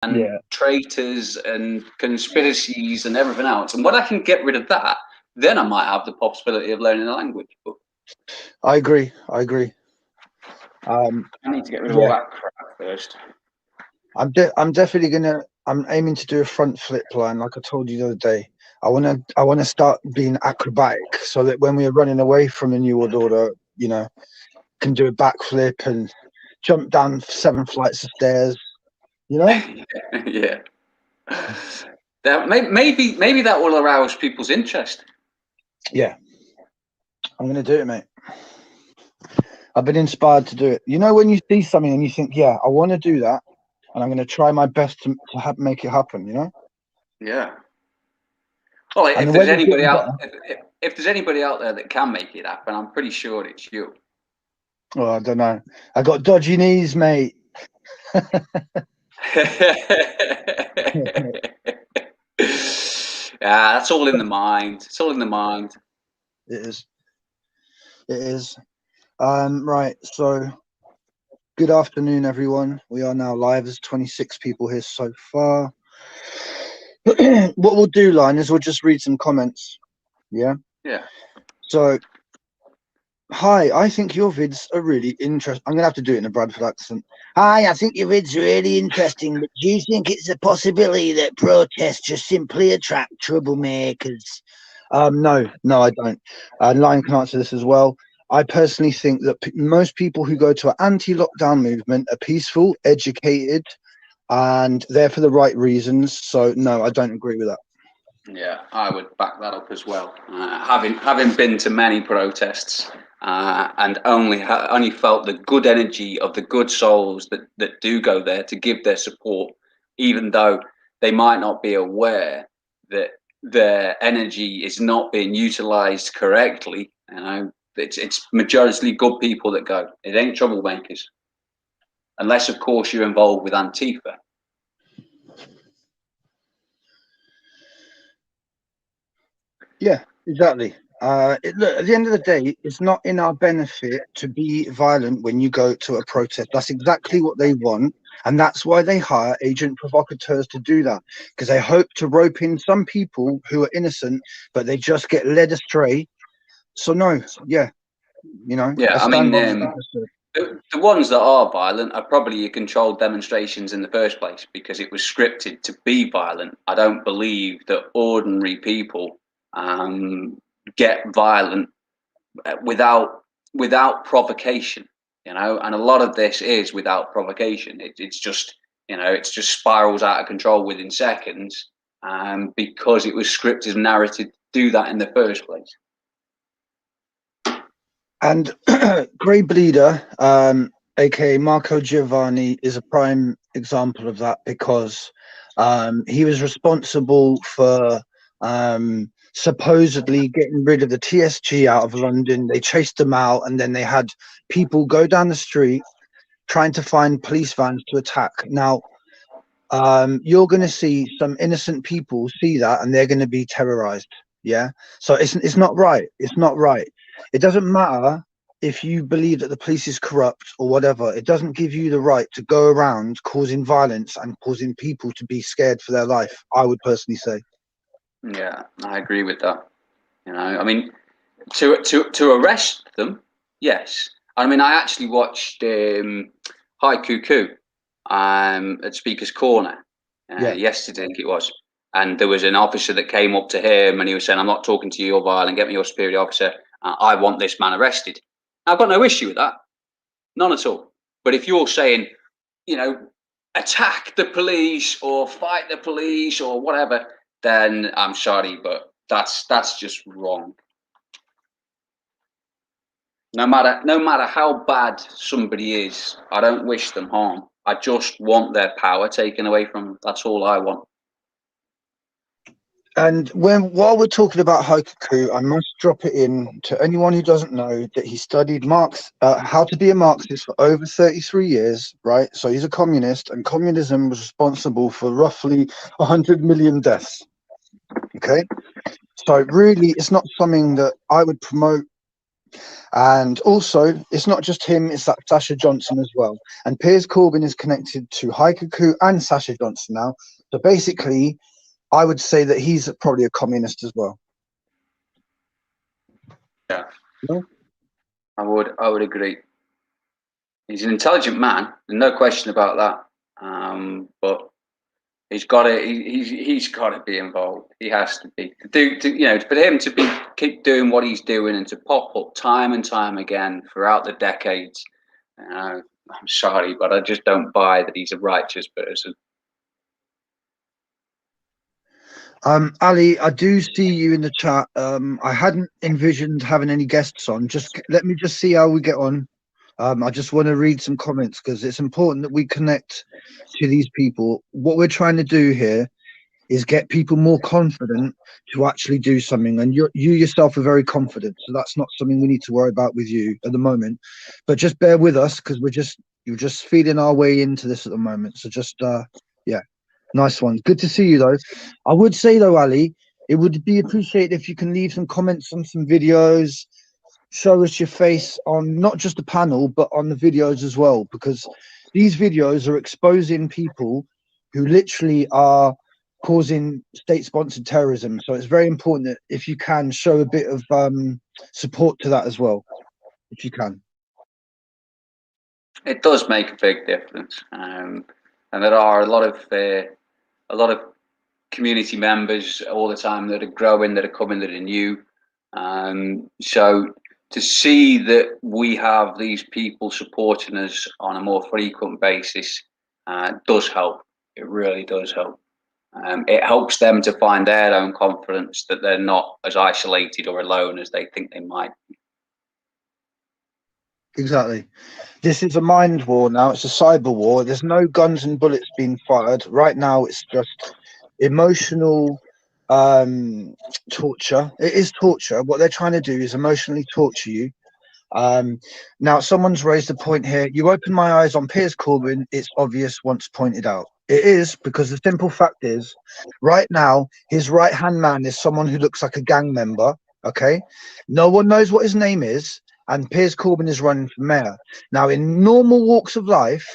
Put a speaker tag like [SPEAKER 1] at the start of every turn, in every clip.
[SPEAKER 1] and traitors and conspiracies and everything else. And when I can get rid of that, then I might have the possibility of learning a language. But
[SPEAKER 2] I agree. I
[SPEAKER 1] need to get rid of all that crap first.
[SPEAKER 2] I'm definitely I'm aiming to do a front flip line, like I told you the other day. I wanna start being acrobatic so that when we're running away from the New World Order, can do a backflip and jump down 7 flights of stairs.
[SPEAKER 1] Yeah. That maybe that will arouse people's interest.
[SPEAKER 2] Yeah, I'm gonna do it, mate. I've been inspired to do it. When you see something and you think, yeah, I want to do that, and I'm going to try my best to make it happen.
[SPEAKER 1] Yeah. Well, if there's anybody out there that can make it happen, I'm pretty sure it's you.
[SPEAKER 2] Well, I don't know. I got dodgy knees, mate.
[SPEAKER 1] Yeah, that's all in the mind. It's all in the mind.
[SPEAKER 2] It is. Right. So, good afternoon, everyone. We are now live. There's 26 people here so far. What we'll do, Line, is we'll just read some comments. Yeah.
[SPEAKER 1] Yeah.
[SPEAKER 2] So, hi, I think your vids are really interesting. I'm going to have to do it in a Bradford accent. Hi, I think your vids are really interesting, but do you think it's a possibility that protests just simply attract troublemakers? No, I don't. Lion can answer this as well. I personally think that most people who go to an anti-lockdown movement are peaceful, educated, and there for the right reasons. So, no, I don't agree with that.
[SPEAKER 1] Yeah, I would back that up as well. Having been to many protests and only felt the good energy of the good souls that do go there to give their support, even though they might not be aware that their energy is not being utilized correctly. It's majority good people that go. It ain't troublemakers, unless of course you're involved with Antifa.
[SPEAKER 2] Yeah, exactly. Look, at the end of the day, it's not in our benefit to be violent when you go to a protest. That's exactly what they want. And that's why they hire agent provocateurs to do that, because they hope to rope in some people who are innocent, but they just get led astray. So, no, yeah.
[SPEAKER 1] Yeah, I mean, the ones that are violent are probably your controlled demonstrations in the first place because it was scripted to be violent. I don't believe that ordinary people get violent without provocation, and a lot of this is without provocation. It's just spirals out of control within seconds because it was scripted and narrated to do that in the first place.
[SPEAKER 2] And Greybleeder, aka Marco Giovanni, is a prime example of that because he was responsible for supposedly getting rid of the TSG out of London. They chased them out, and then they had people go down the street trying to find police vans to attack. Now, you're going to see some innocent people see that, and they're going to be terrorized. Yeah, so it's not right. It's not right. It doesn't matter if you believe that the police is corrupt or whatever. It doesn't give you the right to go around causing violence and causing people to be scared for their life. I would personally say.
[SPEAKER 1] Yeah, I agree with that. I mean, to arrest them, yes. I mean, I actually watched Hi Cuckoo at Speaker's Corner yesterday, I think it was. And there was an officer that came up to him and he was saying, I'm not talking to you, you're violent, get me your superior officer. I want this man arrested. Now, I've got no issue with that. None at all. But if you're saying, attack the police or fight the police or whatever, then I'm sorry, but that's just wrong. No matter how bad somebody is, I don't wish them harm. I just want their power taken away from them. That's all I want.
[SPEAKER 2] And while we're talking about Haikuku, I must drop it in to anyone who doesn't know that he studied how to be a Marxist for over 33 years, right? So he's a communist, and communism was responsible for roughly 100 million deaths. Okay? So really, it's not something that I would promote And also, it's not just him, it's that Sasha Johnson as well. And Piers Corbyn is connected to Haikaku and Sasha Johnson now. So basically, I would say that he's probably a communist as well.
[SPEAKER 1] Yeah, no? I would agree. He's an intelligent man, no question about that. But he's got to be involved. He has to be for him to keep doing what he's doing and to pop up time and time again throughout the decades. I'm sorry, but I just don't buy that he's a righteous person.
[SPEAKER 2] Ali, I do see you in the chat. I hadn't envisioned having any guests on. Let me see how we get on. I just want to read some comments because it's important that we connect to these people. What we're trying to do here is get people more confident to actually do something. And you yourself are very confident. So that's not something we need to worry about with you at the moment. But just bear with us because you're just feeding our way into this at the moment. So yeah. Nice one. Good to see you, though. I would say, though, Ali, it would be appreciated if you can leave some comments on some videos, show us your face on not just the panel, but on the videos as well, because these videos are exposing people who literally are causing state-sponsored terrorism. So it's very important that if you can show a bit of support to that as well, if you can.
[SPEAKER 1] It does make a big difference, and there are a lot of community members all the time that are growing, that are coming, that are new. So to see that we have these people supporting us on a more frequent basis does help. It really does help. It helps them to find their own confidence that they're not as isolated or alone as they think they might be.
[SPEAKER 2] Exactly. This is a mind war now. It's a cyber war. There's no guns and bullets being fired. Right now, it's just emotional torture. It is torture. What they're trying to do is emotionally torture you. Now, someone's raised a point here. You open my eyes on Piers Corbyn. It's obvious once pointed out. It is because the simple fact is, right now, his right-hand man is someone who looks like a gang member. Okay. No one knows what his name is. And Piers Corbyn is running for mayor. Now, in normal walks of life,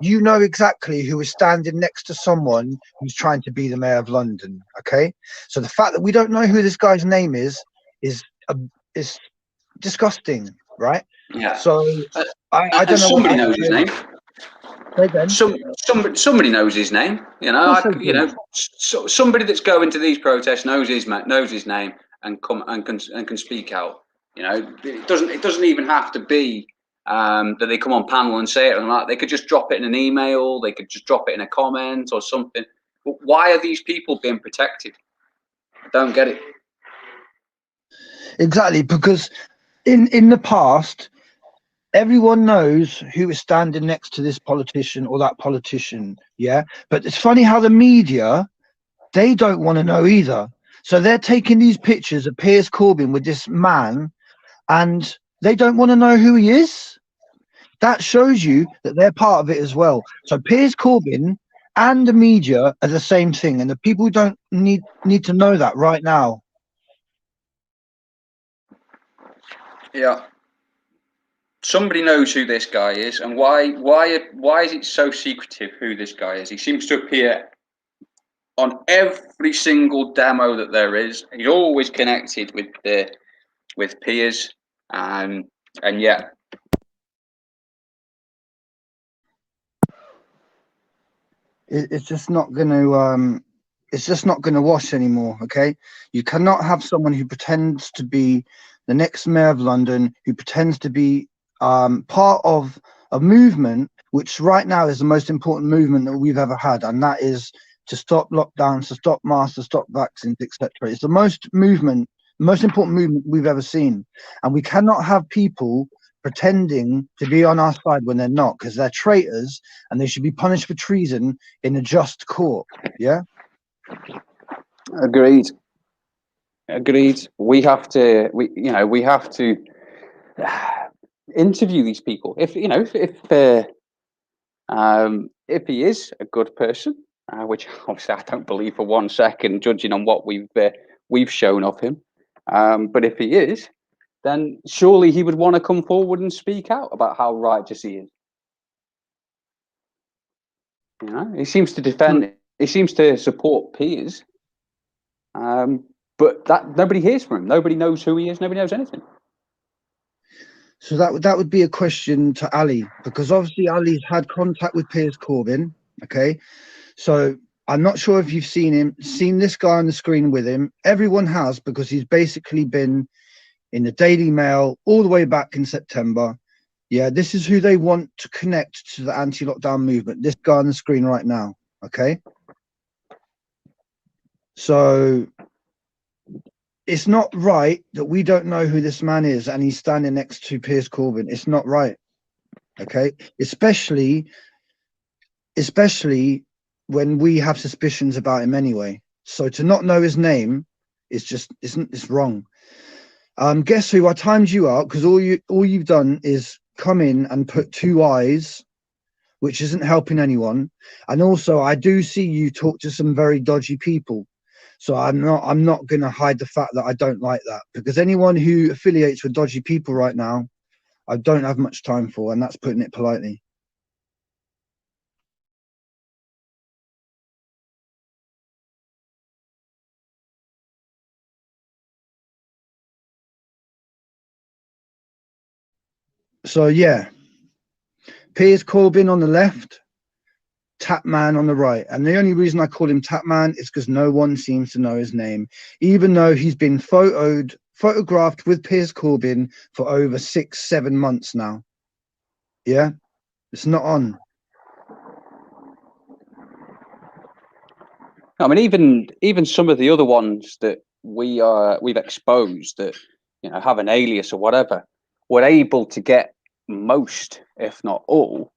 [SPEAKER 2] you know exactly who is standing next to someone who's trying to be the mayor of London. Okay. So the fact that we don't know who this guy's name is disgusting, right?
[SPEAKER 1] Yeah.
[SPEAKER 2] So I don't know.
[SPEAKER 1] Somebody knows his name.
[SPEAKER 2] Again.
[SPEAKER 1] Somebody knows his name. Somebody that's going to these protests knows his name and can speak out. It doesn't even have to be that they come on panel and say it or not. They could just drop it in an email. They could just drop it in a comment or something. But why are these people being protected? I don't get it.
[SPEAKER 2] Exactly, because in the past, everyone knows who is standing next to this politician or that politician. Yeah, but it's funny how the media, they don't want to know either. So they're taking these pictures of Piers Corbyn with this man, and they don't want to know who he is. That shows you that they're part of it as well. So Piers Corbyn and the media are the same thing, and the people don't need to know that right now.
[SPEAKER 1] Yeah. Somebody knows who this guy is, and why is it so secretive who this guy is? He seems to appear on every single demo that there is. He's always connected with Piers, and yet
[SPEAKER 2] it's just not going to it's just not going to wash anymore. Okay, you cannot have someone who pretends to be the next mayor of London, who pretends to be part of a movement which right now is the most important movement that we've ever had, and that is to stop lockdowns, to stop masks, to stop vaccines, etc. It's the most important movement we've ever seen, and we cannot have people pretending to be on our side when they're not, because they're traitors and they should be punished for treason in a just court. Yeah.
[SPEAKER 1] Agreed. We have to interview these people. If he is a good person, which obviously I don't believe for 1 second, judging on what we've shown of him. But if he is, then surely he would want to come forward and speak out about how righteous he is. You know, he seems to defend. He seems to support Piers, but that nobody hears from him. Nobody knows who he is. Nobody knows anything.
[SPEAKER 2] So that would be a question to Ali, because obviously Ali's had contact with Piers Corbyn. Okay, so I'm not sure if you've seen this guy on the screen with him. Everyone has, because he's basically been in the Daily Mail all the way back in September. Yeah, this is who they want to connect to the anti-lockdown movement. This guy on the screen right now. Okay, so it's not right that we don't know who this man is and he's standing next to Piers Corbyn. It's not right. Okay, especially when we have suspicions about him anyway. So to not know his name is just it's wrong. Guess who? I timed you out, because all you've done is come in and put 2 eyes, which isn't helping anyone. And also, I do see you talk to some very dodgy people. So I'm not going to hide the fact that I don't like that, because anyone who affiliates with dodgy people right now, I don't have much time for, and that's putting it politely. So yeah, Piers Corbyn on the left, Tapman on the right. And the only reason I call him Tapman is because no one seems to know his name, even though he's been photographed with Piers Corbyn for over 6-7 months now. Yeah, it's not on.
[SPEAKER 1] I mean, even some of the other ones that we've exposed that, you know, have an alias or whatever, were able to get most, if not all,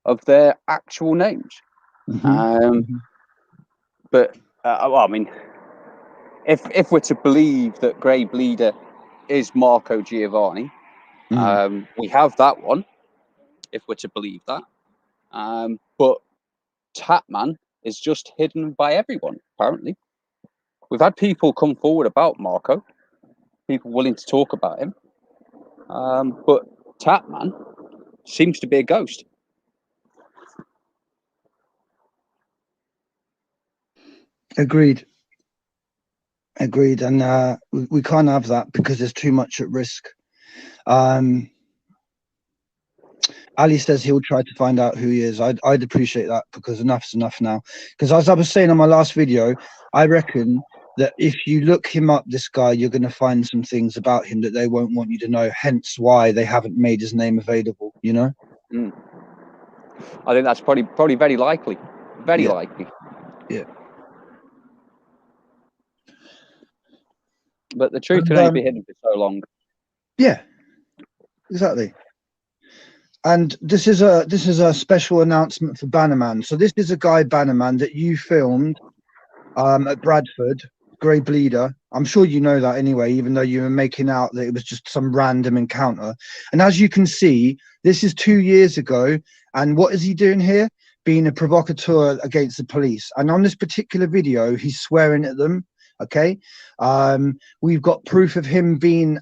[SPEAKER 1] of their actual names. But well, I mean, if we're to believe that Greybleeder is Marco Giovanni, we have that one. If we're to believe that, but Tapman is just hidden by everyone. Apparently, we've had people come forward about Marco, people willing to talk about him, but Tapman seems to be a ghost.
[SPEAKER 2] Agreed. And we can't have that, because there's too much at risk. Ali says he'll try to find out who he is. I'd appreciate that, because enough's enough now. Because as I was saying on my last video, I reckon that if you look him up, this guy, you're going to find some things about him that they won't want you to know, hence why they haven't made his name available, you know?
[SPEAKER 1] I think that's probably very likely. Very likely.
[SPEAKER 2] Yeah.
[SPEAKER 1] But the truth can only be hidden for so long.
[SPEAKER 2] Yeah, exactly. And this is a special announcement for Banaman. So this is a guy, Banaman, that you filmed at Bradford, Greybleeder. I'm sure you know that anyway, even though you were making out that it was just some random encounter. And as you can see, this is 2 years ago. And what is he doing here? Being a provocateur against the police. And on this particular video, he's swearing at them. Okay. We've got proof of him being,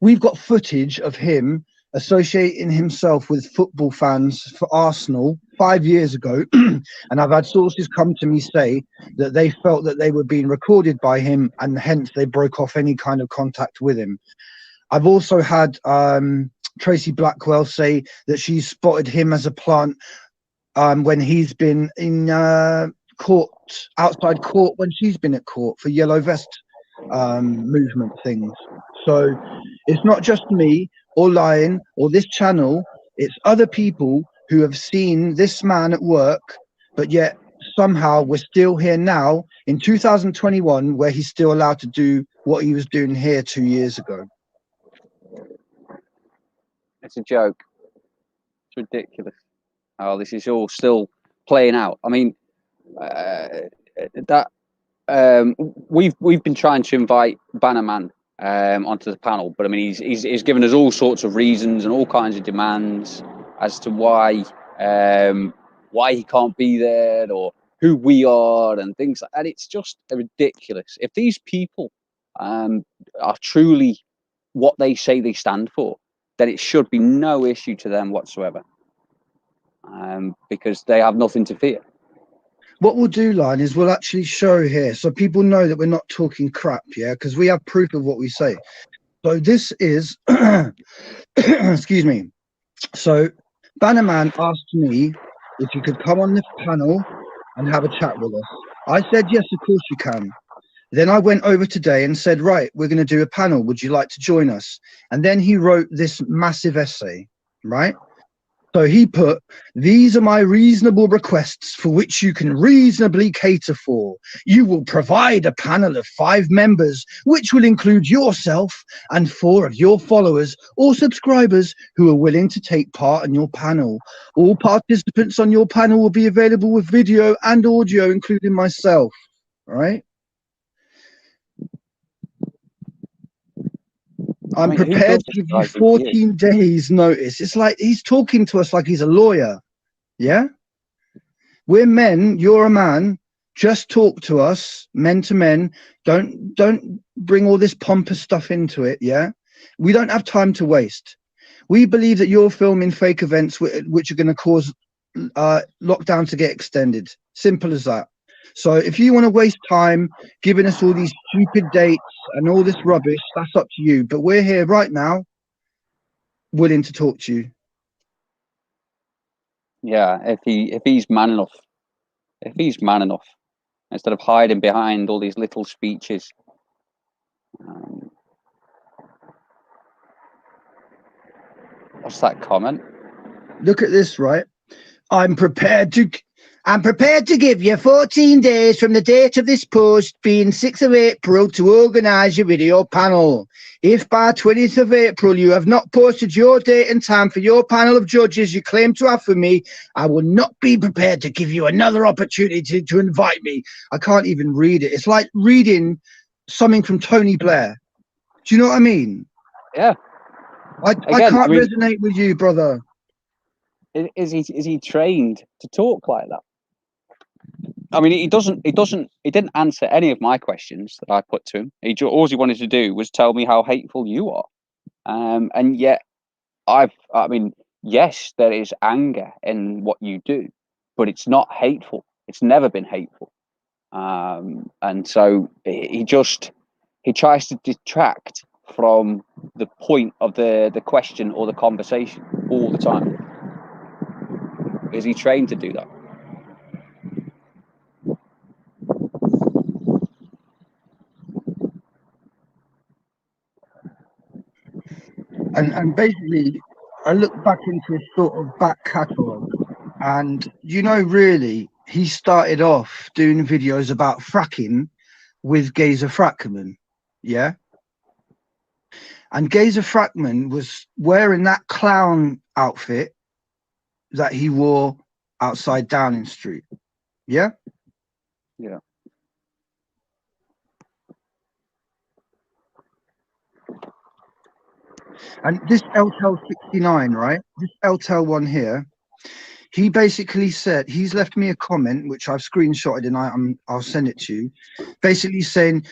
[SPEAKER 2] we've got footage of him associating himself with football fans for Arsenal 5 years ago. And I've had sources come to me say that they felt that they were being recorded by him, and hence they broke off any kind of contact with him. I've also had Tracy Blackwell say that she spotted him as a plant when he's been in court, outside court, when she's been at court for yellow vest movement things. So it's not just me or Lion or this channel, it's other people who have seen this man at work, but yet somehow we're still here now in 2021 where he's still allowed to do what he was doing here 2 years ago.
[SPEAKER 1] It's a joke. It's ridiculous. Oh, this is all still playing out. I mean, we've been trying to invite Banaman onto the panel, but I mean, he's given us all sorts of reasons and all kinds of demands as to why he can't be there, or who we are and things like that. It's just ridiculous. If these people are truly
[SPEAKER 3] what they say they stand for, then it should be no issue to them whatsoever, because they have nothing to fear.
[SPEAKER 2] What we'll do, Line, is we'll actually show here so people know that we're not talking crap, yeah, because we have proof of what we say. So this is, excuse me. So Banaman asked me if you could come on this panel and have a chat with us. I said, yes, of course you can. Then I went over today and said, right, we're going to do a panel. Would you like to join us? And then he wrote this massive essay, right? So he put, these are my reasonable requests for which you can reasonably cater for. You will provide a panel of 5 members, which will include yourself and 4 of your followers or subscribers who are willing to take part in your panel. All participants on your panel will be available with video and audio, including myself, right? I'm prepared to give you 14 days notice. It's like he's talking to us like he's a lawyer. Yeah? We're men, you're a man. Just talk to us, men to men. Don't bring all this pompous stuff into it, yeah? We don't have time to waste. We believe that you're filming fake events which are going to cause lockdown to get extended. Simple as that. So if you want to waste time giving us all these stupid dates and all this rubbish, that's up to you. But we're here right now, willing to talk to you.
[SPEAKER 3] Yeah, if he's man enough, instead of hiding behind all these little speeches. What's that comment?
[SPEAKER 2] Look at this, right? I'm prepared to give you 14 days from the date of this post being 6th of April to organise your video panel. If by 20th of April you have not posted your date and time for your panel of judges you claim to have for me, I will not be prepared to give you another opportunity to invite me. I can't even read it. It's like reading something from Tony Blair. Do you know what I mean?
[SPEAKER 3] Yeah.
[SPEAKER 2] I can't resonate with you, brother.
[SPEAKER 3] Is he trained to talk like that? I mean, he didn't answer any of my questions that I put to him. All he wanted to do was tell me how hateful you are. And yet yes, there is anger in what you do, but it's not hateful. It's never been hateful. And so he tries to detract from the point of the question or the conversation all the time. Is he trained to do that?
[SPEAKER 2] And basically, I look back into his sort of back catalogue, and really, he started off doing videos about fracking with Gazer Frackman, yeah? And Gazer Frackman was wearing that clown outfit that he wore outside Downing Street, yeah?
[SPEAKER 3] Yeah.
[SPEAKER 2] And this LTEL 69, right? This LTEL one here, he basically said, he's left me a comment, which I've screenshotted and I'll send it to you, basically saying,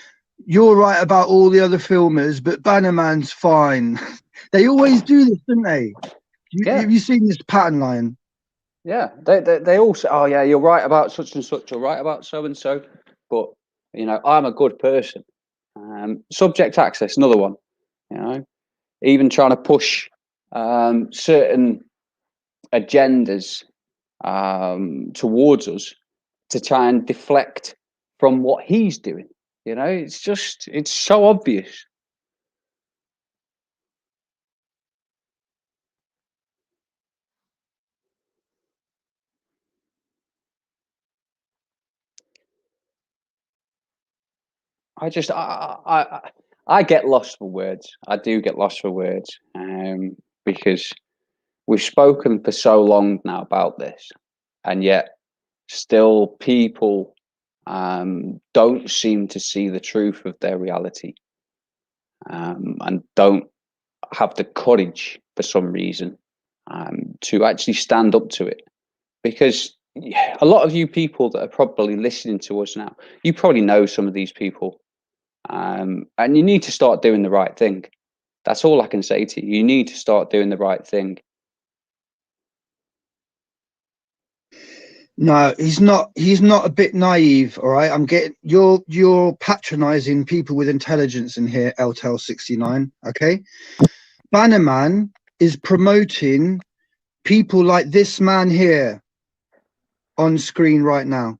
[SPEAKER 2] you're right about all the other filmers, but Banaman's fine. They always do this, don't they? Have you seen this pattern line?
[SPEAKER 3] Yeah, they all say, oh yeah, you're right about such and such, you're right about so and so, but I'm a good person. Subject access, another one. Even trying to push certain agendas towards us to try and deflect from what he's doing. It's so obvious. I get lost for words. I do get lost for words, because we've spoken for so long now about this, and yet still people don't seem to see the truth of their reality, and don't have the courage for some reason to actually stand up to it. Because a lot of you people that are probably listening to us now, you probably know some of these people, and you need to start doing the right thing. That's all I can say to you. You need to start doing the right thing.
[SPEAKER 2] No, he's not. He's not a bit naive. All right, I'm getting you're patronizing people with intelligence in here, LTEL 69. Okay, Banaman is promoting people like this man here on screen right now.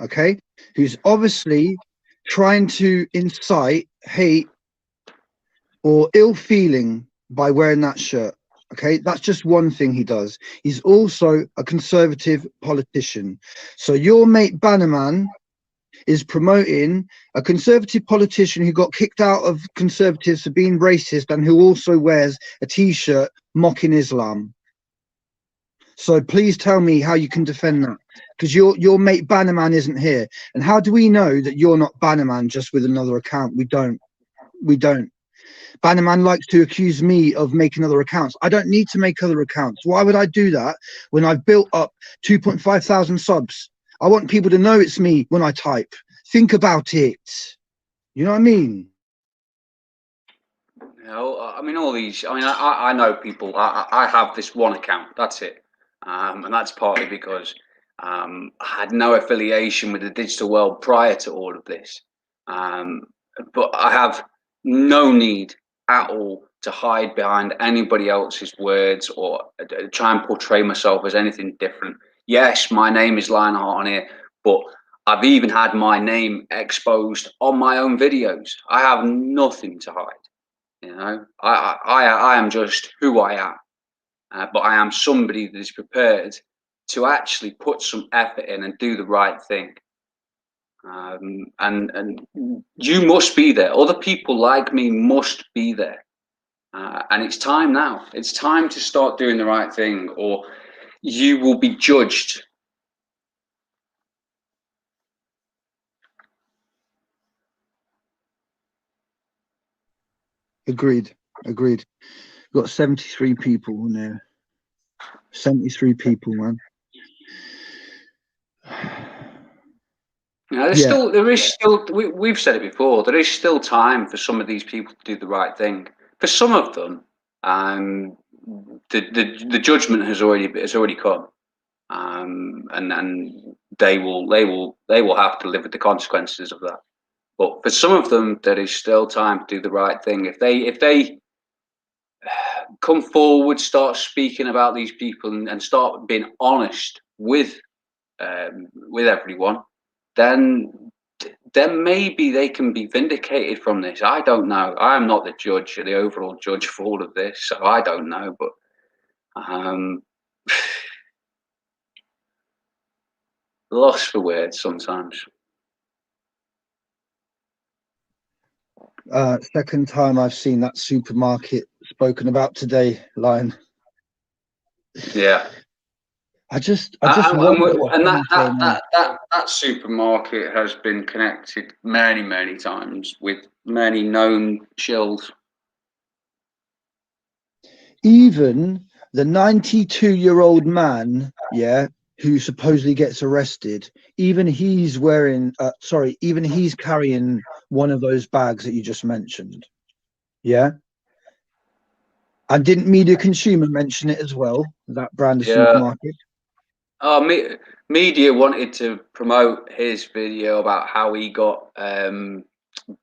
[SPEAKER 2] Okay, who's obviously trying to incite hate or ill feeling by wearing that shirt. Okay, that's just one thing he does. He's also a conservative politician. So your mate Banaman is promoting a conservative politician who got kicked out of Conservatives for being racist and who also wears a t-shirt mocking Islam. So please tell me how you can defend that, because your mate Banaman isn't here. And how do we know that you're not Banaman just with another account? We don't. Banaman likes to accuse me of making other accounts. I don't need to make other accounts. Why would I do that when I've built up 2.5 thousand subs? I want people to know it's me when I type. Think about it. You know what I mean?
[SPEAKER 1] You know, I mean, all these. I mean, I know people. I have this one account. That's it, and that's partly because I had no affiliation with the digital world prior to all of this. But I have no need at all to hide behind anybody else's words or try and portray myself as anything different. Yes, my name is Lionheart on here, but I've even had my name exposed on my own videos. I have nothing to hide. You know, I am just who I am, but I am somebody that is prepared to actually put some effort in and do the right thing. And you must be there. Other people like me must be there. And it's time now. It's time to start doing the right thing, or you will be judged.
[SPEAKER 2] Agreed. Got 73 people in there. 73 people, man.
[SPEAKER 1] You know, there is still. We've said it before. There is still time for some of these people to do the right thing. For some of them, the judgment has already come, and they will have to live with the consequences of that. But for some of them, there is still time to do the right thing. If they come forward, start speaking about these people, and start being honest with everyone, then maybe they can be vindicated from this. I don't know. I am not the judge, the overall judge for all of this, so I don't know. But lost for words sometimes.
[SPEAKER 2] Second time I've seen that supermarket spoken about today, Lion.
[SPEAKER 1] Yeah.
[SPEAKER 2] I just wonder.
[SPEAKER 1] And that supermarket has been connected many times with many known shills.
[SPEAKER 2] Even the 92-year-old man, yeah, who supposedly gets arrested, even he's wearing, even he's carrying one of those bags that you just mentioned. Yeah. And didn't Media Consumer mention it as well, that brand of supermarket?
[SPEAKER 1] Media wanted to promote his video about how he got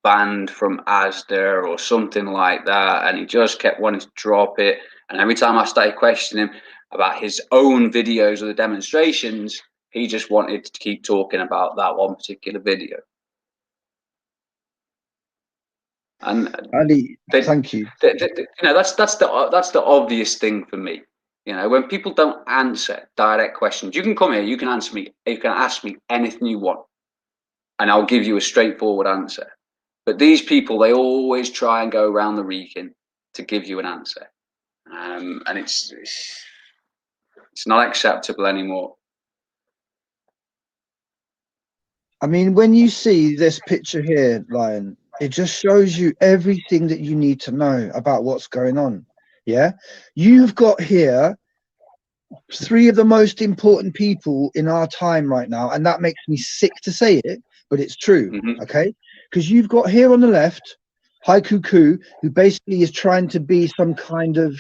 [SPEAKER 1] banned from Asda or something like that, and he just kept wanting to drop it. And every time I started questioning him about his own videos of the demonstrations, he just wanted to keep talking about that one particular video. And
[SPEAKER 2] Ali, thank you.
[SPEAKER 1] You know, that's the obvious thing for me. You know, when people don't answer direct questions, you can come here, you can answer me, you can ask me anything you want, and I'll give you a straightforward answer. But these people, they always try and go around the region to give you an answer, and it's not acceptable anymore.
[SPEAKER 2] I mean, when you see this picture here, Lion, it just shows you everything that you need to know about what's going on. Yeah, you've got here three of the most important people in our time right now, and that makes me sick to say it, but it's true. Okay, because you've got here on the left Haikuku, who basically is trying to be some kind of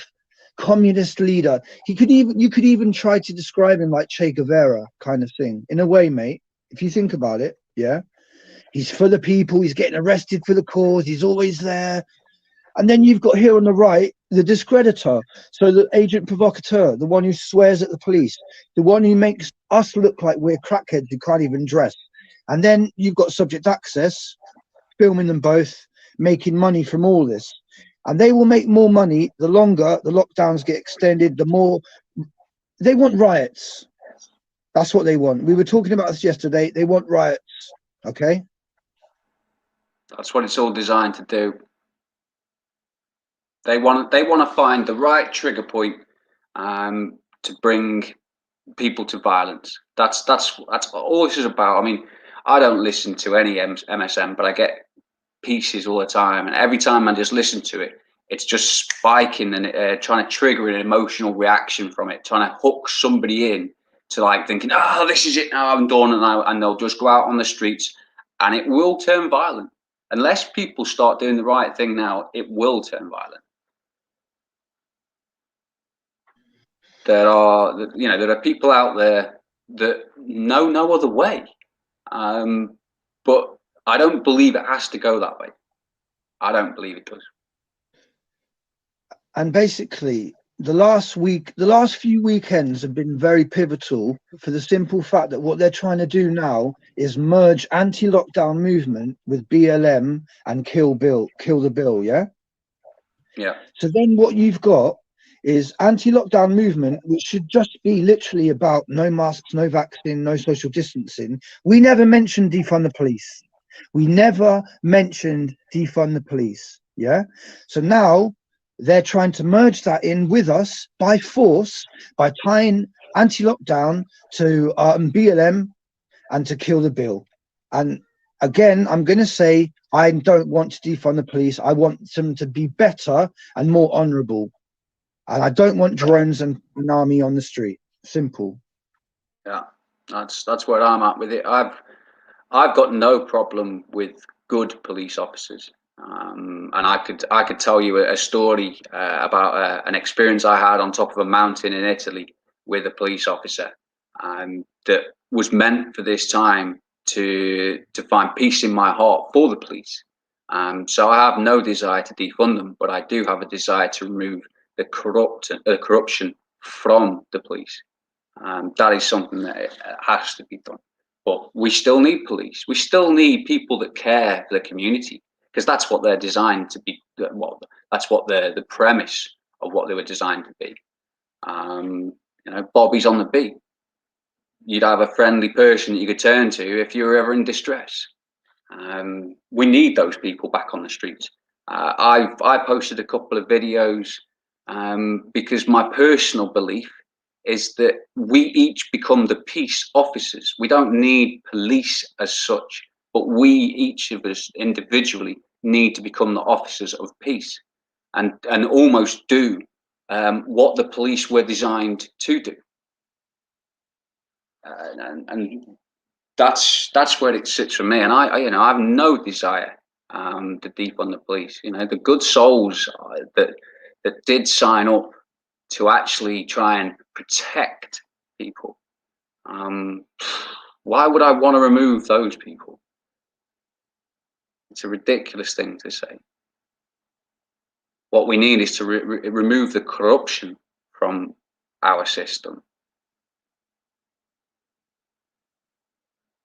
[SPEAKER 2] communist leader. You could even try to describe him like Che Guevara kind of thing, in a way, mate. If you think about it, yeah. He's for the people. He's getting arrested for the cause. He's always there. And then you've got here on the right the discreditor, so the agent provocateur, the one who swears at the police, the one who makes us look like we're crackheads who can't even dress. And then you've got subject access, filming them both, making money from all this. And they will make more money the longer the lockdowns get extended, the more they want riots. That's what they want. We were talking about this yesterday. They want riots. Okay.
[SPEAKER 1] That's what it's all designed to do. They want to find the right trigger point to bring people to violence. That's all this is about. I mean, I don't listen to any MSM, but I get pieces all the time, and every time I just listen to it, it's just spiking and trying to trigger an emotional reaction from it, trying to hook somebody in to like thinking, oh, this is it now, I'm done, and they'll just go out on the streets, and it will turn violent. Unless people start doing the right thing now, it will turn violent. There are people out there that know no other way, but I don't believe it has to go that way. I don't believe it does.
[SPEAKER 2] And basically, the last few weekends have been very pivotal for the simple fact that what they're trying to do now is merge anti-lockdown movement with BLM and kill the bill, yeah?
[SPEAKER 1] Yeah.
[SPEAKER 2] So then what you've got is anti-lockdown movement, which should just be literally about no masks, no vaccine, no social distancing. We never mentioned defund the police. We never mentioned defund the police, yeah? So now they're trying to merge that in with us by force, by tying anti-lockdown to BLM and to kill the bill. And again, I'm going to say I don't want to defund the police. I want them to be better and more honourable. And I don't want drones and an army on the street. Simple.
[SPEAKER 1] Yeah, that's where I'm at with it. I've got no problem with good police officers. And I could tell you a story about an experience I had on top of a mountain in Italy with a police officer that was meant for this time to find peace in my heart for the police. So I have no desire to defund them, but I do have a desire to remove the corruption from the police. That is something that has to be done. But we still need police. We still need people that care for the community, because that's what they're designed to be. Well, that's what the premise of what they were designed to be. Bobby's on the beat. You'd have a friendly person that you could turn to if you were ever in distress. We need those people back on the streets. I posted a couple of videos because my personal belief is that we each become the peace officers. We don't need police as such, but we, each of us individually, need to become the officers of peace and almost do what the police were designed to do. And that's where it sits for me. And I have no desire to defund the police. The good souls that did sign up to actually try and protect people. Why would I want to remove those people? It's a ridiculous thing to say. What we need is to remove the corruption from our system.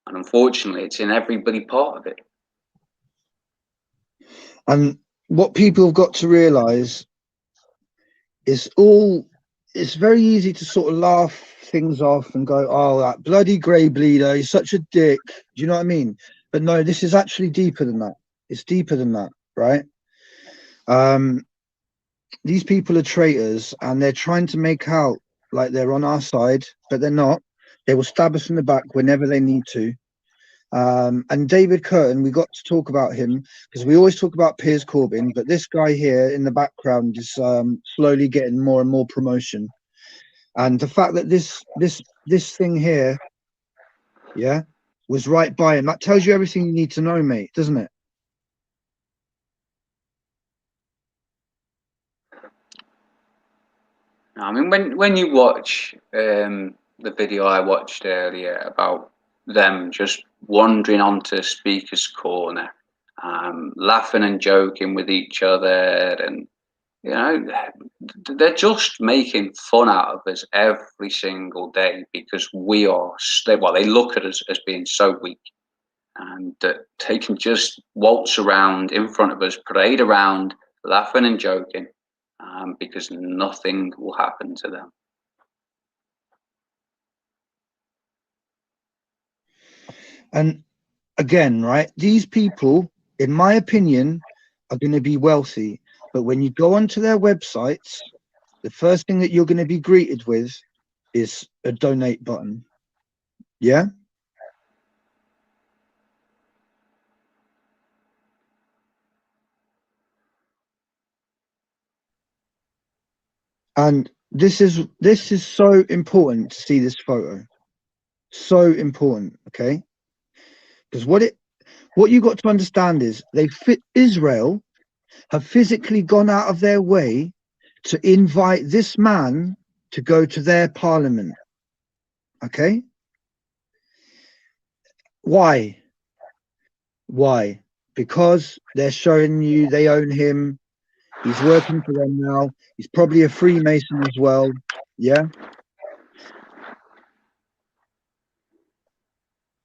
[SPEAKER 1] And unfortunately, it's in every part of it.
[SPEAKER 2] And what people have got to realise is it's very easy to sort of laugh things off and go, oh, that bloody Greybleeder, he's such a dick. Do you know what I mean? But no, this is actually deeper than that. It's deeper than that, right? These people are traitors and they're trying to make out like they're on our side, but they're not. They will stab us in the back whenever they need to. And David Curtin, we got to talk about him because we always talk about Piers Corbyn, but this guy here in the background is slowly getting more and more promotion. And the fact that this thing here, yeah, was right by him, that tells you everything you need to know, mate, doesn't it?
[SPEAKER 1] I mean, when you watch the video I watched earlier about them just wandering onto Speaker's Corner, laughing and joking with each other, and you know, they're just making fun out of us every single day because we are. Well, they look at us as being so weak, and that they can just waltz around in front of us, parade around, laughing and joking, because nothing will happen to them.
[SPEAKER 2] And again, right, these people, in my opinion, are going to be wealthy. But when you go onto their websites, the first thing that you're going to be greeted with is a donate button. Yeah. And this is so important to see this photo. So important, okay? Because what you got to understand is Israel have physically gone out of their way to invite this man to go to their parliament. Okay? Why? Why? Because they're showing you they own him. He's working for them now. He's probably a Freemason as well. Yeah.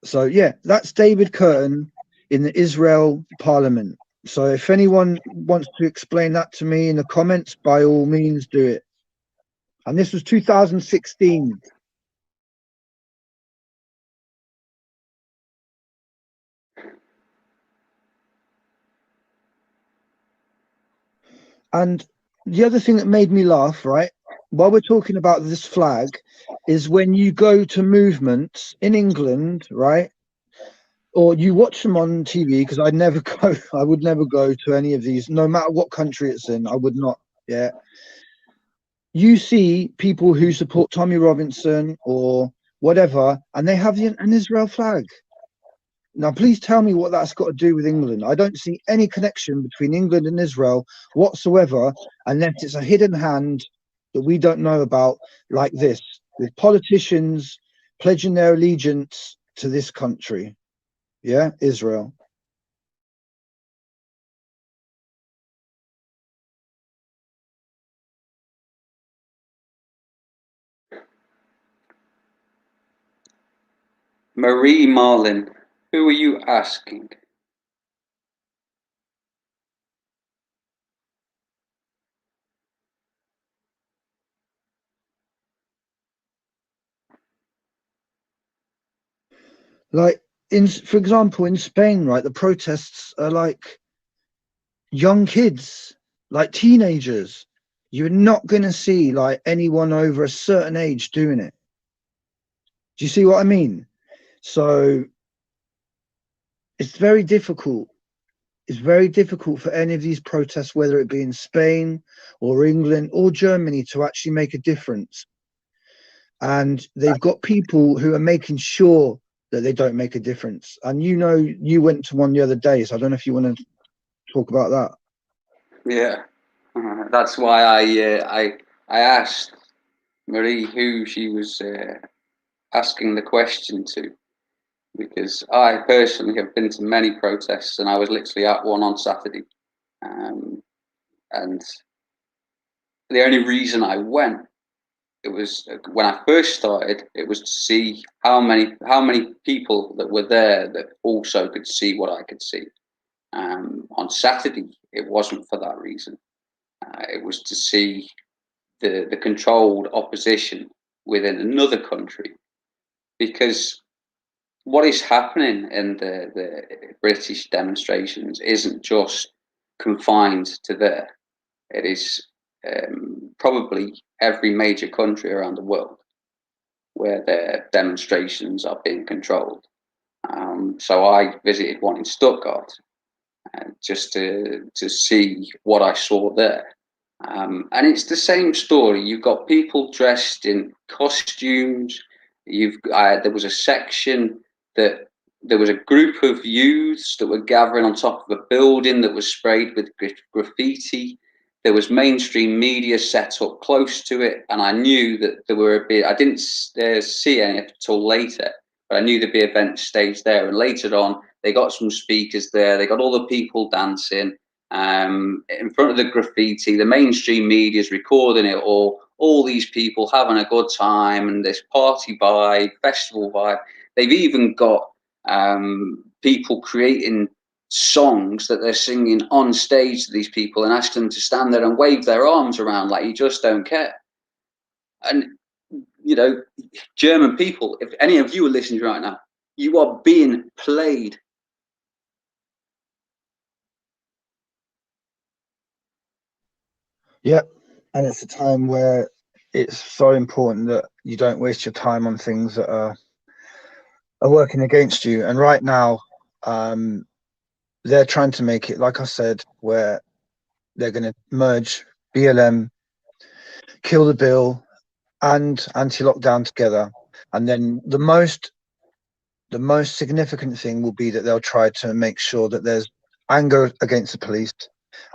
[SPEAKER 2] So yeah, that's David Curtin in the Israel Parliament. So if anyone wants to explain that to me in the comments, by all means do it. And this was 2016. And the other thing that made me laugh, right, while we're talking about this flag, is when you go to movements in England, right, or you watch them on TV, because I would never go to any of these, no matter what country it's in, I would not. Yeah. You see people who support Tommy Robinson or whatever, and they have an Israel flag. Now, please tell me what that's got to do with England. I don't see any connection between England and Israel whatsoever, unless it's a hidden hand that we don't know about, like this, with politicians pledging their allegiance to this country. Yeah, Israel.
[SPEAKER 1] Marie Marlin, who are you asking?
[SPEAKER 2] Like, for example, in Spain, right, the protests are like young kids, like teenagers. You're not going to see like anyone over a certain age doing it. Do you see what I mean? So it's very difficult. It's very difficult for any of these protests, whether it be in Spain or England or Germany, to actually make a difference. And they've got people who are making sure that they don't make a difference. And you know, you went to one the other day, so I don't know if you want to talk about that.
[SPEAKER 1] Yeah, that's why I asked Marie who she was asking the question to, because I personally have been to many protests, and I was literally at one on Saturday, and the only reason I went, it was when I first started, it was to see how many people that were there that also could see what I could see. On Saturday, it wasn't for that reason. It was to see the controlled opposition within another country, because what is happening in the British demonstrations isn't just confined to there. It is probably every major country around the world where their demonstrations are being controlled. So I visited one in Stuttgart just to see what I saw there. And it's the same story. You've got people dressed in costumes. There was a section that there was a group of youths that were gathering on top of a building that was sprayed with graffiti. There was mainstream media set up close to it, and I knew that there were a bit. I didn't see any until later, but I knew there'd be events staged there. And later on, they got some speakers there. They got all the people dancing in front of the graffiti. The mainstream media's recording it all these people having a good time and this party vibe, festival vibe. They've even got people creating songs that they're singing on stage to these people and ask them to stand there and wave their arms around like you just don't care. And, you know, German people, if any of you are listening right now, you are being played.
[SPEAKER 2] Yeah, and it's a time where it's so important that you don't waste your time on things that are working against you. And right now, they're trying to make it, like I said, where they're going to merge BLM, kill the bill, and anti-lockdown together. And then the most significant thing will be that they'll try to make sure that there's anger against the police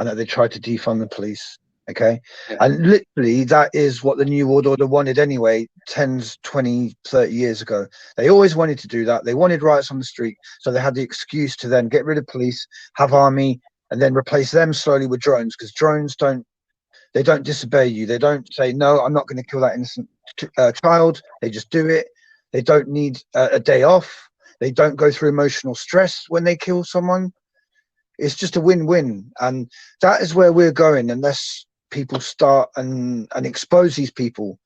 [SPEAKER 2] and that they try to defund the police. Okay. Yeah. And literally that is what the New World Order wanted anyway, 10, 20, 30 years ago. They always wanted to do that. They wanted riots on the street. So they had the excuse to then get rid of police, have army, and then replace them slowly with drones, because drones don't disobey you. They don't say, no, I'm not going to kill that innocent child. They just do it. They don't need a day off. They don't go through emotional stress when they kill someone. It's just a win-win. And that is where we're going unless people start and expose these people.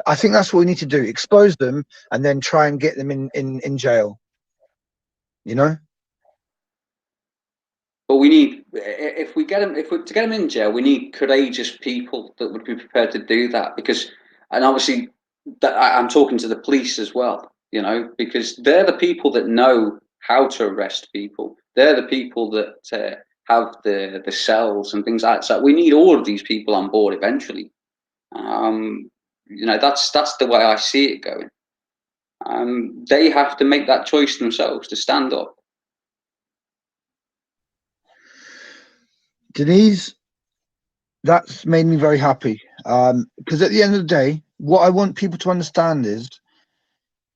[SPEAKER 2] I think that's what we need to do. Expose them and then try and get them in jail. You know?
[SPEAKER 1] But we need, if we're to get them in jail, we need courageous people that would be prepared to do that. Because, and obviously, I'm talking to the police as well, you know, because they're the people that know how to arrest people. They're the people that have the cells and things like that. So we need all of these people on board eventually. You know, that's the way I see it going. They have to make that choice themselves to stand up.
[SPEAKER 2] Denise, that's made me very happy, because at the end of the day, what I want people to understand is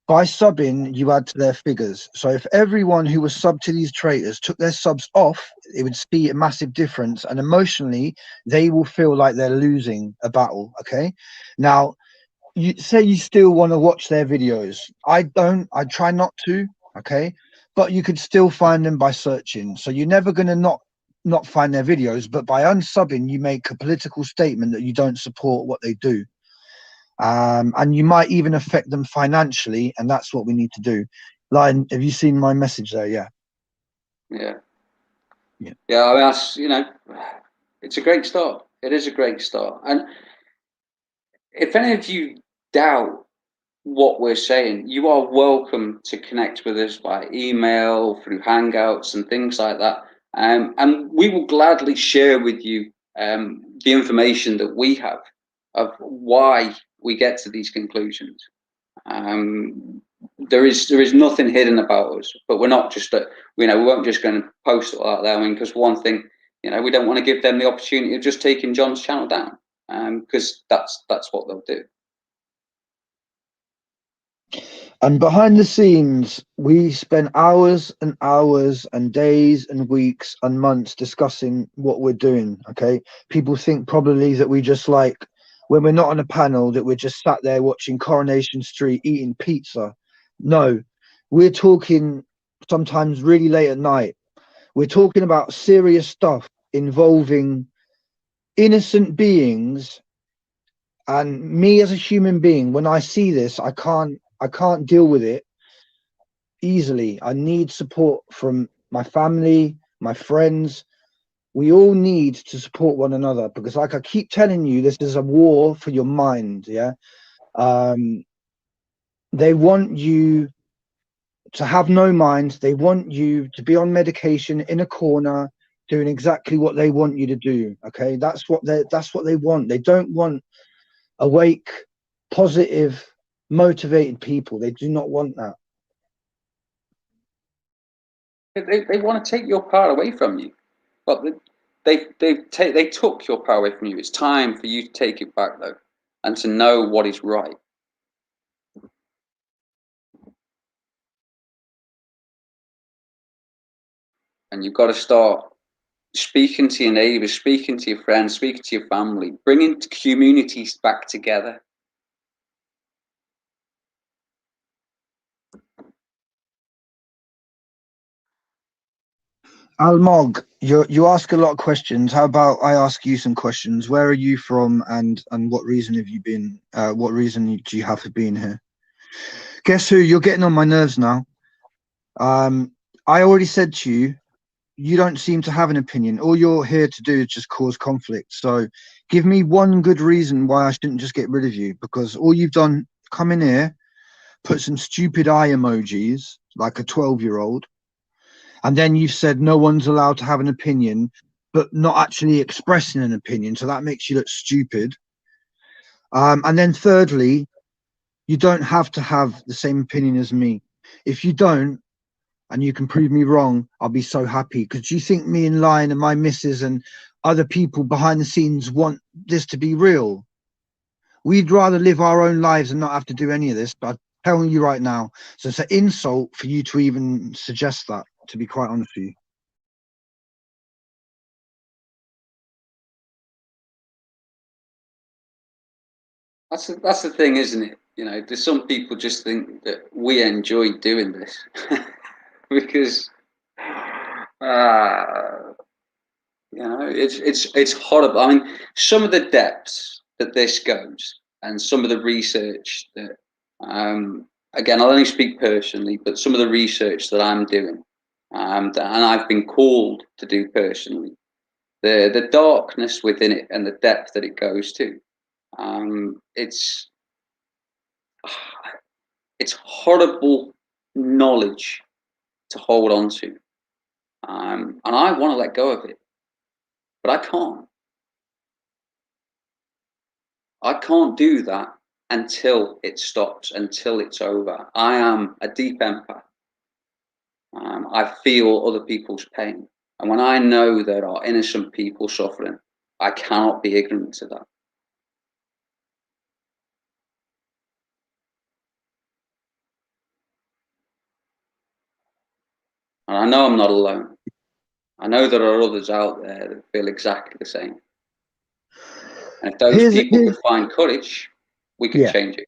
[SPEAKER 2] by subbing, you add to their figures. So if everyone who was subbed to these traitors took their subs off, it would see a massive difference, and emotionally they will feel like they're losing a battle. Okay, now you say you still want to watch their videos. I try not to. Okay, but you could still find them by searching. So you're never going to not find their videos, but by unsubbing you make a political statement that you don't support what they do, and you might even affect them financially, and that's what we need to do. Lion, have you seen my message there? Yeah
[SPEAKER 1] I mean, that's, you know, it's a great start. It is a great start. And if any of you doubt what we're saying, you are welcome to connect with us by email, through Hangouts and things like that. And we will gladly share with you the information that we have of why we get to these conclusions. There is nothing hidden about us, but we're not just we weren't just going to post it out there. I mean, because one thing, you know, we don't want to give them the opportunity of just taking John's channel down, because that's what they'll do.
[SPEAKER 2] And behind the scenes, we spend hours and hours and days and weeks and months discussing what we're doing. Okay, people think probably that we just, like, when we're not on a panel, that we're just sat there watching Coronation Street eating pizza. No, we're talking sometimes really late at night. We're talking about serious stuff involving innocent beings. And me as a human being, when I see this, I can't deal with it easily. I need support from my family, my friends. We all need to support one another, because, like I keep telling you, this is a war for your mind. Yeah. They want you to have no mind. They want you to be on medication in a corner doing exactly what they want you to do. Okay, that's what they want. They don't want awake, positive, motivated people. They do not want that.
[SPEAKER 1] They want to take your power away from you. But they took your power away from you. It's time for you to take it back, though, and to know what is right. And you've got to start speaking to your neighbours, speaking to your friends, speaking to your family, bringing communities back together.
[SPEAKER 2] Almog, you ask a lot of questions. How about I ask you some questions? Where are you from, and what reason have you been? What reason do you have for being here? Guess who? You're getting on my nerves now. I already said to you, you don't seem to have an opinion. All you're here to do is just cause conflict. So give me one good reason why I shouldn't just get rid of you, because all you've done, come in here, put some stupid eye emojis like a 12-year-old, and then you've said no one's allowed to have an opinion, but not actually expressing an opinion. So that makes you look stupid. And then thirdly, you don't have to have the same opinion as me. If you don't, and you can prove me wrong, I'll be so happy. Because you think me and Lion and my missus and other people behind the scenes want this to be real. We'd rather live our own lives and not have to do any of this. But I'm telling you right now, so it's an insult for you to even suggest that, to be quite honest with you.
[SPEAKER 1] That's the thing, isn't it? You know, there's some people just think that we enjoy doing this because, you know, it's horrible. I mean, some of the depths that this goes, and some of the research that, again, I'll only speak personally, but some of the research that I'm doing, and I've been called to do personally, the darkness within it and the depth that it goes to, it's horrible knowledge to hold on to, and I want to let go of it, but I can't. I can't do that until it stops, until it's over. I am a deep empath. I feel other people's pain, and when I know there are innocent people suffering, I cannot be ignorant to that. And I know I'm not alone. I know there are others out there that feel exactly the same. And if those people could find courage, we could change it.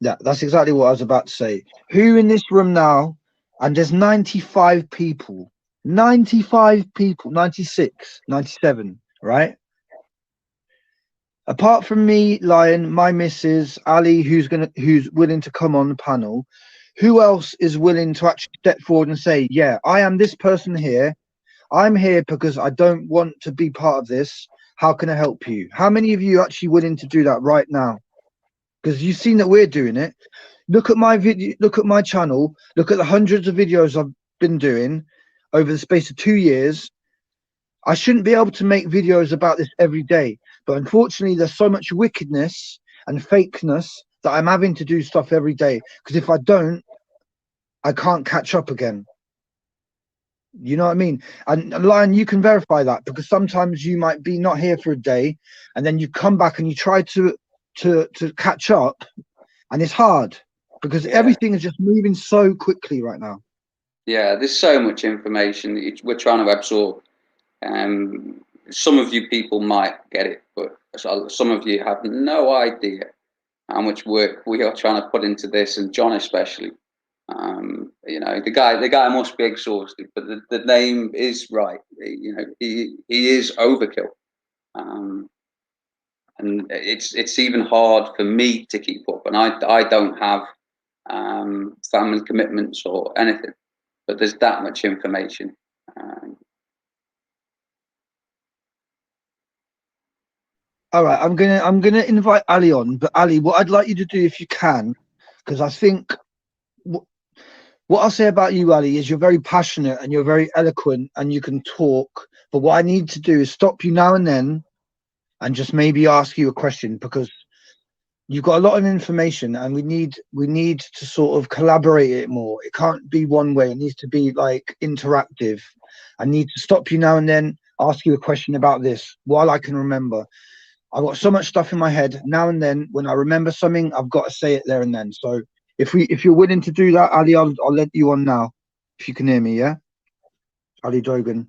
[SPEAKER 2] Yeah, that's exactly what I was about to say. Who in this room now, and there's 95 people, 96, 97, right? Apart from me, Lion, my missus, Ali, who's willing to come on the panel, who else is willing to actually step forward and say, yeah, I am this person here. I'm here because I don't want to be part of this. How can I help you? How many of you are actually willing to do that right now? Because you've seen that we're doing it. Look at my video, look at my channel, look at the hundreds of videos I've been doing over the space of 2 years. I shouldn't be able to make videos about this every day, but unfortunately there's so much wickedness and fakeness that I'm having to do stuff every day, because if I don't, I can't catch up again. You know what I mean? And Lion, you can verify that, because sometimes you might be not here for a day and then you come back and you try to catch up, and it's hard because everything is just moving so quickly right now.
[SPEAKER 1] Yeah, there's so much information that we're trying to absorb. Some of you people might get it, but some of you have no idea how much work we are trying to put into this, and John especially. You know, the guy must be exhausted, but the name is right. You know, he is Overkill, and it's even hard for me to keep up, and I don't have family commitments or anything, but there's that much information.
[SPEAKER 2] All right, I'm gonna invite Ali on, but Ali, what I'd like you to do, if you can, because I think what I'll say about you, Ali, is you're very passionate and you're very eloquent and you can talk. But what I need to do is stop you now and then and just maybe ask you a question, because you've got a lot of information and we need to sort of collaborate it more. It can't be one way. It needs to be like interactive. I need to stop you now and then, ask you a question about this while I can remember. I've got so much stuff in my head now and then. When I remember something, I've got to say it there and then. So if you're willing to do that, Ali, I'll let you on now. If you can hear me, yeah? Ali Dogan.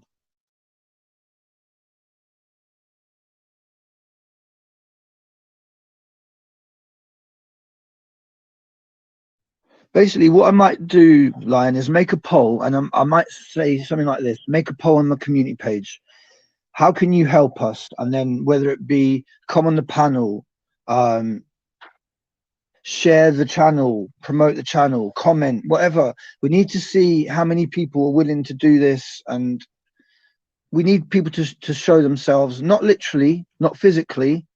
[SPEAKER 2] Basically, what I might do, Lion, is make a poll, and I might say something like this: make a poll on the community page. How can you help us? And then whether it be come on the panel, share the channel, promote the channel, comment, whatever. We need to see how many people are willing to do this, and we need people to show themselves, not literally, not physically,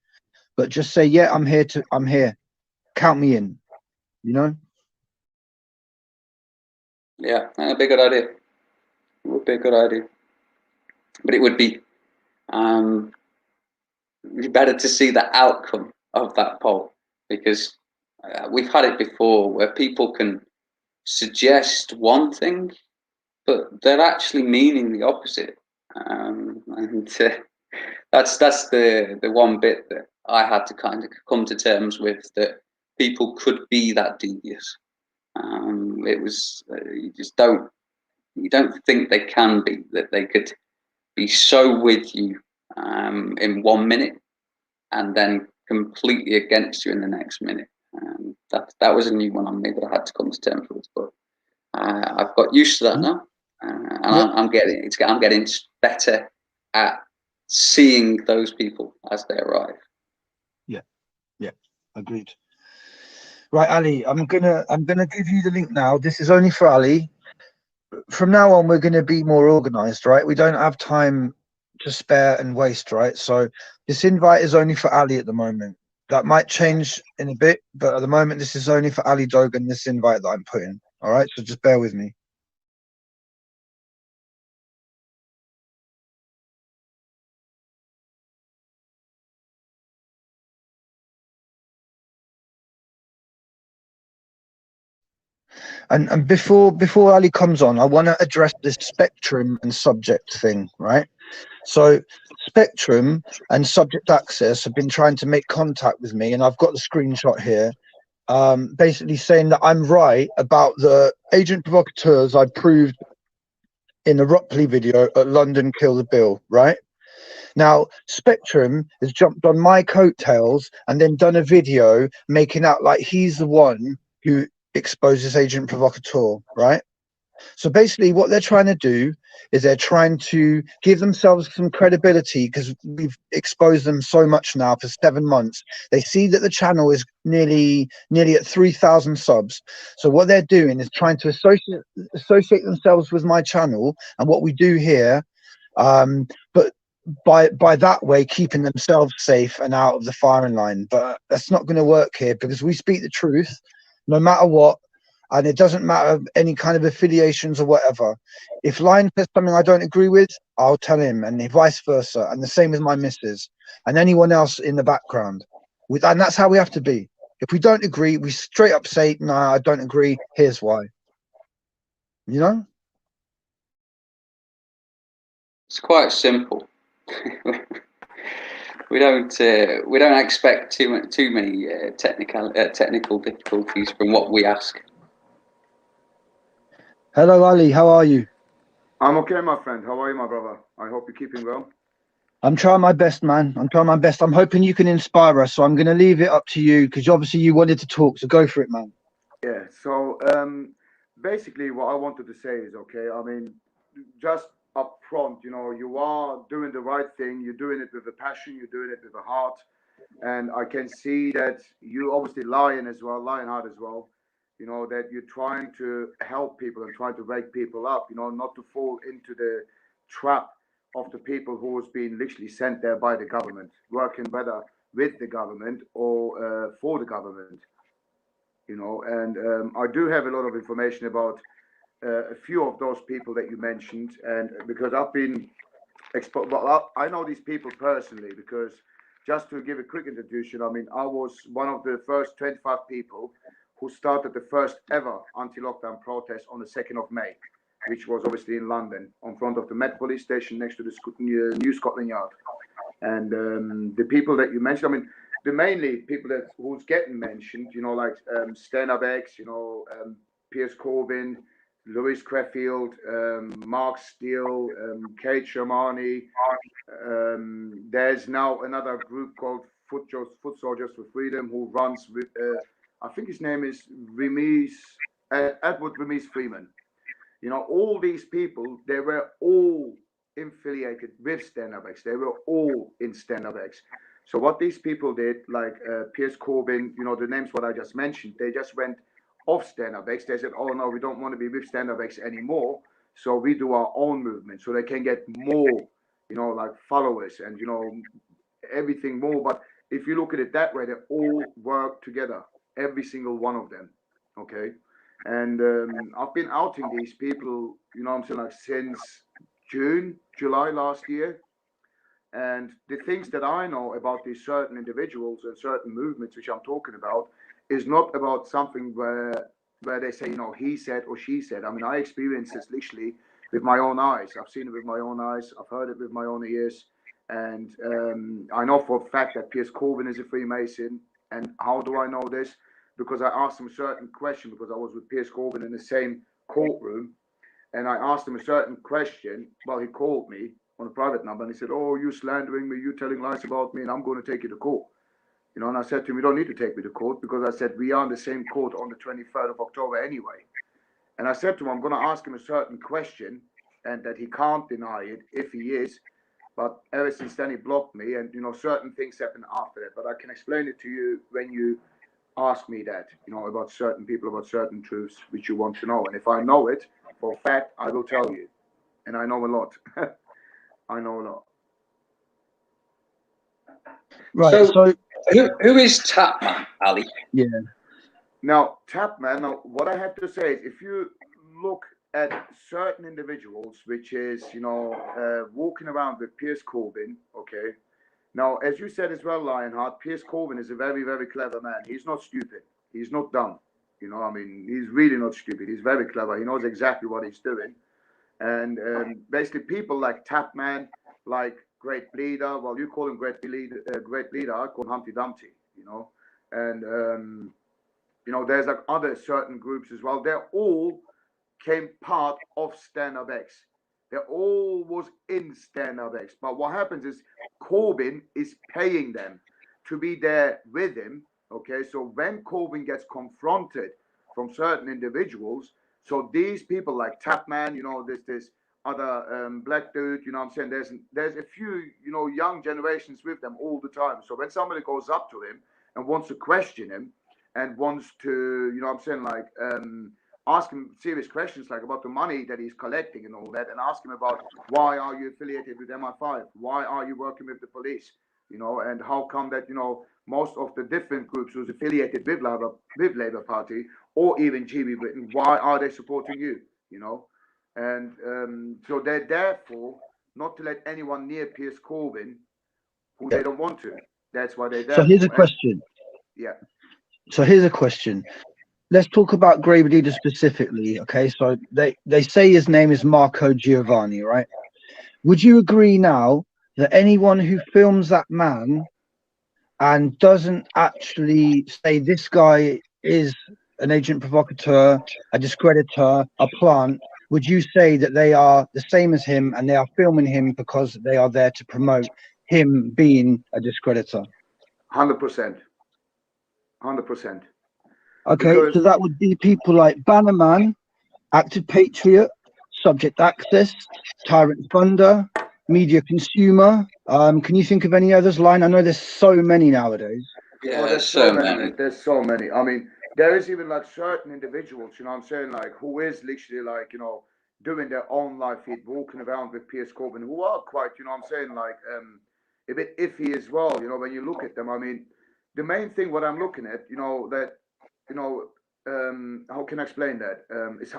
[SPEAKER 2] but just say, yeah, I'm here. Count me in, you know?
[SPEAKER 1] Yeah, that'd be a good idea. It would be a good idea. But it would be better to see the outcome of that poll, because we've had it before where people can suggest one thing, but they're actually meaning the opposite. And that's the one bit that I had to kind of come to terms with, that people could be that devious. It was you don't think they can be, that they could be so with you in 1 minute and then completely against you in the next minute. That was a new one on me that I had to come to terms with, but I've got used to that now, and I'm getting better at seeing those people as they arrive.
[SPEAKER 2] Yeah, agreed. Right, Ali, I'm gonna give you the link now. This is only for Ali. From now on, we're gonna be more organized, right? We don't have time to spare and waste, right? So this invite is only for Ali at the moment. That might change in a bit, but at the moment, this is only for Ali Dogan, this invite that I'm putting. All right, so just bear with me. And before Ali comes on, I want to address this spectrum and subject thing, right? So Spectrum and Subject Access have been trying to make contact with me, and I've got the screenshot here, basically saying that I'm right about the agent provocateurs I proved in the Rupley video at London Kill the Bill, right? Now, Spectrum has jumped on my coattails and then done a video making out like he's the one who exposes agent provocateur, right? So basically what they're trying to do is they're trying to give themselves some credibility, because we've exposed them so much now for 7 months. They see that the channel is nearly at 3,000 subs. So what they're doing is trying to associate themselves with my channel and what we do here, but by that way keeping themselves safe and out of the firing line. But that's not going to work here, because we speak the truth no matter what. And it doesn't matter any kind of affiliations or whatever. If Lion says something I don't agree with, I'll tell him, and vice versa. And the same with my missus and anyone else in the background. And that's how we have to be. If we don't agree, we straight up say, no, I don't agree. Here's why. You know?
[SPEAKER 1] It's quite simple. We don't expect too many technical difficulties from what we ask.
[SPEAKER 2] Hello, Ali. How are you?
[SPEAKER 4] I'm okay, my friend. How are you, my brother? I hope you're keeping well.
[SPEAKER 2] I'm trying my best, man. I'm trying my best. I'm hoping you can inspire us. So I'm going to leave it up to you, because obviously you wanted to talk. So go for it, man.
[SPEAKER 4] Yeah. So basically, what I wanted to say is, okay, I mean, just up front, you know, you are doing the right thing. You're doing it with a passion. You're doing it with a heart. And I can see that you obviously Lionheart as well, you know, that you're trying to help people and trying to wake people up, you know, not to fall into the trap of the people who has been literally sent there by the government, working whether with the government or for the government, you know. And I do have a lot of information about a few of those people that you mentioned, and because I've been well, I know these people personally, because just to give a quick introduction, I mean, I was one of the first 25 people who started the first ever anti-lockdown protest on the 2nd of May. which was obviously in London, on front of the Met Police Station next to the New Scotland Yard. And the people that you mentioned, I mean, the mainly people that who's getting mentioned, you know, like Stand-Up X, you know, Piers Corbyn, Louis Creffield, Mark Steele, Kate Shermani. There's now another group called Foot Soldiers for Freedom, who runs with, I think his name is Edward Remies Freeman. You know, all these people, they were all affiliated with Stand-Up X. They were all in Stand-Up X. So what these people did, like Piers Corbyn, you know, the names what I just mentioned, they just went off Stand-Up X. They said, oh no, we don't want to be with Stand-Up X anymore. So we do our own movement so they can get more, you know, like followers and, you know, everything more. But if you look at it that way, they all work together, every single one of them. Okay. And I've been outing these people, you know what I'm saying, like since July last year. And the things that I know about these certain individuals and certain movements, which I'm talking about, is not about something where they say, you know, he said or she said. I mean, I experienced this literally with my own eyes. I've seen it with my own eyes. I've heard it with my own ears. And I know for a fact that Piers Corbyn is a Freemason. And how do I know this? Because I asked him a certain question, because I was with Piers Corbyn in the same courtroom. And I asked him a certain question. Well, he called me on a private number and he said, oh, you slandering me, you telling lies about me, and I'm going to take you to court. You know, and I said to him, you don't need to take me to court, because I said, we are in the same court on the 23rd of October anyway. And I said to him, I'm going to ask him a certain question, and that he can't deny it if he is. But ever since then, he blocked me, and, you know, certain things happened after that. But I can explain it to you when you ask me that, you know, about certain people, about certain truths which you want to know. And if I know it for a fact, I will tell you. And I know a lot. I know a lot.
[SPEAKER 2] Right. So
[SPEAKER 1] who is Tapman, Ali?
[SPEAKER 2] Yeah.
[SPEAKER 4] Now, Tapman, now what I have to say is, if you look at certain individuals, which is, you know, walking around with Piers Corbyn, okay. Now, as you said as well, Lionheart, Piers Corbyn is a very, very clever man. He's not stupid. He's not dumb. You know, I mean, he's really not stupid. He's very clever. He knows exactly what he's doing. And basically, people like Tapman, like Greybleeder, well, you call him Greybleeder, I call him Humpty Dumpty, you know. And, you know, there's like other certain groups as well. They're all came part of Stand-Up X. They all was in Stand-Up X. But what happens is Corbyn is paying them to be there with him. Okay, so when Corbyn gets confronted from certain individuals, so these people like Tapman, you know, this other black dude, you know what I'm saying, there's a few, you know, young generations with them all the time. So when somebody goes up to him and wants to question him and wants to, you know what I'm saying, like ask him serious questions like about the money that he's collecting and all that, and ask him about why are you affiliated with MI5? Why are you working with the police? You know, and how come that, you know, most of the different groups who's affiliated with Labour Party or even GB Britain, why are they supporting you? You know, and so they're there for not to let anyone near Piers Corbyn who they don't want to. That's why they're there.
[SPEAKER 2] So here's a question.
[SPEAKER 4] Yeah.
[SPEAKER 2] So here's a question. Let's talk about Greybleeder specifically. Okay, so they say his name is Marco Giovanni, right? Would you agree now that anyone who films that man and doesn't actually say this guy is an agent provocateur, a discreditor, a plant, would you say that they are the same as him and they are filming him because they are there to promote him being a discreditor?
[SPEAKER 4] 100%. 100%.
[SPEAKER 2] Okay,
[SPEAKER 4] Because
[SPEAKER 2] so that would be people like Banaman, Active Patriot, Subject Access, Tyrant Thunder, Media Consumer. Can you think of any others? Line? I know there's so many nowadays.
[SPEAKER 1] Yeah, there's so many.
[SPEAKER 4] There's so many. I mean, there is even like certain individuals, you know what I'm saying, like who is literally like, you know, doing their own live feed, walking around with Piers Corbyn, who are quite, you know what I'm saying, like a bit iffy as well, you know, when you look at them. I mean, the main thing what I'm looking at, you know, that, you know, how can I explain that?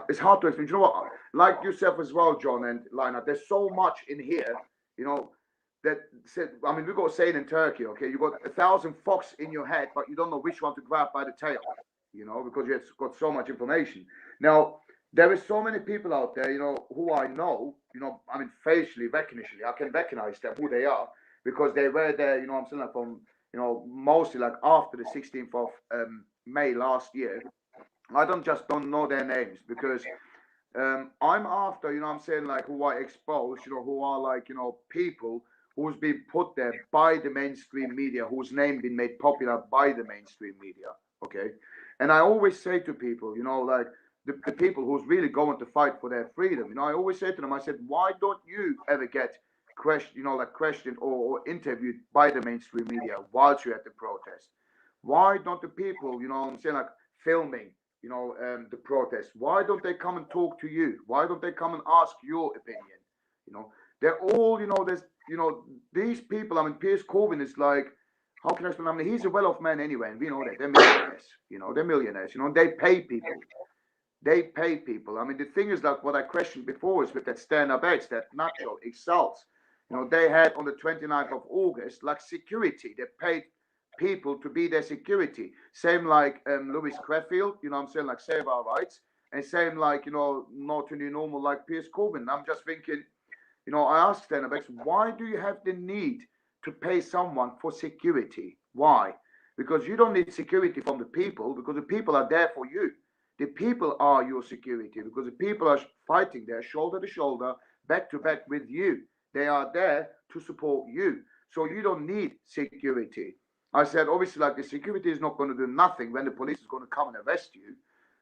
[SPEAKER 4] It's hard to explain. You know what? Like yourself as well, John and Lina, there's so much in here, you know, that said, I mean, we've got a saying in Turkey, okay? You've got 1,000 fox in your head, but you don't know which one to grab by the tail, you know, because you've got so much information. Now, there is so many people out there, you know, who I know, you know, I mean, facially, recognitionally, I can recognize them, who they are, because they were there, you know, I'm saying, like from, you know, mostly like after the 16th of May last year. I don't know their names because I'm after, you know, I'm saying, like, who I expose, you know, who are like, you know, people who's been put there by the mainstream media, whose name been made popular by the mainstream media. Okay. And I always say to people, you know, like the people who's really going to fight for their freedom, you know, I always say to them, I said, why don't you ever get questioned, you know, like questioned or interviewed by the mainstream media whilst you're at the protest? Why don't the people, you know, I'm saying, like filming, you know, the protests, why don't they come and talk to you? Why don't they come and ask your opinion? You know, they're all, you know, there's, you know, these people, I mean, Piers Corbyn is like, how can I explain? I mean, he's a well-off man anyway, and we know that they're millionaires, you know, they're millionaires, you know, they pay people. They pay people. I mean, the thing is, like what I questioned before is with that stand-up acts, that Nacho Exalts, you know, they had on the 29th of August, like security. They paid people to be their security. Same like Lewis Creffield, you know what I'm saying, like Save Our Rights. And same like, you know, not to new normal like Piers Corbyn. I'm just thinking, you know, I asked stand-up acts, why do you have the need to pay someone for security? Why? Because you don't need security from the people, because the people are there for you. The people are your security, because the people are fighting there shoulder to shoulder, back to back with you. They are there to support you. So you don't need security. I said, obviously, like the security is not going to do nothing when the police is going to come and arrest you.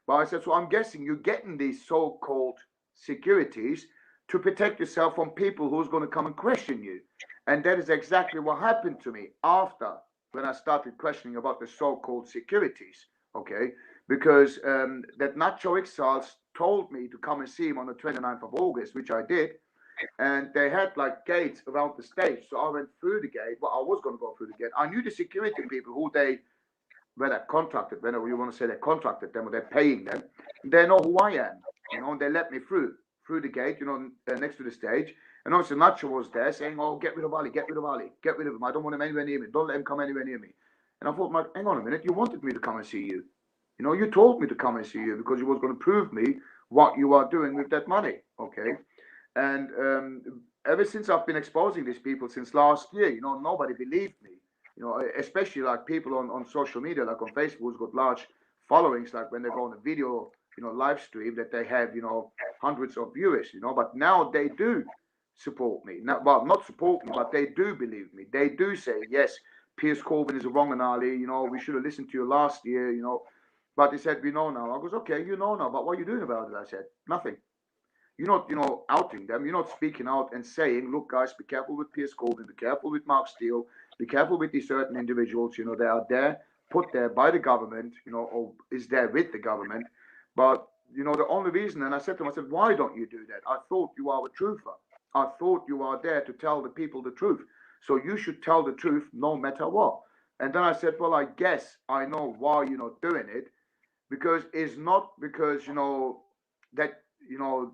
[SPEAKER 4] But I said, so I'm guessing you're getting these so-called securities to protect yourself from people who's going to come and question you. And that is exactly what happened to me after when I started questioning about the so-called securities. Okay, because that Nacho Exals told me to come and see him on the 29th of August, which I did. And they had like gates around the stage. So I went through the gate. Well, I was going to go through the gate. I knew the security people who they whether contracted, whenever you want to say they contracted them or they're paying them. They know who I am, you know, and they let me through the gate, you know, next to the stage. And obviously Nacho was there saying, oh, get rid of Ali, get rid of Ali, get rid of him. I don't want him anywhere near me. Don't let him come anywhere near me. And I thought, Mike, hang on a minute. You wanted me to come and see you. You know, you told me to come and see you because you was going to prove me what you are doing with that money. Okay. And ever since I've been exposing these people since last year, you know, nobody believed me. You know, especially like people on social media, like on Facebook, who's got large followings, like when they go on a video, you know, live stream, that they have, you know, hundreds of viewers, you know, but now they do support me. Now, well, not support me, but they do believe me. They do say, yes, Piers Corbyn is a wrong and Ali, you know, we should have listened to you last year, you know. But they said, we know now. I goes, okay, you know now, but what are you doing about it? I said, nothing. You're not, you know, outing them. You're not speaking out and saying, look, guys, be careful with Piers Corbyn, be careful with Mark Steele, be careful with these certain individuals. You know, they are there, put there by the government, you know, or is there with the government. But, you know, the only reason, and I said to him, I said, why don't you do that? I thought you are a truther. I thought you are there to tell the people the truth. So you should tell the truth no matter what. And then I said, well, I guess I know why you're not doing it, because it's not because, you know, that, you know,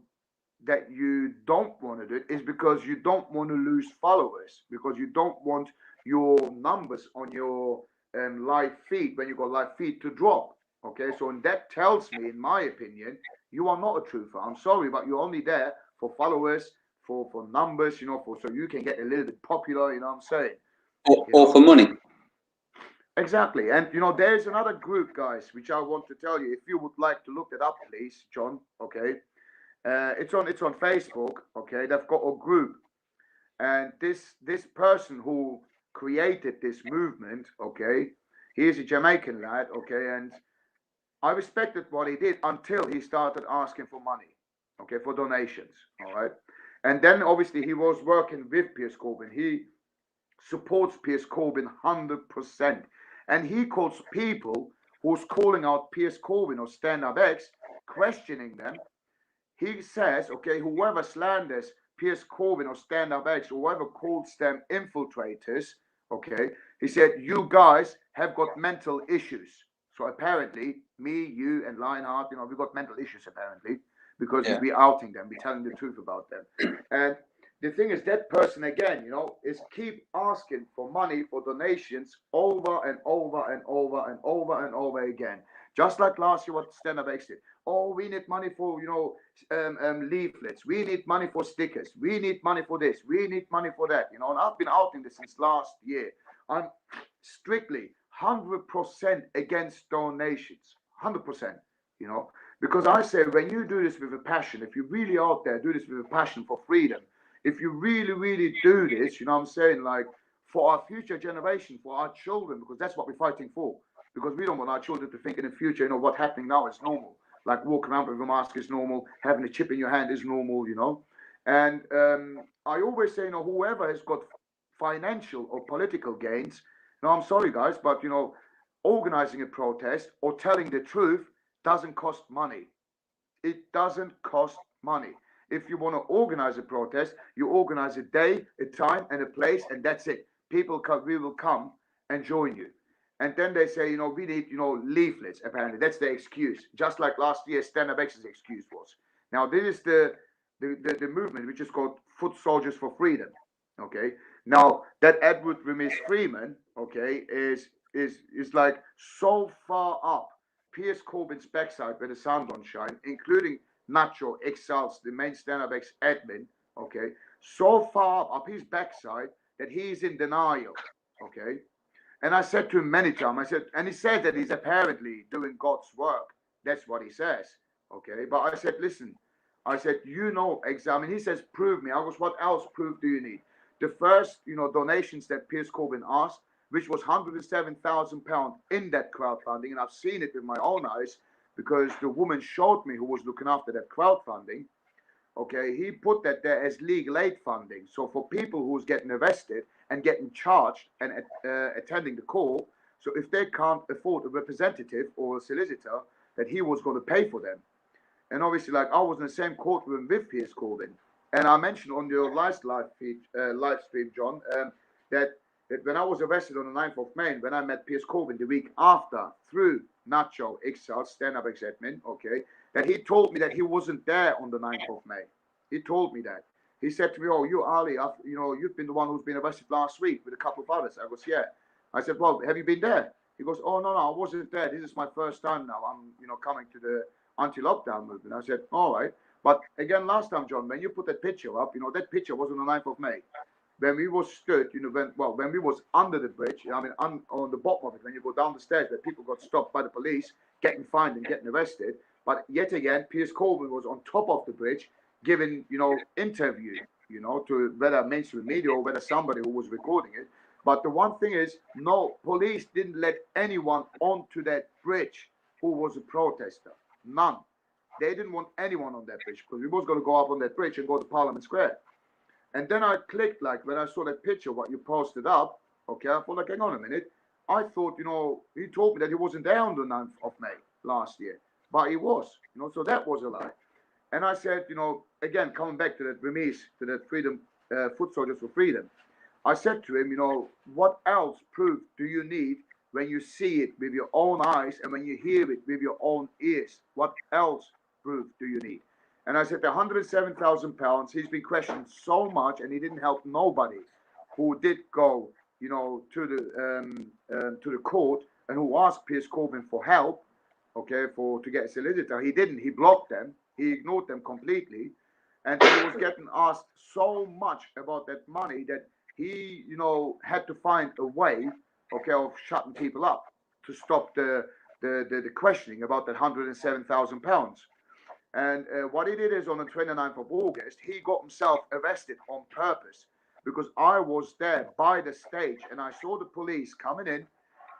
[SPEAKER 4] that you don't want to do it, is because you don't want to lose followers, because you don't want your numbers on your live feed, when you got live feed, to drop. Okay, so and that tells me, in my opinion, you are not a truther. I'm sorry, but you're only there for followers, for numbers, you know, for so you can get a little bit popular, you know what I'm saying?
[SPEAKER 1] Or for money.
[SPEAKER 4] Exactly. And you know, there's another group, guys, which I want to tell you. If you would like to look it up, please, John. Okay. It's on Facebook. Okay, they've got a group, and this person who created this movement, okay, he is a Jamaican lad, okay, and I respected what he did until he started asking for money, okay, for donations, all right, and then obviously he was working with Piers Corbyn. He supports Piers Corbyn 100%, and he calls people who's calling out Piers Corbyn or Stand Up X, questioning them. He says, okay, whoever slanders Piers Corbyn or Stand Up X, or whoever calls them infiltrators, okay, he said, you guys have got mental issues. So apparently, me, you, and Lionheart, we've got mental issues apparently, because we're outing them, we're telling the truth about them. And the thing is, that person again, you know, is keep asking for money, for donations over and over and over and over and over again. Just like last year, what Stand Up X did. Oh, we need money for, you know, leaflets. We need money for stickers. We need money for this. We need money for that. You know, and I've been out in this since last year. I'm strictly 100% against donations. 100%. You know, because I say when you do this with a passion, if you really out there do this with a passion for freedom, if you really, really do this, you know what I'm saying, like for our future generation, for our children, because that's what we're fighting for. Because we don't want our children to think in the future, you know, what's happening now is normal. Like walking around with a mask is normal, having a chip in your hand is normal, you know. And I always say, you know, whoever has got financial or political gains, no, I'm sorry, guys, but, you know, organizing a protest or telling the truth doesn't cost money. It doesn't cost money. If you want to organize a protest, you organize a day, a time, and a place, and that's it. We will come and join you. And then they say, you know, we need, you know, leaflets, apparently. That's the excuse. Just like last year, Stand Up X's excuse was. Now, this is the movement, which is called Foot Soldiers for Freedom. Okay. Now, that Edward Remis Freeman, okay, is like so far up Piers Corbyn's backside where the sun don't shine, including Nacho Exalts, the main Stand Up X admin, okay, so far up his backside that he's in denial, okay. And I said to him many times, I said, and he said that he's apparently doing God's work. That's what he says, okay. But I said, listen, I said, you know, he says, prove me. I goes, what else proof do you need? The first, you know, donations that Piers Corbyn asked, which was £107,000 in that crowdfunding, and I've seen it with my own eyes because the woman showed me who was looking after that crowdfunding. Okay, he put that there as legal aid funding. So for people who's getting arrested and getting charged and attending the court, so if they can't afford a representative or a solicitor, that he was going to pay for them. And obviously, like I was in the same courtroom with Piers Corbyn, and I mentioned on your last live stream, John, that when I was arrested on the 9th of May, when I met Piers Corbyn the week after through Nacho Exalt, Stand Up X admin, okay, that he told me that he wasn't there on the 9th of May. He told me that. He said to me, oh, you, Ali, you know, you've been the one who's been arrested last week with a couple of others. I goes, yeah. I said, well, have you been there? He goes, oh, no, I wasn't there. This is my first time now. I'm, you know, coming to the anti-lockdown movement. I said, all right. But again, last time, John, when you put that picture up, you know, that picture was on the 9th of May. When we was stood, you know, when we was under the bridge, I mean, on the bottom of it, when you go down the stairs, where people got stopped by the police, getting fined and getting arrested. But yet again, Piers Corbyn was on top of the bridge, giving, you know, interview, you know, to whether mainstream media or whether somebody who was recording it. But the one thing is, no, police didn't let anyone onto that bridge who was a protester. None. They didn't want anyone on that bridge because we was going to go up on that bridge and go to Parliament Square. And then I clicked, like, when I saw that picture, what you posted up, okay, I thought, like, hang on a minute. I thought, you know, he told me that he wasn't there on the 9th of May last year. But he was, you know, so that was a lie. And I said, you know, again, coming back to that Remis, to that freedom, Foot Soldiers for Freedom, I said to him, you know, what else proof do you need when you see it with your own eyes and when you hear it with your own ears? What else proof do you need? And I said, the £107,000, he's been questioned so much and he didn't help nobody who did go, you know, to the court and who asked Piers Corbyn for help, okay, to get a solicitor. He didn't. He blocked them. He ignored them completely. And he was getting asked so much about that money that he, you know, had to find a way, okay, of shutting people up to stop the questioning about that £107,000. And what he did is on the 29th of August, he got himself arrested on purpose because I was there by the stage and I saw the police coming in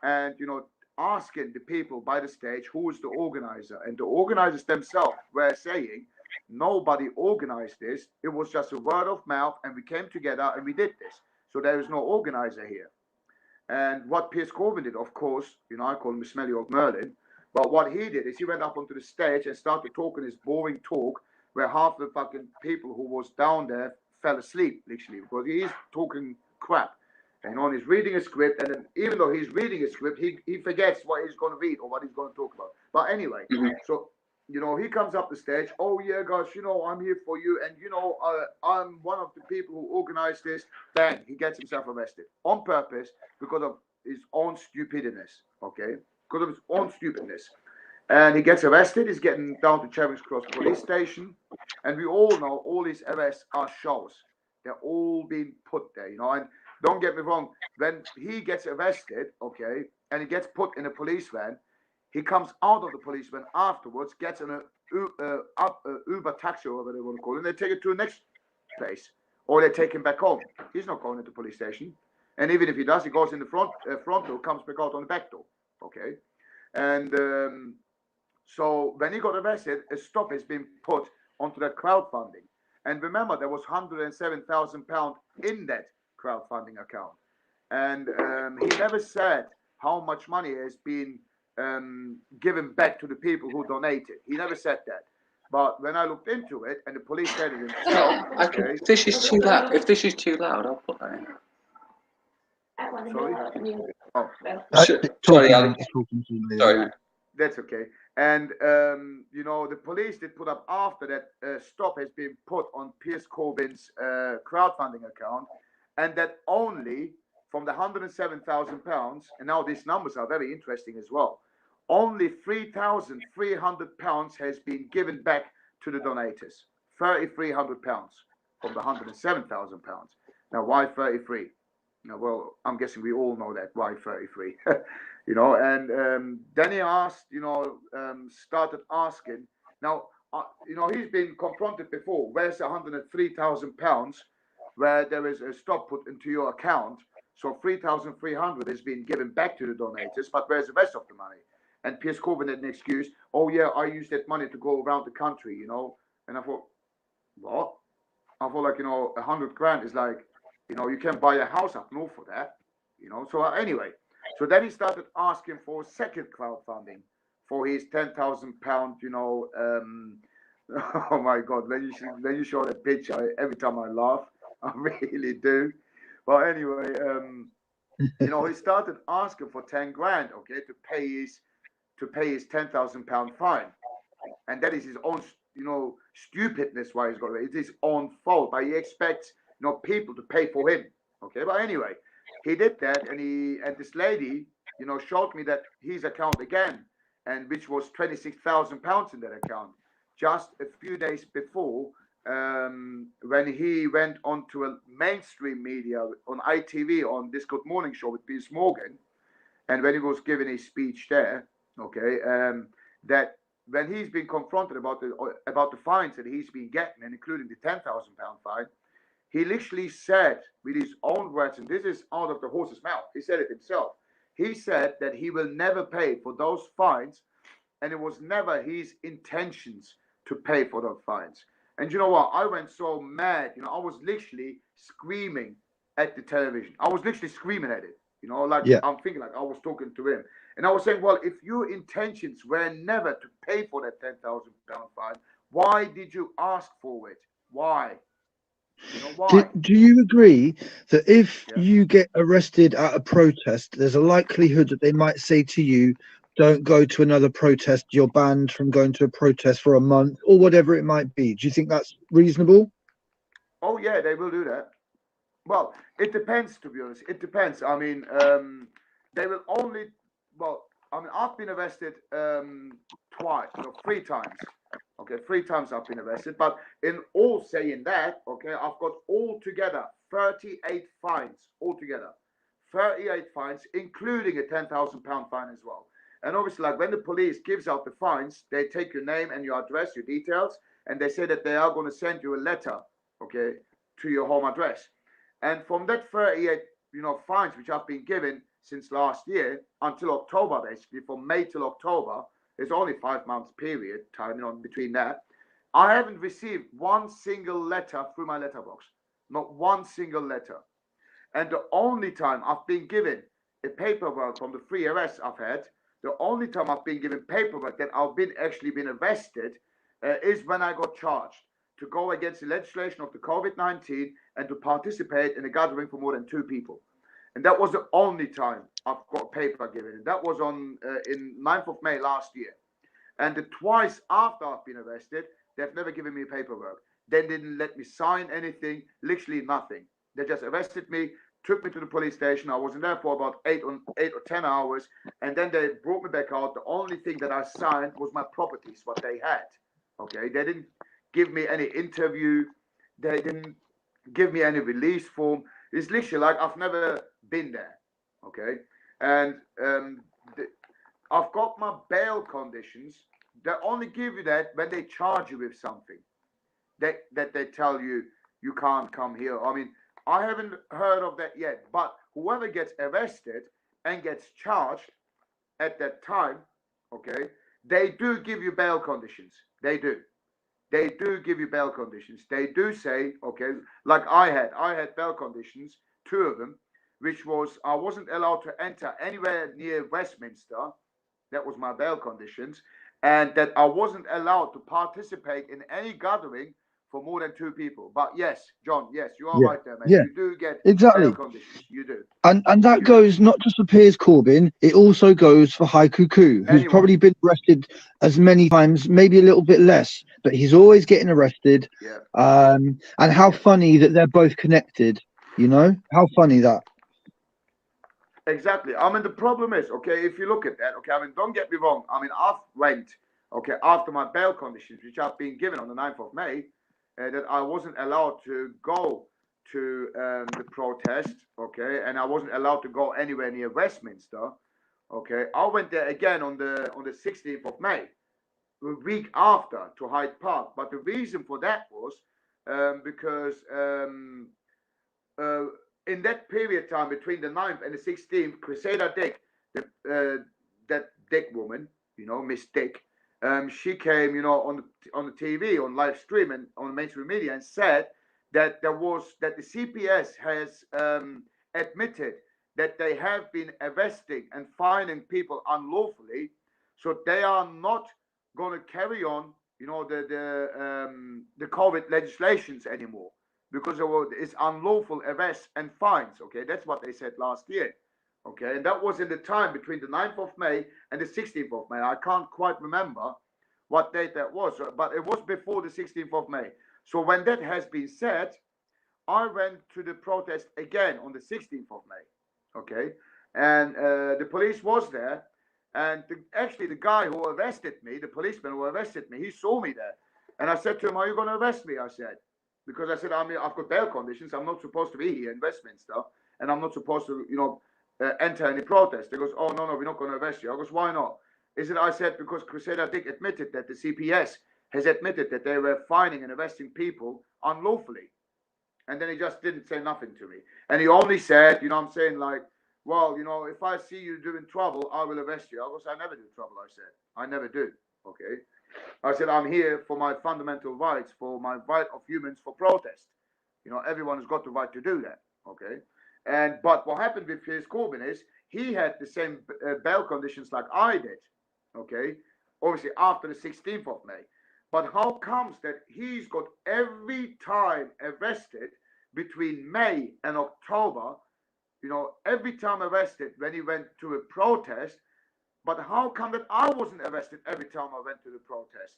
[SPEAKER 4] and, you know, asking the people by the stage who was the organizer. And the organizers themselves were saying, nobody organized this. It was just a word of mouth and we came together and we did this. So there is no organizer here. And what Piers Corbyn did, of course, you know, I call him the smelly old Merlin. But what he did is he went up onto the stage and started talking his boring talk where half the fucking people who was down there fell asleep, literally, because he's talking crap. And on he's reading a script, and then even though he's reading a script, he forgets what he's going to read or what he's going to talk about. But anyway, so you know, he comes up the stage. Oh yeah, guys, you know, I'm here for you, and you know, I'm one of the people who organized this. Bang, he gets himself arrested on purpose because of his own stupidness. Okay, because of his own stupidness, and he gets arrested. He's getting down to Charing's Cross police station, and we all know all these arrests are shows. They're all being put there, you know. And don't get me wrong, when he gets arrested, okay, and he gets put in a police van, he comes out of the police van afterwards, gets in a Uber taxi or whatever they want to call it, and they take it to the next place, or they take him back home. He's not going to the police station, and even if he does, he goes in the front door, comes back out on the back door. Okay, and so when he got arrested, a stop has been put onto that crowdfunding, and remember there was £107,000 in that crowdfunding account, and he never said how much money has been given back to the people who donated. He never said that. But when I looked into it, and the police said it himself, okay,
[SPEAKER 1] if this is too loud, I'll put that in.
[SPEAKER 4] Sorry. Oh,
[SPEAKER 1] sorry, Ali. Sorry.
[SPEAKER 4] That's okay. And you know, the police did put up after that stop has been put on Piers Corbyn's crowdfunding account, and that only from the £107,000, and now these numbers are very interesting as well. Only £3,300 has been given back to the donators. £3,300 from the £107,000. Now, why 33? Now, well, I'm guessing we all know that. Why 33? You know, and then he asked, you know, started asking. Now, you know, he's been confronted before. Where's £103,000 where there is a stop put into your account? So 3,300 has been given back to the donators, but where's the rest of the money? And Piers Corbyn had an excuse. Oh yeah, I used that money to go around the country, you know. And I thought, what? I thought, like, you know, 100 grand is like, you know, you can buy a house up north for that, you know. So anyway, so then he started asking for a second crowdfunding for his £10,000, you know. Oh my God, when you show that picture, every time I laugh, I really do. But anyway, you know, he started asking for 10 grand, okay, to pay his £10,000 fine, and that is his own, you know, stupidness why he's got it. It's his own fault, but he expects, you know, people to pay for him, okay. But anyway, he did that, and this lady, you know, showed me that his account again, and which was £26,000 in that account, just a few days before. When he went onto a mainstream media on ITV on this Good Morning Show with Piers Morgan, and when he was giving his speech there, okay, that when he's been confronted about the fines that he's been getting, and including the £10,000 fine, he literally said with his own words, and this is out of the horse's mouth, he said it himself. He said that he will never pay for those fines, and it was never his intentions to pay for those fines. And you know what? I went so mad. You know, I was literally screaming at the television. I was literally screaming at it. You know, like, yeah. I'm thinking like I was talking to him. And I was saying, well, if your intentions were never to pay for that £10,000 fine, why did you ask for it? Why? You know, why?
[SPEAKER 2] Do you agree that if you get arrested at a protest, there's a likelihood that they might say to you, don't go to another protest, you're banned from going to a protest for a month, or whatever it might be? Do you think that's reasonable?
[SPEAKER 4] Oh, yeah, they will do that. Well, it depends, to be honest. It depends. I mean, they will only, well, I mean, I've been arrested twice, no, 3 times. Okay, 3 times I've been arrested. But in all saying that, okay, I've got altogether 38 fines altogether. 38 fines, including a £10,000 fine as well. And obviously, like when the police gives out the fines, they take your name and your address, your details, and they say that they are going to send you a letter, okay, to your home address. And from that 38, you know, fines which I've been given since last year until October, basically from May till October, there's only 5 months period time, you know, between that. I haven't received one single letter through my letterbox, not one single letter. And the only time I've been given a paperwork from the 3 arrests I've had, the only time I've been given paperwork that I've been actually been arrested is when I got charged to go against the legislation of the COVID-19 and to participate in a gathering for more than 2 people. And that was the only time I've got paper given. And that was on in 9th of May last year. And the twice after I've been arrested, they've never given me paperwork. They didn't let me sign anything, literally nothing. They just arrested me, took me to the police station. I was in there for about 8 or 10 hours, and then they brought me back out. The only thing that I signed was my properties, what they had. Okay, they didn't give me any interview. They didn't give me any release form. It's literally like I've never been there. Okay, and I've got my bail conditions. They only give you that when they charge you with something. That they tell you you can't come here. I mean, I haven't heard of that yet. But whoever gets arrested and gets charged at that time, okay, they do give you bail conditions. They do. They do give you bail conditions. They do say, okay, like I had bail conditions, 2 of them, which was I wasn't allowed to enter anywhere near Westminster. That was my bail conditions. And that I wasn't allowed to participate in any gathering for more than 2 people. But yes, John, yes, you are right there, mate.
[SPEAKER 2] Yeah.
[SPEAKER 4] You do get
[SPEAKER 2] Exactly.
[SPEAKER 4] bail conditions. You do.
[SPEAKER 2] And that goes not just for Piers Corbyn, it also goes for Hai Cuckoo, who's probably been arrested as many times, maybe a little bit less, but he's always getting arrested.
[SPEAKER 4] Yeah.
[SPEAKER 2] And how funny that they're both connected, you know? How funny that.
[SPEAKER 4] Exactly. I mean, the problem is, okay, if you look at that, okay, I mean, don't get me wrong. I mean, I've went, okay, after my bail conditions, which I've been given on the 9th of May, that I wasn't allowed to go to the protest, okay, and I wasn't allowed to go anywhere near Westminster, okay. I went there again on the 16th of May, a week after, to Hyde Park. But the reason for that was because in that period time between the 9th and the 16th, Crusader Dick, that Dick woman, you know, Miss Dick, she came, you know, on the TV, on live stream and on mainstream media, and said that the CPS has admitted that they have been arresting and fining people unlawfully, so they are not going to carry on, you know, the COVID legislations anymore, because it's unlawful arrests and fines. Okay, that's what they said last year. Okay, and that was in the time between the 9th of May and the 16th of May. I can't quite remember what date that was, but it was before the 16th of May. So when that has been said, I went to the protest again on the 16th of May. Okay, and the police was there, and actually the guy who arrested me, the policeman who arrested me, he saw me there, and I said to him, "Are you going to arrest me?" I said, because I said, I mean, I've got bail conditions. I'm not supposed to be here in Westminster, and I'm not supposed to, you know, enter any protest. He goes, "Oh, no, we're not going to arrest you." I goes, "Why not?" I said, because Crusader Dick admitted that the CPS has admitted that they were fining and arresting people unlawfully. And then he just didn't say nothing to me. And he only said, you know what I'm saying, like, "Well, you know, if I see you doing trouble, I will arrest you." I goes, "I never do trouble," I said. "I never do." Okay. I said, "I'm here for my fundamental rights, for my right of humans for protest. You know, everyone has got the right to do that." Okay. But what happened with Piers Corbyn is he had the same bail conditions like I did. Okay. Obviously after the 16th of May. But how comes that he's got every time arrested between May and October, you know, every time arrested when he went to a protest? But how come that I wasn't arrested every time I went to the protest?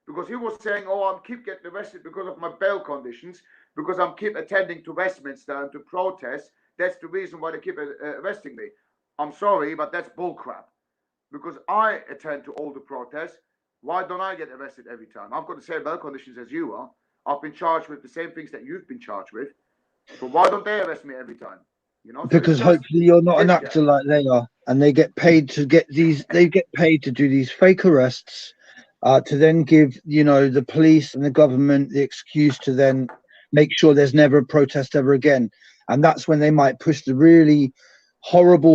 [SPEAKER 4] Because he was saying, "Oh, I'm keep getting arrested because of my bail conditions, because I'm keep attending to Westminster and to protest. That's the reason why they keep arresting me." I'm sorry, but that's bullcrap. Because I attend to all the protests. Why don't I get arrested every time? I've got the same bail conditions as you are. I've been charged with the same things that you've been charged with. So why don't they arrest me every time? You know, so
[SPEAKER 2] because hopefully you're not an actor like they are, and they get paid to get these. They get paid to do these fake arrests, to then give, you know, the police and the government the excuse to then make sure there's never a protest ever again. And that's when they might push the really horrible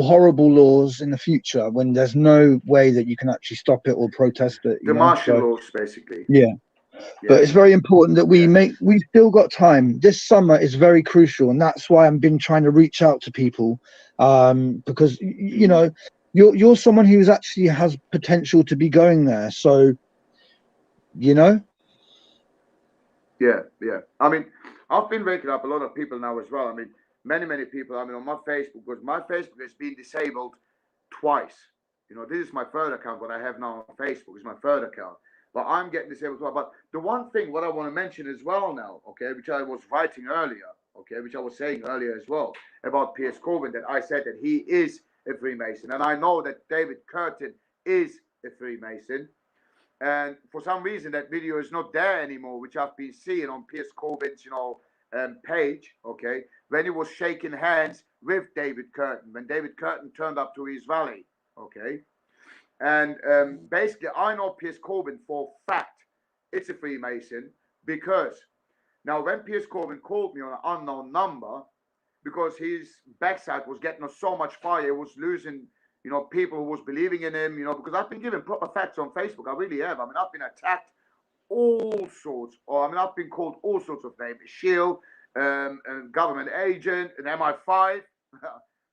[SPEAKER 2] laws in the future, when there's no way that you can actually stop it or protest it.
[SPEAKER 4] The martial laws, basically.
[SPEAKER 2] Yeah. But it's very important that we've still got time. This summer is very crucial, and that's why I've been trying to reach out to people, because you know, you're someone who actually has potential to be going there. So, you know.
[SPEAKER 4] Yeah. I mean, I've been waking up a lot of people now as well. I mean, many people. I mean, on my Facebook, because my Facebook has been disabled twice. You know, this is my third account, what I have now on Facebook is my third account. But I'm getting disabled as well. But the one thing what I want to mention as well now, okay, which I was writing earlier, okay, which I was saying earlier as well about Piers Corbyn, that I said that he is a Freemason. And I know that David Curtin is a Freemason. And for some reason, that video is not there anymore, which I've been seeing on Piers Corbyn's, page, okay, when he was shaking hands with David Curtin, when David Curtin turned up to his rally, okay. And basically, I know Piers Corbyn for fact it's a Freemason, because now when Piers Corbyn called me on an unknown number, because his backside was getting so much fire, he was losing, people who was believing in him, because I've been given proper facts on Facebook. I really have. I mean, I've been attacked all sorts, I've been called all sorts of names, shield, a government agent, an MI5.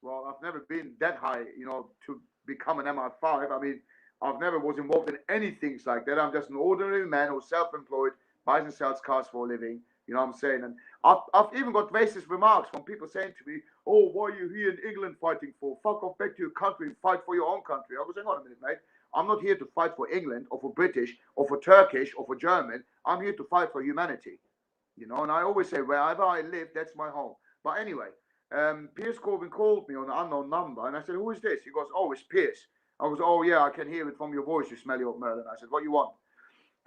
[SPEAKER 4] Well, I've never been that high, to become an MI5. I mean, I've never was involved in anything like that. I'm just an ordinary man who's self-employed, buys and sells cars for a living. You know what I'm saying? And I've even got racist remarks from people saying to me, "Oh, why are you here in England fighting for? Fuck off back to your country and fight for your own country." I was saying, "Hold on a minute, mate. I'm not here to fight for England or for British or for Turkish or for German. I'm here to fight for humanity." And I always say, wherever I live, that's my home. But anyway, Piers Corbyn called me on an unknown number, and I said, "Who is this?" He goes, "Oh, it's Piers." I was, "Oh, yeah, I can hear it from your voice, you smelly old Merlin." I said, "What you want?"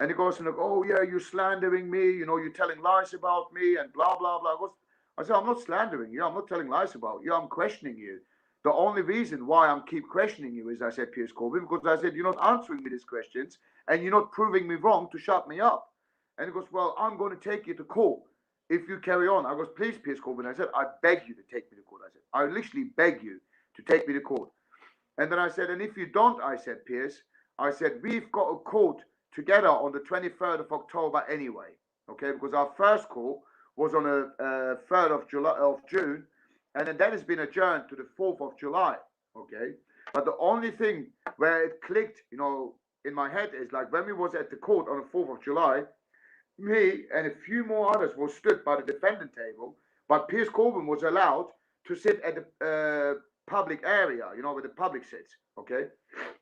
[SPEAKER 4] And he goes, "Oh, yeah, you're slandering me, you're telling lies about me and blah, blah, blah." I said, "I'm not slandering you. I'm not telling lies about you. I'm questioning you. The only reason why I'm keep questioning you is," I said, "Piers Corbyn, because I said, you're not answering me these questions and you're not proving me wrong to shut me up." And he goes, "Well, I'm going to take you to court if you carry on." I goes, "Please, Piers Corbyn," I said, "I beg you to take me to court." I said, "I literally beg you to take me to court." And then I said, "And if you don't," I said, "Piers," I said, "we've got a court together on the 23rd of October anyway, okay, because our first court was on the 3rd of June, and then that has been adjourned to the 4th of July, okay. But the only thing where it clicked, in my head is like when we was at the court on the 4th of July, me and a few more others were stood by the defendant table, but Piers Corbyn was allowed to sit at the public area, where the public sits, okay,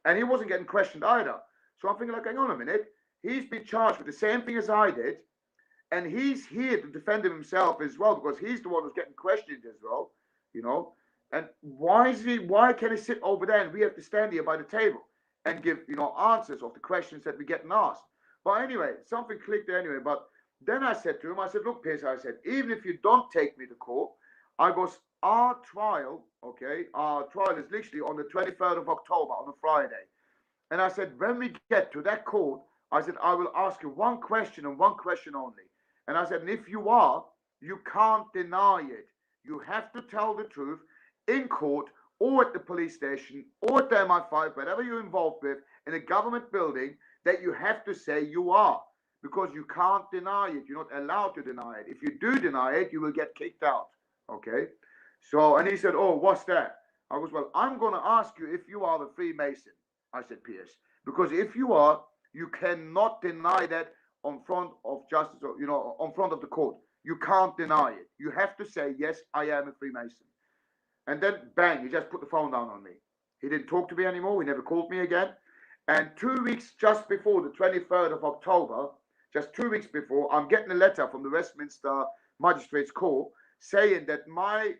[SPEAKER 4] and he wasn't getting questioned either. So I'm thinking, like, hang on a minute, he's been charged with the same thing as I did, and he's here to defend himself as well, because he's the one who's getting questioned as well, And why can he sit over there and we have to stand here by the table and give, answers of the questions that we're getting asked? But anyway, something clicked anyway. But then I said to him, I said, "Look, Piers," I said, "even if you don't take me to court," I goes, our trial is literally on the 23rd of October, on a Friday. And I said, "When we get to that court," I said, "I will ask you one question and one question only." And I said, "And if you are, you can't deny it. You have to tell the truth in court or at the police station or at the MI5, whatever you're involved with, in a government building, that you have to say you are. Because you can't deny it. You're not allowed to deny it. If you do deny it, you will get kicked out." Okay? So, and he said, "Oh, what's that?" I was, "Well, I'm going to ask you if you are a Freemason." I said, "Piers, because if you are, you cannot deny that on front of justice, or, on front of the court. You can't deny it. You have to say, yes, I am a Freemason." And then, bang, he just put the phone down on me. He didn't talk to me anymore. He never called me again. And 2 weeks just before the 23rd of October, just 2 weeks before, I'm getting a letter from the Westminster Magistrates Court saying that my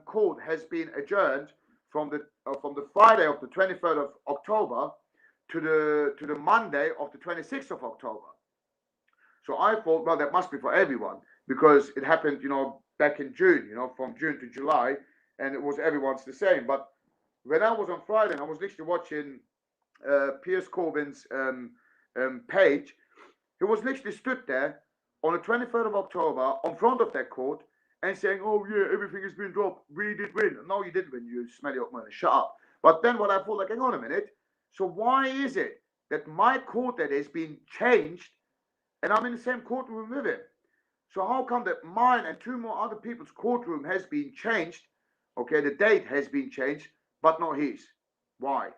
[SPEAKER 4] court has been adjourned from the Friday of the 23rd of October to the Monday of the 26th of October. So I thought, well, that must be for everyone, because it happened, back in June, from June to July, and it was everyone's the same. But when I was on Friday, and I was literally watching Piers Corbyn's page, he was literally stood there on the 23rd of October in front of that court and saying, "Oh, yeah, everything has been dropped. We did win." No, you didn't win, you smelly up man. Shut up. But then what I thought, like, hang on a minute. So why is it that my court that has been changed and I'm in the same courtroom with him? So how come that mine and two more other people's courtroom has been changed? Okay, the date has been changed, but not his. Why?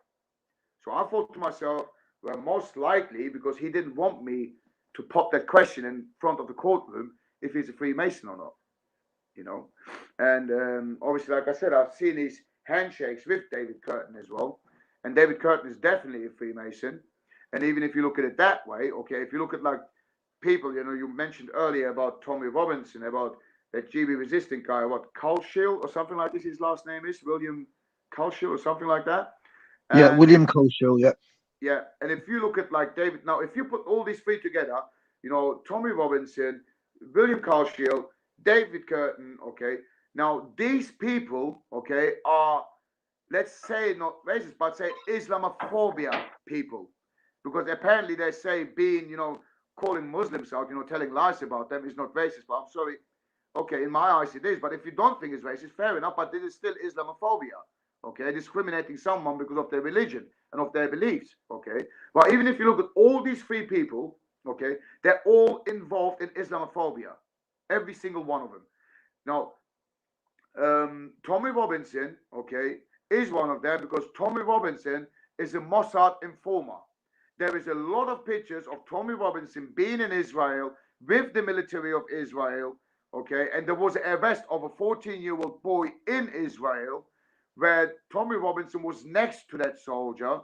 [SPEAKER 4] So I thought to myself, well, most likely because he didn't want me to pop that question in front of the courtroom if he's a Freemason or not. And obviously, like I said, I've seen his handshakes with David Curtin as well. and David Curtin is definitely a Freemason. And even if you look at it that way, okay, if you look at like people, you know, you mentioned earlier about Tommy Robinson, about that GB resistant guy, what, Culshill or something like this, his last name is William Culshill or something like that. And
[SPEAKER 2] yeah, William Culshill, yeah.
[SPEAKER 4] Yeah, and if you look at like David, now if you put all these three together, you know, Tommy Robinson, William Culshill, David Curtin, okay, now these people, okay, are, let's say not racist, but say Islamophobia people, because apparently they say being, you know, calling Muslims out, you know, telling lies about them is not racist. But I'm sorry, okay, in my eyes it is. But if you don't think it's racist, fair enough. But this is still Islamophobia, okay, discriminating someone because of their religion and of their beliefs, okay. Well, even if you look at all these three people, okay, they're all involved in Islamophobia, every single one of them. Now, Tommy Robinson, okay, is one of them because Tommy Robinson is a Mossad informer. There is a lot of pictures of Tommy Robinson being in Israel with the military of Israel, okay, and there was an arrest of a 14-year-old boy in Israel where Tommy Robinson was next to that soldier,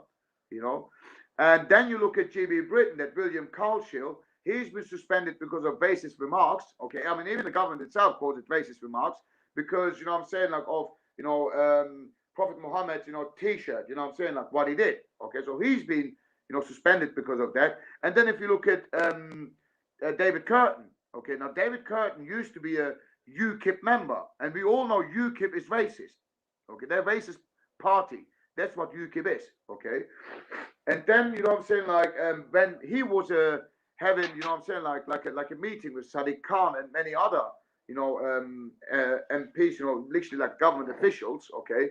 [SPEAKER 4] you know. And then you look at GB Britain, that William Culshill, he's been suspended because of racist remarks, okay. I mean, even the government itself calls it racist remarks, because, you know what I'm saying, like, of, you know, Prophet Muhammad, you know, t-shirt, you know what I'm saying, like what he did, okay. So he's been, you know, suspended because of that. And then if you look at David Curtin, okay, now David Curtin used to be a UKIP member, and we all know UKIP is racist, okay. They're a racist party. That's what UKIP is, okay. And then, you know what I'm saying, like, when he was having, you know what I'm saying, like a meeting with Sadiq Khan and many other, you know, MPs, you know, literally like government officials, okay,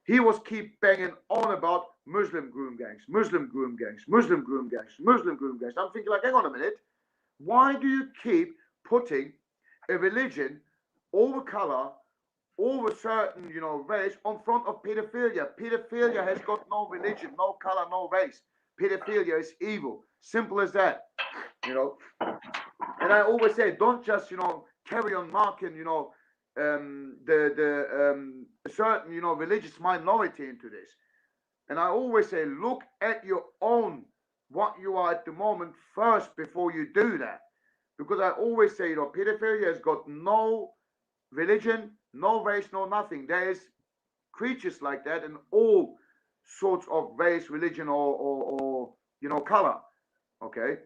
[SPEAKER 4] he was keep banging on about Muslim groom gangs, Muslim groom gangs, Muslim groom gangs, Muslim groom gangs. I'm thinking, like, hang on a minute, why do you keep putting a religion over color, over certain, you know, race on front of pedophilia? Pedophilia has got no religion, no color, no race. Pedophilia is evil, simple as that, you know. And I always say, don't just, you know, carry on marking, you know, certain, you know, religious minority into this. And I always say, look at your own, what you are at the moment first before you do that. Because I always say, you know, pedophilia has got no religion, no race, no nothing. There is creatures like that in all sorts of race, religion, or you know, color, okay.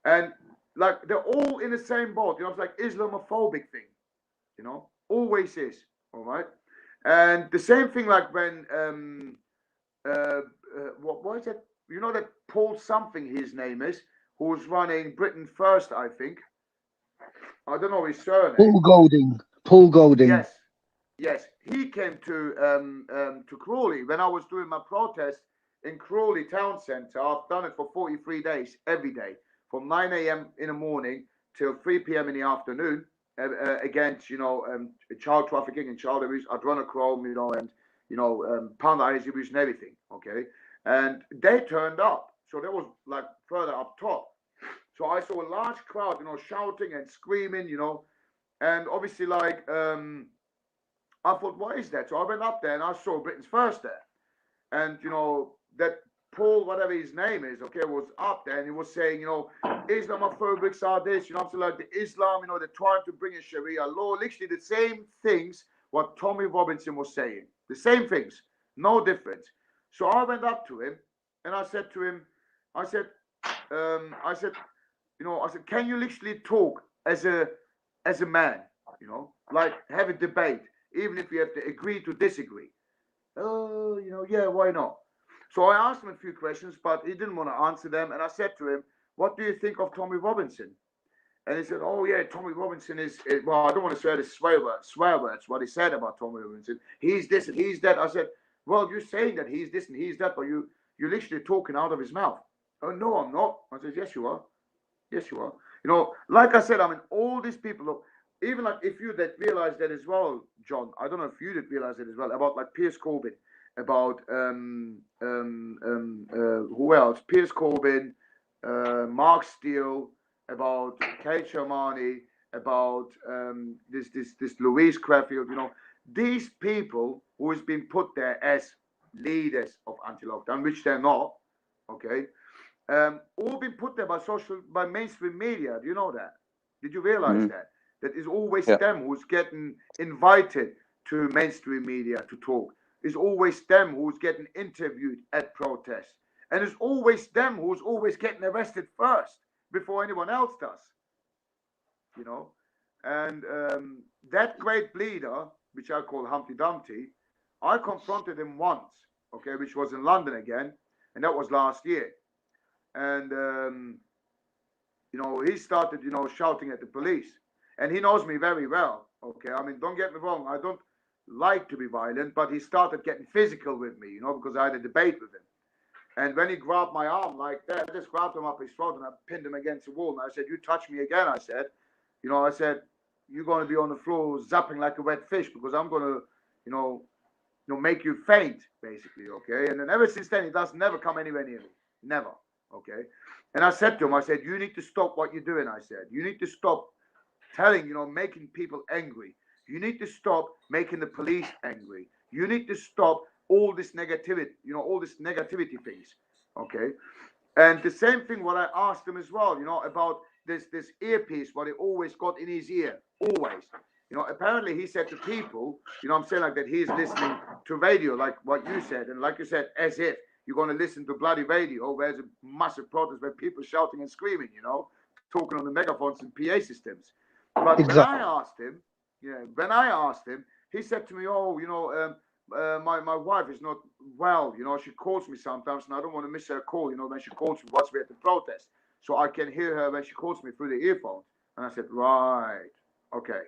[SPEAKER 4] And like, they're all in the same boat, you know. It's like Islamophobic thing, you know, always is, all right. And the same thing, like when what is it, you know, that Paul something his name is, who's running Britain First, I think. I don't know his surname.
[SPEAKER 2] Paul Golding.
[SPEAKER 4] Yes, he came to Crawley when I was doing my protest in Crawley town centre. I've done it for 43 days, every day, from 9 a.m. in the morning till 3 p.m. in the afternoon, against, you know, child trafficking and child abuse, adrenochrome, you know, and, you know, pound abuse and everything, okay. And they turned up, so that was like further up top. So I saw a large crowd, you know, shouting and screaming, you know, and obviously, like, I thought, what is that? So I went up there and I saw Britain's First there. And, you know, that Paul, whatever his name is, okay, was up there and he was saying, you know, Islamophobics are this, you know, so like the Islam, you know, they're trying to bring in Sharia law, literally the same things what Tommy Robinson was saying. The same things, no difference. So I went up to him and I said to him, I said, you know, I said, can you literally talk as a man, you know, like have a debate, even if we have to agree to disagree. Oh, you know, yeah, why not? So I asked him a few questions, but he didn't want to answer them. And I said to him, what do you think of Tommy Robinson? And he said, oh, yeah, Tommy Robinson is, well, I don't want to say the swear words, what he said about Tommy Robinson. He's this and he's that. I said, well, you're saying that he's this and he's that, but you're literally talking out of his mouth. Oh, no, I'm not. I said, yes, you are. Yes, you are. You know, like I said, I mean, all these people, look, even like if you that realize that as well, John, I don't know if you did realize it as well, about like Piers Corbyn, about who else? Piers Corbyn, Mark Steele, about Kate Sharmani, about this Louise Craffield, you know, these people who has been put there as leaders of anti-lockdown, which they're not, okay, all been put there by mainstream media. Do you know that? Did you realize that? That is always them who's getting invited to mainstream media to talk. It's always them who's getting interviewed at protests. And it's always them who's always getting arrested first before anyone else does. You know? And that Greybleeder, which I call Humpty Dumpty, I confronted him once, okay, which was in London again, and that was last year. And, you know, he started, you know, shouting at the police. And he knows me very well, okay? I mean, don't get me wrong, I don't like to be violent, but he started getting physical with me, you know, because I had a debate with him. And when he grabbed my arm like that, I just grabbed him up his throat and I pinned him against the wall. And I said, you touch me again, I said, you know, I said, you're going to be on the floor zapping like a wet fish because I'm going to, you know, make you faint, basically, okay? And then ever since then, he does never come anywhere near me. Never, okay? And I said to him, I said, you need to stop what you're doing, I said. You need to stop telling, you know, making people angry. You need to stop making the police angry. You need to stop all this negativity, you know, all this negativity things, okay? And the same thing what I asked him as well, you know, about this earpiece, what he always got in his ear, always. You know, apparently he said to people, you know, I'm saying like that he's listening to radio, like what you said, and like you said, as if you're going to listen to bloody radio where there's a massive protest where people shouting and screaming, you know, talking on the megaphones and PA systems. But when I asked him, he said to me, oh, you know, my wife is not well, you know, she calls me sometimes and I don't want to miss her call, you know, when she calls me whilst we're at the protest. So I can hear her when she calls me through the earphones. And I said, right, okay.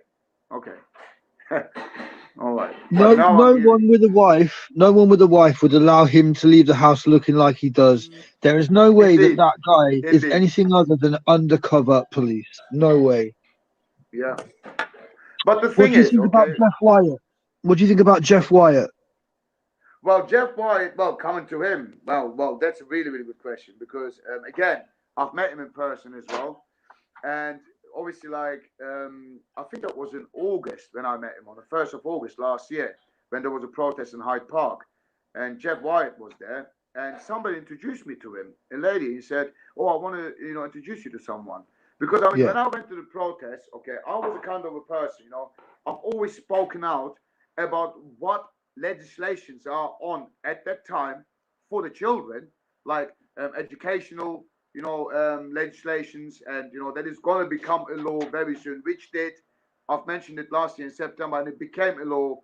[SPEAKER 4] All right.
[SPEAKER 2] No one with a wife would allow him to leave the house looking like he does. There is no way that guy is anything other than undercover police. No way.
[SPEAKER 4] Yeah. But the thing is,
[SPEAKER 2] about Jeff Wyatt? What do you think about Jeff Wyatt?
[SPEAKER 4] Well, Jeff Wyatt, coming to him, well, that's a really, really good question because, again, I've met him in person as well. And obviously, like, I think that was in August when I met him, on the 1st of August last year, when there was a protest in Hyde Park. And Jeff Wyatt was there. And somebody introduced me to him, a lady. He said, oh, I want to, you know, introduce you to someone. Because, I mean, when I went to the protest, okay, I was a kind of a person, you know, I've always spoken out about what legislations are on at that time for the children, like educational, you know, legislations, and, you know, that is going to become a law very soon, which did. I've mentioned it last year in September, and it became a law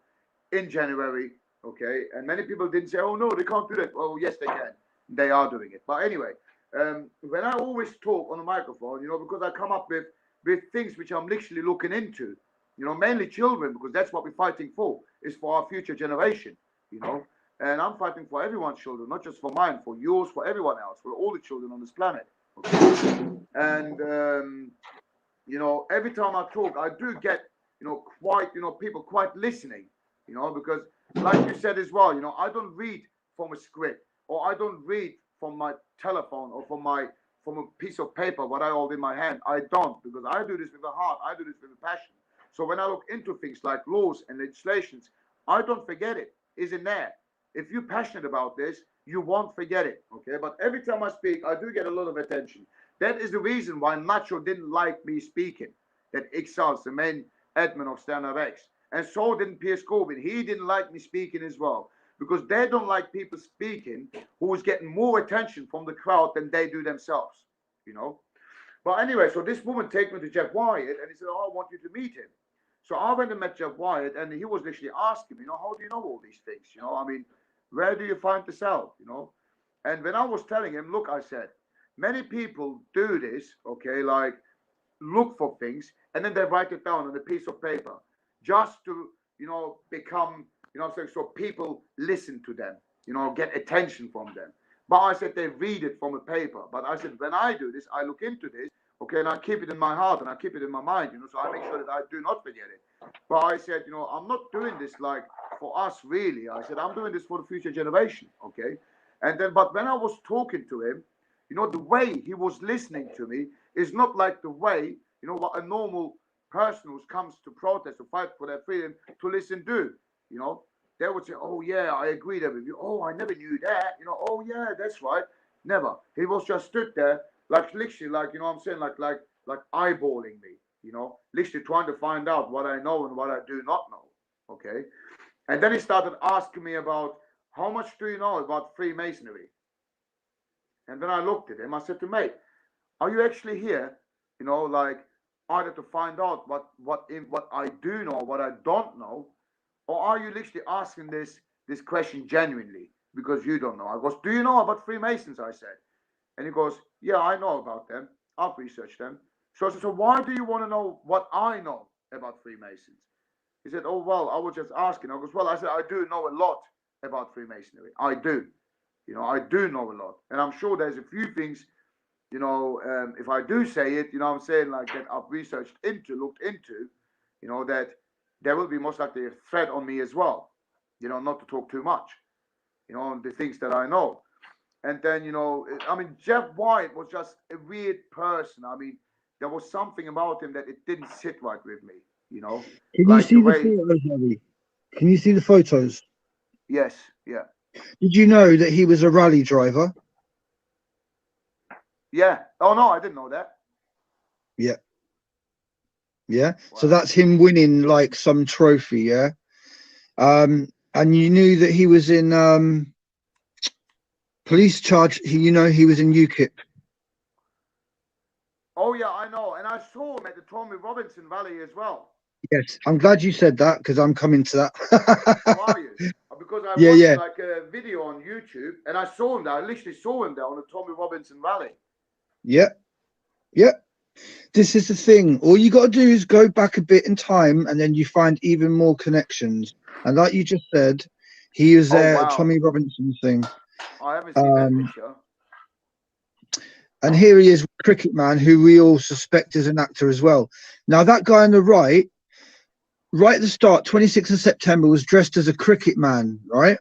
[SPEAKER 4] in January, okay? And many people didn't say, oh, no, they can't do that. Oh, yes, they can. They are doing it. But anyway, when I always talk on the microphone, you know, because I come up with things which I'm literally looking into, you know, mainly children, because that's what we're fighting for, is for our future generation, you know. And I'm fighting for everyone's children, not just for mine, for yours, for everyone else, for all the children on this planet. Okay? And, you know, every time I talk, I do get, you know, quite, you know, people quite listening, you know, because like you said as well, you know, I don't read from a script, or I don't read from my telephone or from a piece of paper, what I hold in my hand. I don't, because I do this with a heart. I do this with a passion. So when I look into things like laws and legislations, I don't forget it. It's in there. If you're passionate about this, you won't forget it, okay? But every time I speak, I do get a lot of attention. That is the reason why Nacho didn't like me speaking, that Ixals, the main admin of Standard X. And so didn't Piers Corbyn. He didn't like me speaking as well, because they don't like people speaking who is getting more attention from the crowd than they do themselves, you know? But anyway, so this woman take me to Jeff Wyatt, and he said, oh, I want you to meet him. So I went and met Jeff Wyatt, and he was literally asking me, you know, how do you know all these things? You know, I mean, where do you find this out, you know? And when I was telling him, look, I said, many people do this, okay, like look for things, and then they write it down on a piece of paper just to, you know, become, you know what I'm saying, so people listen to them, you know, get attention from them. But I said, they read it from a paper. But I said, when I do this, I look into this, okay, and I keep it in my heart and I keep it in my mind, you know, so I make sure that I do not forget it. But I said, you know, I'm not doing this like for us, really. I said, I'm doing this for the future generation, okay? And then, but when I was talking to him, you know, the way he was listening to me is not like the way, you know, what a normal person who comes to protest, to fight for their freedom, to listen to, you know? they would say, oh yeah, I agree there with you. Oh, I never knew that. You know, oh yeah, that's right. Never. He was just stood there, like literally, like, you know what I'm saying, like eyeballing me, you know, literally trying to find out what I know and what I do not know. Okay. And then he started asking me about, how much do you know about Freemasonry? And then I looked at him. I said to mate, are you actually here, you know, like either to find out what I do know, what I don't know, or are you literally asking this question genuinely because you don't know? I goes, do you know about Freemasons? I said, and he goes, yeah, I know about them. I've researched them. So I said, so why do you want to know what I know about Freemasons? He said, oh well, I was just asking. I goes, well, I said, I do know a lot about Freemasonry. I do. You know, I do know a lot, and I'm sure there's a few things, you know, if I do say it, you know what I'm saying, like that I've researched into, looked into, you know, that there will be most likely a threat on me as well, you know, not to talk too much, you know, on the things that I know. And then, you know, I mean, Jeff White was just a weird person. I mean, there was something about him that it didn't sit right with me, you know.
[SPEAKER 2] Can
[SPEAKER 4] like
[SPEAKER 2] you see the photos, Harry? Can you see the photos?
[SPEAKER 4] Yes, yeah.
[SPEAKER 2] Did you know that he was a rally driver?
[SPEAKER 4] Yeah. Oh, no, I didn't know that.
[SPEAKER 2] Yeah. Yeah.
[SPEAKER 4] Wow.
[SPEAKER 2] So that's him winning like some trophy, yeah. And you knew that he was in police charge. You know, he was in UKIP.
[SPEAKER 4] Oh yeah, I know. And I saw him at the Tommy Robinson Valley as well.
[SPEAKER 2] Yes, I'm glad you said that because I'm coming to that.
[SPEAKER 4] How are you? Because I watched like a video on YouTube and I saw him there. I literally saw him there on the Tommy Robinson Valley.
[SPEAKER 2] Yeah. Yeah. This is the thing. All you got to do is go back a bit in time and then you find even more connections. And like you just said, he was there at Tommy Robinson's thing.
[SPEAKER 4] I haven't seen that picture.
[SPEAKER 2] And here he is, Cricket Man, who we all suspect is an actor as well. Now, that guy on the right at the start, 26th of September, was dressed as a cricket man, right?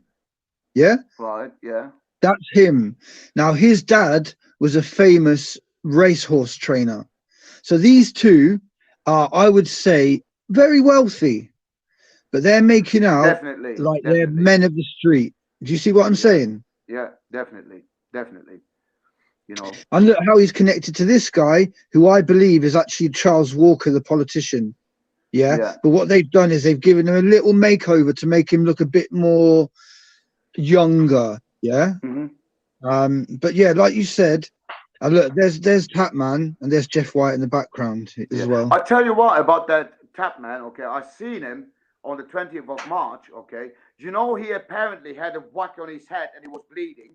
[SPEAKER 2] Yeah?
[SPEAKER 4] Right, yeah.
[SPEAKER 2] That's him. Now, his dad was a famous racehorse trainer. So these two are, I would say, very wealthy, but they're making out like they're men of the street. Do you see what I'm saying?
[SPEAKER 4] Yeah, definitely. Definitely. You know.
[SPEAKER 2] And look how he's connected to this guy, who I believe is actually Charles Walker, the politician. Yeah. But what they've done is they've given him a little makeover to make him look a bit more younger. Yeah. But yeah, like you said, look, there's Tapman and there's Jeff White in the background as well.
[SPEAKER 4] I tell you what about that Tapman. Okay, I seen him on the 20th of March. Okay, do you know he apparently had a whack on his head and he was bleeding?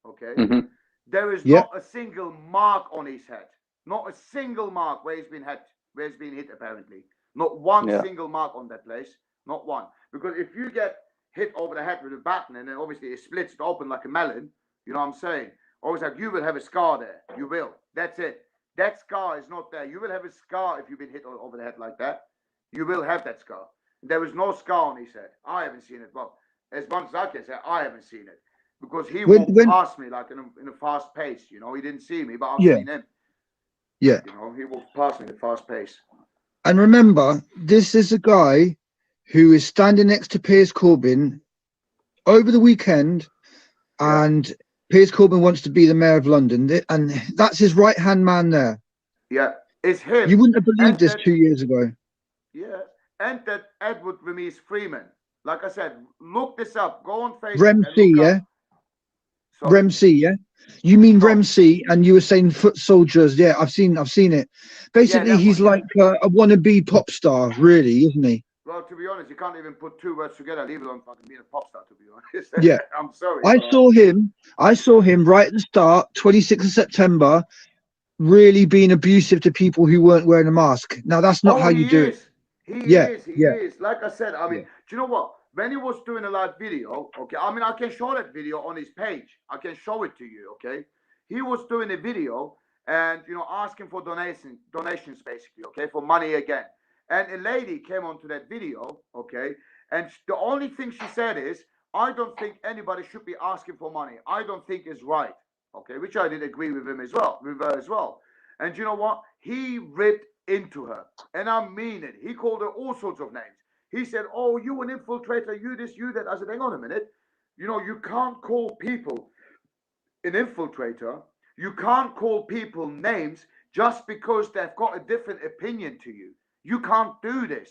[SPEAKER 4] Okay, there is not a single mark on his head, not a single mark where he's been hit. Apparently, not one single mark on that place, not one. Because if you get hit over the head with a baton and then obviously it splits it open like a melon, you know what I'm saying? Always like you will have a scar there. You will. That's it. That scar is not there. You will have a scar if you've been hit over the head like that. You will have that scar. There is no scar on his head. I haven't seen it. Well, as much as I can say, I haven't seen it because he walked past me like in a fast pace. You know, he didn't see me, but I've seen him.
[SPEAKER 2] Yeah.
[SPEAKER 4] You know, he walked past me at a fast pace.
[SPEAKER 2] And remember, this is a guy who is standing next to Piers Corbyn over the weekend, and Piers Corbyn wants to be the mayor of London, and that's his right-hand man there.
[SPEAKER 4] Yeah, it's him.
[SPEAKER 2] You wouldn't have believed this 2 years ago.
[SPEAKER 4] Yeah, and that Edward Remise Freeman. Like I said, look this up. Go on Facebook.
[SPEAKER 2] Rem-C, yeah? Rem-C, yeah? You mean Rem-C, and you were saying foot soldiers. Yeah, I've seen it. Basically, he's like a wannabe pop star, really, isn't he?
[SPEAKER 4] Well, to be honest, you can't even put two words together, leave alone fucking being a pop star, to be honest.
[SPEAKER 2] Yeah.
[SPEAKER 4] I'm sorry.
[SPEAKER 2] I saw him right at the start, 26th of September, really being abusive to people who weren't wearing a mask. Now, that's not how you do it.
[SPEAKER 4] He is. Like I said, I mean, do you know what? When he was doing a live video, okay, I mean, I can show that video on his page. I can show it to you, okay? He was doing a video and, you know, asking for donations basically, okay, for money again. And a lady came onto that video, okay, and the only thing she said is, I don't think anybody should be asking for money. I don't think it's right, okay, which I did agree with her as well. And you know what? He ripped into her, and I mean it. He called her all sorts of names. He said, oh, you an infiltrator, you this, you that. I said, hang on a minute. You know, you can't call people an infiltrator. You can't call people names just because they've got a different opinion to you. You can't do this.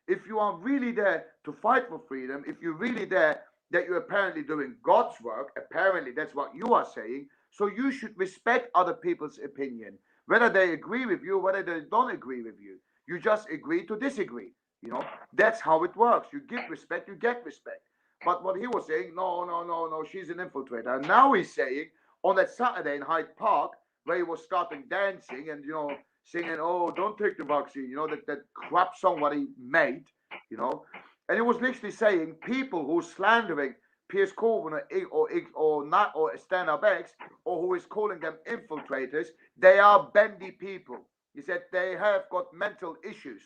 [SPEAKER 4] If you are really there to fight for freedom, if you're really there that you're apparently doing God's work, apparently that's what you are saying, so you should respect other people's opinion, whether they agree with you, whether they don't agree with you. You just agree to disagree. You know, that's how it works. You give respect, you get respect. But what he was saying, no, she's an infiltrator. And now he's saying on that Saturday in Hyde Park, where he was starting dancing and, you know, singing, oh, don't take the vaccine, you know, that crap song what he made, you know. And he was literally saying people who slandering Piers Corbyn or stand-up X, or who is calling them infiltrators, they are bendy people. He said they have got mental issues.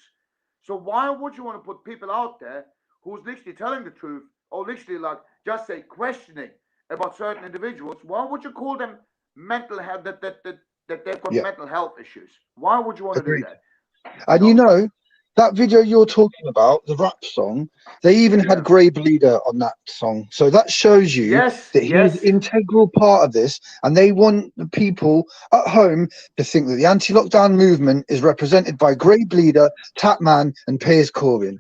[SPEAKER 4] So why would you want to put people out there who's literally telling the truth, or literally like just say questioning about certain individuals? Why would you call them mental health that they've got mental health issues? Why would you want to do that?
[SPEAKER 2] And you know, that video you're talking about, the rap song, they even had Greybleeder on that song. So that shows you that he's an integral part of this, and they want the people at home to think that the anti-lockdown movement is represented by Greybleeder, Tapman, and Piers Corbyn.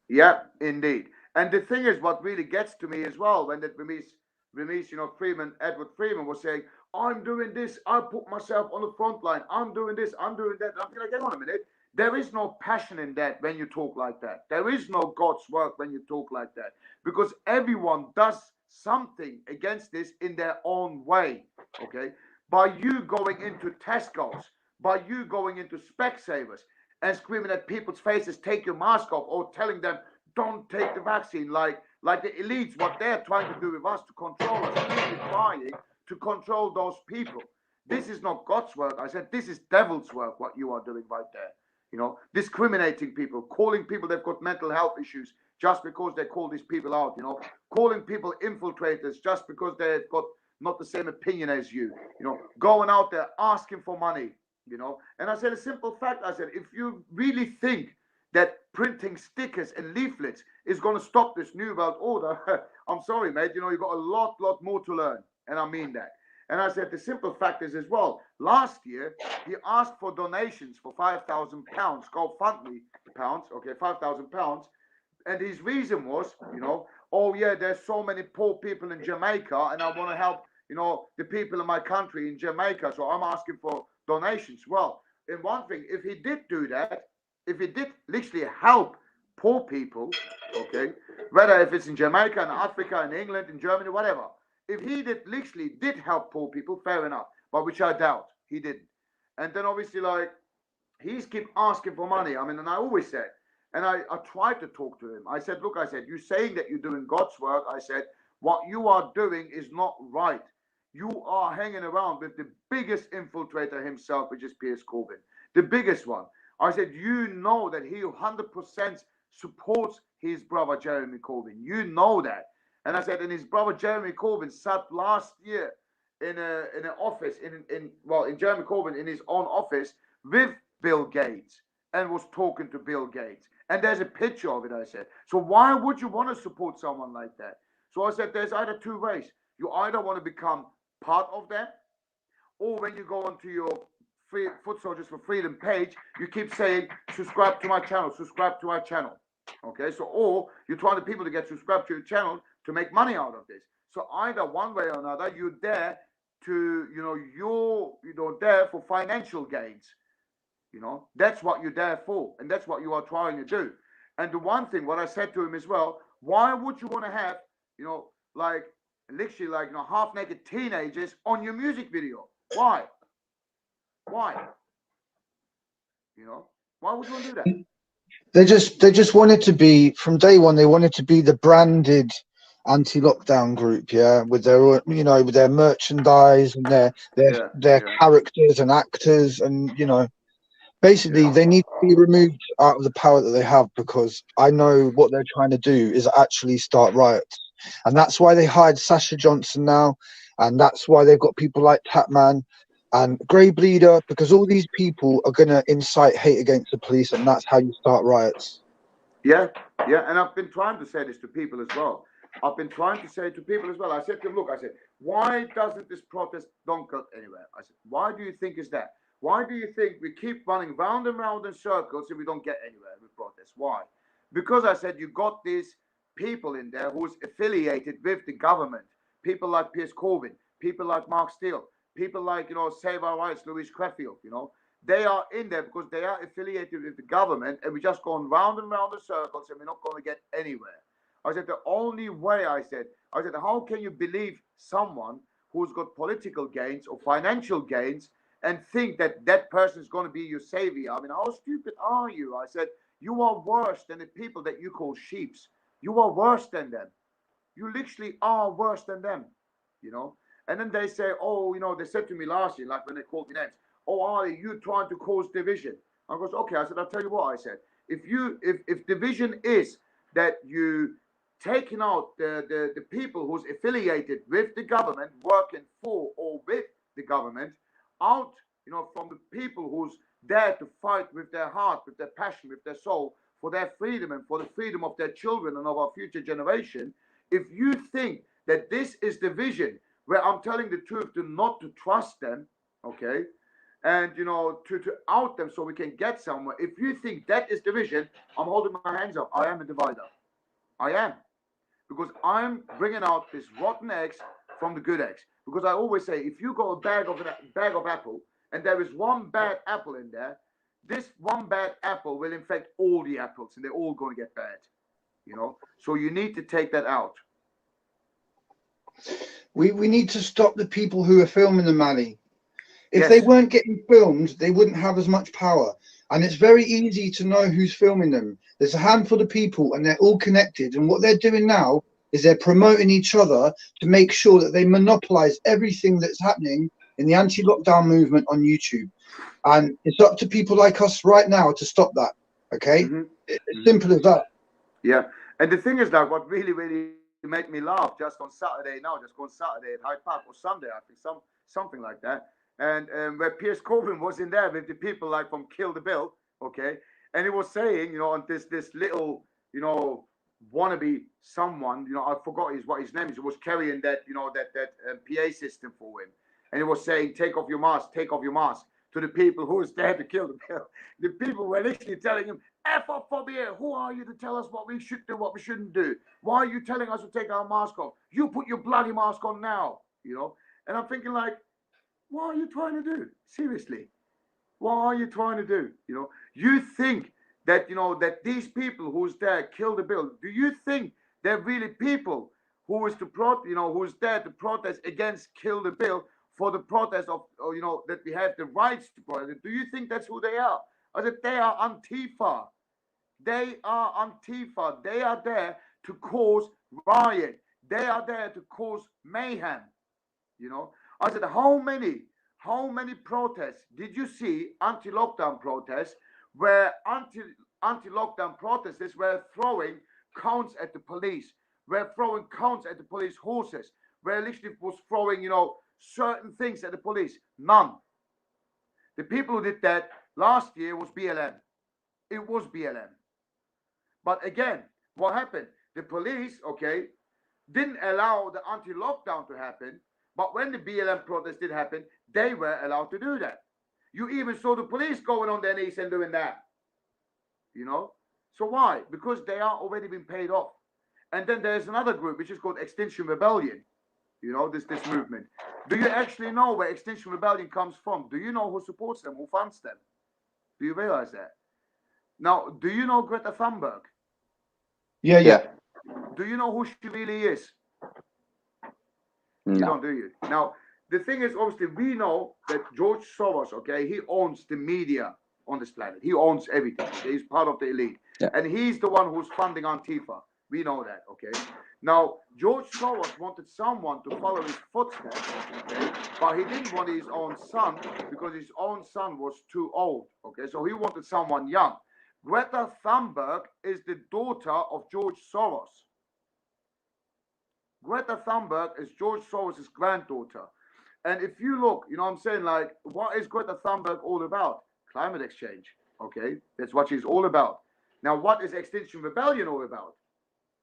[SPEAKER 4] Yeah, indeed. And the thing is, what really gets to me as well, when that Ramesh, you know, Edward Freeman was saying, I'm doing this, I put myself on the front line, I'm doing this, I'm doing that. I'm like, hang on a minute. There is no passion in that when you talk like that. There is no God's work when you talk like that. Because everyone does something against this in their own way. Okay? By you going into Tesco's, by you going into Specsavers and screaming at people's faces, take your mask off, or telling them, don't take the vaccine, like the elites, what they're trying to do with us to control us, really trying to control those people. This is not God's work. I said, this is devil's work, what you are doing right there. You know, discriminating people, calling people they've got mental health issues just because they call these people out, you know, calling people infiltrators just because they've got not the same opinion as you, you know, going out there asking for money, you know. And I said a simple fact, I said, if you really think that printing stickers and leaflets is going to stop this new world order, I'm sorry, mate, you know, you've got a lot more to learn. And I mean that. And I said the simple fact is as well, last year, he asked for donations for £5,000, GoFundMe pounds, okay, £5,000. And his reason was, you know, oh yeah, there's so many poor people in Jamaica and I want to help, you know, the people in my country in Jamaica. So I'm asking for donations. Well, in one thing, if he did do that, if he did literally help poor people, okay, whether if it's in Jamaica, in Africa, in England, in Germany, whatever, if he literally did help poor people, fair enough, but which I doubt he didn't. And then obviously, like, he's keep asking for money. I mean, and I always said, and I tried to talk to him. I said, look, I said, you're saying that you're doing God's work. I said, what you are doing is not right. You are hanging around with the biggest infiltrator himself, which is Piers Corbyn, the biggest one. I said, you know that he 100% supports his brother Jeremy Corbyn. You know that. And I said, and his brother Jeremy Corbyn sat last year in an office in Jeremy Corbyn in his own office with Bill Gates and was talking to Bill Gates. And there's a picture of it, I said. So why would you want to support someone like that? So I said, there's either two ways. You either want to become part of them, or when you go onto your Foot Soldiers for Freedom page, you keep saying, subscribe to my channel, subscribe to our channel. Okay, so, or you're trying to people to get subscribed to your channel to make money out of this. So either one way or another, you're there to, you know, you're there for financial gains. You know, that's what you're there for, and that's what you are trying to do. And the one thing, what I said to him as well, why would you want to have, you know, like literally like, you know, half-naked teenagers on your music video? Why? You know, why would you want to do that?
[SPEAKER 2] They just wanted to be, from day one, they wanted to be the branded anti-lockdown group, yeah, with their, you know, with their merchandise and their characters and actors, and, you know, basically they need to be removed out of the power that they have, because I know what they're trying to do is actually start riots. And that's why they hired Sasha Johnson now, and that's why they've got people like Tapman and Greybleeder, because all these people are going to incite hate against the police, and that's how you start riots.
[SPEAKER 4] Yeah, yeah, and I've been trying to say this to people as well. I've been trying to say to people as well. I said to them, look, I said, why doesn't this protest don't go anywhere? I said, why do you think is that? Why do you think we keep running round and round in circles and we don't get anywhere with protests? Why? Because I said you got these people in there who's affiliated with the government. People like Piers Corbyn, people like Mark Steele, people like, Save Our Rights, Louise Creffield. They are in there because they are affiliated with the government, and we're just going round and round in circles, and we're not going to get anywhere. I said, the only way, I said, how can you believe someone who's got political gains or financial gains and think that that person is going to be your savior? I mean, how stupid are you? I said, you are worse than the people that you call sheeps. You are worse than them. You literally are worse than them. And then they say, oh, they said to me last year, like when they called me names, oh, Ali, you trying to cause division. I goes, okay. I said, I'll tell you what. I said, if division is that you taking out the people who's affiliated with the government, working for or with the government, out, from the people who's there to fight with their heart, with their passion, with their soul, for their freedom and for the freedom of their children and of our future generation. If you think that this is division, where I'm telling the truth, not to trust them, okay, and to out them so we can get somewhere. If you think that is division, I'm holding my hands up. I am a divider. I am, because I'm bringing out this rotten eggs from the good eggs. Because I always say, if you got a bag of apple and there is one bad apple in there, this one bad apple will infect all the apples, and they're all going to get bad. So you need to take that out.
[SPEAKER 2] We need to stop the people who are filming the Mali. If they weren't getting filmed, they wouldn't have as much power. And it's very easy to know who's filming them. There's a handful of people and they're all connected. And what they're doing now is they're promoting each other to make sure that they monopolize everything that's happening in the anti-lockdown movement on YouTube. And it's up to people like us right now to stop that. Okay? It's simple as that.
[SPEAKER 4] Yeah. And the thing is that what really, really made me laugh just on Saturday at Hyde Park, or Sunday, I think, something like that. And where Piers Corbyn was in there with the people like from Kill the Bill, okay, and he was saying, on this little, wannabe someone, I forgot what his name is, who was carrying that, that PA system for him, and he was saying, take off your mask, to the people who was there to kill the bill. The people were literally telling him, F off from here. Who are you to tell us what we should do, what we shouldn't do? Why are you telling us to take our mask off? You put your bloody mask on now, And I'm thinking, like, what are you trying to do? Seriously, what are you trying to do? You think that, that these people who's there kill the bill. Do you think they're really people who is who's there to protest against kill the bill, for the protest of, that we have the rights to protest? Do you think that's who they are? I said, they are Antifa. They are Antifa. They are there to cause riot. They are there to cause mayhem. I said, how many protests did you see, anti-lockdown protests, where anti-lockdown protesters were throwing cones at the police, were throwing cones at the police horses, where literally was throwing, certain things at the police? None. The people who did that last year was BLM. It was BLM. But again, what happened? The police, okay, didn't allow the anti-lockdown to happen. But when the BLM protest did happen, they were allowed to do that. You even saw the police going on their knees and doing that. So why? Because they are already been paid off. And then there's another group which is called Extinction Rebellion. This movement. Do you actually know where Extinction Rebellion comes from? Do you know who supports them, who funds them? Do you realize that? Now, do you know Greta Thunberg?
[SPEAKER 2] Yeah.
[SPEAKER 4] Do you know who she really is?
[SPEAKER 3] No.
[SPEAKER 4] You don't, do you? Now, the thing is, obviously, we know that George Soros, okay, he owns the media on this planet. He owns everything. Okay? He's part of the elite.
[SPEAKER 3] Yeah.
[SPEAKER 4] And he's the one who's funding Antifa. We know that, okay? Now, George Soros wanted someone to follow his footsteps, okay? But he didn't want his own son, because his own son was too old, okay? So he wanted someone young. Greta Thunberg is the daughter of George Soros. Greta Thunberg is George Soros' granddaughter. And if you look, what I'm saying, like, what is Greta Thunberg all about? Climate exchange, okay? That's what she's all about. Now, what is Extinction Rebellion all about?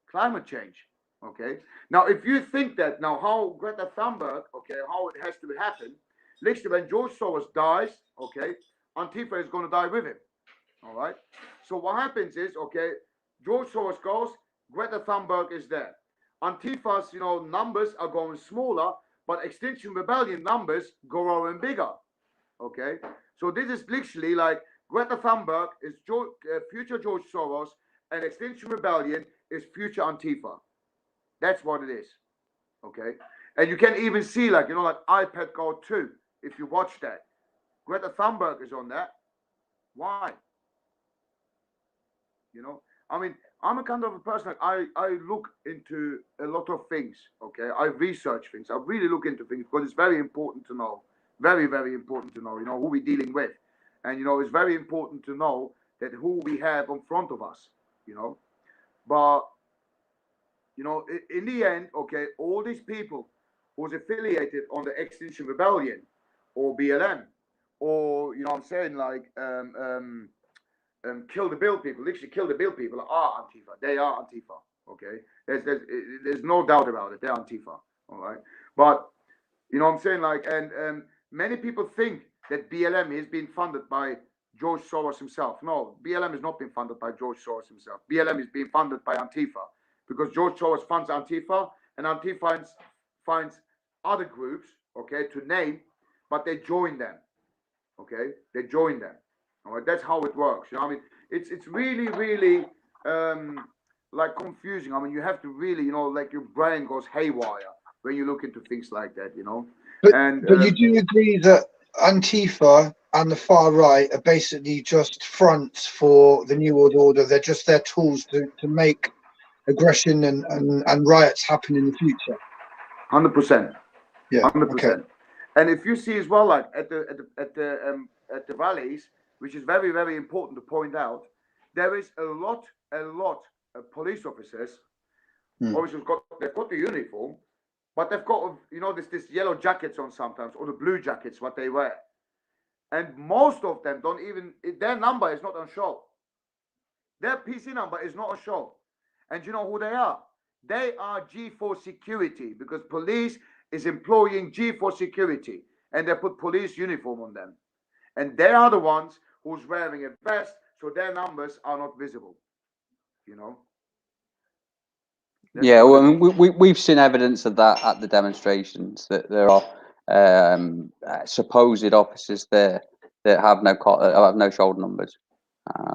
[SPEAKER 4] Climate change. Okay. Now, if you think that now how Greta Thunberg, okay, how it has to happen, literally when George Soros dies, okay, Antifa is going to die with him. All right. So what happens is, okay, George Soros goes, Greta Thunberg is there. Antifa's, numbers are going smaller, but Extinction Rebellion numbers growing bigger. Okay. So this is literally like Greta Thunberg is future George Soros, and Extinction Rebellion is future Antifa. That's what it is. Okay. And you can even see like iPad Go 2, if you watch that. Greta Thunberg is on that. Why? I mean, I'm a kind of a person, I look into a lot of things. Okay. I research things. I really look into things because it's very important to know. Very, very important to know, who we're dealing with. And, it's very important to know that who we have in front of us, But, in the end, okay, all these people who's affiliated on the Extinction Rebellion or BLM or, I'm saying, like, kill the bill people, literally kill the bill people are Antifa. They are Antifa, okay? There's no doubt about it. They're Antifa, all right? But, I'm saying, like, and many people think that BLM is being funded by George Soros himself. No, BLM is not being funded by George Soros himself. BLM is being funded by Antifa because George Soros funds Antifa, and Antifa finds other groups, okay, to name, but they join them, okay? They join them. All right, that's how it works. I mean, it's really, really like confusing. I mean, you have to really, like your brain goes haywire when you look into things like that,
[SPEAKER 2] But you do agree that Antifa and the far right are basically just fronts for the New World Order. They're just their tools to make aggression and riots happen in the future.
[SPEAKER 4] 100%.
[SPEAKER 2] Yeah.
[SPEAKER 4] 100%.
[SPEAKER 2] Okay.
[SPEAKER 4] And if you see as well, like at the rallies, which is very, very important to point out, there is a lot of police officers. Obviously, they've got the uniform, but they've got, this yellow jackets on sometimes, or the blue jackets, what they wear. And most of them don't even, their number is not on show. Their PC number is not on show. And you know who they are? They are G4 security, because police is employing G4 security, and they put police uniform on them. And they are the ones who's wearing a vest, so their numbers are not visible.
[SPEAKER 3] Yeah, well, I mean, we've seen evidence of that at the demonstrations, that there are supposed officers there that have no shoulder numbers.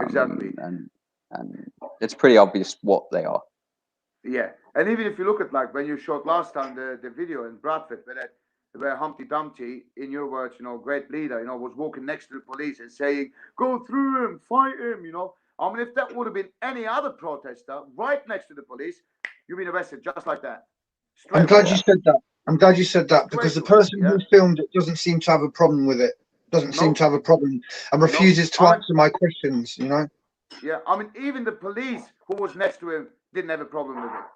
[SPEAKER 4] Exactly.
[SPEAKER 3] And it's pretty obvious what they are.
[SPEAKER 4] Yeah, and even if you look at, like, when you showed last time the video in Bradford where Humpty Dumpty, in your words, Greybleeder, was walking next to the police and saying, "Go through him, fight him," I mean, if that would have been any other protester right next to the police, you've been arrested just like that.
[SPEAKER 2] I'm glad you said that. I'm glad you said that, because the person who filmed it doesn't seem to have a problem with it. Doesn't seem to have a problem and refuses to answer my questions,
[SPEAKER 4] Yeah, I mean, even the police who was next to him didn't have a problem with it.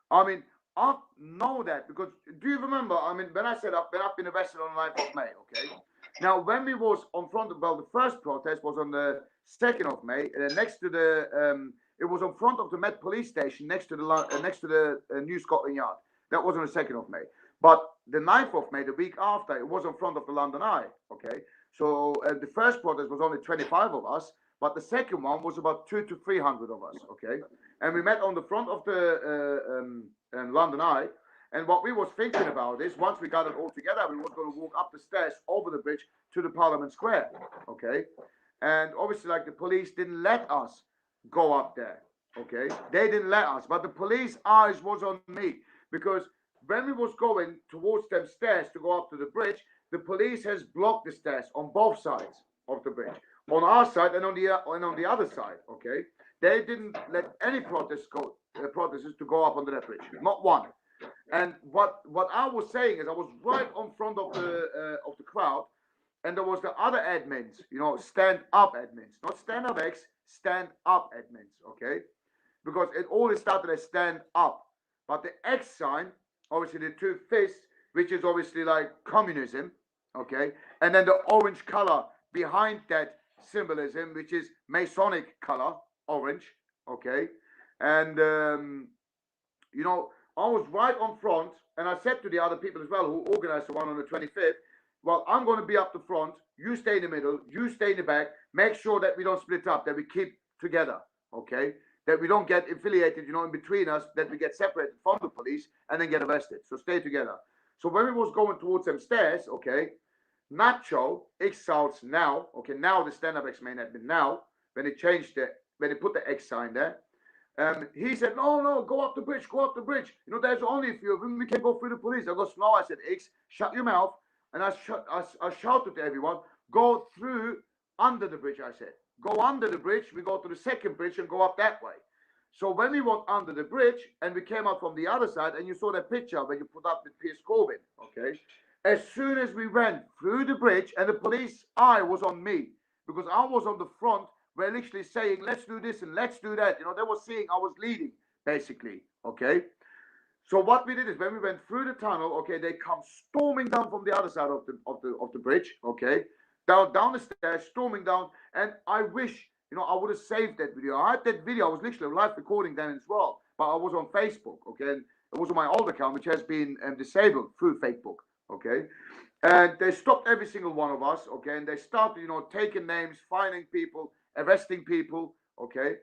[SPEAKER 4] I mean, I know that because, do you remember, I mean, when I said I've been arrested on the 9th of May, okay? Now, when we was on front of, the first protest was on the 2nd of May, next to the, it was on front of the Met Police Station, next to the New Scotland Yard. That was on the 2nd of May. But the 9th of May, the week after, it was in front of the London Eye, okay? So the first protest was only 25 of us, but the second one was about 200 to 300 of us, okay? And we met on the front of the London Eye. And what we was thinking about is, once we got it all together, we was going to walk up the stairs over the bridge to the Parliament Square, okay? And obviously, like, the police didn't let us go up there, okay? They didn't let us, but the police eyes was on me, because when we was going towards them stairs to go up to the bridge, the police has blocked the stairs on both sides of the bridge, on our side and on the other side, okay? They didn't let any protesters to go up onto that bridge, not one. And what I was saying is, I was right in front of the crowd, and there was the other admins, stand-up admins, not stand-up X, stand-up admins, okay? Because it always started as stand-up, but the X sign, obviously the two fists, which is obviously like communism, okay? And then the orange color behind that symbolism, which is Masonic color, orange, okay? And, you know, I was right on front, and I said to the other people as well who organized the one on the 25th, well, I'm going to be up the front, you stay in the middle, you stay in the back, make sure that we don't split up, that we keep together, okay? That we don't get affiliated, you know, in between us, that we get separated from the police and then get arrested. So stay together. So when we was going towards them stairs, okay, Nacho, X-Souths now, okay, now the stand-up X-main admin now, when they changed it, when they put the X sign there, he said, no, go up the bridge, go up the bridge. You know, there's only a few of them. We can go through the police. I go, no, I said, X, shut your mouth. And I shouted to everyone, go through under the bridge, I said. Go under the bridge, we go to the second bridge and go up that way. So when we went under the bridge and we came out from the other side, and you saw that picture when you put up with Piers Corbyn, okay? As soon as we went through the bridge, and the police eye was on me, because I was on the front, we're literally saying, let's do this and let's do that. You know, they were seeing I was leading, basically, okay? So what we did is when we went through the tunnel, okay, they come storming down from the other side of the bridge, okay? Down the stairs, storming down, and I wish, you know, I would have saved that video. I had that video, I was literally live recording then as well, but I was on Facebook, okay? And it was on my old account, which has been disabled through Facebook, okay? And they stopped every single one of us, okay? And they started, you know, taking names, finding people, arresting people, okay?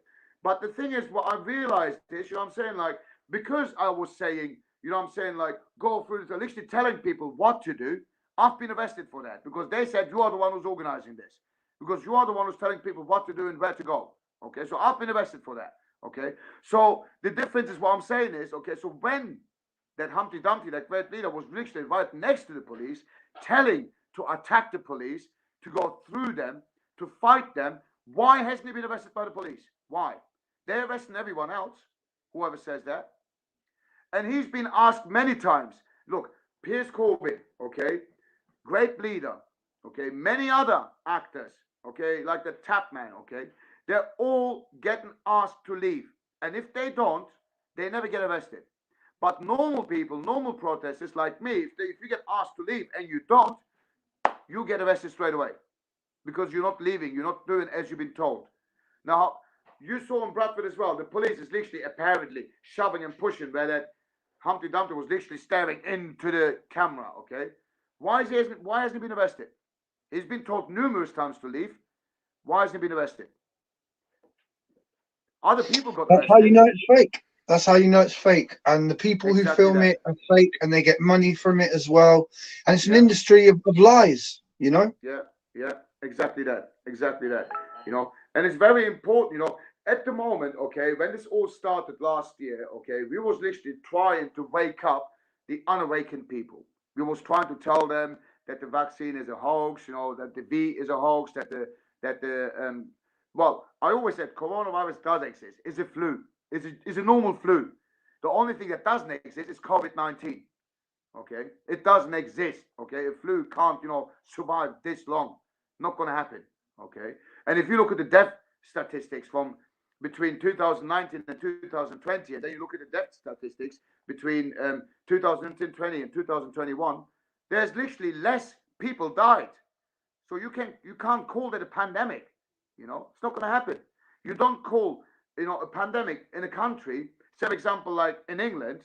[SPEAKER 4] But the thing is, what I realized is, you know what I'm saying, like, because I was saying, you know what I'm saying, like, go through this, literally telling people what to do, I've been arrested for that, because they said, you are the one who's organizing this, because you are the one who's telling people what to do and where to go, okay? So I've been arrested for that, okay? So the difference is, what I'm saying is, okay, so when that Humpty Dumpty, that Greybleeder, was literally right next to the police, telling to attack the police, to go through them, to fight them, why hasn't he been arrested by the police? Why? They're arresting everyone else, whoever says that. And he's been asked many times, look, Piers Corbyn, okay, Greybleeder, okay, many other actors, okay, like the Tap Man, okay, they're all getting asked to leave. And if they don't, they never get arrested. But normal people, normal protesters like me, if you get asked to leave and you don't, you get arrested straight away. Because you're not leaving, you're not doing as you've been told. Now, you saw in Bradford as well, the police is literally apparently shoving and pushing where that Humpty Dumpty was literally staring into the camera, okay? Why hasn't he been arrested? He's been told numerous times to leave. Why hasn't he been arrested? Other people got arrested.
[SPEAKER 2] That's how you know it's fake. That's how you know it's fake. And the people who film it are fake, and they get money from it as well. And it's an industry of lies, you know?
[SPEAKER 4] Yeah, exactly that. You know, and it's very important, you know, at the moment, okay, when this all started last year, okay, we was literally trying to wake up the unawakened people. We was trying to tell them that the vaccine is a hoax, you know, that the V is a hoax, well, I always said coronavirus does exist. It's a flu. It's a normal flu. The only thing that doesn't exist is COVID-19. Okay, it doesn't exist. Okay, a flu can't, you know, survive this long. Not going to happen. Okay, and if you look at the death statistics from between 2019 and 2020, and then you look at the death statistics between 2020 and 2021, there's literally less people died. So you can't call that a pandemic. You know, it's not going to happen. You don't call, you know, a pandemic in a country, say, for example, like in England,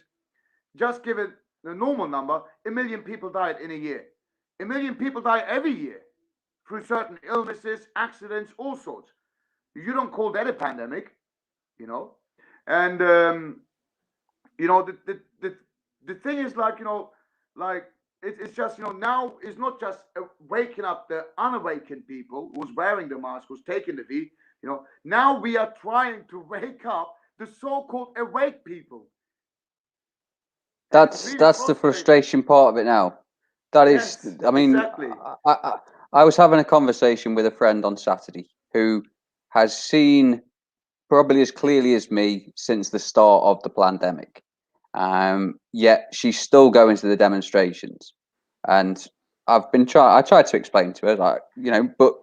[SPEAKER 4] just give it the normal number, 1 million people died in a year. 1 million people die every year through certain illnesses, accidents, all sorts. You don't call that a pandemic, you know. And you know, the thing is, like, you know, like it's just, you know, now it's not just waking up the unawakened people who's wearing the mask, who's taking the V. You know, now we are trying to wake up the so-called awake people.
[SPEAKER 3] That's the frustration part of it now. That is, I mean, exactly. I was having a conversation with a friend on Saturday who has seen probably as clearly as me since the start of the pandemic. Yet she's still going to the demonstrations, and I tried to explain to her, like, you know, but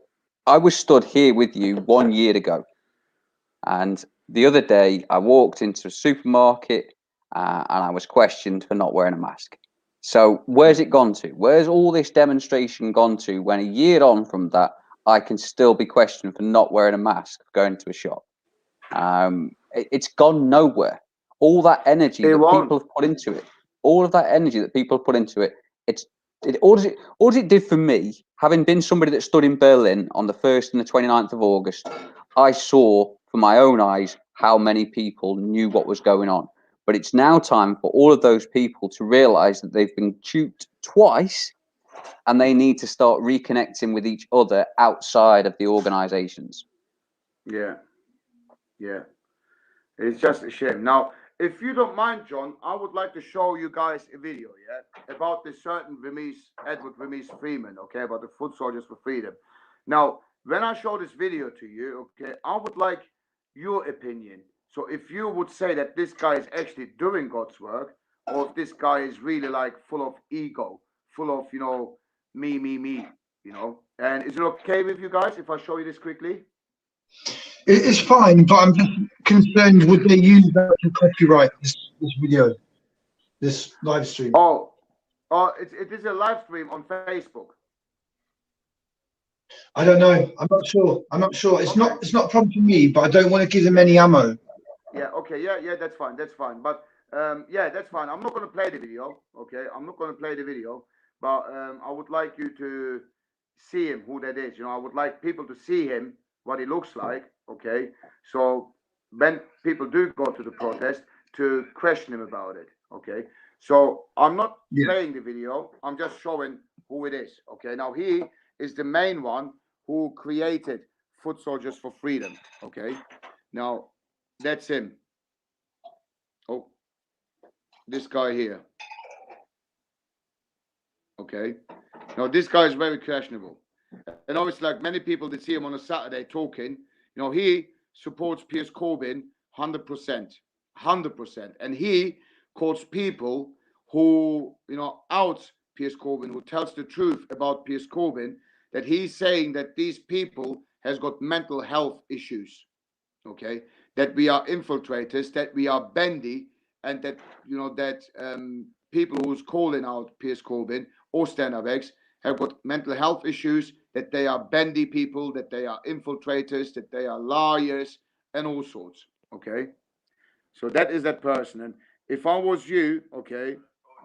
[SPEAKER 3] I was stood here with you 1 year ago, and the other day I walked into a supermarket and I was questioned for not wearing a mask. So where's it gone to? Where's all this demonstration gone to when a year on from that I can still be questioned for not wearing a mask going to a shop? It's gone nowhere. All that energy that people have put into it, all of that energy that people have put into it, all it did for me, having been somebody that stood in Berlin on the 1st and the 29th of August, I saw for my own eyes how many people knew what was going on. But it's now time for all of those people to realize that they've been duped twice, and they need to start reconnecting with each other outside of the organizations.
[SPEAKER 4] Yeah. It's just a shame. Now, if you don't mind, John, I would like to show you guys a video, about this certain Edward Vermees Freeman, okay, about the foot soldiers for freedom. Now, when I show this video to you, okay, I would like your opinion. So if you would say that this guy is actually doing God's work, or if this guy is really like full of ego, full of, me, and is it okay with you guys if I show you this quickly?
[SPEAKER 2] It's fine, but I'm just concerned, would they use that to copyright this video, this live stream?
[SPEAKER 4] Oh, it is a live stream on Facebook.
[SPEAKER 2] I don't know. I'm not sure. It's okay. It's not a problem for me, but I don't want to give them any ammo.
[SPEAKER 4] Yeah. Okay. Yeah. That's fine. But yeah, that's fine. I'm not going to play the video. Okay. I'm not going to play the video, but I would like you to see him, who that is. I would like people to see him, what he looks like. Okay. So when people do go to the protest, to question him about it. Okay. So I'm not playing the video. I'm just showing who it is. Okay. Now he is the main one who created Foot Soldiers for Freedom. Okay. Now that's him. Oh, this guy here. Okay. Now this guy is very questionable. And obviously, like many people that see him on a Saturday talking, he supports Piers Corbyn 100%. And he calls people who, out Piers Corbyn, who tells the truth about Piers Corbyn, that he's saying that these people has got mental health issues. Okay. That we are infiltrators, that we are bendy, and that, people who's calling out Piers Corbyn or stand-up-ex have got mental health issues, that they are bendy people, that they are infiltrators, that they are liars, and all sorts. Okay. So that is that person. And if I was you, okay,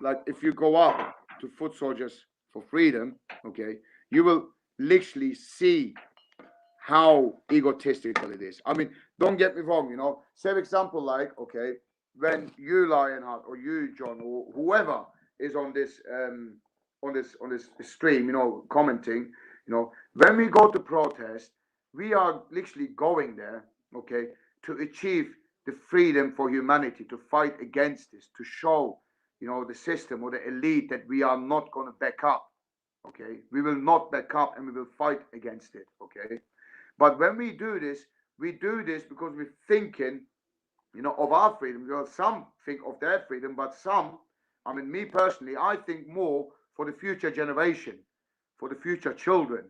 [SPEAKER 4] like if you go up to Foot Soldiers for Freedom, okay, you will literally see how egotistical it is. I mean, don't get me wrong, say for example, like, okay, when you, Lionheart, or you, John, or whoever is on this stream, commenting, when we go to protest, we are literally going there, okay, to achieve the freedom for humanity, to fight against this, to show, the system or the elite that we are not going to back up. Okay, we will not back up, and we will fight against it. Okay, but when we do this because we're thinking, of our freedom. Well, some think of their freedom, but some, I mean, me personally, I think more for the future generation, for the future children,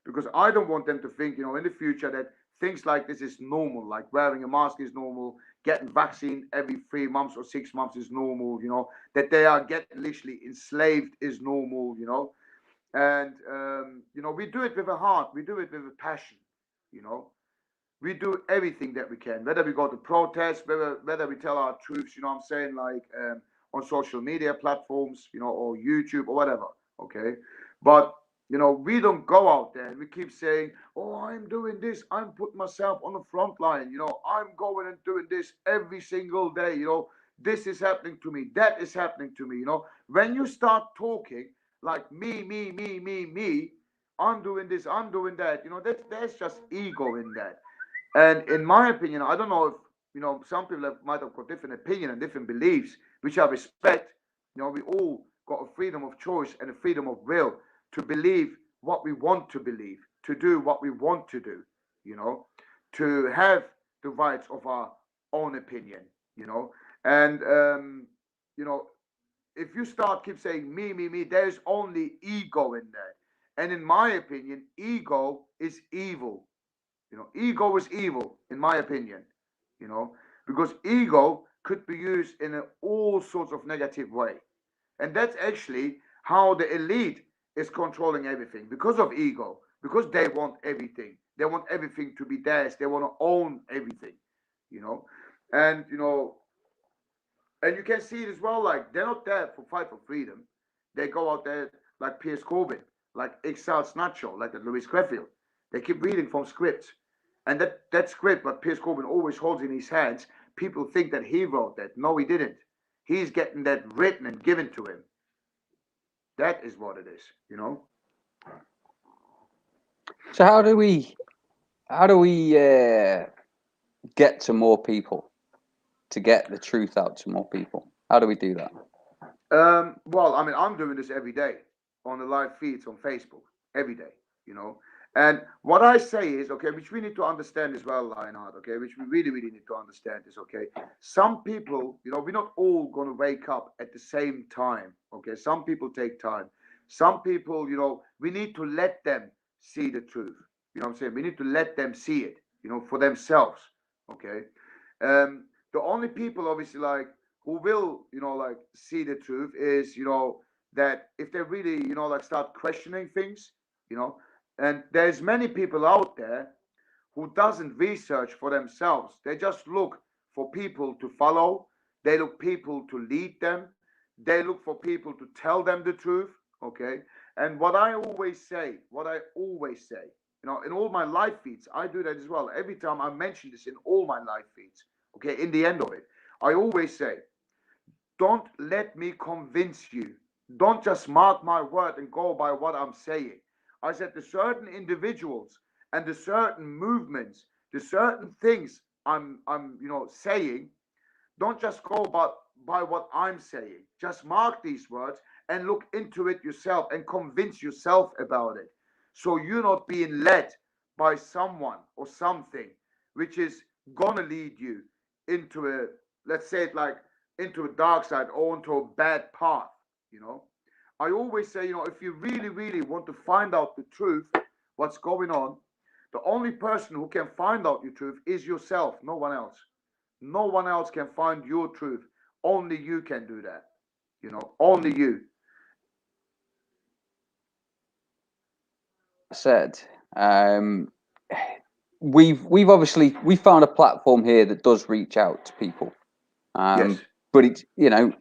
[SPEAKER 4] because I don't want them to think, in the future that things like this is normal, like wearing a mask is normal, getting vaccine every 3 months or 6 months is normal, that they are getting literally enslaved is normal, and we do it with a heart, we do it with a passion, we do everything that we can, whether we go to protest, whether we tell our truths, I'm saying, like on social media platforms, or YouTube or whatever. Okay, but we don't go out there and we keep saying, oh, I'm doing this, I'm putting myself on the front line, I'm going and doing this every single day, this is happening to me, that is happening to me. When you start talking like me, I'm doing this, I'm doing that, there's just ego in that. And in my opinion, I don't know if, some people might have got different opinion and different beliefs, which I respect. We all got a freedom of choice and a freedom of will to believe what we want to believe, to do what we want to do, to have the rights of our own opinion, and, if you keep saying me, there's only ego in that. And in my opinion, ego is evil. Ego is evil, in my opinion, because ego could be used in all sorts of negative way. And that's actually how the elite is controlling everything, because of ego, because they want everything. They want everything to be theirs. They want to own everything. you know, and you know, and you can see it as well. Like they're not there for fight for freedom. They go out there like Piers Corbyn, like Exile Snatcho, like Louis Creffield. They keep reading from scripts, and that script, what Piers Corbyn always holds in his hands, people think that he wrote that. No, he didn't. He's getting that written and given to him. That is what it is, you know.
[SPEAKER 3] So how do we get to more people, to get the truth out to more people? How do we do that?
[SPEAKER 4] Well, I mean, I'm doing this every day on the live feeds on Facebook, every day, you know. And what I say is, okay, which we need to understand as well, Lionheart, okay, which we really, really need to understand is, okay, some people, you know, we're not all going to wake up at the same time, okay? Some people take time. Some people, you know, we need to let them see the truth. You know what I'm saying? We need to let them see it, you know, for themselves, okay? The only people, obviously, like, who will, you know, like, see the truth is, you know, that if they really, you know, like, start questioning things, you know, and there's many people out there who doesn't research for themselves. They just look for people to follow. They look people to lead them. They look for people to tell them the truth. Okay. And what I always say, you know, in all my live feeds, I do that as well. Every time I mention this in all my live feeds, okay, in the end of it, I always say, don't let me convince you. Don't just mark my word and go by what I'm saying. I said the certain individuals and the certain movements, the certain things I'm you know saying, don't just go by what I'm saying. Just mark these words and look into it yourself and convince yourself about it. So you're not being led by someone or something which is gonna lead you into a, let's say it like, into a dark side or into a bad path, you know. I always say, you know, if you really, really want to find out the truth, what's going on, the only person who can find out your truth is yourself, no one else. No one else can find your truth. Only you can do that. You know, only you.
[SPEAKER 3] Said, we've obviously we found a platform here that does reach out to people.
[SPEAKER 4] Yes.
[SPEAKER 3] But it's, you know,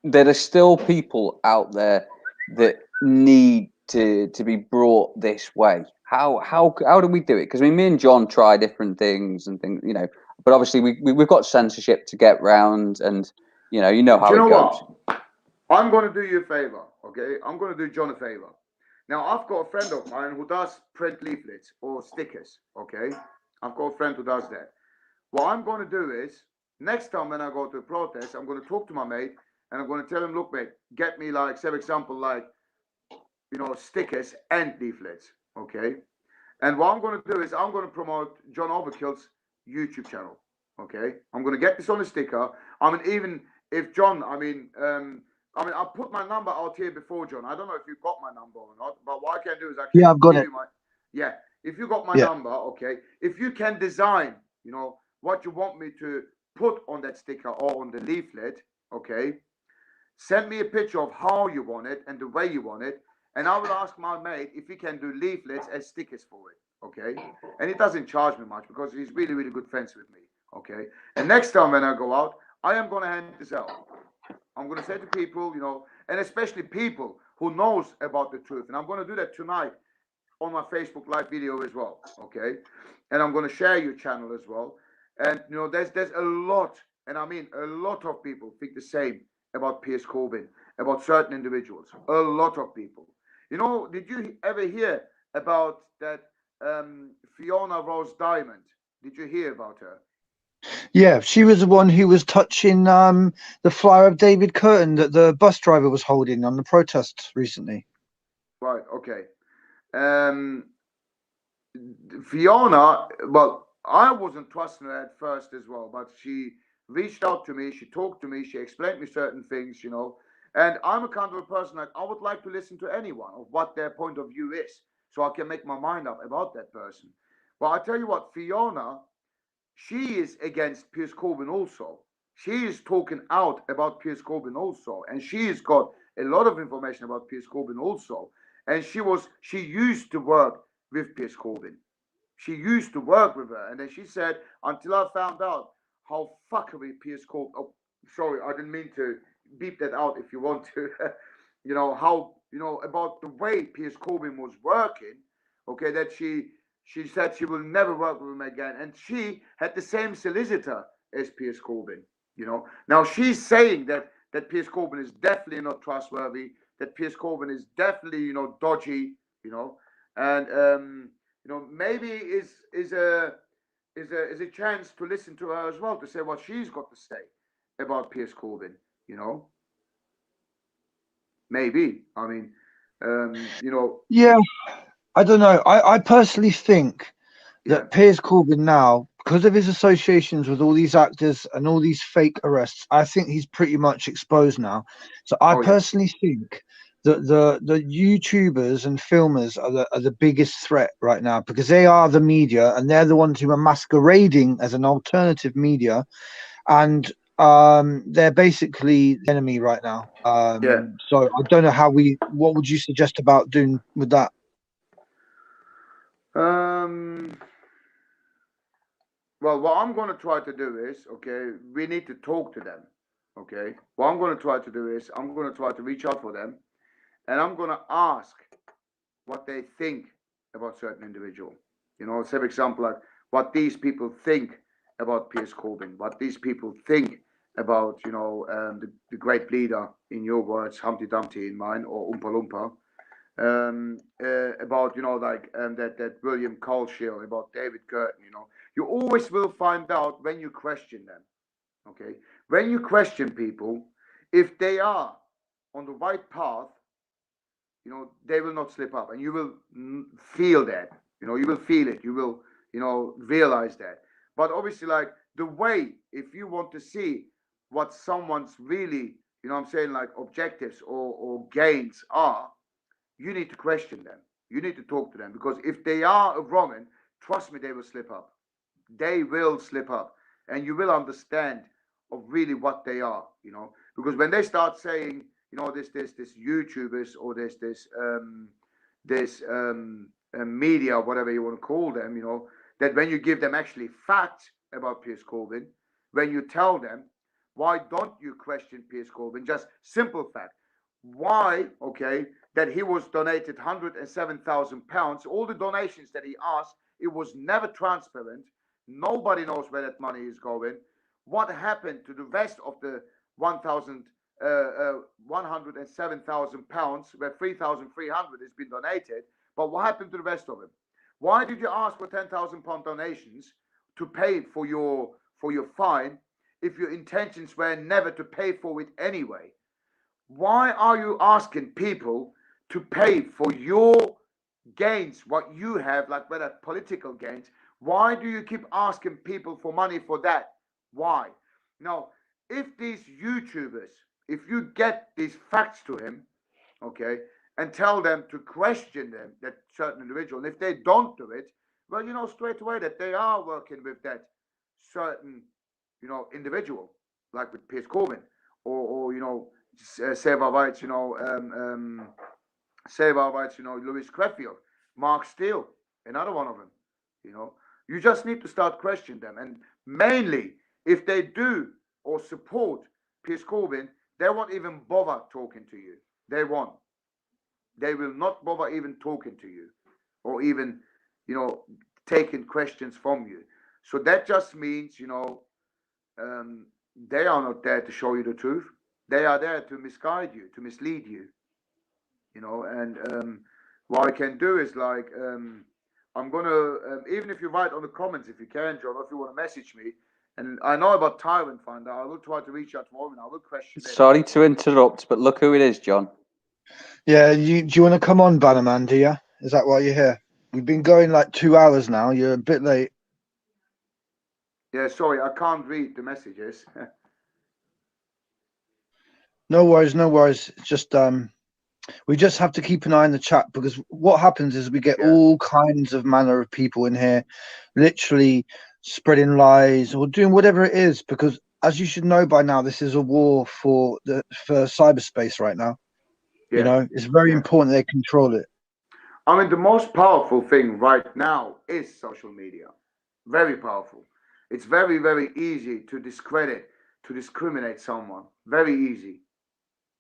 [SPEAKER 3] there are still people out there that need to be brought this way. How do we do it? Because I mean, me and John try different things and things, you know, but obviously we've got censorship to get round, and you know how it goes.
[SPEAKER 4] What? I'm going to do you a favor, okay? I'm going to do John a favor. Now, I've got a friend of mine who does print leaflets or stickers, okay? I've got a friend who does that. What I'm going to do is, next time when I go to a protest, I'm going to talk to my mate and I'm going to tell him, look, mate, get me, like, say, for example, like, you know, stickers and leaflets, okay? And what I'm going to do is I'm going to promote John Overkill's YouTube channel, okay? I'm going to get this on a sticker. I mean, even if John, I mean, I put my number out here before, John. I don't know if you got my number or not, but what I can do is I can
[SPEAKER 2] I've got it.
[SPEAKER 4] Yeah, if you got my number, okay. If you can design, you know, what you want me to put on that sticker or on the leaflet, okay, send me a picture of how you want it and the way you want it, and I will ask my mate if he can do leaflets and stickers for it, okay? And he doesn't charge me much because he's really, really good friends with me, okay? And next time when I go out, I am going to hand this out. I'm going to say to people, you know, and especially people who knows about the truth, and I'm going to do that tonight on my Facebook live video as well, okay? And I'm going to share your channel as well. And you know, there's a lot, and I mean a lot of people think the same about Piers Corbyn, about certain individuals. A lot of people. You know, did you ever hear about that Fiona Rose Diamond? Did you hear about her?
[SPEAKER 2] Yeah, she was the one who was touching the flyer of David Curtin that the bus driver was holding on the protests recently.
[SPEAKER 4] Right. Okay. Fiona, well, I wasn't trusting her at first as well, but she reached out to me, she talked to me, she explained me certain things, you know. And I'm a kind of a person that I would like to listen to anyone of what their point of view is, so I can make my mind up about that person. But I tell you what, Fiona, she is against Piers Corbyn also. She is talking out about Piers Corbyn also, and she has got a lot of information about Piers Corbyn also. And she used to work with Piers Corbyn. She used to work with her, and then she said, until I found out how fuckery Piers Corbyn. Oh, sorry, I didn't mean to beep that out. If you want to, you know how about the way Piers Corbyn was working. Okay, that she said she will never work with him again, and she had the same solicitor as Piers Corbyn. Now she's saying that Piers Corbyn is definitely not trustworthy. That Piers Corbyn is definitely dodgy. And maybe is a chance to listen to her as well, to say what she's got to say about Piers Corbyn. Maybe. I mean,
[SPEAKER 2] Yeah, I don't know. I personally think that Piers Corbyn now, because of his associations with all these actors and all these fake arrests, I think he's pretty much exposed now. So I personally think that the YouTubers and filmers are the biggest threat right now, because they are the media and they're the ones who are masquerading as an alternative media, and they're basically the enemy right now. So I don't know what would you suggest about doing with that?
[SPEAKER 4] Well, what I'm going to try to do is, okay, we need to talk to them. Okay, what I'm going to try to do is I'm going to try to reach out for them, and I'm going to ask what they think about certain individual. Say, for example, like what these people think about Piers Corbyn, what these people think about, the Greybleeder, in your words, Humpty Dumpty in mine, or Oompa Loompa, about, that William Culshill, about David Girton. You always will find out when you question them. Okay, when you question people, if they are on the right path, they will not slip up, and you will feel that. You will feel it. You will, realize that. But obviously, like the way, if you want to see what someone's really, I'm saying, like objectives or gains are, you need to question them. You need to talk to them, because if they are wrong, trust me, they will slip up. They will slip up, and you will understand of really what they are. Because when they start saying, this YouTubers, or this media, whatever you want to call them, that when you give them actually facts about Piers Corbyn, when you tell them, why don't you question Piers Corbyn? Just simple fact. Why, okay, that he was donated £107,000, all the donations that he asked, it was never transparent. Nobody knows where that money is going. What happened to the rest of the £107,000, where 3,300 has been donated? But what happened to the rest of them? Why did you ask for £10,000 donations to pay for your fine, if your intentions were never to pay for it anyway? Why are you asking people to pay for your gains, what you have, like whether political gains? Why do you keep asking people for money for that? Why? Now, if these YouTubers, if you get these facts to him, okay, and tell them to question them, that certain individual, and if they don't do it, well, straight away that they are working with that certain, individual, like with Piers Corbyn, or Save Our Rights, Save Our Rights, Louis Creffield, Mark Steele, another one of them. You just need to start questioning them, and mainly if they do or support Piers Corbyn, they won't even bother talking to you. They won't. They will not bother even talking to you, or even, taking questions from you. So that just means, they are not there to show you the truth. They are there to misguide you, to mislead you. And what I can do is, like, I'm gonna, even if you write on the comments, if you can, John, or if you want to message me, and I know about Tyrant Finder, I will try to reach out to him, and I will question it.
[SPEAKER 3] Sorry to interrupt, but look who it is, John.
[SPEAKER 2] Yeah, do you want to come on, Banaman, do you? Is that why you're here? We've been going like 2 hours now. You're a bit late.
[SPEAKER 4] Yeah, sorry, I can't read the messages.
[SPEAKER 2] No worries, no worries. It's just we just have to keep an eye on the chat, because what happens is we get all kinds of manner of people in here, literally spreading lies or doing whatever it is, because as you should know by now, this is a war for cyberspace right now. It's very important they control it.
[SPEAKER 4] I mean, the most powerful thing right now is social media. Very powerful. It's very, very easy to discredit, to discriminate someone. Very easy.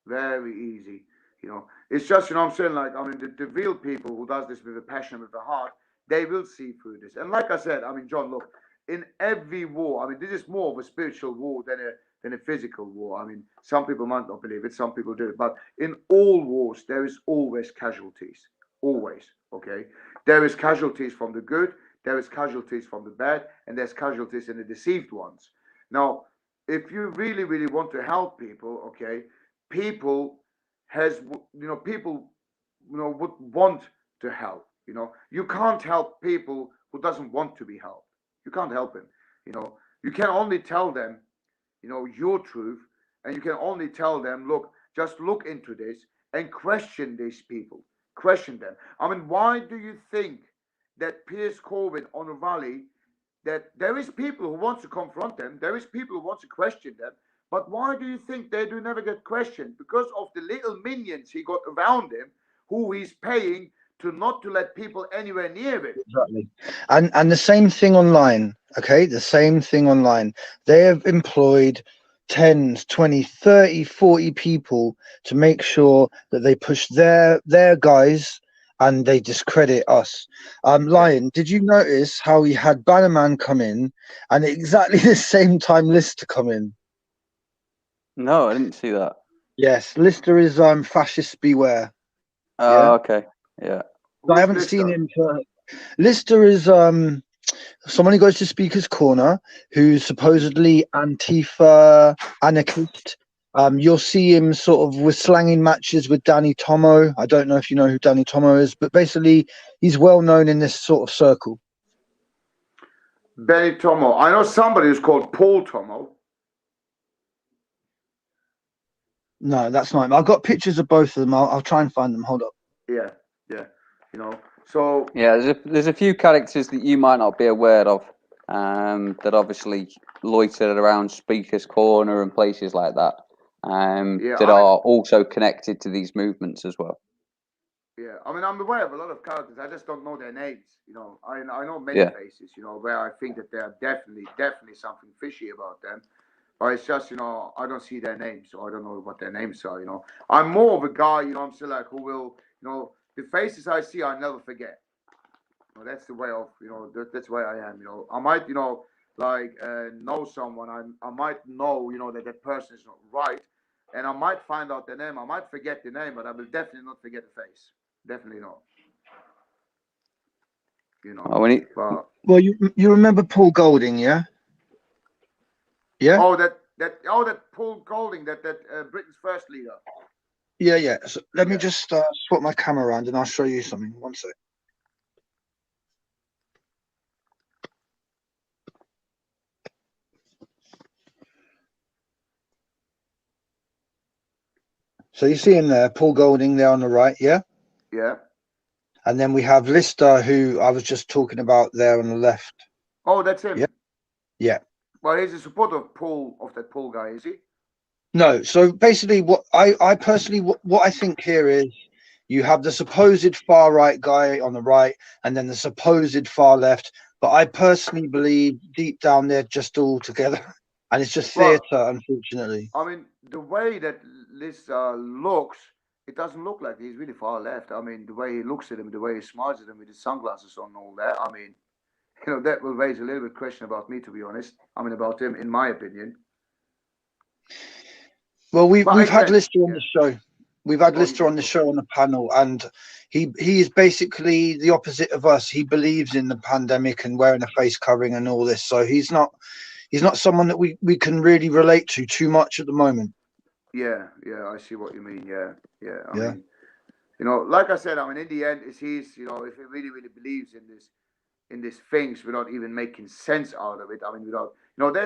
[SPEAKER 4] Very easy. You know, it's just, you know what I'm saying? Like, I mean, the real people who does this with a passion, with a heart, they will see through this. And like I said, I mean, John, look, in every war, I mean, this is more of a spiritual war than a physical war. I mean, some people might not believe it, some people do. But in all wars, there is always casualties. Always. Okay? There is casualties from the good, there is casualties from the bad, and there's casualties in the deceived ones. Now, if you really, really want to help people, okay, people people would want to help. You can't help people who doesn't want to be helped. You can't help him. You can only tell them your truth, and you can only tell them, look, just look into this and question these people, question them. I mean, why do you think that Piers Corbyn on a rally, that there is people who want to confront them, there is people who want to question them, but why do you think they do never get questioned? Because of the little minions he got around him, who he's paying to not to let people anywhere near it.
[SPEAKER 2] Exactly. And the same thing online, okay? The same thing online. They have employed 10, 20, 30, 40 people to make sure that they push their guys and they discredit us. Lion, did you notice how he had Banaman come in and at exactly the same time Lister come in?
[SPEAKER 3] No, I didn't see that.
[SPEAKER 2] Yes, Lister is fascists beware.
[SPEAKER 3] Oh,
[SPEAKER 2] yeah?
[SPEAKER 3] Okay. Yeah.
[SPEAKER 2] I haven't seen him for... Lister is someone who goes to Speaker's Corner, who's supposedly Antifa anarchist. You'll see him sort of with slanging matches with Danny Tomo. I don't know if you know who Danny Tomo is, but basically he's well known in this sort of circle.
[SPEAKER 4] Danny Tomo. I know somebody who's called Paul Tomo.
[SPEAKER 2] No, that's not him. I've got pictures of both of them. I'll try and find them. Hold up.
[SPEAKER 4] Yeah. So
[SPEAKER 3] yeah, there's a few characters that you might not be aware of, that obviously loitered around Speaker's Corner and places like that, that are also connected to these movements as well.
[SPEAKER 4] Yeah, I mean, I'm aware of a lot of characters. I just don't know their names. I know many faces. Where I think that there are definitely something fishy about them. But it's just, I don't see their names, so I don't know what their names are. I'm more of a guy, I'm still like, who will, the faces I see, I never forget. That's the way of, that's the way I am. I might, know someone. I might know, that person is not right, and I might find out their name. I might forget the name, but I will definitely not forget the face. Definitely not.
[SPEAKER 2] Well, you remember Paul Golding, yeah? Yeah.
[SPEAKER 4] Oh, that Paul Golding, that Britain's first leader.
[SPEAKER 2] Yeah. So let me just swap my camera around, and I'll show you something. One sec. So you see him there, Paul Golding there on the right, yeah?
[SPEAKER 4] Yeah.
[SPEAKER 2] And then we have Lister, who I was just talking about there on the left.
[SPEAKER 4] Oh, that's him.
[SPEAKER 2] Yeah.
[SPEAKER 4] Well, he's a supporter of that Paul guy, is he?
[SPEAKER 2] No. So basically, what I personally, what I think here is, you have the supposed far right guy on the right, and then the supposed far left. But I personally believe deep down they're just all together, and it's just theatre, unfortunately.
[SPEAKER 4] I mean, the way that Lister looks, it doesn't look like he's really far left. I mean, the way he looks at him, the way he smiles at him with his sunglasses on and all that. I mean, that will raise a little bit of question about me, to be honest. I mean, about him, in my opinion.
[SPEAKER 2] Well, we've had Lister on the show. We've had Lister on the show on the panel, and he is basically the opposite of us. He believes in the pandemic and wearing a face covering and all this. So he's not someone that we can really relate to too much at the moment.
[SPEAKER 4] Yeah, I see what you mean. Yeah. I mean, like I said, I mean, in the end, he's, if he really, really believes in these things without even making sense out of it. I mean, without,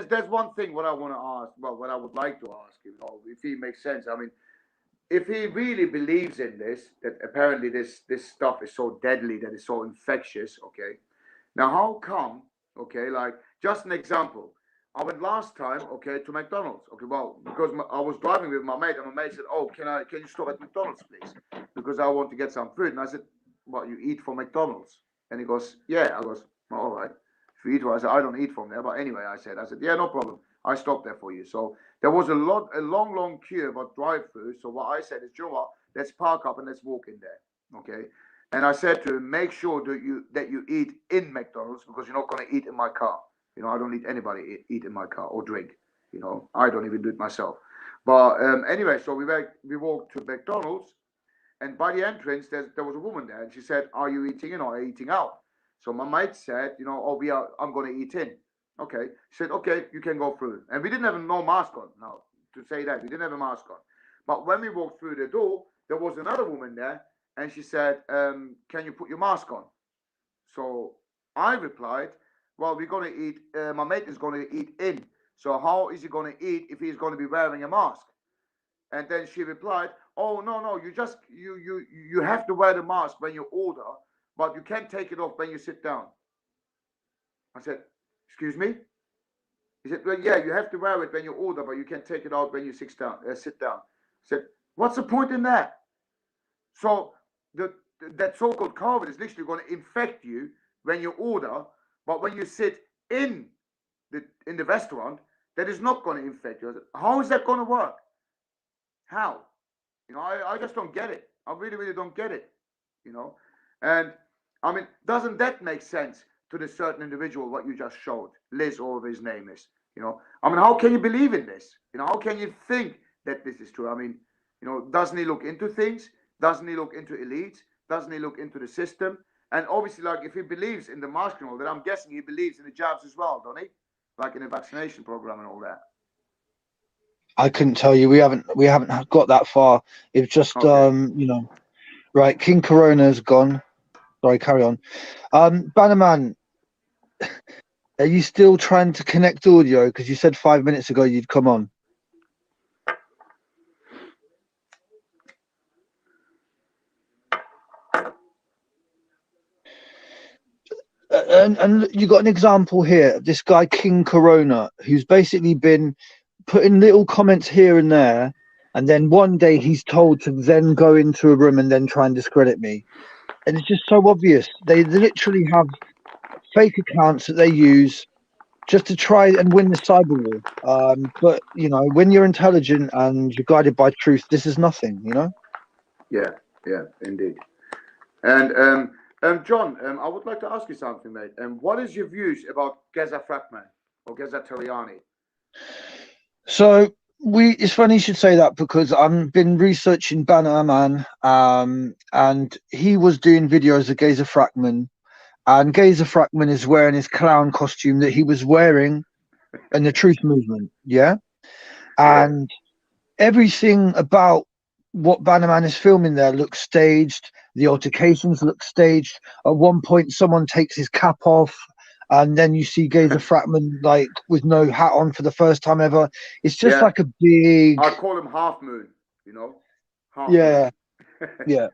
[SPEAKER 4] there's one thing what I want to ask, well, what I would like to ask him, if he makes sense. I mean, if he really believes in this, that apparently this stuff is so deadly, that it's so infectious, okay? Now, how come, okay, like, just an example. I went last time, okay, to McDonald's. Okay, well, because I was driving with my mate, and my mate said, "Oh, can you stop at McDonald's, please? Because I want to get some food." And I said, "What, you eat for McDonald's?" And he goes, "Yeah." I goes, "All right, for you to. I said, I don't eat from there. But anyway, I said, yeah, no problem. I stopped there for you. So there was a long queue about drive-through. So what I said is, you know what? Let's park up and let's walk in there. Okay. And I said to him, make sure that you eat in McDonald's, because you're not going to eat in my car. You know, I don't need anybody eat in my car or drink. You know, I don't even do it myself. But anyway, so we walked to McDonald's, and by the entrance, there was a woman there, and she said, "Are you eating in or are you eating out?" So my mate said, "You know, oh, I'm going to eat in." Okay, she said, "Okay, you can go through." And we didn't have no mask on. Now, to say that, we didn't have a mask on. But when we walked through the door, there was another woman there, and she said, "Can you put your mask on?" So I replied, "Well, we're going to eat. My mate is going to eat in. So how is he going to eat if he's going to be wearing a mask?" And then she replied, "Oh, no, you have to wear the mask when you order, but you can't take it off when you sit down." I said, "Excuse me?" He said, "Well, yeah, you have to wear it when you order, but you can't take it out when you sit down." I said, "What's the point in that?" So that so-called COVID is literally going to infect you when you order, but when you sit in the restaurant, that is not going to infect you. How is that going to work? How? You know, I just don't get it. I really don't get it. You know, and I mean, doesn't that make sense to the certain individual what you just showed, Liz, or whatever his name is? You know, I mean, how can you believe in this? You know, how can you think that this is true? I mean, you know, doesn't he look into things? Doesn't he look into elites? Doesn't he look into the system? And obviously, like, if he believes in the mask and all that, I'm guessing he believes in the jabs as well, don't he? Like in the vaccination program and all that.
[SPEAKER 2] I couldn't tell you. We haven't got that far. It's just
[SPEAKER 4] Okay.
[SPEAKER 2] you know, right. King Corona's gone. Sorry, carry on. Banaman, are you still trying to connect audio? Because you said 5 minutes ago you'd come on. And you got an example here. This guy King Corona, who's basically been putting little comments here and there, and then one day he's told to then go into a room and then try and discredit me. And it's just so obvious. They literally have fake accounts that they use just to try and win the cyber war. But you know, when you're intelligent and you're guided by truth, this is nothing. You know.
[SPEAKER 4] Yeah, indeed. And John, I would like to ask you something, mate. What is your views about Geza Fragman or Geza Tariani?
[SPEAKER 2] So it's funny you should say that, because I've been researching Banaman, and he was doing videos of Geza Fragman, and Geza Fragman is wearing his clown costume that he was wearing in the Truth Movement, yeah? And everything about what Banaman is filming there looks staged. The altercations look staged. At one point, someone takes his cap off, and then you see Geza Fragman like with no hat on for the first time ever. It's just like a big.
[SPEAKER 4] I call him Half Moon. You know. Half
[SPEAKER 2] yeah.
[SPEAKER 4] Moon.
[SPEAKER 2] Yeah.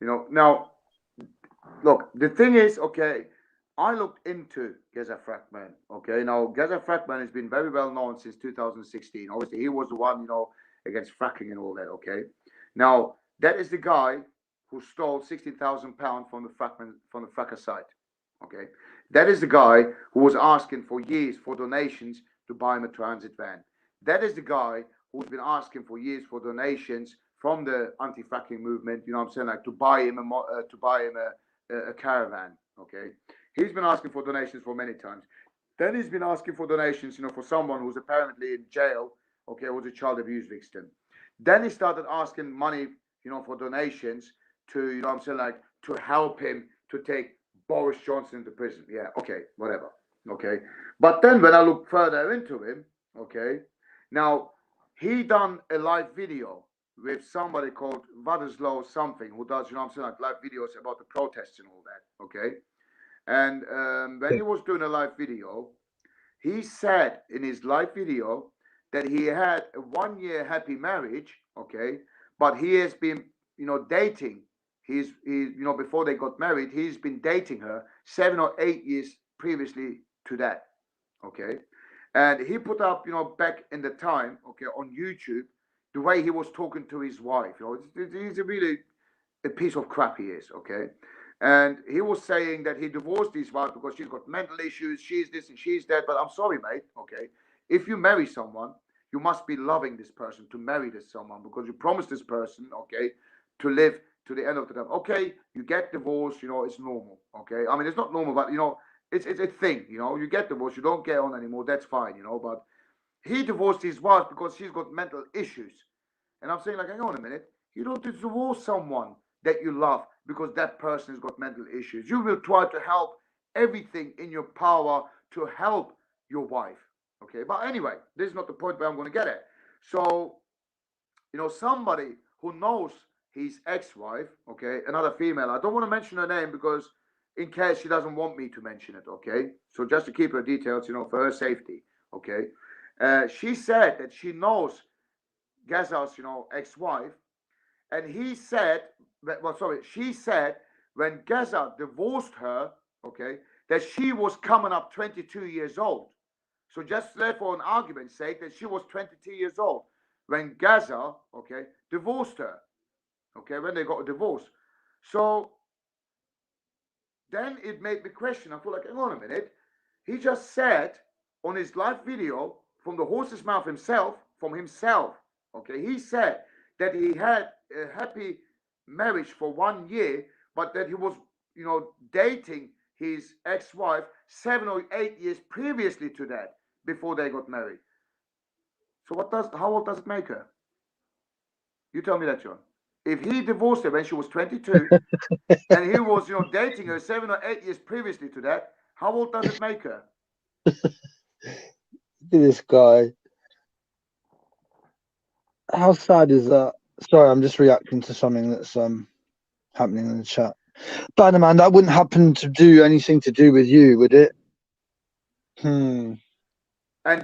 [SPEAKER 4] You know. Now, look. The thing is, okay. I looked into Geza Fragman. Okay. Now, Geza Fragman has been very well known since 2016. Obviously, he was the one, you know, against fracking and all that. Okay. Now, that is the guy who stole £60,000 from the fracker site. Okay, that is the guy who was asking for years for donations to buy him a transit van. That is the guy who's been asking for years for donations from the anti-fracking movement. You know what I'm saying? Like to buy him a caravan. Okay, he's been asking for donations for many times. Then he's been asking for donations, you know, for someone who's apparently in jail. Okay, was a child abuse victim. Then he started asking money, you know, for donations to, you know what I'm saying, like to help him to take Boris Johnson into prison. Yeah, okay, whatever. Okay. But then when I look further into him, okay, now he done a live video with somebody called Vadislow something, who does, you know what I'm saying, like live videos about the protests and all that. Okay. And when he was doing a live video, he said in his live video that he had a 1 year happy marriage, okay, but he has been, you know, dating. He, you know, before they got married, he's been dating her 7 or 8 years previously to that, okay. And he put up, you know, back in the time, okay, on YouTube, the way he was talking to his wife. You know, he's a really a piece of crap he is, okay. And he was saying that he divorced his wife because she's got mental issues, she's this and she's that. But I'm sorry, mate, okay? If you marry someone, you must be loving this person to marry this someone, because you promised this person, okay, to live to the end of the time. Okay, you get divorced, you know, it's normal, okay? I mean, it's not normal, but, you know, it's a thing, you know? You get divorced, you don't get on anymore, that's fine, you know? But he divorced his wife because she's got mental issues. And I'm saying, like, hang on a minute, you don't divorce someone that you love because that person has got mental issues. You will try to help everything in your power to help your wife. Okay, but anyway, this is not the point where I'm going to get at. So, you know, somebody who knows his ex-wife, okay, another female, I don't want to mention her name because in case she doesn't want me to mention it, okay? So just to keep her details, you know, for her safety, okay? She said that she knows Gaza's, you know, ex-wife, and he said, well, sorry, she said when Gaza divorced her, okay, that she was coming up 22 years old. So just for an argument's sake, that she was 22 years old when Gaza, okay, divorced her, okay, when they got a divorce. So then it made me question. I thought, like, hang on a minute. He just said on his live video from the horse's mouth himself, okay, he said that he had a happy marriage for 1 year, but that he was, you know, dating his ex-wife 7 or 8 years previously to that, before they got married. So how old does it make her? You tell me that, John. If he divorced her when she was 22 and he was, you know, dating her 7 or 8 years previously to that, how old does it make her?
[SPEAKER 2] This guy. How sad is that? Sorry, I'm just reacting to something that's happening in the chat. Banaman, that wouldn't happen to do anything to do with you, would it?
[SPEAKER 4] And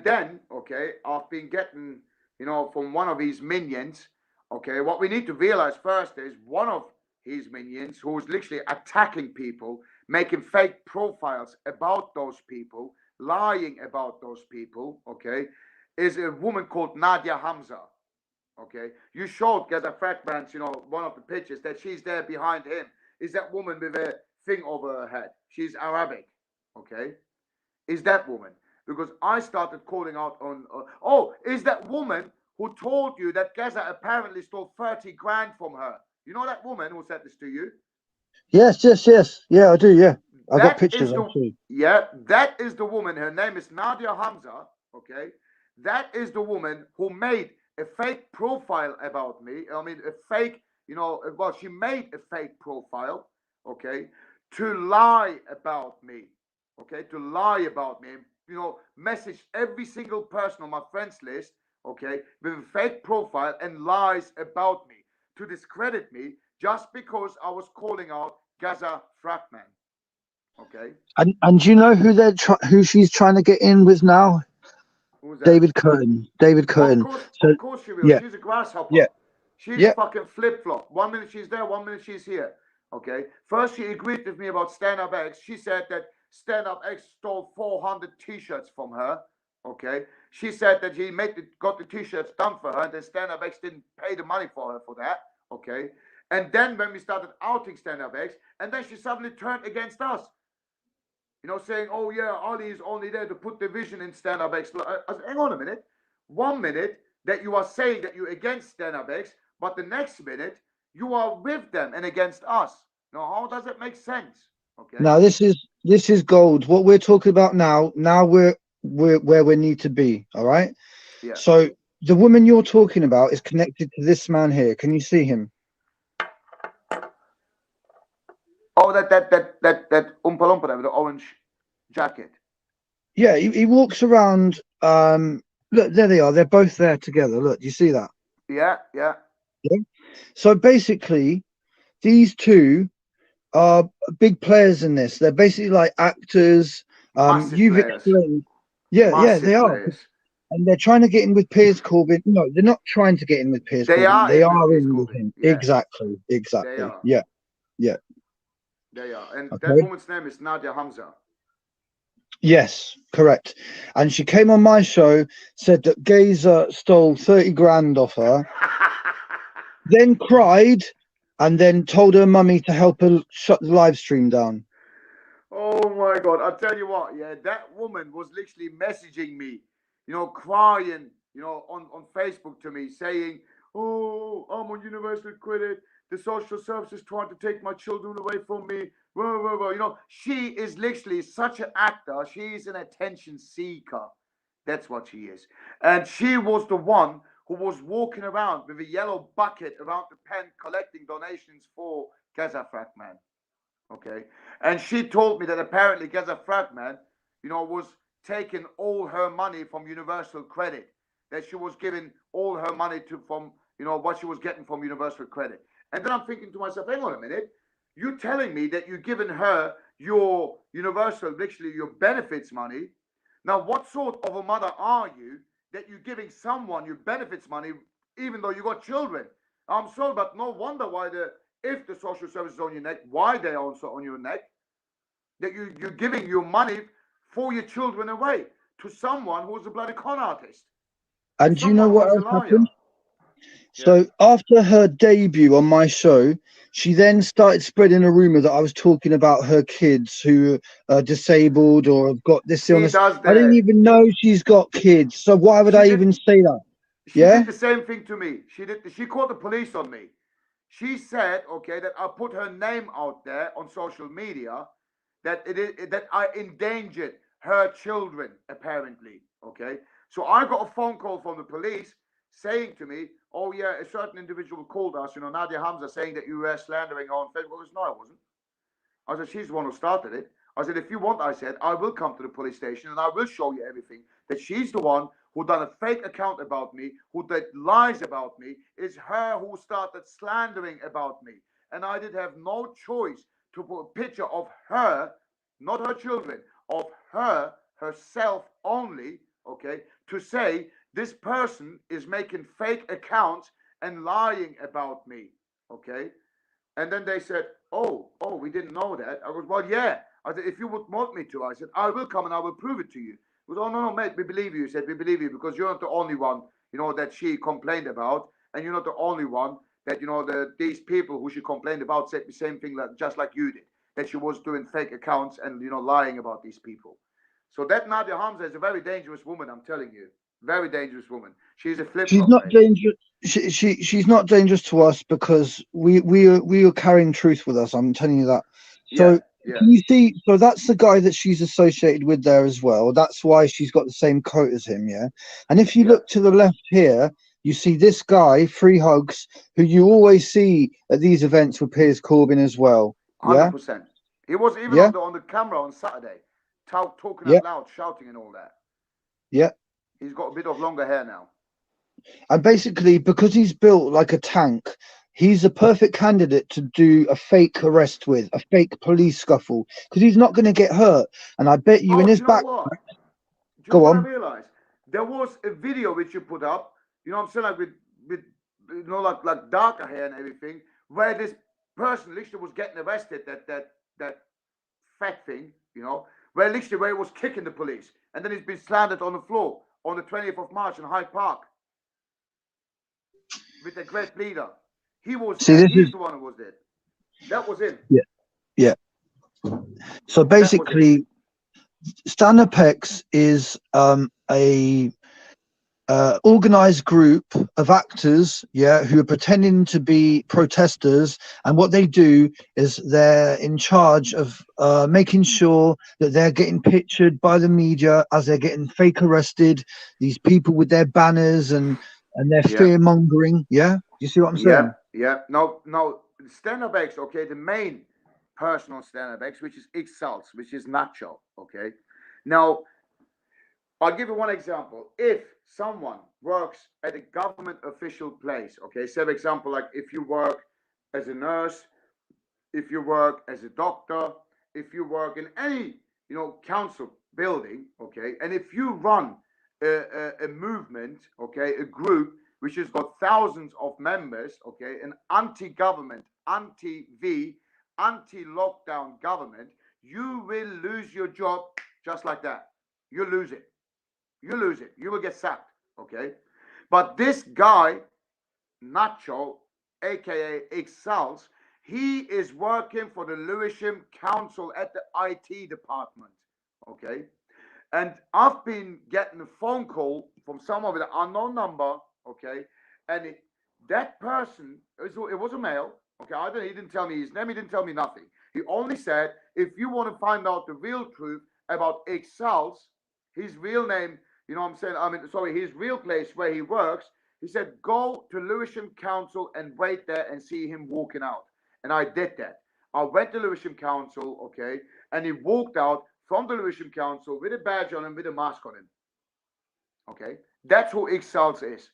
[SPEAKER 4] then, okay, I've been getting, you know, from one of his minions, okay, what we need to realize first is one of his minions who's literally attacking people, making fake profiles about those people, lying about those people, okay, is a woman called Nadia Hamza. Okay, you showed Gaza Fragments, you know, one of the pictures that she's there behind him is that woman with a thing over her head. She's Arabic, okay? Is that woman? Because I started calling out on, is that woman who told you that Gaza apparently stole 30 grand from her? You know that woman who said this to you?
[SPEAKER 2] Yes. Yeah, I do, yeah. I got pictures, actually.
[SPEAKER 4] Yeah, that is the woman. Her name is Nadia Hamza, okay? That is the woman who made a fake profile about me. I mean, a fake, you know, well, she made a fake profile, okay, to lie about me, okay, to lie about me, you know, message every single person on my friends list, okay, with a fake profile and lies about me to discredit me just because I was calling out Gaza Fragment, okay.
[SPEAKER 2] And do you know who who she's trying to get in with now?
[SPEAKER 4] Who's that?
[SPEAKER 2] David Curtin.
[SPEAKER 4] Of course she will.
[SPEAKER 2] Yeah.
[SPEAKER 4] She's a grasshopper.
[SPEAKER 2] Yeah.
[SPEAKER 4] She's a fucking flip-flop. 1 minute she's there, 1 minute she's here. Okay. First she agreed with me about Stand Up X. She said that Stand Up X stole 400 t-shirts from her. Okay. She said that he got the t-shirts done for her, and then Stand Up X didn't pay the money for her for that. Okay. And then when we started outing Stand Up X, and then she suddenly turned against us. You know, saying, oh, yeah, Ali is only there to put division in Stand Up X. Hang on a minute. 1 minute that you are saying that you're against Stand Up X, but the next minute you are with them and against us. Now, how does it make sense? Okay.
[SPEAKER 2] Now, this is gold. What we're talking about now we're where we need to be, all right?
[SPEAKER 4] Yeah.
[SPEAKER 2] So the woman you're talking about is connected to this man here. Can you see him?
[SPEAKER 4] Oh, that Oompa Loompa there with the orange jacket.
[SPEAKER 2] Yeah, he walks around. Look, there they are. They're both there together. Look, do you see that?
[SPEAKER 4] Yeah.
[SPEAKER 2] So basically, these two are big players in this. They're basically like actors. You've explained. Yeah, they are.
[SPEAKER 4] Players.
[SPEAKER 2] And they're trying to get in with Piers Corbyn. No, they're not trying to get in with Piers Corbyn. They are in with him. Yeah. Exactly. Yeah.
[SPEAKER 4] They are. And that woman's name is Nadia Hamza.
[SPEAKER 2] Yes, correct. And she came on my show, said that Gaza stole 30 grand off her, then cried and then told her mummy to help her shut the live stream down.
[SPEAKER 4] Oh my God! I'll tell you what. Yeah, that woman was literally messaging me, crying, on Facebook to me, saying, "Oh, I'm on universal credit. The social services trying to take my children away from me." Blah, blah, blah. She is literally such an actor. She is an attention seeker. That's what she is. And she was the one who was walking around with a yellow bucket around the pen collecting donations for Gaza Fragman. Okay. And she told me that apparently Gaza Fragman, was taking all her money from Universal Credit. That she was giving all her money from, what she was getting from Universal Credit. And then I'm thinking to myself, hang on a minute. You're telling me that you're giving her your Universal, literally your benefits money. Now, what sort of a mother are you that you're giving someone your benefits money, even though you got children? I'm sorry, but no wonder why if the social service is on your neck, why they are also on your neck, that you're giving your money for your children away to someone who's a bloody con artist.
[SPEAKER 2] And do you know what else happened? So after her debut on my show, she then started spreading a rumor that I was talking about her kids who are disabled or have got this illness. I didn't even know she's got kids. So why would I even say that?
[SPEAKER 4] She did the same thing to me. She called the police on me. She said, okay, that I put her name out there on social media, that that I endangered her children, apparently. Okay. So I got a phone call from the police saying to me, "Oh yeah, a certain individual called us, Nadia Hamza, saying that you were slandering her on Facebook." I said, "No, I wasn't." I said, "She's the one who started it." I said, "If you want," I said, "I will come to the police station and I will show you everything. That she's the one who done a fake account about me, who did lies about me. It's her who started slandering about me. And I did have no choice to put a picture of her, not her children, of her, herself only, okay, to say this person is making fake accounts and lying about me, okay." And then they said, oh, we didn't know that. I was, well, yeah. I said, if you would want me to, I said, I will come and I will prove it to you. He goes, oh, no, mate, we believe you. He said, we believe you because you're not the only one, that she complained about. And you're not the only one that, these people who she complained about said the same thing, just like you did, that she was doing fake accounts and, lying about these people. So that Nadia Hamza is a very dangerous woman, I'm telling you. Very dangerous woman. She's a flip.
[SPEAKER 2] She's not dangerous. She's not dangerous to us because we are carrying truth with us. I'm telling you that. So can you see? So that's the guy that she's associated with there as well. That's why she's got the same coat as him. Yeah. And if you look to the left here, you see this guy, Free Hugs, who you always see at these events with Piers Corbyn as well.
[SPEAKER 4] 100%. He was even on the camera on Saturday, talking out loud, shouting and all that.
[SPEAKER 2] Yeah.
[SPEAKER 4] He's got a bit of longer hair now.
[SPEAKER 2] And basically, because he's built like a tank, he's a perfect candidate to do a fake arrest with, a fake police scuffle, because he's not going to get hurt. And I bet you in his back.
[SPEAKER 4] Go on. I realized there was a video which you put up. I'm saying, like with like darker hair and everything, where this person literally was getting arrested. That fat thing, where it was kicking the police, and then he's been slandered on the floor on the 20th of March in Hyde Park with the Greybleeder. He was he's the one who was there. That was him.
[SPEAKER 2] Yeah. So basically, Stand Up X is a organized group of actors, who are pretending to be protesters, and what they do is they're in charge of making sure that they're getting pictured by the media as they're getting fake arrested. These people with their banners and their fear mongering. Yeah, you see what I'm saying?
[SPEAKER 4] Yeah. No. Stand Up X. Okay, the main person on Stand Up X, which is Exalts, which is Nacho. Okay, now. I'll give you one example. If someone works at a government official place, okay, say for example, like if you work as a nurse, if you work as a doctor, if you work in any, council building, okay, and if you run a movement, okay, a group which has got thousands of members, okay, an anti-government, anti-V, anti-lockdown government, you will lose your job just like that. You lose it. You lose it. You will get sacked. Okay. But this guy, Nacho, aka Exals, he is working for the Lewisham Council at the IT department. Okay. And I've been getting a phone call from someone with an unknown number. Okay. And that person, it was a male. Okay. He didn't tell me his name. He didn't tell me nothing. He only said, if you want to find out the real truth about Exals, his real name, you know what I'm saying? I mean, sorry, his real place where he works, he said, go to Lewisham Council and wait there and see him walking out. And I did that. I went to Lewisham Council, okay, and he walked out from the Lewisham Council with a badge on him, with a mask on him. Okay, that's who Exals is.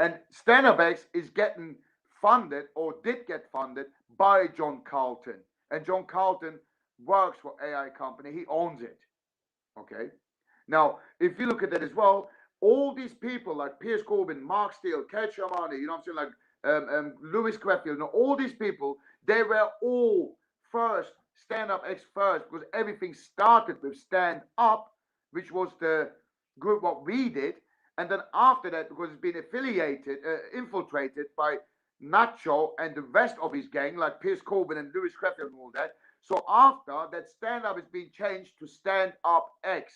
[SPEAKER 4] And Stand Up X is getting funded, or did get funded, by John Carlton. And John Carlton works for AI company. He owns it. Okay. Now, if you look at that as well, all these people like Piers Corbyn, Mark Steele, Kat Shamani, you know what I'm saying, like Lewis Creffield, all these people, they were all first Stand Up X first, because everything started with Stand Up, which was the group what we did, and then after that, because it's been affiliated, infiltrated by Nacho and the rest of his gang, like Piers Corbyn and Lewis Creffield and all that. So after that, Stand Up has been changed to Stand Up X.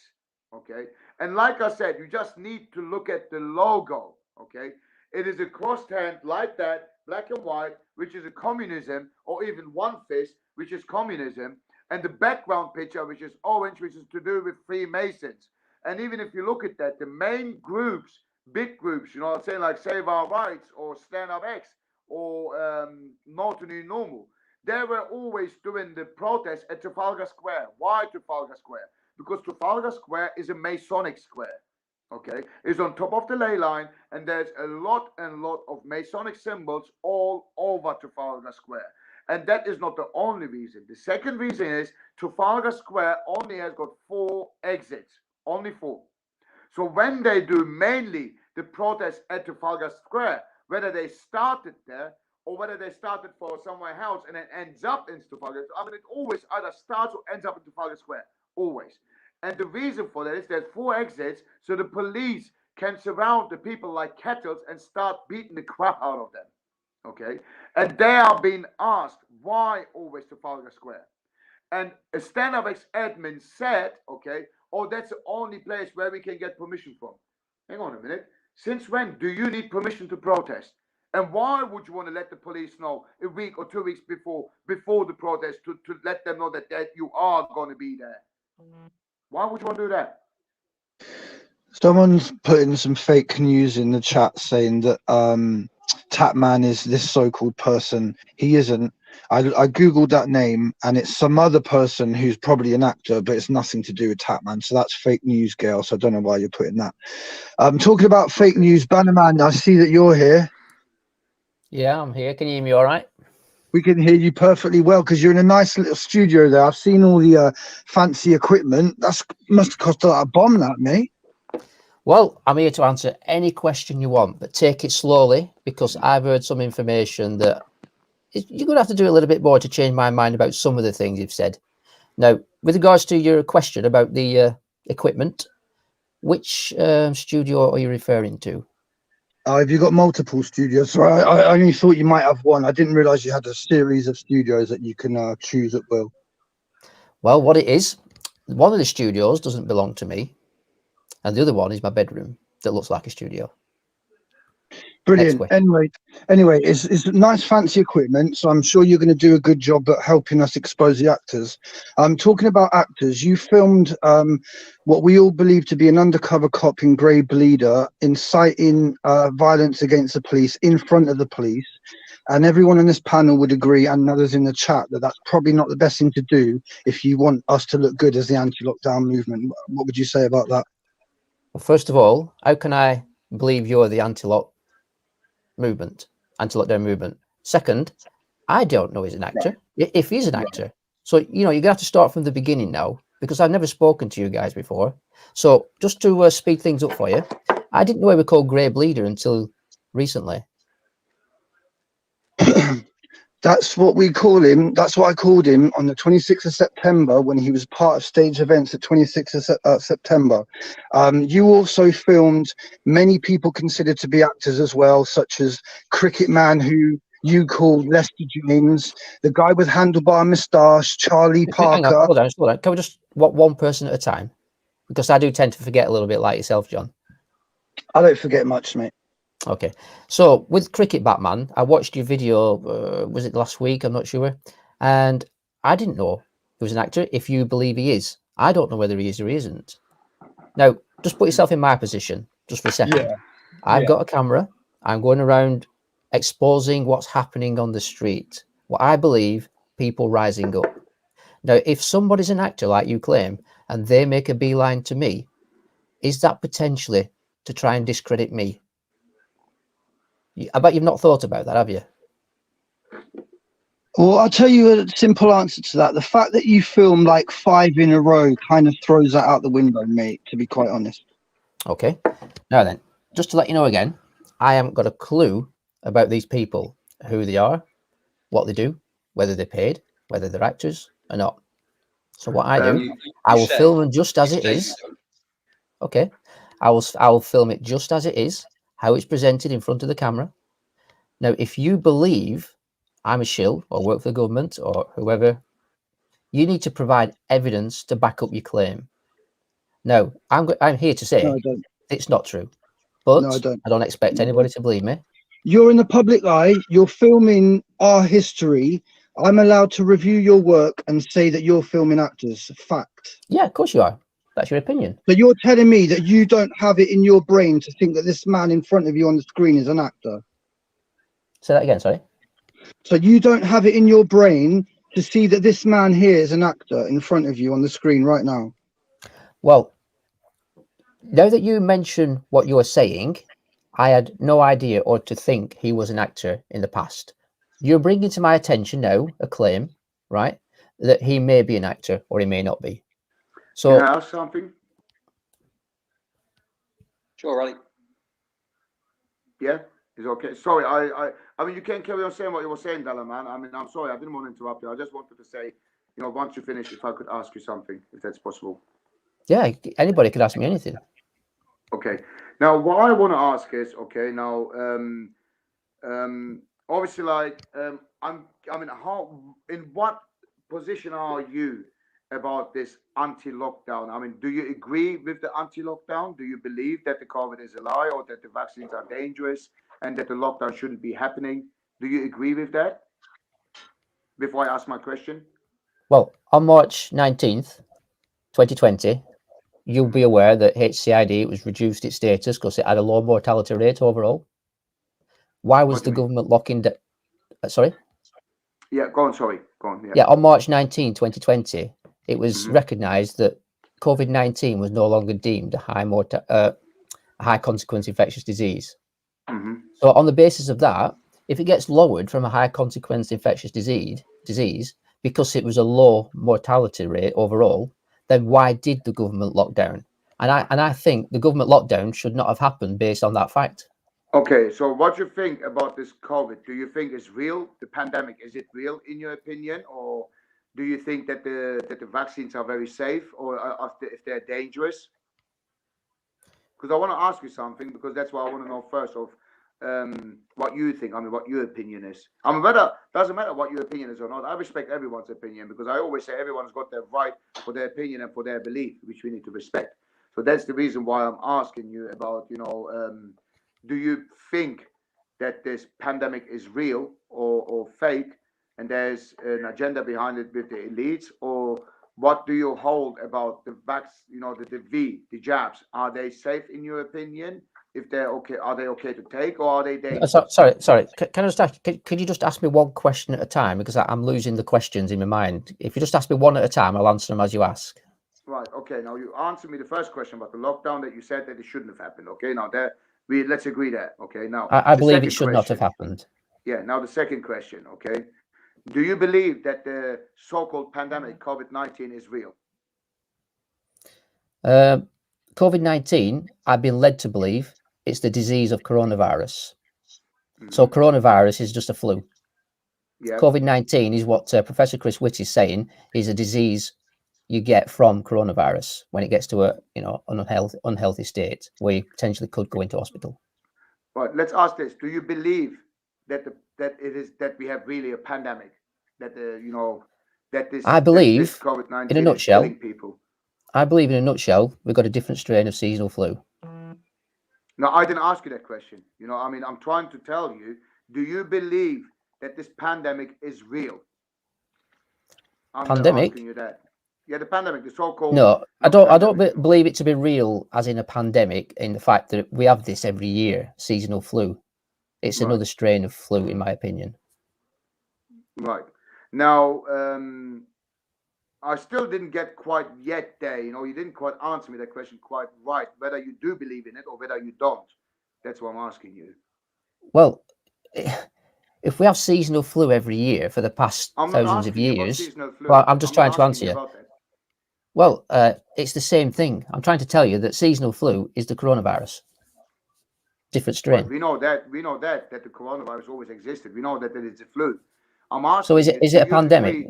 [SPEAKER 4] Okay, and like I said, you just need to look at the logo. Okay, it is a crossed hand like that, black and white, which is a communism, or even one fist, which is communism, and the background picture, which is orange, which is to do with Freemasons. And even if you look at that, the main groups, big groups, you know what I'm saying, like Save Our Rights or Stand Up X or No to New Normal, they were always doing the protest at Trafalgar Square. Why Trafalgar Square? Because Trafalgar Square is a Masonic square. Okay, it's on top of the ley line, and there's a lot of Masonic symbols all over Trafalgar Square. And that is not the only reason. The second reason is Trafalgar Square only has got 4 exits, only 4. So when they do mainly the protest at Trafalgar Square, whether they started there or whether they started for somewhere else and then ends up in Trafalgar, I mean, it always either starts or ends up in Trafalgar Square, always. And the reason for that is there's 4 exits, so the police can surround the people like kettles and start beating the crap out of them. Okay, and they are being asked why always Trafalgar Square. And a Stand Up X admin said, okay, oh, that's the only place where we can get permission from. Hang on a minute. Since when do you need permission to protest? And why would you want to let the police know a week or 2 weeks before the protest to let them know that you are going to be there? Why would you want to do that?
[SPEAKER 2] Someone's putting some fake news in the chat saying that Tatman is this so-called person. He isn't. I googled that name and it's some other person who's probably an actor, but it's nothing to do with Tatman. So that's fake news, Gail. So I don't know why you're putting that. Talking about fake news, Banaman, I see that you're here.
[SPEAKER 5] Yeah, I'm here. Can you hear me all right?
[SPEAKER 2] We can hear you perfectly well because you're in a nice little studio there. I've seen all the fancy equipment. That must have cost a bomb, that, mate.
[SPEAKER 5] Well, I'm here to answer any question you want, but take it slowly because I've heard some information that you're going to have to do a little bit more to change my mind about some of the things you've said. Now, with regards to your question about the equipment, which studio are you referring to?
[SPEAKER 2] Have you got multiple studios? So I only thought you might have one. I didn't realize you had a series of studios that you can choose at will. Well,
[SPEAKER 5] what it is, one of the studios doesn't belong to me, and the other one is my bedroom that looks like a studio.
[SPEAKER 2] Brilliant. Anyway, it's nice fancy equipment, so I'm sure you're going to do a good job at helping us expose the actors. Talking about actors, you filmed what we all believe to be an undercover cop in Greybleeder inciting violence against the police in front of the police, and everyone on this panel would agree, and others in the chat, that that's probably not the best thing to do if you want us to look good as the anti-lockdown movement. What would you say about that?
[SPEAKER 5] Well, first of all, how can I believe you're the anti-lockdown movement? Second, I don't know he's an actor. If he's an actor, so you're gonna have to start from the beginning now, because I've never spoken to you guys before. So just to speed things up for you, I didn't know he was called Greybleeder until recently.
[SPEAKER 2] That's what we call him. That's what I called him on the 26th of September when he was part of stage events at 26th of September. You also filmed many people considered to be actors as well, such as Cricket Man, who you called Lester James, the guy with handlebar moustache, Charlie
[SPEAKER 5] Hang on,
[SPEAKER 2] Parker.
[SPEAKER 5] hold on. Can we just one person at a time? Because I do tend to forget a little bit, like yourself, John.
[SPEAKER 2] I don't forget much, mate.
[SPEAKER 5] Okay, so with Cricket Batman, I watched your video. Was it last week? I'm not sure, and I didn't know he was an actor. If you believe he is, I don't know whether he is or he isn't. Now, just put yourself in my position, just for a second.
[SPEAKER 2] Yeah.
[SPEAKER 5] I've got a camera. I'm going around exposing what's happening on the street. What I believe, people rising up. Now, if somebody's an actor like you claim, and they make a beeline to me, is that potentially to try and discredit me? I bet you've not thought about that, have you?
[SPEAKER 2] Well, I'll tell you a simple answer to that. The fact that you film like 5 in a row kind of throws that out the window, mate, to be quite honest.
[SPEAKER 5] Okay. Now then, just to let you know again, I haven't got a clue about these people, who they are, what they do, whether they're paid, whether they're actors or not. So what I do, I will film them just as it is. Okay. I will film it just as it is, how it's presented in front of the camera. Now, if you believe I'm a shill or work for the government or whoever, you need to provide evidence to back up your claim. Now, I'm here to say it's not true, but
[SPEAKER 2] No,
[SPEAKER 5] I don't expect anybody to believe me.
[SPEAKER 2] You're in the public eye. You're filming our history. I'm allowed to review your work and say that you're filming actors. Fact.
[SPEAKER 5] Yeah, of course you are. That's your opinion.
[SPEAKER 2] But you're telling me that you don't have it in your brain to think that this man in front of you on the screen is an actor.
[SPEAKER 5] Say that again, sorry.
[SPEAKER 2] So you don't have it in your brain to see that this man here is an actor in front of you on the screen right now?
[SPEAKER 5] Well, now that you mention what you are saying, I had no idea or to think he was an actor in the past. You're bringing to my attention now a claim, right, that he may be an actor or he may not be. So,
[SPEAKER 4] can I ask something?
[SPEAKER 1] Sure, Ali.
[SPEAKER 4] Yeah, it's okay. Sorry, I mean, you can carry on saying what you were saying, Banaman. I mean, I'm sorry, I didn't want to interrupt you. I just wanted to say, you know, once you finish, if I could ask you something, if that's possible.
[SPEAKER 5] yeah, anybody could ask me anything.
[SPEAKER 4] Okay. Now, what I want to ask is, okay, now, obviously, like, I mean, in what position are you about this anti-lockdown? I mean, do you agree with the anti-lockdown? Do you believe that the COVID is a lie or that the vaccines are dangerous and that the lockdown shouldn't be happening? Do you agree with that? Before I ask my question.
[SPEAKER 5] Well, on March 19th, 2020, you'll be aware that HCID was reduced its status because it had a low mortality rate overall. Why was the government locking down? Sorry?
[SPEAKER 4] Yeah, go on, sorry. Go on.
[SPEAKER 5] Yeah, on March 19, 2020, it was recognised that COVID-19 was no longer deemed a high consequence infectious disease. So on the basis of that, if it gets lowered from a high consequence infectious disease because it was a low mortality rate overall, then why did the government lock down? And I think the government lockdown should not have happened based on that fact.
[SPEAKER 4] Okay, so what do you think about this COVID? Do you think it's real? The pandemic, is it real in your opinion, or do you think that the vaccines are very safe, or if they're dangerous? Because I want to ask you something, because that's what I want to know first of what you think. I mean, what your opinion is. I mean, doesn't matter what your opinion is or not. I respect everyone's opinion, because I always say everyone's got their right for their opinion and for their belief, which we need to respect. So that's the reason why I'm asking you about, you know, do you think that this pandemic is real or fake, and there's an agenda behind it with the elites, or what do you hold about the you know, the jabs? Are they safe in your opinion? If they're okay, are they okay to take, or are they dangerous?
[SPEAKER 5] Sorry. Can I just ask? Could you just ask me one question at a time, because I'm losing the questions in my mind. If you just ask me one at a time, I'll answer them as you ask. Right.
[SPEAKER 4] Okay. Now you answer me the first question about the lockdown, that you said that it shouldn't have happened. Okay. Now let's agree that. Okay. Now
[SPEAKER 5] I believe it should not have happened.
[SPEAKER 4] Yeah. Now the second question. Okay. Do you believe that the so-called pandemic COVID-19 is real?
[SPEAKER 5] COVID-19, I've been led to believe it's the disease of coronavirus. So coronavirus is just a flu. Yeah. COVID-19 is what Professor Chris Whitt is saying is a disease you get from coronavirus when it gets to a an unhealthy state where you potentially could go into hospital.
[SPEAKER 4] Right. Let's ask this: do you believe that the that we have really a pandemic, that you know, that this
[SPEAKER 5] I believe
[SPEAKER 4] this COVID-19
[SPEAKER 5] in a nutshell,
[SPEAKER 4] is killing people.
[SPEAKER 5] I believe in a nutshell, we've got a different strain of seasonal flu.
[SPEAKER 4] No, I didn't ask you that question. You know, I mean, I'm trying to tell you, do you believe that this pandemic is real? I'm
[SPEAKER 5] Pandemic?
[SPEAKER 4] asking you that. Yeah, the pandemic, the so-called.
[SPEAKER 5] No, I don't
[SPEAKER 4] pandemic.
[SPEAKER 5] believe it to be real as in a pandemic, in the fact that we have this every year, seasonal flu. It's another strain of flu, in my opinion.
[SPEAKER 4] Right. Now, I still didn't get quite yet there. You know, you didn't quite answer me that question quite right, whether you do believe in it or whether you don't. That's what I'm asking you.
[SPEAKER 5] Well, if we have seasonal flu every year for the past thousands of years, well, I'm just trying to answer you. Well, it's the same thing. I'm trying to tell you that seasonal flu is the coronavirus. Different strain.
[SPEAKER 4] Well, we know that the coronavirus always existed. We know that it is a flu. I'm asking.
[SPEAKER 5] So is it a pandemic?
[SPEAKER 4] Agree?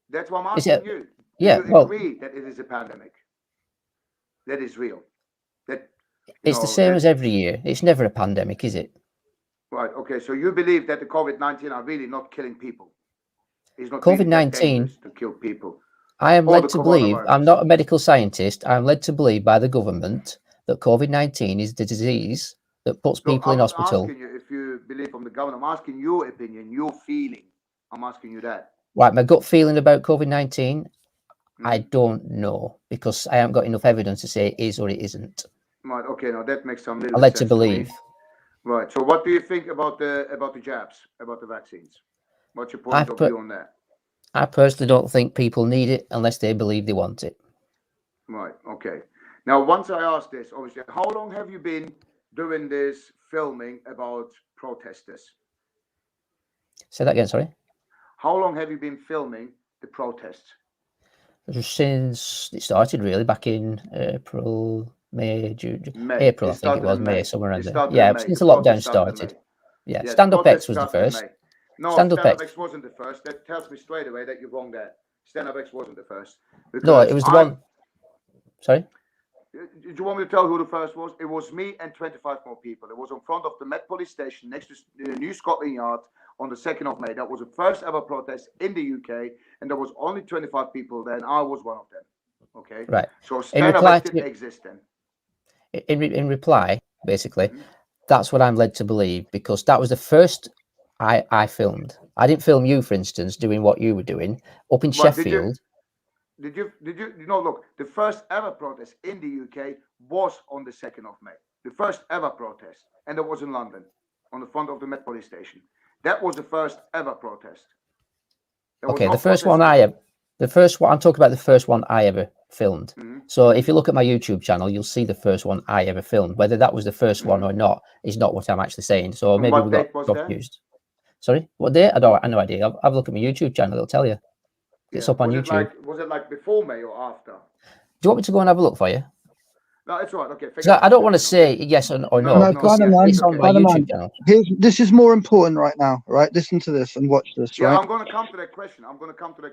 [SPEAKER 4] That's what I'm asking you. Do you agree that it is a pandemic? That is real. That
[SPEAKER 5] it's the same as every year. It's never a pandemic, is it?
[SPEAKER 4] Right. Okay. So you believe that the COVID-19 are really not killing people? It's not
[SPEAKER 5] COVID-19
[SPEAKER 4] to kill people.
[SPEAKER 5] I am led to believe. I'm not a medical scientist. I'm led to believe by the government that COVID-19 is the disease that puts people in hospital.
[SPEAKER 4] I'm asking you if you believe from the government. I'm asking your opinion, your feeling. I'm asking you that.
[SPEAKER 5] Right. My gut feeling about COVID-19, I don't know, because I haven't got enough evidence to say it is or it isn't.
[SPEAKER 4] Right. Okay. Now that makes some little
[SPEAKER 5] I'm led
[SPEAKER 4] sense
[SPEAKER 5] to believe.
[SPEAKER 4] Right. So what do you think about the jabs, about the vaccines? What's your point of view on that?
[SPEAKER 5] I personally don't think people need it unless they believe they want it.
[SPEAKER 4] Right. Okay. Now, once I ask this, obviously, how long have you been doing this filming about protesters?
[SPEAKER 5] Say that again, sorry.
[SPEAKER 4] How long have you been filming the protests?
[SPEAKER 5] Since it started, really, back in April, May, June, April, I think it was, May, somewhere around there. Yeah, since the lockdown started. Yeah, Stand Up X was the first.
[SPEAKER 4] No, Stand Up X wasn't the first. That tells me straight away that you're wrong there. Stand Up X wasn't the first.
[SPEAKER 5] No, it was the one. Sorry?
[SPEAKER 4] Do you want me to tell who the first was? It was me and 25 more people. It was in front of the Met Police Station next to the New Scotland Yard on the 2nd of May. That was the first ever protest in the UK, and there was only 25 people there, and I was one of them. Okay?
[SPEAKER 5] Right.
[SPEAKER 4] So Stand Up X didn't exist then.
[SPEAKER 5] In reply, basically, that's what I'm led to believe, because that was the first I filmed. I didn't film you, for instance, doing what you were doing up in Sheffield.
[SPEAKER 4] Did you know, look, the first ever protest in the UK was on the 2nd of May. The first ever protest. And it was in London, on the front of the Met Police Station. That was the first ever protest.
[SPEAKER 5] Okay, the first one I'm talking about the first one I ever filmed. So if you look at my YouTube channel, you'll see the first one I ever filmed. Whether that was the first one or not is not what I'm actually saying. So maybe we got confused. Sorry, what day? I have no idea. Have a look at my YouTube channel. It'll tell you. It's up on YouTube.
[SPEAKER 4] Was it like before May or after?
[SPEAKER 5] Do you want me to go and have a look for you?
[SPEAKER 4] No, it's all right. Okay.
[SPEAKER 5] I don't want to say yes or no.
[SPEAKER 2] Banaman,
[SPEAKER 5] it's on my YouTube channel.
[SPEAKER 2] This is more important right now, right? Listen to this and watch this, right?
[SPEAKER 4] Yeah, I'm going to come to that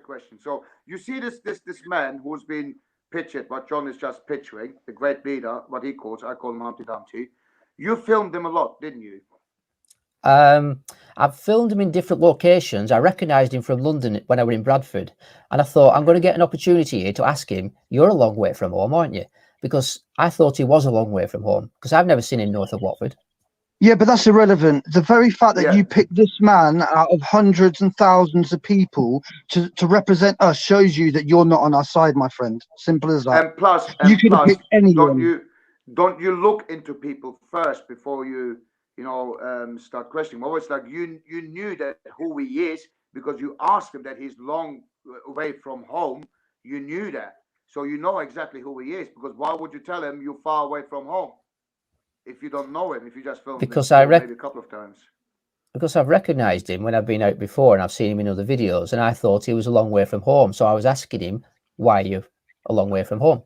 [SPEAKER 4] question. So you see this man who's been pictured, what John is just picturing, the Greybleeder, what he calls, I call him Humpty Dumpty. You filmed him a lot, didn't you?
[SPEAKER 5] I've filmed him in different locations. I recognised him from London when I were in Bradford, and I thought I'm going to get an opportunity here to ask him, you're a long way from home, aren't you? Because I thought he was a long way from home, because I've never seen him north of Watford.
[SPEAKER 2] Yeah, but that's irrelevant. The very fact that you picked this man out of hundreds and thousands of people to represent us shows you that you're not on our side, my friend. Simple as that.
[SPEAKER 4] And plus,
[SPEAKER 2] you could have picked anyone.
[SPEAKER 4] Don't you look into people first before you start questioning? Well, it's like you knew that who he is because you asked him that he's long away from home. You knew that, so you know exactly who he is. Because why would you tell him you're far away from home if you don't know him? If you just filmed him maybe a couple of times.
[SPEAKER 5] Because I've recognised him when I've been out before, and I've seen him in other videos, and I thought he was a long way from home. So I was asking him, "Why are you a long way from home?"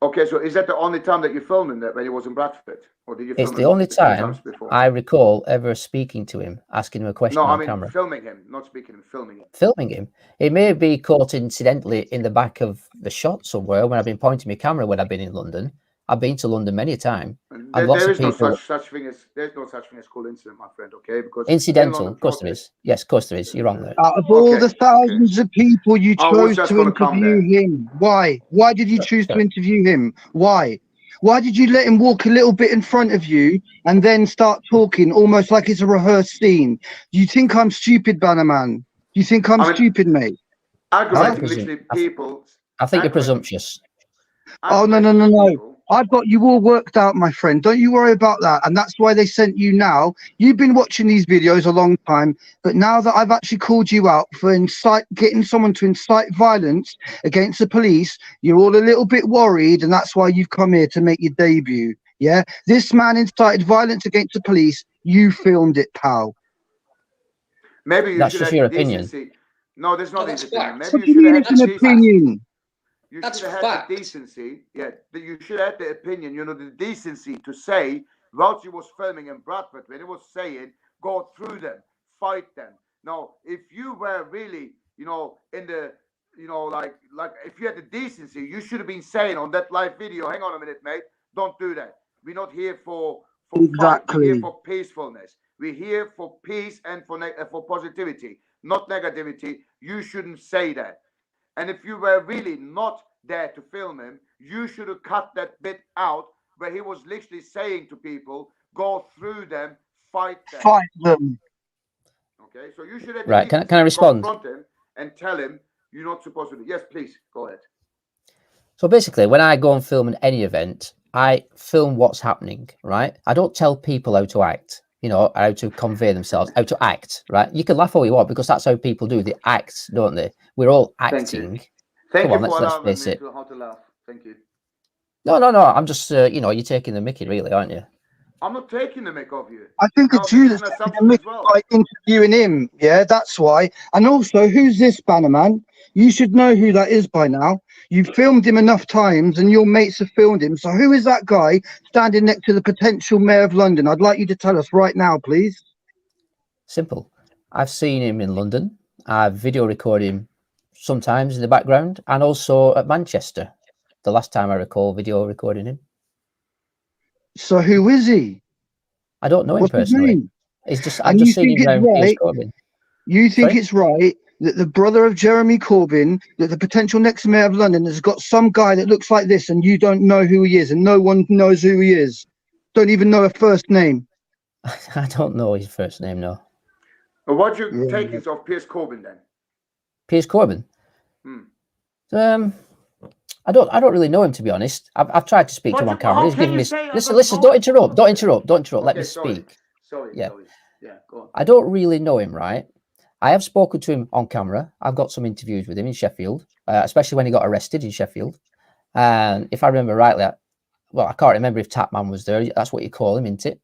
[SPEAKER 4] Okay, so is that the only time that you filmed him when he was in Bradford? Or did you film
[SPEAKER 5] it's the only time I recall ever speaking to him, asking him a question on camera.
[SPEAKER 4] Filming him, not speaking him, filming him.
[SPEAKER 5] Filming him. It may be caught incidentally in the back of the shot somewhere when I've been pointing my camera when I've been in London, I've been to London many a time.
[SPEAKER 4] There is no such thing as called incident, my friend. Okay, because
[SPEAKER 5] incidental. Of course there is. Yes, of course there is. You're wrong there.
[SPEAKER 2] Out of all the thousands of people you chose to interview him, why? Why did you choose to interview him? Why? Why did you let him walk a little bit in front of you and then start talking almost like it's a rehearsed scene? Do you think I'm stupid, Banaman? Do you think I'm stupid, mate?
[SPEAKER 4] Aggravating literally people.
[SPEAKER 5] I think you're presumptuous.
[SPEAKER 2] Oh, no. I've got you all worked out, my friend. Don't you worry about that. And that's why they sent you now. You've been watching these videos a long time, but now that I've actually called you out for getting someone to incite violence against the police, you're all a little bit worried, and that's why you've come here to make your debut. Yeah? This man incited violence against the police. You filmed it, pal.
[SPEAKER 4] Maybe you
[SPEAKER 5] that's
[SPEAKER 4] should
[SPEAKER 5] just
[SPEAKER 4] have
[SPEAKER 5] your
[SPEAKER 4] decency.
[SPEAKER 5] opinion.
[SPEAKER 4] No, there's not his opinion.
[SPEAKER 2] Maybe you should have an opinion.
[SPEAKER 4] You should have had the decency, you should have the opinion, the decency to say, whilst he was filming in Bradford, when he was saying, go through them, fight them. Now, if you were really, in the, like if you had the decency, you should have been saying on that live video, hang on a minute, mate, don't do that. We're not here for fight. We're here for peacefulness. We're here for peace and for positivity, not negativity. You shouldn't say that. And if you were really not there to film him, you should have cut that bit out where he was literally saying to people, go through them, fight them.
[SPEAKER 2] Fight them.
[SPEAKER 4] Okay, so you should have
[SPEAKER 5] right. Can I respond?
[SPEAKER 4] Confront him and tell him you're not supposed to do. Yes, please, go ahead.
[SPEAKER 5] So basically, when I go and film in any event, I film what's happening, right? I don't tell people how to act. How to convey themselves, how to act, right? You can laugh all you want because that's how people do. They act, don't they? We're all acting.
[SPEAKER 4] Thank you for allowing me to how to laugh. Thank you.
[SPEAKER 5] No. I'm just, you're taking the mickey, really, aren't you?
[SPEAKER 4] I'm not taking the mick of you.
[SPEAKER 2] I think it's you that's taking the mick by interviewing him. Yeah, that's why. And also, who's this Banaman? You should know who that is by now. You've filmed him enough times and your mates have filmed him. So who is that guy standing next to the potential mayor of London? I'd like you to tell us right now, please.
[SPEAKER 5] Simple. I've seen him in London. I've video recorded him sometimes in the background and also at Manchester. The last time I recall video recording him.
[SPEAKER 2] So who is he?
[SPEAKER 5] I don't know him personally. It's just I've just seen him around Piers Corbyn.
[SPEAKER 2] You think it's right that the brother of Jeremy Corbyn, that the potential next mayor of London has got some guy that looks like this and you don't know who he is and no one knows who he is? Don't even know a first name.
[SPEAKER 5] I don't know his first name, no.
[SPEAKER 4] Well, what do you take is of Piers Corbyn then?
[SPEAKER 5] Piers Corbyn? I don't really know him, to be honest. I've tried to speak to him on camera. He's giving me listen, don't interrupt. Okay, let me speak.
[SPEAKER 4] Sorry.
[SPEAKER 5] Yeah,
[SPEAKER 4] go on.
[SPEAKER 5] I don't really know him, right? I have spoken to him on camera. I've got some interviews with him in Sheffield, especially when he got arrested in Sheffield. And if I remember rightly, I can't remember if Tapman was there. That's what you call him, isn't it?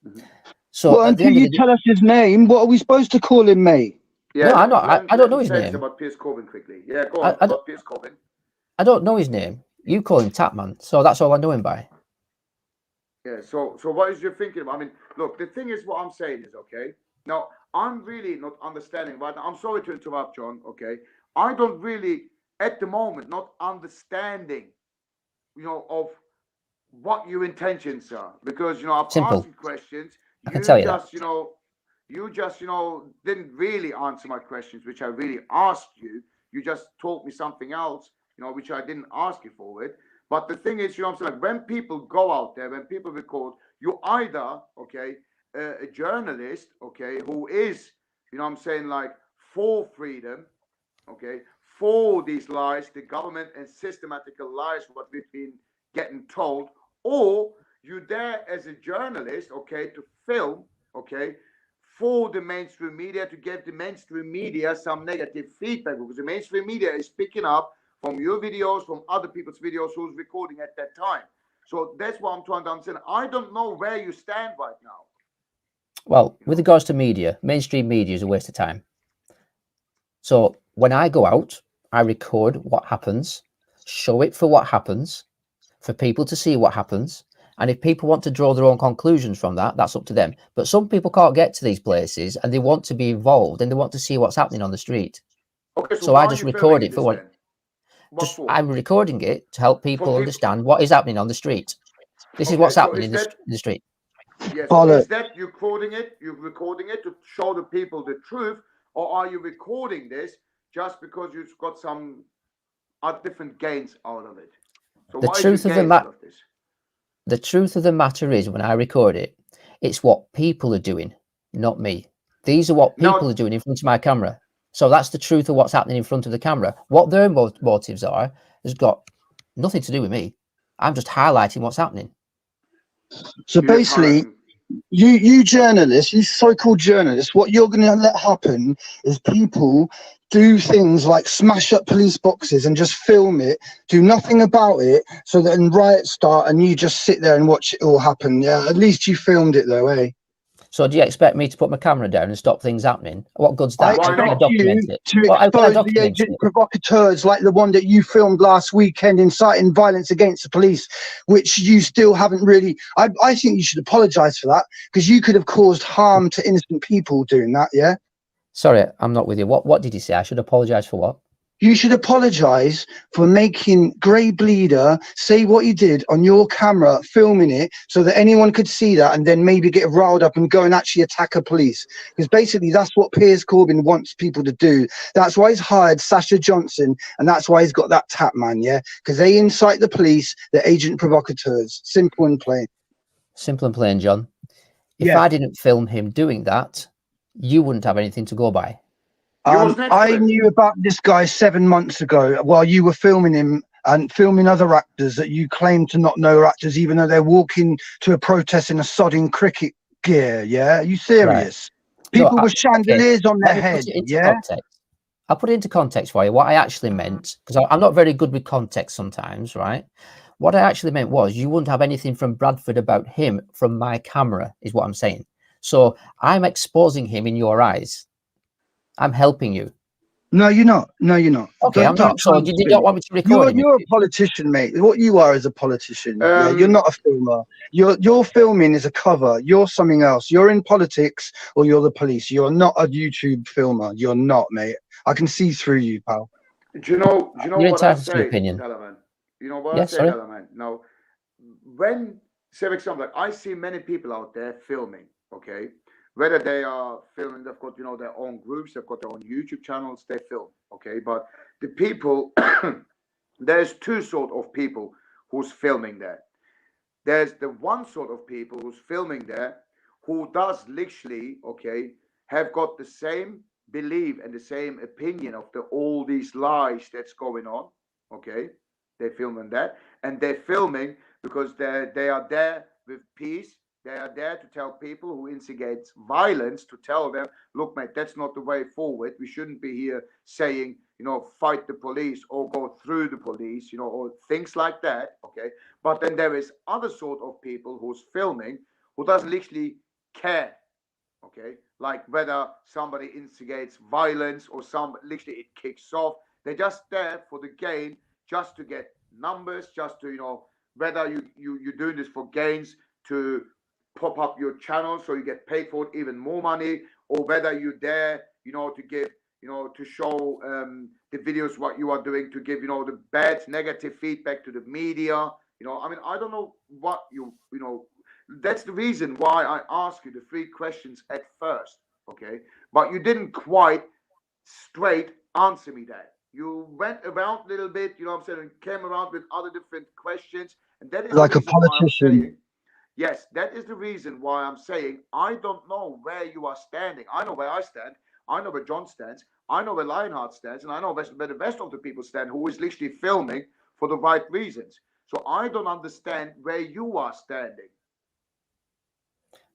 [SPEAKER 4] Mm-hmm.
[SPEAKER 2] So until you tell us his name, what are we supposed to call him, mate?
[SPEAKER 4] Yeah,
[SPEAKER 5] no, I'm not. I don't know his name.
[SPEAKER 4] About Piers Corbyn quickly. Yeah, go on. About Piers Corbyn.
[SPEAKER 5] I don't know his name. You call him Tapman, so that's all I know him by.
[SPEAKER 4] Yeah. So what is your thinking? I mean, look. The thing is, what I'm saying is, okay. Now, I'm really not understanding right now. I'm sorry to interrupt, John. Okay, I don't really, at the moment, not understanding, of what your intentions are, because I've asked you questions.
[SPEAKER 5] I can tell you that.
[SPEAKER 4] You just didn't really answer my questions, which I really asked you. You just told me something else, which I didn't ask you for it. But the thing is, I'm saying, like, when people go out there, when people record, you either, okay, a journalist, okay, who is, I'm saying, like, for freedom, okay, for these lies, the government and systematical lies, what we've been getting told, or you're there as a journalist, okay, to film, okay, for the mainstream media, to give the mainstream media some negative feedback, because the mainstream media is picking up from your videos, from other people's videos who's recording at that time. So that's what I'm trying to understand. I don't know where you stand right now.
[SPEAKER 5] Well, with regards to media, mainstream media is a waste of time. So when I go out, I record what happens, show it for what happens, for people to see what happens. And if people want to draw their own conclusions from that, that's up to them. But some people can't get to these places and they want to be involved and they want to see what's happening on the street.
[SPEAKER 4] Okay,
[SPEAKER 5] so I just record it for what. Just I'm recording it to help people understand what is happening on the street. This is what's happening in the street.
[SPEAKER 4] Yes. So is that you recording it? You're recording it to show the people the truth, or are you recording this just because you've got some different gains out of it? So
[SPEAKER 5] the truth of the matter, the truth of the matter is, when I record it, it's what people are doing, not me. These are what people are doing in front of my camera. So that's the truth of what's happening in front of the camera. What their motives are has got nothing to do with me. I'm just highlighting what's happening.
[SPEAKER 2] So basically, you journalists, you so-called journalists, what you're going to let happen is people do things like smash up police boxes and just film it, do nothing about it, so that when riots start and you just sit there and watch it all happen. Yeah, at least you filmed it though, eh?
[SPEAKER 5] So do you expect me to put my camera down and stop things happening? What good's that?
[SPEAKER 2] I expect you to expose the agent provocateurs like the one that you filmed last weekend, inciting violence against the police, which you still haven't really. I think you should apologise for that, because you could have caused harm to innocent people doing that, yeah?
[SPEAKER 5] Sorry, I'm not with you. What did you say? I should apologise for what?
[SPEAKER 2] You should apologise for making Greybleeder say what he did on your camera, filming it, so that anyone could see that and then maybe get riled up and go and actually attack a police. Because basically that's what Piers Corbyn wants people to do. That's why he's hired Sasha Johnson, and that's why he's got that tap man, yeah? Because they incite the police, the agent provocateurs. Simple and plain.
[SPEAKER 5] Simple and plain, John. If I didn't film him doing that, you wouldn't have anything to go by.
[SPEAKER 2] I knew about this guy 7 months ago while you were filming him and filming other actors that you claim to not know are actors, even though they're walking to a protest in a sodding cricket gear. Yeah, are you serious? Right. People with chandeliers on their head. Yeah,
[SPEAKER 5] context. I'll put it into context for you. What I actually meant, because I'm not very good with context sometimes, right? What I actually meant was you wouldn't have anything from Bradford about him from my camera, is what I'm saying. So I'm exposing him in your eyes. I'm helping you.
[SPEAKER 2] No, you're not. No, you're not.
[SPEAKER 5] Okay, I'm not. So you don't want me to record
[SPEAKER 2] You're a politician, mate. What you are is a politician. Yeah, you're not a filmer. Your filming is a cover. You're something else. You're in politics or you're the police. You're not a YouTube filmer. You're not, mate. I can see through you, pal.
[SPEAKER 4] Do you know what I say,
[SPEAKER 5] opinion.
[SPEAKER 4] Delaman? You know what I say, Delaman? Now, when, say for example, like I see many people out there filming, okay? Whether they are filming, they've got, their own groups, they've got their own YouTube channels, they film, okay? But the people, there's two sort of people who's filming there. There's the one sort of people who's filming there who does literally, okay, have got the same belief and the same opinion of all these lies that's going on, okay? They're filming that. And they're filming because they are there with peace. They are there to tell people who instigate violence, to tell them, look, mate, that's not the way forward. We shouldn't be here saying, fight the police or go through the police, or things like that, okay? But then there is other sort of people who's filming who doesn't literally care, okay? Like whether somebody instigates violence or literally it kicks off. They're just there for the gain, just to get numbers, just to, whether you're doing this for gains to pop up your channel so you get paid for it even more money, or whether you're there, to give, to show the videos what you are doing, to give, the bad, negative feedback to the media. I mean, I don't know what that's the reason why I asked you the 3 questions at first, okay? But you didn't quite straight answer me that. You went around a little bit, what I'm saying, and came around with other different questions, and that is
[SPEAKER 2] like a politician.
[SPEAKER 4] Yes, that is the reason why I'm saying I don't know where you are standing. I know where I stand. I know where John stands. I know where Lionheart stands. And I know where the rest of the people stand who is literally filming for the right reasons. So I don't understand where you are standing.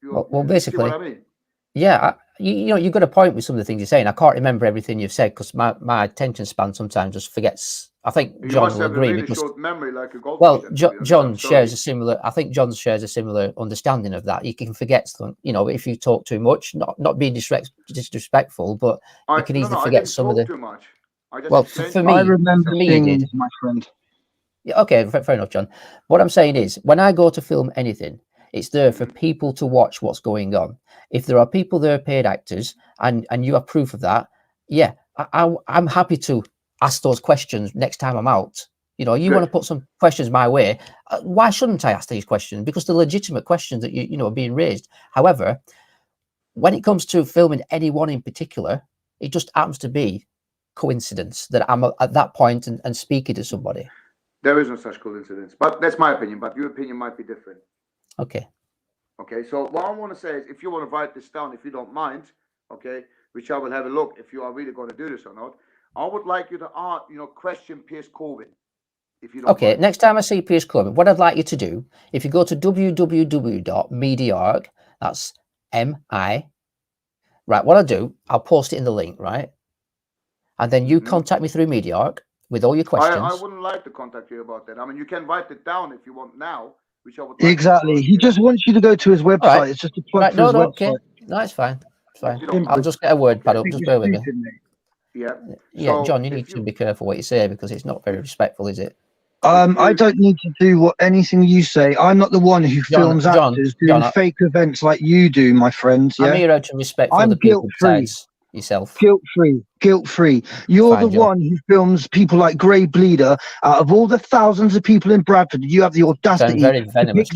[SPEAKER 5] Well, basically,
[SPEAKER 4] see what I mean?
[SPEAKER 5] Yeah, you've got a point with some of the things you're saying. I can't remember everything you've said because my attention span sometimes just forgets. I think John will agree.
[SPEAKER 4] Really short memory, like a
[SPEAKER 5] goldfish. Well, John shares a similar. I think John shares a similar understanding of that. You can forget some, if you talk too much. Not being disrespectful, but you can easily forget some of the.
[SPEAKER 4] Too much.
[SPEAKER 5] For me,
[SPEAKER 2] I remember things, my friend.
[SPEAKER 5] Yeah, okay, fair enough, John. What I'm saying is, when I go to film anything, it's there for people to watch what's going on. If there are people there, paid actors, and you have proof of that, yeah, I'm happy to ask those questions next time I'm out. You know, you
[SPEAKER 4] Good.
[SPEAKER 5] want to put some questions my way. Why shouldn't I ask these questions? Because they're legitimate questions that you know are being raised. However, when it comes to filming anyone in particular, it just happens to be coincidence that I'm at that point and speaking to somebody.
[SPEAKER 4] There is no such coincidence, but that's my opinion. But your opinion might be different.
[SPEAKER 5] Okay.
[SPEAKER 4] Okay. So what I want to say is, if you want to write this down, if you don't mind, okay, which I will have a look if you are really going to do this or not. I would like you to question Piers Corbyn. If you don't
[SPEAKER 5] Okay,
[SPEAKER 4] mind.
[SPEAKER 5] next time I see Piers Corbyn, what I'd like you to do, if you go to www.mediaarc, that's MI, right, what I'll do, I'll post it in the link, right? And then you contact me through MediaArc with all your questions.
[SPEAKER 4] I wouldn't like to contact you about that. I mean, you can write it down if you want now, which I would like
[SPEAKER 2] Exactly. He just wants you to go to his website.
[SPEAKER 5] Right.
[SPEAKER 2] It's just a plug for his website.
[SPEAKER 5] Okay. No, it's fine. It's fine. I'll just get a word pad up. Just bear with me.
[SPEAKER 4] Yeah.
[SPEAKER 5] Yeah,
[SPEAKER 4] So
[SPEAKER 5] John, you need to be careful what you say because it's not very respectful, is it?
[SPEAKER 2] I don't need to do anything you say. I'm not the one who films actors doing fake events like you do, my friends. Yeah?
[SPEAKER 5] I'm here out of respect for
[SPEAKER 2] I'm
[SPEAKER 5] the people
[SPEAKER 2] guilt-free.
[SPEAKER 5] besides yourself.
[SPEAKER 2] Guilt-free. You're
[SPEAKER 5] Fine,
[SPEAKER 2] the
[SPEAKER 5] John.
[SPEAKER 2] one who films people like Greybleeder. Out of all the thousands of people in Bradford, you have the audacity
[SPEAKER 5] very venomous,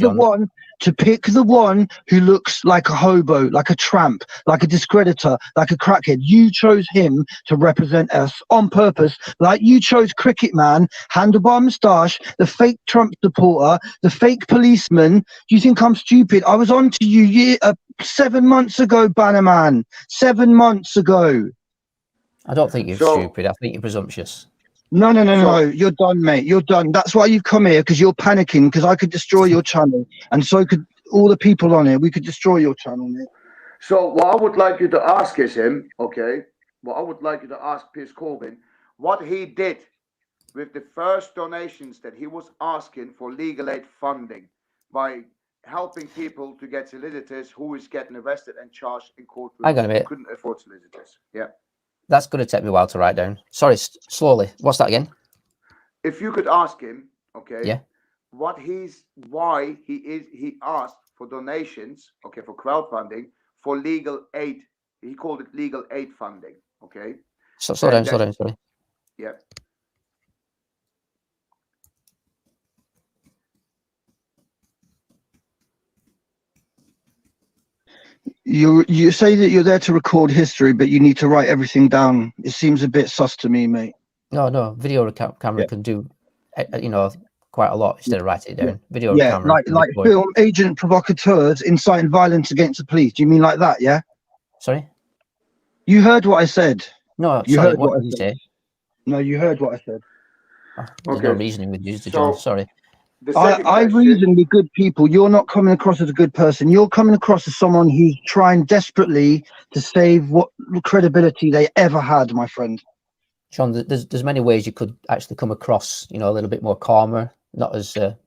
[SPEAKER 2] to pick the one who looks like a hobo, like a tramp, like a discreditor, like a crackhead. You chose him to represent us on purpose, like you chose Cricket Man, handlebar moustache, the fake Trump supporter, the fake policeman. Do you think I'm stupid? I was on to you 7 months ago, Banaman. 7 months ago.
[SPEAKER 5] I don't think you're stupid. I think you're presumptuous.
[SPEAKER 2] No. You're done, mate. You're done. That's why you've come here, because you're panicking, because I could destroy your channel. And so could all the people on here. We could destroy your channel, mate.
[SPEAKER 4] So what I would like you to ask is him, okay? What I would like you to ask Piers Corbyn, what he did with the first donations that he was asking for legal aid funding by helping people to get solicitors who is getting arrested and charged in court.
[SPEAKER 5] Hang on a minute.
[SPEAKER 4] Couldn't afford solicitors. Yeah.
[SPEAKER 5] That's going to take me a while to write down. Sorry, slowly. What's that again?
[SPEAKER 4] If you could ask him, okay,
[SPEAKER 5] yeah,
[SPEAKER 4] why he asked for donations, okay, for crowdfunding, for legal aid. He called it legal aid funding, okay?
[SPEAKER 5] Slow down, sorry.
[SPEAKER 4] Yeah.
[SPEAKER 2] You say that you're there to record history, but you need to write everything down. It seems a bit sus to me, mate.
[SPEAKER 5] No. Video camera can do, quite a lot instead of writing it down. Video camera.
[SPEAKER 2] like film agent provocateurs inciting violence against the police. Do you mean like that? Yeah.
[SPEAKER 5] Sorry.
[SPEAKER 2] You heard what I said.
[SPEAKER 5] No,
[SPEAKER 2] you heard what
[SPEAKER 5] did you say?
[SPEAKER 2] No, you heard what I said.
[SPEAKER 5] There's no reasoning with you, John. Sorry.
[SPEAKER 2] I reason with good people. You're not coming across as a good person. You're coming across as someone who's trying desperately to save what credibility they ever had, my friend.
[SPEAKER 5] John, there's many ways you could actually come across, a little bit more calmer, not as,
[SPEAKER 2] I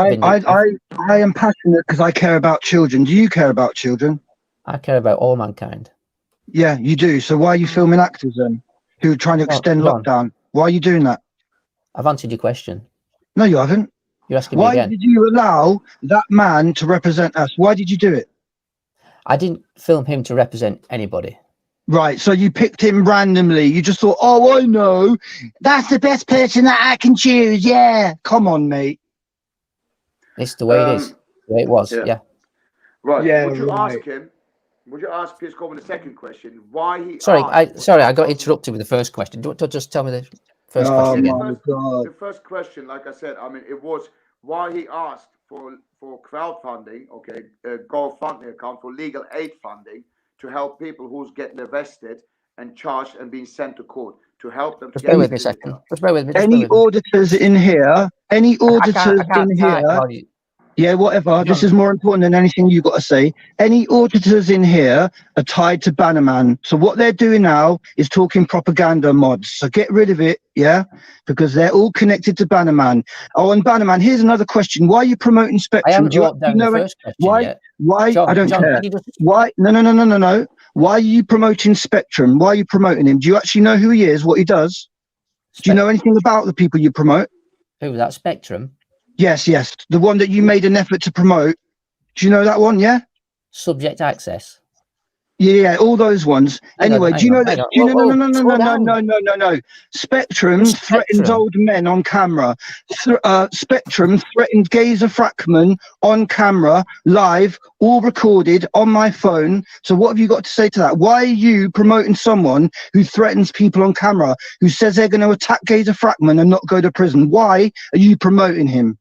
[SPEAKER 2] am passionate because I care about children. Do you care about children?
[SPEAKER 5] I care about all mankind.
[SPEAKER 2] Yeah, you do. So why are you filming actors then who are trying to extend lockdown? Why are you doing that?
[SPEAKER 5] I've answered your question.
[SPEAKER 2] No, you haven't.
[SPEAKER 5] You're asking me again.
[SPEAKER 2] Why did you allow that man to represent us? Why did you do it?
[SPEAKER 5] I didn't film him to represent anybody.
[SPEAKER 2] Right, so you picked him randomly. You just thought, oh, I know. That's the best person that I can choose. Yeah. Come on, mate.
[SPEAKER 5] It's the way it is. The way it was, yeah.
[SPEAKER 4] Right.
[SPEAKER 2] Yeah,
[SPEAKER 4] would you ask Piers Corbyn the second question? Why he
[SPEAKER 5] I got interrupted with the first question. Don't just tell me the first question again.
[SPEAKER 4] The first question, like I said, it was why he asked for crowdfunding, okay, a GoFundMe account for legal aid funding to help people who's getting arrested and charged and being sent to court, to help them.
[SPEAKER 5] Just bear with me a second. Just bear with me.
[SPEAKER 2] Any auditors in here? Any auditors in here? Yeah, whatever. This is more important than anything you've got to say. Any auditors in here are tied to Banaman. So what they're doing now is talking propaganda mods. So get rid of it, yeah? Because they're all connected to Banaman. Oh, and Banaman, here's another question. Why are you promoting Spectrum?
[SPEAKER 5] I haven't wrote down the first question yet.
[SPEAKER 2] Why?
[SPEAKER 5] John,
[SPEAKER 2] I don't care.
[SPEAKER 5] Just...
[SPEAKER 2] Why? No. Why are you promoting Spectrum? Why are you promoting him? Do you actually know who he is, what he does? Do you know anything about the people you promote?
[SPEAKER 5] Who, that Spectrum?
[SPEAKER 2] Yes. The one that you made an effort to promote. Do you know that one, yeah?
[SPEAKER 5] Subject Access.
[SPEAKER 2] Yeah, all those ones. Anyway, do you know that? No. Spectrum threatens old men on camera. Spectrum threatened Gazer Frackman on camera, live, all recorded on my phone. So what have you got to say to that? Why are you promoting someone who threatens people on camera, who says they're going to attack Gazer Frackman and not go to prison? Why are you promoting him?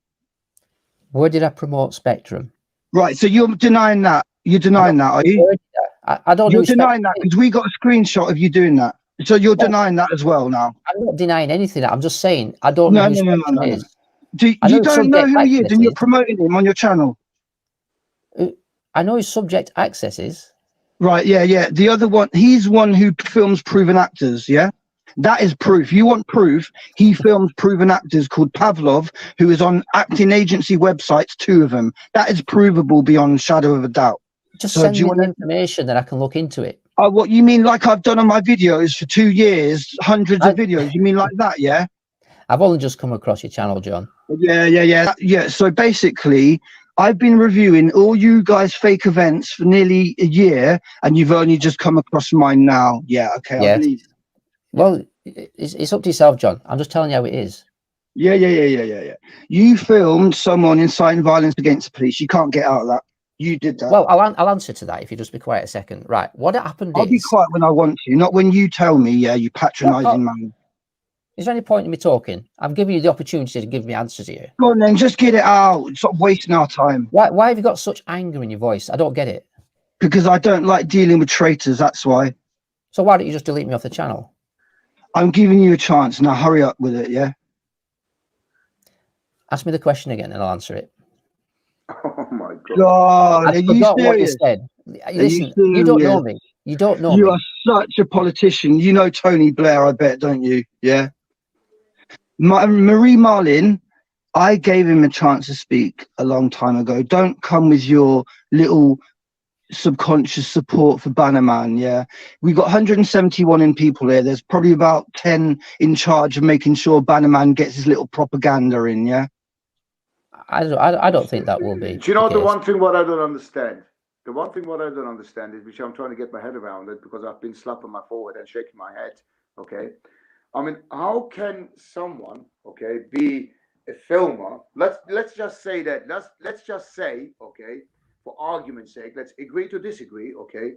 [SPEAKER 5] Where did I promote Spectrum?
[SPEAKER 2] Right, so you're denying that. You're denying that, are you?
[SPEAKER 5] I don't know.
[SPEAKER 2] You're denying that because we got a screenshot of you doing that. So you're denying that as well now.
[SPEAKER 5] I'm not denying anything. I'm just saying I don't know who Spectrum is.
[SPEAKER 2] You don't know who he is, and you're promoting him on your channel.
[SPEAKER 5] I know his subject access is.
[SPEAKER 2] Right, yeah. The other one, he's one who films proven actors, yeah? That is proof. You want proof? He films proven actors called Pavlov, who is on acting agency websites, 2 of them. That is provable beyond shadow of a doubt.
[SPEAKER 5] Just send me the information that I can look into it.
[SPEAKER 2] What you mean, like I've done on my videos for 2 years, hundreds of videos? You mean like that, yeah?
[SPEAKER 5] I've only just come across your channel, John.
[SPEAKER 2] Yeah. So basically, I've been reviewing all you guys' fake events for nearly a year, and you've only just come across mine now. Yeah, okay, I believe.
[SPEAKER 5] Well, it's up to yourself, John. I'm just telling you how it is.
[SPEAKER 2] Yeah. You filmed someone inciting violence against the police. You can't get out of that. You did that.
[SPEAKER 5] Well, I'll answer to that if you just be quiet a second. Right, what happened
[SPEAKER 2] I'll be quiet when I want to, not when you tell me, yeah, you patronising man.
[SPEAKER 5] Is there any point in me talking? I'm giving you the opportunity to give me answers here.
[SPEAKER 2] Go on then, just get it out. Stop wasting our time.
[SPEAKER 5] Why have you got such anger in your voice? I don't get it.
[SPEAKER 2] Because I don't like dealing with traitors, that's why.
[SPEAKER 5] So why don't you just delete me off the channel?
[SPEAKER 2] I'm giving you a chance, now hurry up with it, yeah?
[SPEAKER 5] Ask me the question again and I'll answer it.
[SPEAKER 4] Oh my God.
[SPEAKER 5] I forgot what you said. Listen, you don't know me. You don't know me.
[SPEAKER 2] You are such a politician. You know Tony Blair, I bet, don't you? Yeah. Marie Marlin, I gave him a chance to speak a long time ago. Don't come with your little subconscious support for Banaman. Yeah, we got 171 in people here. There's probably about 10 in charge of making sure Banaman gets his little propaganda in. Yeah,
[SPEAKER 5] I don't think that will be.
[SPEAKER 4] Do you know the one thing what I don't understand? The one thing what I don't understand is, which I'm trying to get my head around it, because I've been slapping my forehead and shaking my head. Okay, I mean, how can someone, okay, be a filmer? Let's just say that. Let's just say, okay, for argument's sake, let's agree to disagree, okay,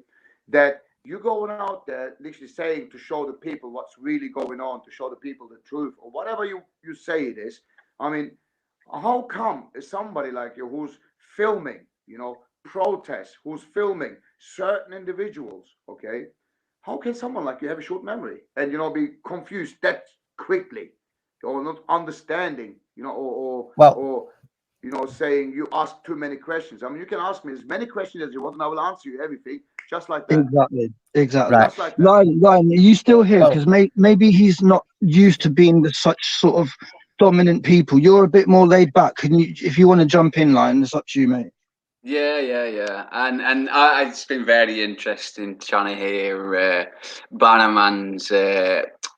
[SPEAKER 4] that you're going out there literally saying to show the people what's really going on, to show the people the truth, or whatever you say it is. I mean, how come somebody like you who's filming, you know, protests, who's filming certain individuals, okay, how can someone like you have a short memory and, you know, be confused that quickly, or not understanding, you know, or you know, saying you ask too many questions? I mean, you can ask me as many questions as you want and I will answer you everything just like that.
[SPEAKER 2] Exactly.
[SPEAKER 5] Right.
[SPEAKER 2] Just like that. Ryan, are you still here? Because maybe he's not used to being with such sort of dominant people. You're a bit more laid back. Can you, if you want to jump in, Lion, it's up to you, mate.
[SPEAKER 1] Yeah. And it's been very interesting trying to hear Banaman's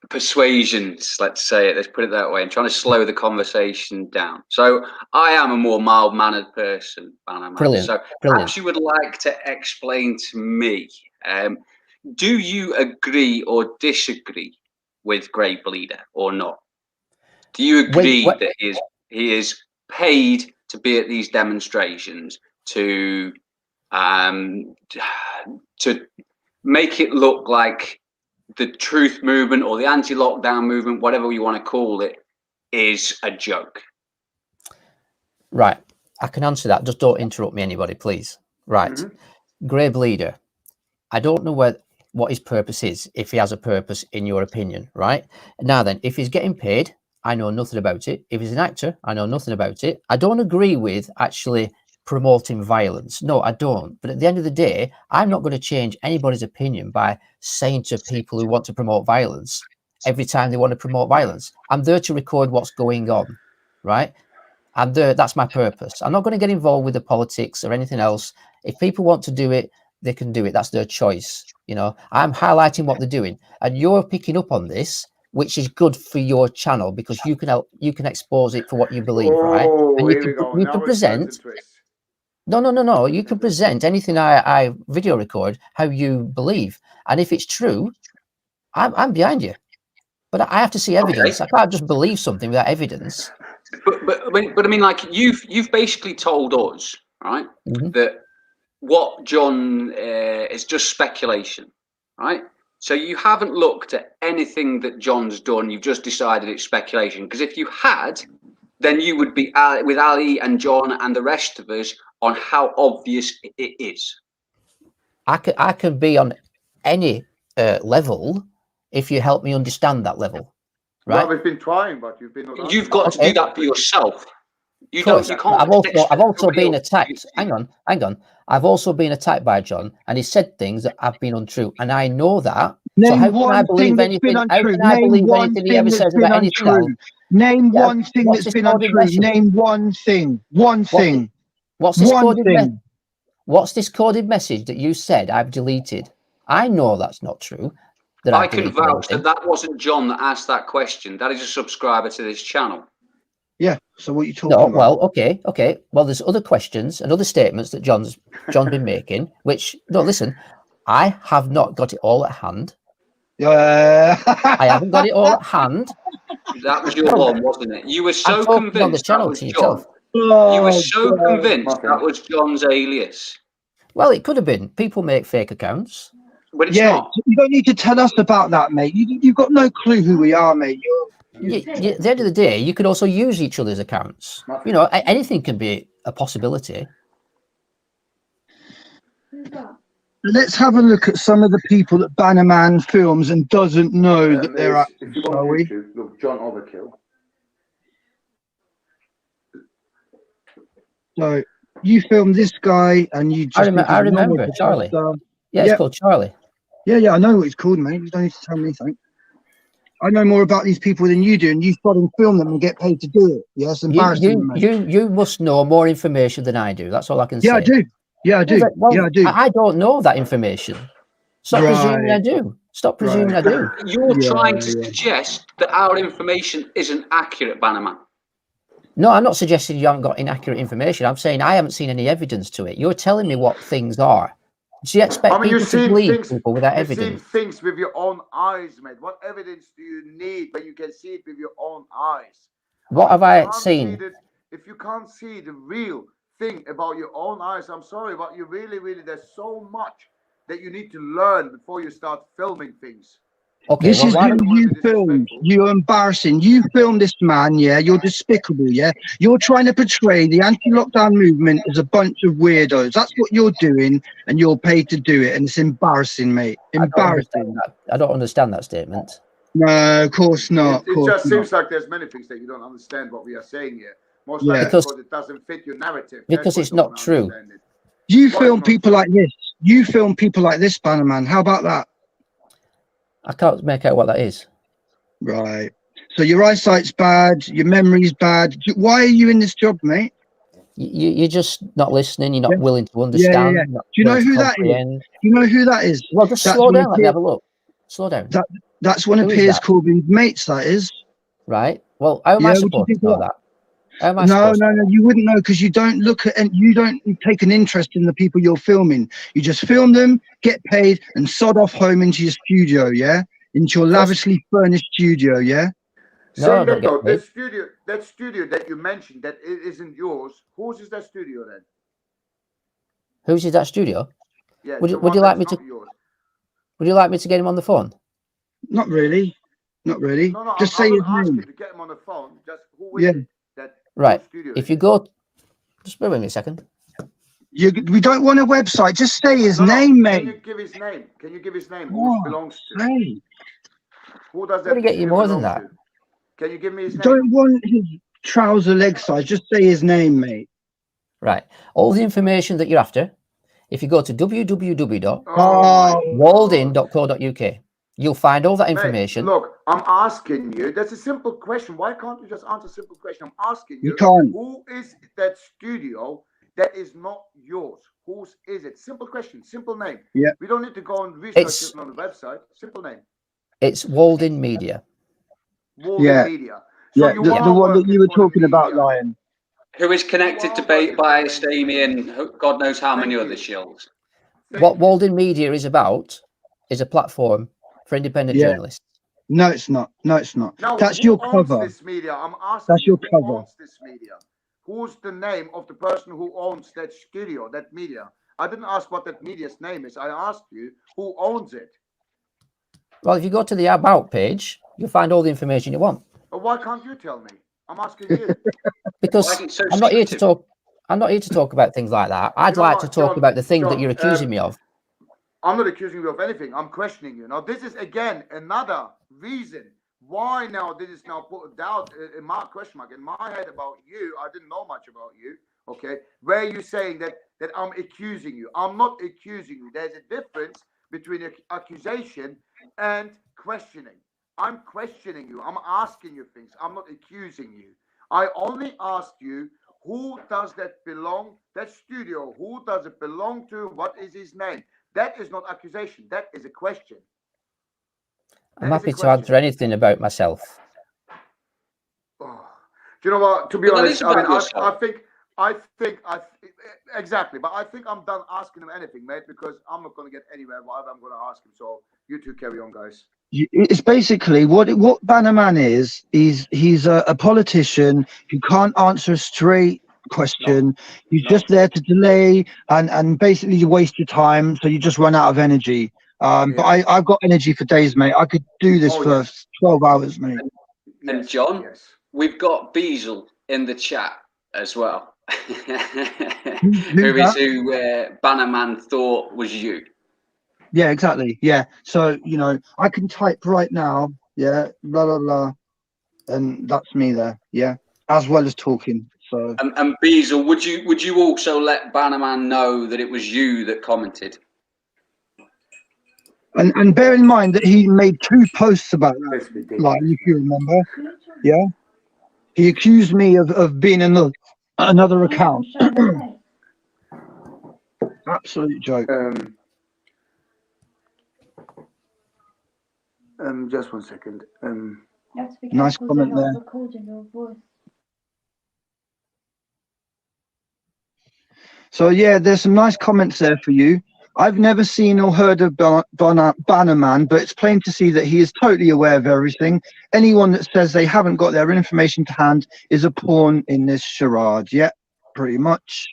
[SPEAKER 1] persuasions, let's say it, let's put it that way, and trying to slow the conversation down. So I am a more mild-mannered person, Banaman.
[SPEAKER 5] Brilliant.
[SPEAKER 1] So perhaps you would like to explain to me, do you agree or disagree with Greybleeder or not? Do you agree that he is paid to be at these demonstrations to make it look like the truth movement or the anti-lockdown movement, whatever you want to call it, is a joke?
[SPEAKER 5] Right, I can answer that. Just don't interrupt me, anybody, please. Right, Greybleeder, I don't know what his purpose is, if he has a purpose in your opinion, right? Now then, if he's getting paid, I know nothing about it. If he's an actor, I know nothing about it. I don't agree with actually promoting violence. No, I don't. But at the end of the day, I'm not going to change anybody's opinion by saying to people who want to promote violence every time they want to promote violence. I'm there to record what's going on, right? I'm there. That's my purpose. I'm not going to get involved with the politics or anything else. If people want to do it, they can do it. That's their choice. You know, I'm highlighting what they're doing, and you're picking up on this, which is good for your channel because you can expose it for what you believe, right? And you can present. No. You can present anything I video record how you believe, and if it's true, I'm behind you. But I have to see evidence.
[SPEAKER 1] Okay.
[SPEAKER 5] I can't just believe something without evidence.
[SPEAKER 1] But I mean, like you've basically told us, right, that what John is just speculation, right? So you haven't looked at anything that John's done. You've just decided it's speculation. Because if you had, then you would be with Ali and John and the rest of us on how obvious it is.
[SPEAKER 5] I can be on any level if you help me understand that level, right?
[SPEAKER 4] Well, we've been trying, but you've been.
[SPEAKER 1] You've got to do that for yourself. You
[SPEAKER 5] can't. I've also been attacked. Hang on. I've also been attacked by John, and he said things that have been untrue, and I know that.
[SPEAKER 2] Name
[SPEAKER 5] so how
[SPEAKER 2] one
[SPEAKER 5] can I believe
[SPEAKER 2] thing
[SPEAKER 5] anything?
[SPEAKER 2] That's been
[SPEAKER 5] How
[SPEAKER 2] untrue.
[SPEAKER 5] can I
[SPEAKER 2] Name
[SPEAKER 5] believe
[SPEAKER 2] one
[SPEAKER 5] anything he
[SPEAKER 2] thing
[SPEAKER 5] ever
[SPEAKER 2] that's
[SPEAKER 5] says
[SPEAKER 2] been
[SPEAKER 5] about anything
[SPEAKER 2] untrue.
[SPEAKER 5] else?
[SPEAKER 2] Name one thing
[SPEAKER 5] what's
[SPEAKER 2] that's
[SPEAKER 5] this
[SPEAKER 2] been
[SPEAKER 5] coded
[SPEAKER 2] untrue.
[SPEAKER 5] message?
[SPEAKER 2] Name one thing. One thing.
[SPEAKER 5] What's this
[SPEAKER 2] One
[SPEAKER 5] coded
[SPEAKER 2] thing.
[SPEAKER 5] What's this coded message that you said I've deleted? I know that's not true. That
[SPEAKER 1] I can vouch that wasn't John that asked that question. That is a subscriber to this channel.
[SPEAKER 2] Yeah. So what are you talking about?
[SPEAKER 5] Well, okay. Well, there's other questions and other statements that John's been making. Which listen, I have not got it all at hand. I haven't got it all at hand.
[SPEAKER 1] That was your one, wasn't it? You were so convinced
[SPEAKER 5] on the channel
[SPEAKER 1] that was
[SPEAKER 5] to
[SPEAKER 1] John.
[SPEAKER 5] yourself.
[SPEAKER 1] You were so convinced that was John's alias.
[SPEAKER 5] Well, it could have been. People make fake accounts.
[SPEAKER 1] But it's not.
[SPEAKER 2] You don't need to tell us about that, mate. You've got no clue who we are, mate.
[SPEAKER 5] At the end of the day, you could also use each other's accounts. You know, anything can be a possibility.
[SPEAKER 2] Let's have a look at some of the people that Banaman films and doesn't know that they're at.
[SPEAKER 4] If you go on YouTube, look, John Overkill.
[SPEAKER 2] So you filmed this guy, and you just.
[SPEAKER 5] I remember Charlie. Yeah, it's called Charlie.
[SPEAKER 2] Yeah, I know what it's called, mate. You don't need to tell me anything. I know more about these people than you do, and you fucking film them and get paid to do it. Yeah, it's embarrassing.
[SPEAKER 5] You must know more information than I do. That's all I can say.
[SPEAKER 2] Yeah, I do. Yeah, I do.
[SPEAKER 5] Well,
[SPEAKER 2] I do.
[SPEAKER 5] I don't know that information. Stop presuming I do. Stop presuming I do.
[SPEAKER 1] You're trying to suggest that our information isn't accurate, Banaman.
[SPEAKER 5] No, I'm not suggesting you haven't got inaccurate information. I'm saying I haven't seen any evidence to it. You're telling me what things are. Do you expect people to believe people without evidence?
[SPEAKER 4] You've seen things with your own eyes, mate. What evidence do you need when you can see it with your own eyes?
[SPEAKER 5] What have I seen?
[SPEAKER 4] If you can't see the real thing about your own eyes, I'm sorry, but you really, there's so much that you need to learn before you start filming things.
[SPEAKER 5] Okay,
[SPEAKER 2] this is who you filmed. You're embarrassing. You filmed this man, yeah? You're despicable, yeah? You're trying to portray the anti-lockdown movement as a bunch of weirdos. That's what you're doing, and you're paid to do it, and it's embarrassing, mate. Embarrassing.
[SPEAKER 5] I don't understand that statement.
[SPEAKER 2] No, of course not.
[SPEAKER 4] It just seems like there's many things that you don't understand what we are saying here. Most likely because it doesn't fit your narrative.
[SPEAKER 5] Because it's not true.
[SPEAKER 2] You film people like this. You film people like this, Banaman. How about that?
[SPEAKER 5] I can't make out what that is.
[SPEAKER 2] Right. So your eyesight's bad, your memory's bad. Why are you in this job, mate?
[SPEAKER 5] You're just not listening. You're not willing to understand.
[SPEAKER 2] Yeah. Do you know who that is? Do you know who that is?
[SPEAKER 5] Well, just slow down. Let me have a look. Slow down.
[SPEAKER 2] That's one of Piers Corbyn's mates, that is.
[SPEAKER 5] Right. Well, how am I supposed to know that?
[SPEAKER 2] No, you wouldn't know because you don't look at and you don't take an interest in the people you're filming. You just film them, get paid, and sod off home into your studio, yeah? Into your lavishly furnished studio, yeah?
[SPEAKER 4] No, that studio that you mentioned that it isn't yours. Whose is that studio then?
[SPEAKER 5] Whose is that studio?
[SPEAKER 4] Yeah.
[SPEAKER 5] Would you like me to? Would you like me to get him on the phone?
[SPEAKER 2] Not really. Not really.
[SPEAKER 4] No,
[SPEAKER 2] just say his name.
[SPEAKER 4] To get him on the phone. Just who is it?
[SPEAKER 5] Right. If you go, just bear with me a second.
[SPEAKER 2] We don't want a website. Just say his name, mate.
[SPEAKER 4] Can you give his name? Can you give his name? Who it belongs to?
[SPEAKER 2] Hey.
[SPEAKER 4] Who does that?
[SPEAKER 5] I'm gonna get you more than that.
[SPEAKER 4] Can you give me his name?
[SPEAKER 2] Don't want his trouser leg size. Just say his name, mate.
[SPEAKER 5] Right. All the information that you're after. If you go to www.waldin.co.uk, you'll find all that information.
[SPEAKER 4] Mate, look, I'm asking you. That's a simple question. Why can't you just answer a simple question? I'm asking you.
[SPEAKER 2] You can't.
[SPEAKER 4] Who is that studio that is not yours? Whose is it? Simple question. Simple name.
[SPEAKER 2] Yeah.
[SPEAKER 4] We don't need to go and research it on the website. Simple name.
[SPEAKER 5] It's Waldin Media.
[SPEAKER 4] Waldin Media.
[SPEAKER 2] So the one that you were talking about, Lion.
[SPEAKER 1] Who is connected to by Stamy and God knows how many other shills.
[SPEAKER 5] What Walden Media is about is a platform for independent journalists.
[SPEAKER 2] No, it's not. No, it's not.
[SPEAKER 4] No,
[SPEAKER 2] that's
[SPEAKER 4] who
[SPEAKER 2] your
[SPEAKER 4] owns
[SPEAKER 2] cover.
[SPEAKER 4] This media? I'm asking.
[SPEAKER 2] That's your
[SPEAKER 4] who
[SPEAKER 2] cover.
[SPEAKER 4] owns this media? Who's the name of the person who owns that studio, that media? I didn't ask what that media's name is. I asked you who owns it.
[SPEAKER 5] Well, if you go to the About page, you'll find all the information you want.
[SPEAKER 4] But why can't you tell me? I'm asking you.
[SPEAKER 5] Because I'm not here to talk. I'm not here to talk about things like that. I'd like to talk about the thing that you're accusing me of.
[SPEAKER 4] I'm not accusing you of anything. I'm questioning you. Now, this is again another reason why now this is now put a doubt in my question mark in my head about you. I didn't know much about you. Okay, where you saying that I'm accusing you? I'm not accusing you. There's a difference between accusation and questioning. I'm questioning you. I'm asking you things. I'm not accusing you. I only asked you, who does that belong? That studio, who does it belong to? What is his name? That is not accusation. That is a question.
[SPEAKER 5] I'm happy to answer anything about myself.
[SPEAKER 4] Oh. Do you know what? To be honest, I mean, I think exactly, but I think I'm done asking him anything, mate, because I'm not going to get anywhere. Whatever I'm going to ask him. So you two carry on, guys.
[SPEAKER 2] It's basically what Banaman is. He's a politician who can't answer a straight question. He's just there to delay and basically you waste your time, so you just run out of energy. But I've got energy for days, mate. I could do this for 12 hours, mate.
[SPEAKER 1] And John, we've got Beazle in the chat as well. Who Banaman thought was you.
[SPEAKER 2] Yeah, exactly. Yeah. So, you know, I can type right now. Yeah. Blah, blah, blah. And that's me there. Yeah. As well as talking. So.
[SPEAKER 1] And Beazle, would you also let Banaman know that it was you that commented?
[SPEAKER 2] And bear in mind that he made 2 posts about that. Like, if you remember. Yeah. He accused me of being another account. Absolute joke.
[SPEAKER 4] Just 1 second.
[SPEAKER 2] Nice comment there. So yeah, there's some nice comments there for you. I've never seen or heard of Banaman, but it's plain to see that he is totally aware of everything. Anyone that says they haven't got their information to hand is a pawn in this charade. Yeah, pretty much.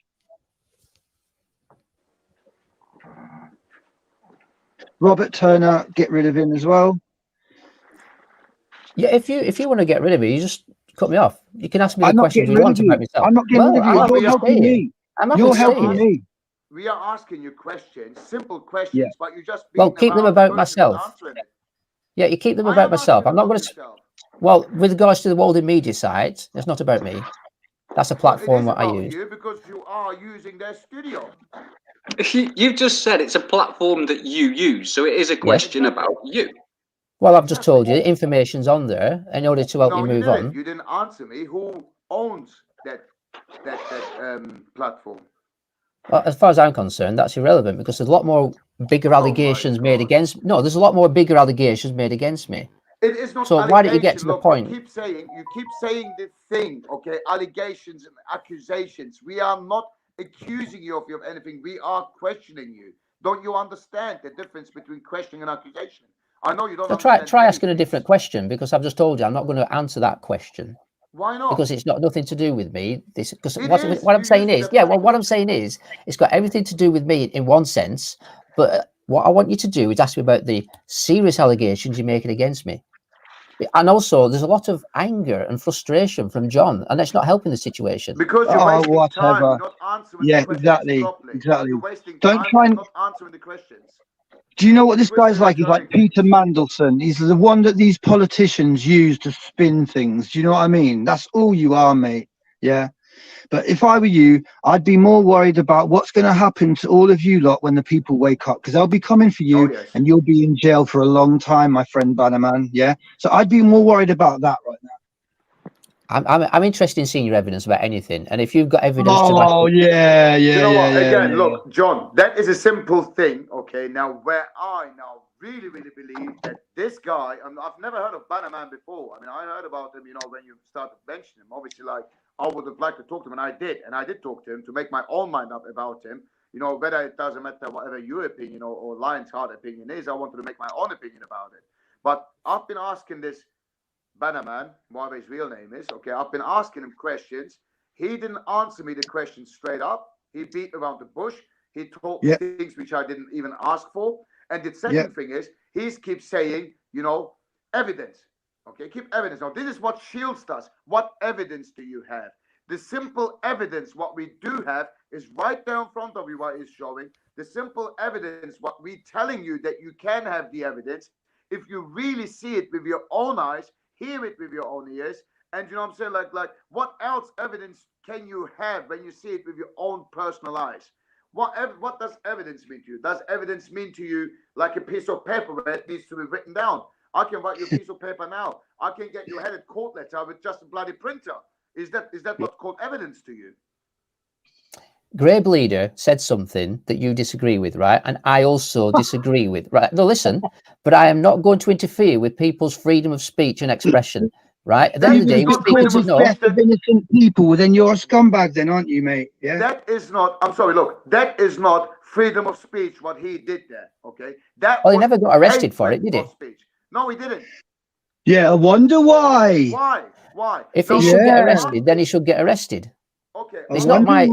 [SPEAKER 2] Robert Turner, get rid of him as well.
[SPEAKER 5] Yeah, if you want to get rid of me, you just cut me off. You can ask me the questions you want about myself.
[SPEAKER 2] I'm not getting rid of you. You're helping me. You're helping me.
[SPEAKER 4] We are asking you questions, simple questions, but you just
[SPEAKER 5] keep them about myself. Yeah, you keep them about myself. I'm not going to. Well, with regards to the Walden Media site, it's not about me. That's a platform that I use.
[SPEAKER 4] Because you are using their studio.
[SPEAKER 1] You've just said it's a platform that you use, so it is a question about you.
[SPEAKER 5] Well, I've just told you information's on there in order to help you move on.
[SPEAKER 4] You didn't answer me. Who owns that platform?
[SPEAKER 5] Well, as far as I'm concerned, that's irrelevant because there's a lot more bigger allegations made against. No, there's a lot more bigger allegations made against me.
[SPEAKER 4] It is not.
[SPEAKER 5] So why don't you get to the point?
[SPEAKER 4] You keep saying the thing. Okay, allegations and accusations. We are not accusing you of anything. We are questioning you. Don't you understand the difference between questioning and accusation? I know you don't.
[SPEAKER 5] So try asking a different question because I've just told you I'm not going to answer that question.
[SPEAKER 4] Why not?
[SPEAKER 5] Because it's not nothing to do with me. Because what I'm saying is, what I'm saying is, it's got everything to do with me in one sense. But what I want you to do is ask me about the serious allegations you're making against me. And also, there's a lot of anger and frustration from John, and that's not helping the situation.
[SPEAKER 4] Because you're wasting time, you're not answering the questions properly.
[SPEAKER 2] Exactly.
[SPEAKER 4] You're wasting
[SPEAKER 2] time, you're
[SPEAKER 4] not answering the questions.
[SPEAKER 2] Do you know what this guy's like? He's like Peter Mandelson. He's the one that these politicians use to spin things. Do you know what I mean? That's all you are, mate. Yeah. But if I were you, I'd be more worried about what's going to happen to all of you lot when the people wake up, because they'll be coming for you and you'll be in jail for a long time, my friend Banaman. Yeah. So I'd be more worried about that right now.
[SPEAKER 5] I'm interested in seeing your evidence about anything, and if you've got evidence,
[SPEAKER 4] Look, John, that is a simple thing. Okay, now where I now really believe that this guy, I've never heard of Banaman before. I mean, I heard about him, you know, when you started mentioning him. Obviously, like, I would have liked to talk to him, and I did talk to him to make my own mind up about him. You know, whether it doesn't matter whatever your opinion or Lion's Heart opinion is, I wanted to make my own opinion about it. But I've been asking this Banaman, whatever his real name is, okay, I've been asking him questions. He didn't answer me the question straight up. He beat around the bush. He told me things which I didn't even ask for. And the second thing is, he keeps saying, you know, evidence. Okay, keep evidence. Now, this is what shields us. What evidence do you have? The simple evidence, what we do have, is right there in front of you, what is showing. The simple evidence, what we telling you that you can have the evidence, if you really see it with your own eyes, hear it with your own ears, and you know what I'm saying, like what else evidence can you have when you see it with your own personal eyes? What does evidence mean to you? Does evidence mean to you like a piece of paper where it needs to be written down? I can write you a piece of paper now. I can get you a headed court letter with just a bloody printer. Is that what's called evidence to you?
[SPEAKER 5] Greybleeder said something that you disagree with, right? And I also disagree with, right? No, listen, but I am not going to interfere with people's freedom of speech and expression, right? At the end of the day, we're speaking to
[SPEAKER 2] death of innocent people, then you're a scumbag then, aren't you, mate? Yeah.
[SPEAKER 4] That is not, I'm sorry, look, that is not freedom of speech, what he did there, okay?
[SPEAKER 5] Well, he never got arrested for it, did he?
[SPEAKER 4] Speech. No, he didn't.
[SPEAKER 2] Yeah, I wonder why.
[SPEAKER 4] Why?
[SPEAKER 5] If he should get arrested, then he should get arrested.
[SPEAKER 4] Okay.
[SPEAKER 5] It's not my...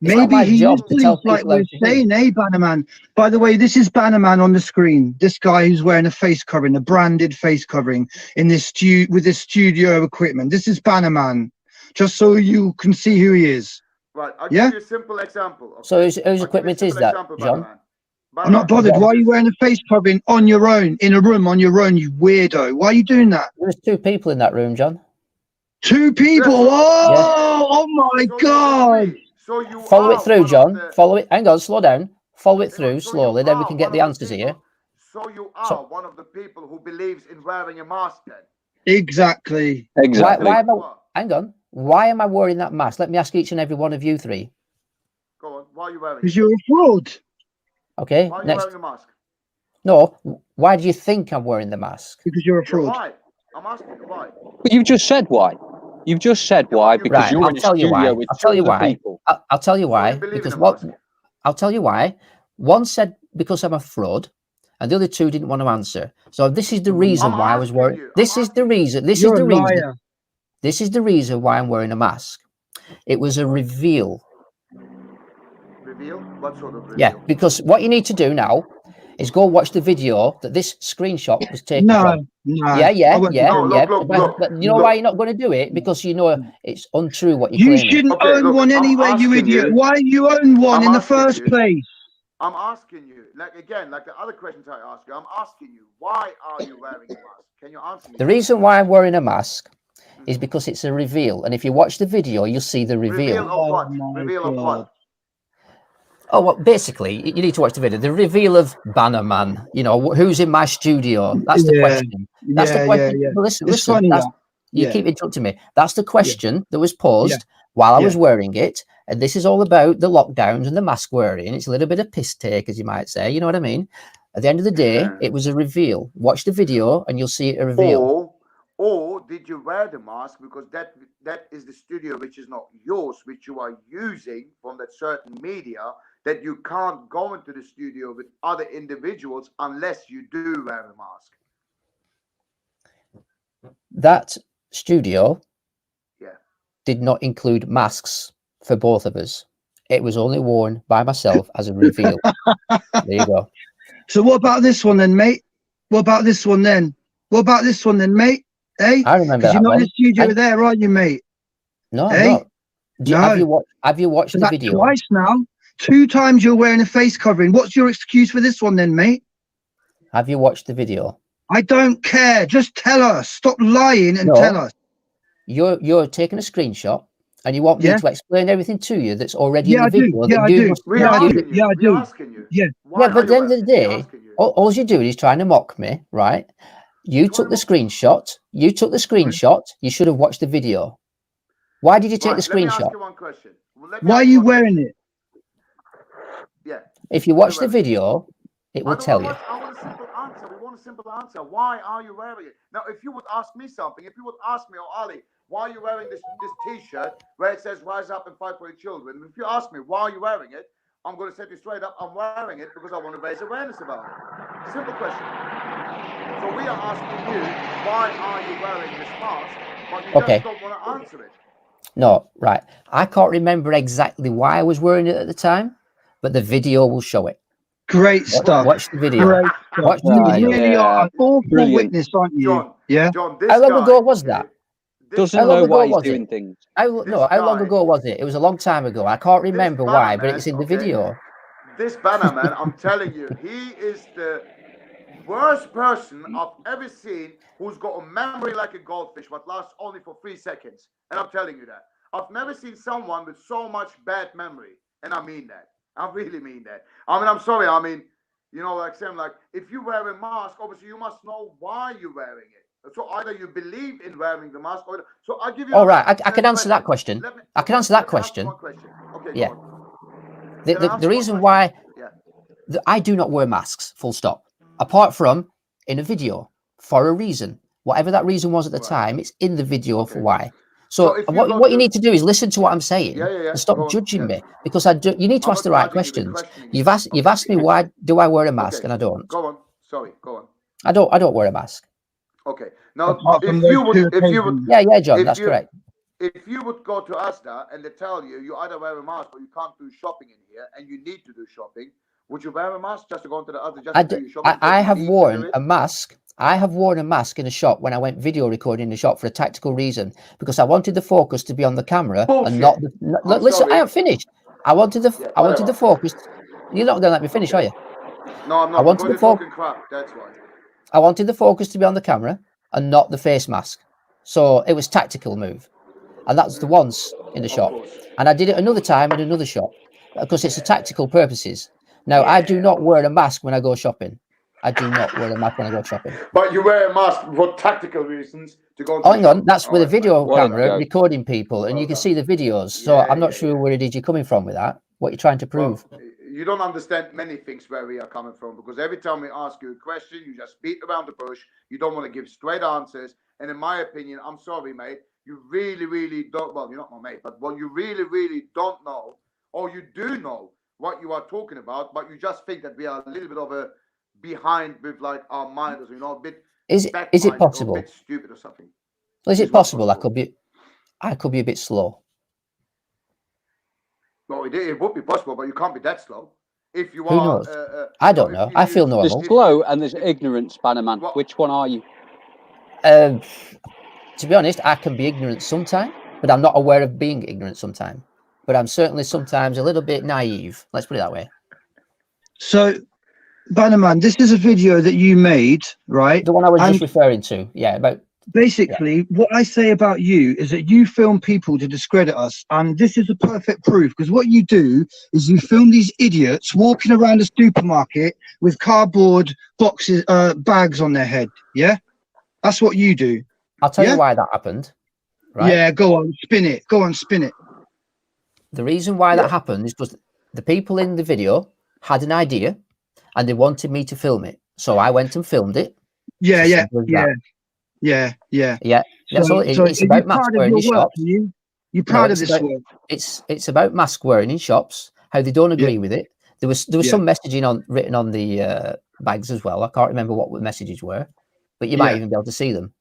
[SPEAKER 2] Maybe he is police, like we're saying, Banaman. By the way, this is Banaman on the screen. This guy who's wearing a face covering, a branded face covering, in this with this studio equipment. This is Banaman, just so you can see who he is.
[SPEAKER 4] Right. I'll give you a simple example. Okay?
[SPEAKER 5] So whose equipment is that, John?
[SPEAKER 2] I'm not bothered. Why are you wearing a face covering on your own, in a room on your own, you weirdo? Why are you doing that?
[SPEAKER 5] There's 2 people in that room, John.
[SPEAKER 2] 2 people? Oh my God.
[SPEAKER 4] So you
[SPEAKER 5] follow it through, John. Follow it. Hang on, slow down. Follow it through slowly, then we can get the answers here.
[SPEAKER 4] So you are one of the people who believes in wearing a mask then?
[SPEAKER 2] Exactly.
[SPEAKER 5] Why am I, hang on. Why am I wearing that mask? Let me ask each and every one of you 3.
[SPEAKER 4] Go on. Why are you wearing it?
[SPEAKER 2] Because you're a fraud.
[SPEAKER 5] Okay.
[SPEAKER 4] Why are you
[SPEAKER 5] next.
[SPEAKER 4] wearing a mask?
[SPEAKER 5] No. Why do you think I'm wearing the mask?
[SPEAKER 2] Because you're a fraud.
[SPEAKER 4] Why? I'm asking you why.
[SPEAKER 3] But you've just said why. You've just said why, because
[SPEAKER 5] right,
[SPEAKER 3] you're in a studio with
[SPEAKER 5] I'll tell you why.
[SPEAKER 3] People.
[SPEAKER 5] I'll tell you why. Because what? I'll tell you why. One said because I'm a fraud, and the other 2 didn't want to answer. So this is the reason why I was wearing. This is the reason. This is the reason. This is the reason why I'm wearing a mask. It was a reveal.
[SPEAKER 4] Reveal? What sort of reveal?
[SPEAKER 5] Yeah, because what you need to do now is go watch the video that this screenshot was taken from.
[SPEAKER 2] No.
[SPEAKER 5] Yeah.
[SPEAKER 4] Look,
[SPEAKER 5] But you know why you're not going to do it? Because you know it's untrue what you're claiming.
[SPEAKER 2] You shouldn't own one anyway, you idiot. Why you own one in the first place?
[SPEAKER 4] I'm asking you, like the other questions I asked you, I'm asking you, why are you wearing a mask? Can you answer me?
[SPEAKER 5] The reason why I'm wearing a mask is because it's a reveal. And if you watch the video, you'll see the reveal.
[SPEAKER 4] Reveal of what? Reveal of what?
[SPEAKER 5] Oh, well, basically, you need to watch the video. The reveal of Banaman, you know, who's in my studio? That's the question. That's the question.
[SPEAKER 2] Yeah.
[SPEAKER 5] Well, listen. You keep interrupting me. That's the question that was posed while I was wearing it. And this is all about the lockdowns and the mask wearing. It's a little bit of piss take, as you might say. You know what I mean? At the end of the day, it was a reveal. Watch the video and you'll see it a reveal.
[SPEAKER 4] Or did you wear the mask because that is the studio which is not yours, which you are using from that certain media, that you can't go into the studio with other individuals unless you do wear a mask?
[SPEAKER 5] That studio did not include masks for both of us. It was only worn by myself as a reveal. There you go.
[SPEAKER 2] So what about this one then, mate? What about this one then? Mate? Hey,
[SPEAKER 5] I remember that
[SPEAKER 2] you're not
[SPEAKER 5] one.
[SPEAKER 2] in the studio there, are you, mate?
[SPEAKER 5] No,
[SPEAKER 2] hey?
[SPEAKER 5] No. Have you watched the video?
[SPEAKER 2] Twice now. 2 times you're wearing a face covering. What's your excuse for this one then, mate?
[SPEAKER 5] Have you watched the video?
[SPEAKER 2] I don't care. Just tell us. Stop lying and tell us.
[SPEAKER 5] You're taking a screenshot and you want me to explain everything to you that's already in the video.
[SPEAKER 2] I do. Yeah.
[SPEAKER 5] But at the end of the day, all you're doing is trying to mock me, right? You took the screenshot. You should have watched the video. Why did you take the screenshot?
[SPEAKER 4] Let me ask you one question.
[SPEAKER 2] Why are you wearing it?
[SPEAKER 4] Yeah.
[SPEAKER 5] If you watch the video, it will tell you.
[SPEAKER 4] I want a simple answer. We want a simple answer. Why are you wearing it? Now, if you would ask me something, if you would ask me, oh, Ali, why are you wearing this T-shirt where it says rise up and fight for your children? If you ask me, why are you wearing it? I'm going to say to you straight up, I'm wearing it because I want to raise awareness about it. Simple question. So we are asking you, why are you wearing this mask? But you just don't want to answer it.
[SPEAKER 5] No, right. I can't remember exactly why I was wearing it at the time, but the video will show it.
[SPEAKER 2] Great stuff.
[SPEAKER 5] Watch the video.
[SPEAKER 2] Great stuff.
[SPEAKER 5] Watch the
[SPEAKER 2] You
[SPEAKER 5] video.
[SPEAKER 2] really are an awful witness, aren't you?
[SPEAKER 4] John,
[SPEAKER 2] yeah.
[SPEAKER 4] John, this
[SPEAKER 5] How long
[SPEAKER 4] guy,
[SPEAKER 5] ago was that?
[SPEAKER 3] Doesn't know why he's doing things.
[SPEAKER 5] How long ago was it? It was a long time ago. I can't remember why, but it's in the video.
[SPEAKER 4] This Banaman, I'm telling you, he is the worst person I've ever seen who's got a memory like a goldfish, but lasts only for 3 seconds. And I'm telling you that. I've never seen someone with so much bad memory. And I mean that. I really mean that. I mean, I'm sorry. I mean, you know, like saying, like, if you wear a mask, obviously you must know why you're wearing it. So either you believe in wearing the mask, or so I'll give you.
[SPEAKER 5] All right, I can answer that question. I can answer that question.
[SPEAKER 4] Okay.
[SPEAKER 5] Yeah. The reason why I do not wear masks, full stop, apart from in a video for a reason. Whatever that reason was at the time, it's in the video for why. So what you need to do is listen to what I'm saying and stop judging me, because you need to ask the right questions. You've asked me why do I wear a mask, and I don't.
[SPEAKER 4] Go on. Sorry, go on.
[SPEAKER 5] I don't wear a mask.
[SPEAKER 4] Okay. Now, if you would,
[SPEAKER 5] yeah, John, that's correct.
[SPEAKER 4] If you would go to Asda and they tell you either wear a mask or you can't do shopping in here, and you need to do shopping, would you wear a mask just to go into the Asda just to do your shopping?
[SPEAKER 5] I have worn a mask. I have worn a mask in a shop when I went video recording in the shop for a tactical reason, because I wanted the focus to be on the camera and not the. Listen, I haven't finished. I wanted the focus. You're not going to let me finish, are you?
[SPEAKER 4] No, I'm not. I wanted the focus. Crap. That's why.
[SPEAKER 5] I wanted the focus to be on the camera and not the face mask. So it was tactical move. And that's the once in the shop. And I did it another time in another shop because it's for tactical purposes. Now, I do not wear a mask when I go shopping. I do not wear a mask when I go shopping.
[SPEAKER 4] But you wear a mask for tactical reasons to go.
[SPEAKER 5] Hang on, that's with a video camera recording people, and you can see the videos. So I'm not sure where it is you're coming from with that. What you're trying to prove.
[SPEAKER 4] Well, you don't understand many things where we are coming from, because every time we ask you a question, you just beat around the bush. You don't want to give straight answers. And in my opinion, I'm sorry, mate, you really, really don't. Well, you're not my mate, but you really, really don't know, or you do know what you are talking about, but you just think that we are a little bit of a behind with like our mind, or a bit. Is
[SPEAKER 5] it possible?
[SPEAKER 4] A bit stupid or something.
[SPEAKER 5] Well, is it possible? I could be a bit slow.
[SPEAKER 4] No, it would be possible, but you can't be that slow. If you
[SPEAKER 5] Who knows? I don't know. I feel normal.
[SPEAKER 3] There's slow and there's ignorance, Banaman. Which one are you?
[SPEAKER 5] To be honest, I can be ignorant sometimes, but I'm not aware of being ignorant sometimes. But I'm certainly sometimes a little bit naive. Let's put it that way.
[SPEAKER 2] So, Banaman, this is a video that you made, right?
[SPEAKER 5] The one I was just referring to. Yeah, about.
[SPEAKER 2] Basically, what I say about you is that you film people to discredit us, and this is a perfect proof, because what you do is you film these idiots walking around a supermarket with cardboard boxes, bags on their head. Yeah, that's what you do.
[SPEAKER 5] I'll tell you why that happened. Right?
[SPEAKER 2] Yeah, go on, spin it. Go on, spin it.
[SPEAKER 5] The reason why that happened is because the people in the video had an idea, and they wanted me to film it, so I went and filmed it.
[SPEAKER 2] Yeah.
[SPEAKER 5] That's all. It's about mask wearing in shops.
[SPEAKER 2] You're proud of this work.
[SPEAKER 5] It's about mask wearing in shops. How they don't agree with it. There was some messaging written on the bags as well. I can't remember what the messages were, but you might even be able to see them.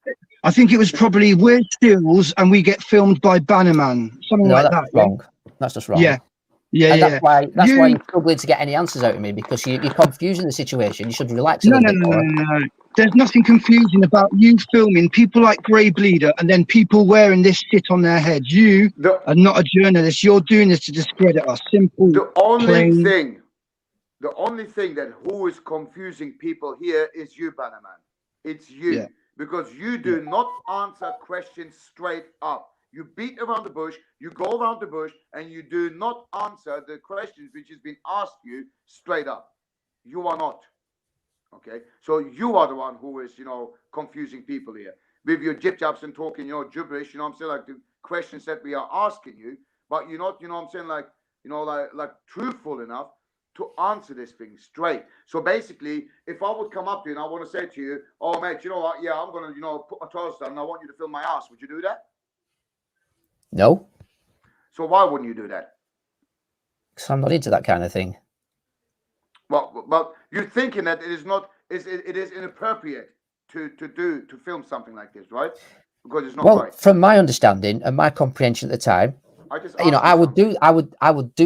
[SPEAKER 2] I think it was probably we're stills and we get filmed by Banaman. Something like that.
[SPEAKER 5] That's wrong. That's just wrong. That's why you're struggling to get any answers out of me, because you're confusing the situation. You should relax a little bit more.
[SPEAKER 2] No. There's nothing confusing about you filming people like Greybleeder and then people wearing this shit on their heads. You are not a journalist. You're doing this to discredit us. Simple.
[SPEAKER 4] The only thing that who is confusing people here is you, Banaman. It's you, because you do not answer questions straight up. You beat around the bush, you go around the bush, and you do not answer the questions which has been asked you straight up. You are not. Okay, so you are the one who is, confusing people here with your jib-jabs and talking, gibberish. I'm saying, like the questions that we are asking you, but you're not, I'm saying, like, like truthful enough to answer this thing straight. So basically, if I would come up to you and I want to say to you, oh mate, you know what, yeah, I'm gonna, you know, put my trousers down and I want you to film my ass, would you do that?
[SPEAKER 5] No.
[SPEAKER 4] So why wouldn't you do that?
[SPEAKER 5] Because I'm not into that kind of thing.
[SPEAKER 4] Well, you're thinking that it is not, it is inappropriate to film something like this, right? Because it's not right.
[SPEAKER 5] From my understanding and my comprehension at the time, I would do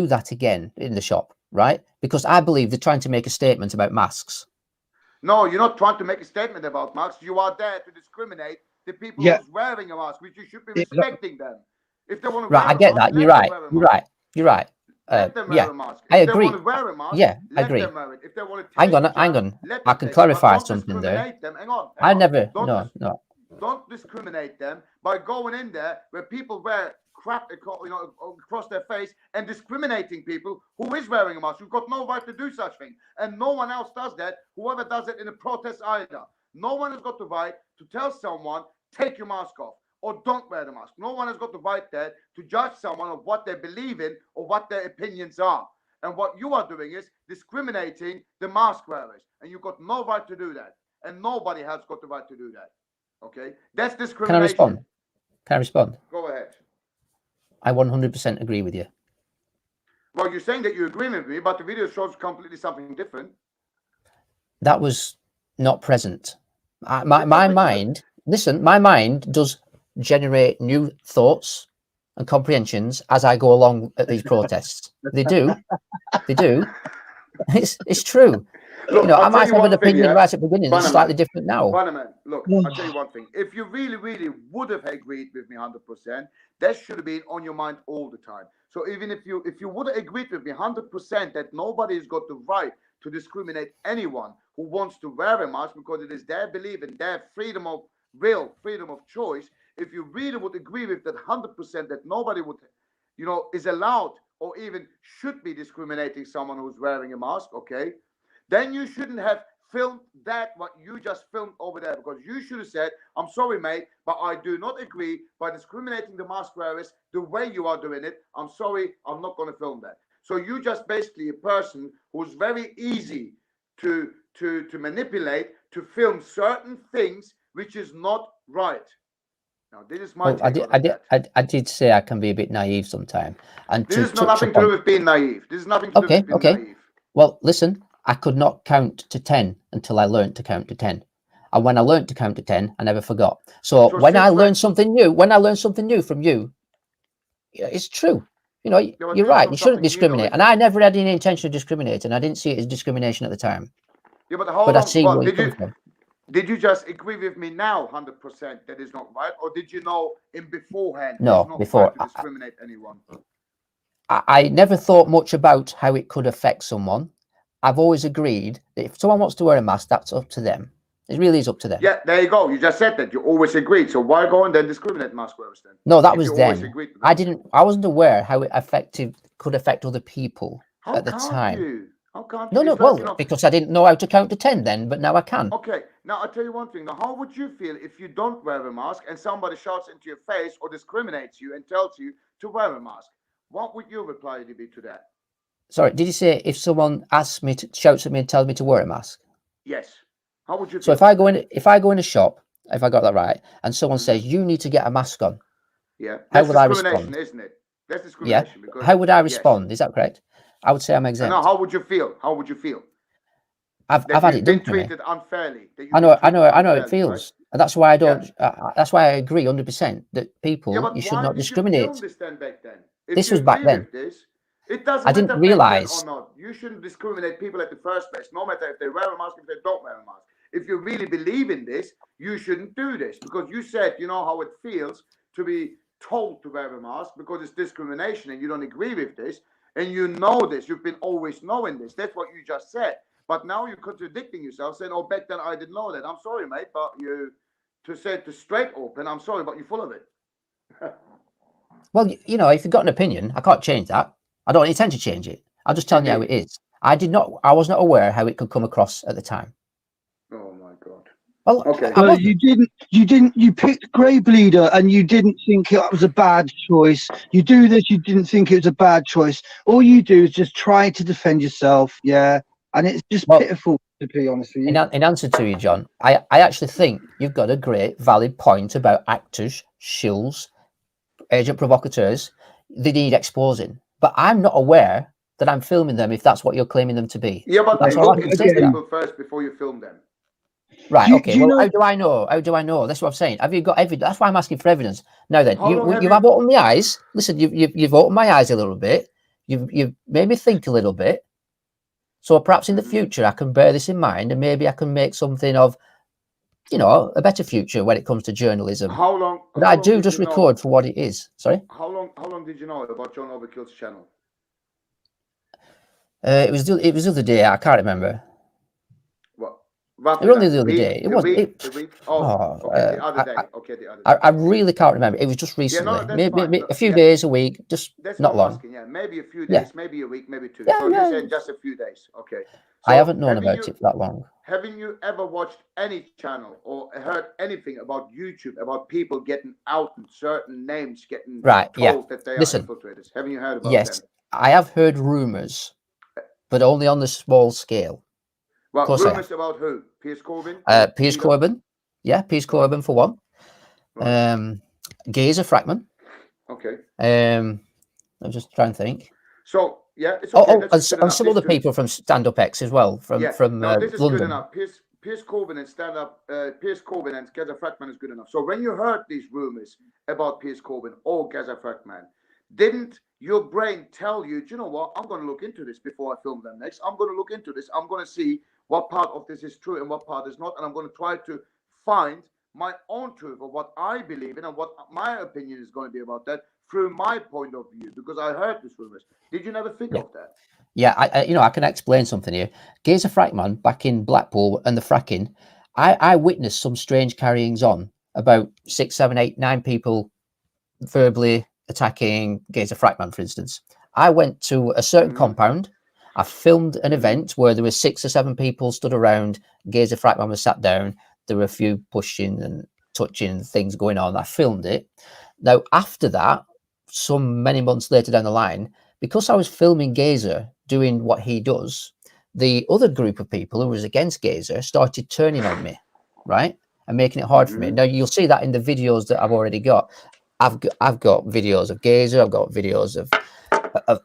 [SPEAKER 5] that again in the shop, right? Because I believe they're trying to make a statement about masks.
[SPEAKER 4] No, you're not trying to make a statement about masks. You are there to discriminate the people who's wearing a mask, which you should be respecting them. If they want to wear
[SPEAKER 5] I get that. You're right.
[SPEAKER 4] Let them wear a mask.
[SPEAKER 5] I
[SPEAKER 4] If
[SPEAKER 5] agree.
[SPEAKER 4] they want to wear a mask,
[SPEAKER 5] I
[SPEAKER 4] let
[SPEAKER 5] agree.
[SPEAKER 4] them wear it. If they want to
[SPEAKER 5] hang on. I can clarify something there.
[SPEAKER 4] Hang on.
[SPEAKER 5] No.
[SPEAKER 4] Don't discriminate them by going in there where people wear crap, you know, across their face and discriminating people who is wearing a mask. You've got no right to do such thing, and no one else does that. Whoever does it in a protest either. No one has got the right to tell someone take your mask off or don't wear the mask. No one has got the right there to judge someone of what they believe in or what their opinions are. And what you are doing is discriminating the mask wearers, and you've got no right to do that. And nobody has got the right to do that. Okay, that's discrimination.
[SPEAKER 5] Can I respond?
[SPEAKER 4] Go ahead.
[SPEAKER 5] I 100% agree with you.
[SPEAKER 4] Well, you're saying that you agree with me, but the video shows completely something different.
[SPEAKER 5] That was not present. My mind, listen, my mind does generate new thoughts and comprehensions as I go along at these protests. They do. It's true. Look, I might have an opinion right at the beginning that's slightly different now.
[SPEAKER 4] Banaman, look, I'll tell you one thing. If you really, really would have agreed with me 100%, that should have been on your mind all the time. So even if you would have agreed with me 100% that nobody's got the right to discriminate anyone who wants to wear a mask because it is their belief and their freedom of will, freedom of choice, if you really would agree with that 100% that nobody would, you know, is allowed or even should be discriminating someone who's wearing a mask, okay, then you shouldn't have filmed that, what you just filmed over there, because you should have said, I'm sorry, mate, but I do not agree by discriminating the mask wearers the way you are doing it. I'm sorry, I'm not going to film that. So you just basically a person who's very easy to manipulate, to film certain things which is not right. Now, this is my
[SPEAKER 5] I did say I can be a bit naive sometimes. And
[SPEAKER 4] this is nothing to do with being naive. This is nothing to do with being naive.
[SPEAKER 5] Well, listen, I could not count to 10 until I learned to count to 10. And when I learned to count to 10, I never forgot. So when I learn something new from you, it's true. You know, you're right. You shouldn't discriminate. And I never had any intention of discriminating. I didn't see it as discrimination at the time.
[SPEAKER 4] Yeah, but
[SPEAKER 5] I see where you come from.
[SPEAKER 4] Did you just agree with me now 100% that is not right? Or did you know in beforehand
[SPEAKER 5] no,
[SPEAKER 4] it's not
[SPEAKER 5] before
[SPEAKER 4] right to discriminate anyone?
[SPEAKER 5] I never thought much about how it could affect someone. I've always agreed that if someone wants to wear a mask, that's up to them. It really is up to them.
[SPEAKER 4] Yeah, there you go. You just said that. You always agreed. So why go and then discriminate mask wearers then?
[SPEAKER 5] No, that was then. I wasn't aware how it could affect other people at the time.
[SPEAKER 4] How can't
[SPEAKER 5] you? No, because I didn't know how to count to 10 then, but now I can.
[SPEAKER 4] Okay, now I'll tell you one thing. Now, how would you feel if you don't wear a mask and somebody shouts into your face or discriminates you and tells you to wear a mask? What would your reply be to that?
[SPEAKER 5] Sorry, did you say if someone asks me shouts at me and tells me to wear a mask?
[SPEAKER 4] Yes. How would you feel?
[SPEAKER 5] So if I go in a shop, if I got that right, and someone says you need to get a mask on, how would I respond?
[SPEAKER 4] Isn't it? That's discrimination.
[SPEAKER 5] Yeah. Because, how would I respond? Yes. Is that correct? I would say I'm exempt.
[SPEAKER 4] Now, how would you feel? How would you feel?
[SPEAKER 5] I've had it done to me.
[SPEAKER 4] Treated unfairly.
[SPEAKER 5] I know it feels. Right? And that's why I don't. That's why I agree 100% that people you should not discriminate. This was back then.
[SPEAKER 4] It doesn't.
[SPEAKER 5] I didn't realize.
[SPEAKER 4] Or not. You shouldn't discriminate people at the first place, no matter if they wear a mask, if they don't wear a mask. If you really believe in this, you shouldn't do this because you said you know how it feels to be told to wear a mask because it's discrimination and you don't agree with this. And you know this, you've been always knowing this. That's what you just said. But now you're contradicting yourself, saying, oh, back then I didn't know that. I'm sorry, mate, but to say it to straight open, I'm sorry, but you're full of it.
[SPEAKER 5] Well, you know, if you've got an opinion, I can't change that. I don't intend to change it. I'll just tell you how it is. I was not aware how it could come across at the time.
[SPEAKER 4] Oh, my God.
[SPEAKER 5] Well,
[SPEAKER 4] Okay.
[SPEAKER 2] Well, you picked Greybleeder and you didn't think it was a bad choice. You do this, you didn't think it was a bad choice. All you do is just try to defend yourself, yeah. And it's just pitiful, to be honest with you.
[SPEAKER 5] In answer to you, John, I actually think you've got a great, valid point about actors, shills, agent provocateurs. They need exposing. But I'm not aware that I'm filming them if that's what you're claiming them to be.
[SPEAKER 4] Yeah, but
[SPEAKER 5] that's
[SPEAKER 4] look into people first before you film them.
[SPEAKER 5] Right, okay. Well, how do I know? How do I know? That's what I'm saying. Have you got evidence? That's why I'm asking for evidence. Now then, you've opened my eyes. Listen, you've opened my eyes a little bit. You've made me think a little bit. So perhaps in the future I can bear this in mind, and maybe I can make something of, you know, a better future when it comes to journalism.
[SPEAKER 4] How long?
[SPEAKER 5] But I do just record for what it is. Sorry.
[SPEAKER 4] How long did you know about John Overkill's channel?
[SPEAKER 5] It was the other day. I can't remember.
[SPEAKER 4] What?
[SPEAKER 5] It was only the other day. It wasn't.
[SPEAKER 4] A week. Oh, okay. The other day. Okay, the other day.
[SPEAKER 5] I really can't remember. It was just recently.
[SPEAKER 4] Yeah, no,
[SPEAKER 5] maybe a few days, a week, just not long.
[SPEAKER 4] Asking, yeah, maybe a few days, maybe a week, maybe 2. So you said just a few days. Okay. So
[SPEAKER 5] I haven't known about it for that long.
[SPEAKER 4] Haven't you ever watched any channel or heard anything about YouTube about people getting out and certain names getting told that they are infiltrators? Haven't you heard about them?
[SPEAKER 5] Yes, I have heard rumors, but only on the small scale.
[SPEAKER 4] Well, rumors about who? Piers Corbyn?
[SPEAKER 5] Piers Corbyn. Yeah, Piers Corbyn for one. Right. Gazer Frackman.
[SPEAKER 4] Okay.
[SPEAKER 5] I'm just trying to think.
[SPEAKER 4] So yeah, it's okay.
[SPEAKER 5] And some other people from Stand Up X as well. From
[SPEAKER 4] this is
[SPEAKER 5] London.
[SPEAKER 4] Good enough. Piers Corbyn and Stand Up. Piers Corbyn and Gazer Frackman is good enough. So when you heard these rumors about Piers Corbyn or Gazer Frackman, didn't your brain tell you, do you know what? I'm going to look into this before I film them next. I'm going to look into this. I'm going to see what part of this is true and what part is not, and I'm going to try to find my own truth of what I believe in and what my opinion is going to be about that through my point of view, because I heard these rumors. Did you never think of that?
[SPEAKER 5] Yeah, I can explain something here. Gazer Frackman back in Blackpool and the fracking, I witnessed some strange carryings on about 6, 7, 8, 9 people verbally attacking Gazer Frackman, for instance. I went to a certain compound. I filmed an event where there were 6 or 7 people stood around. Gazer Frackman was sat down. There were a few pushing and touching things going on. I filmed it. Now, after that, many months later down the line, because I was filming Gazer doing what he does, the other group of people who was against Gazer started turning on me, right? And making it hard for me. Now, you'll see that in the videos that I've already got. I've got videos of Gazer. I've got videos of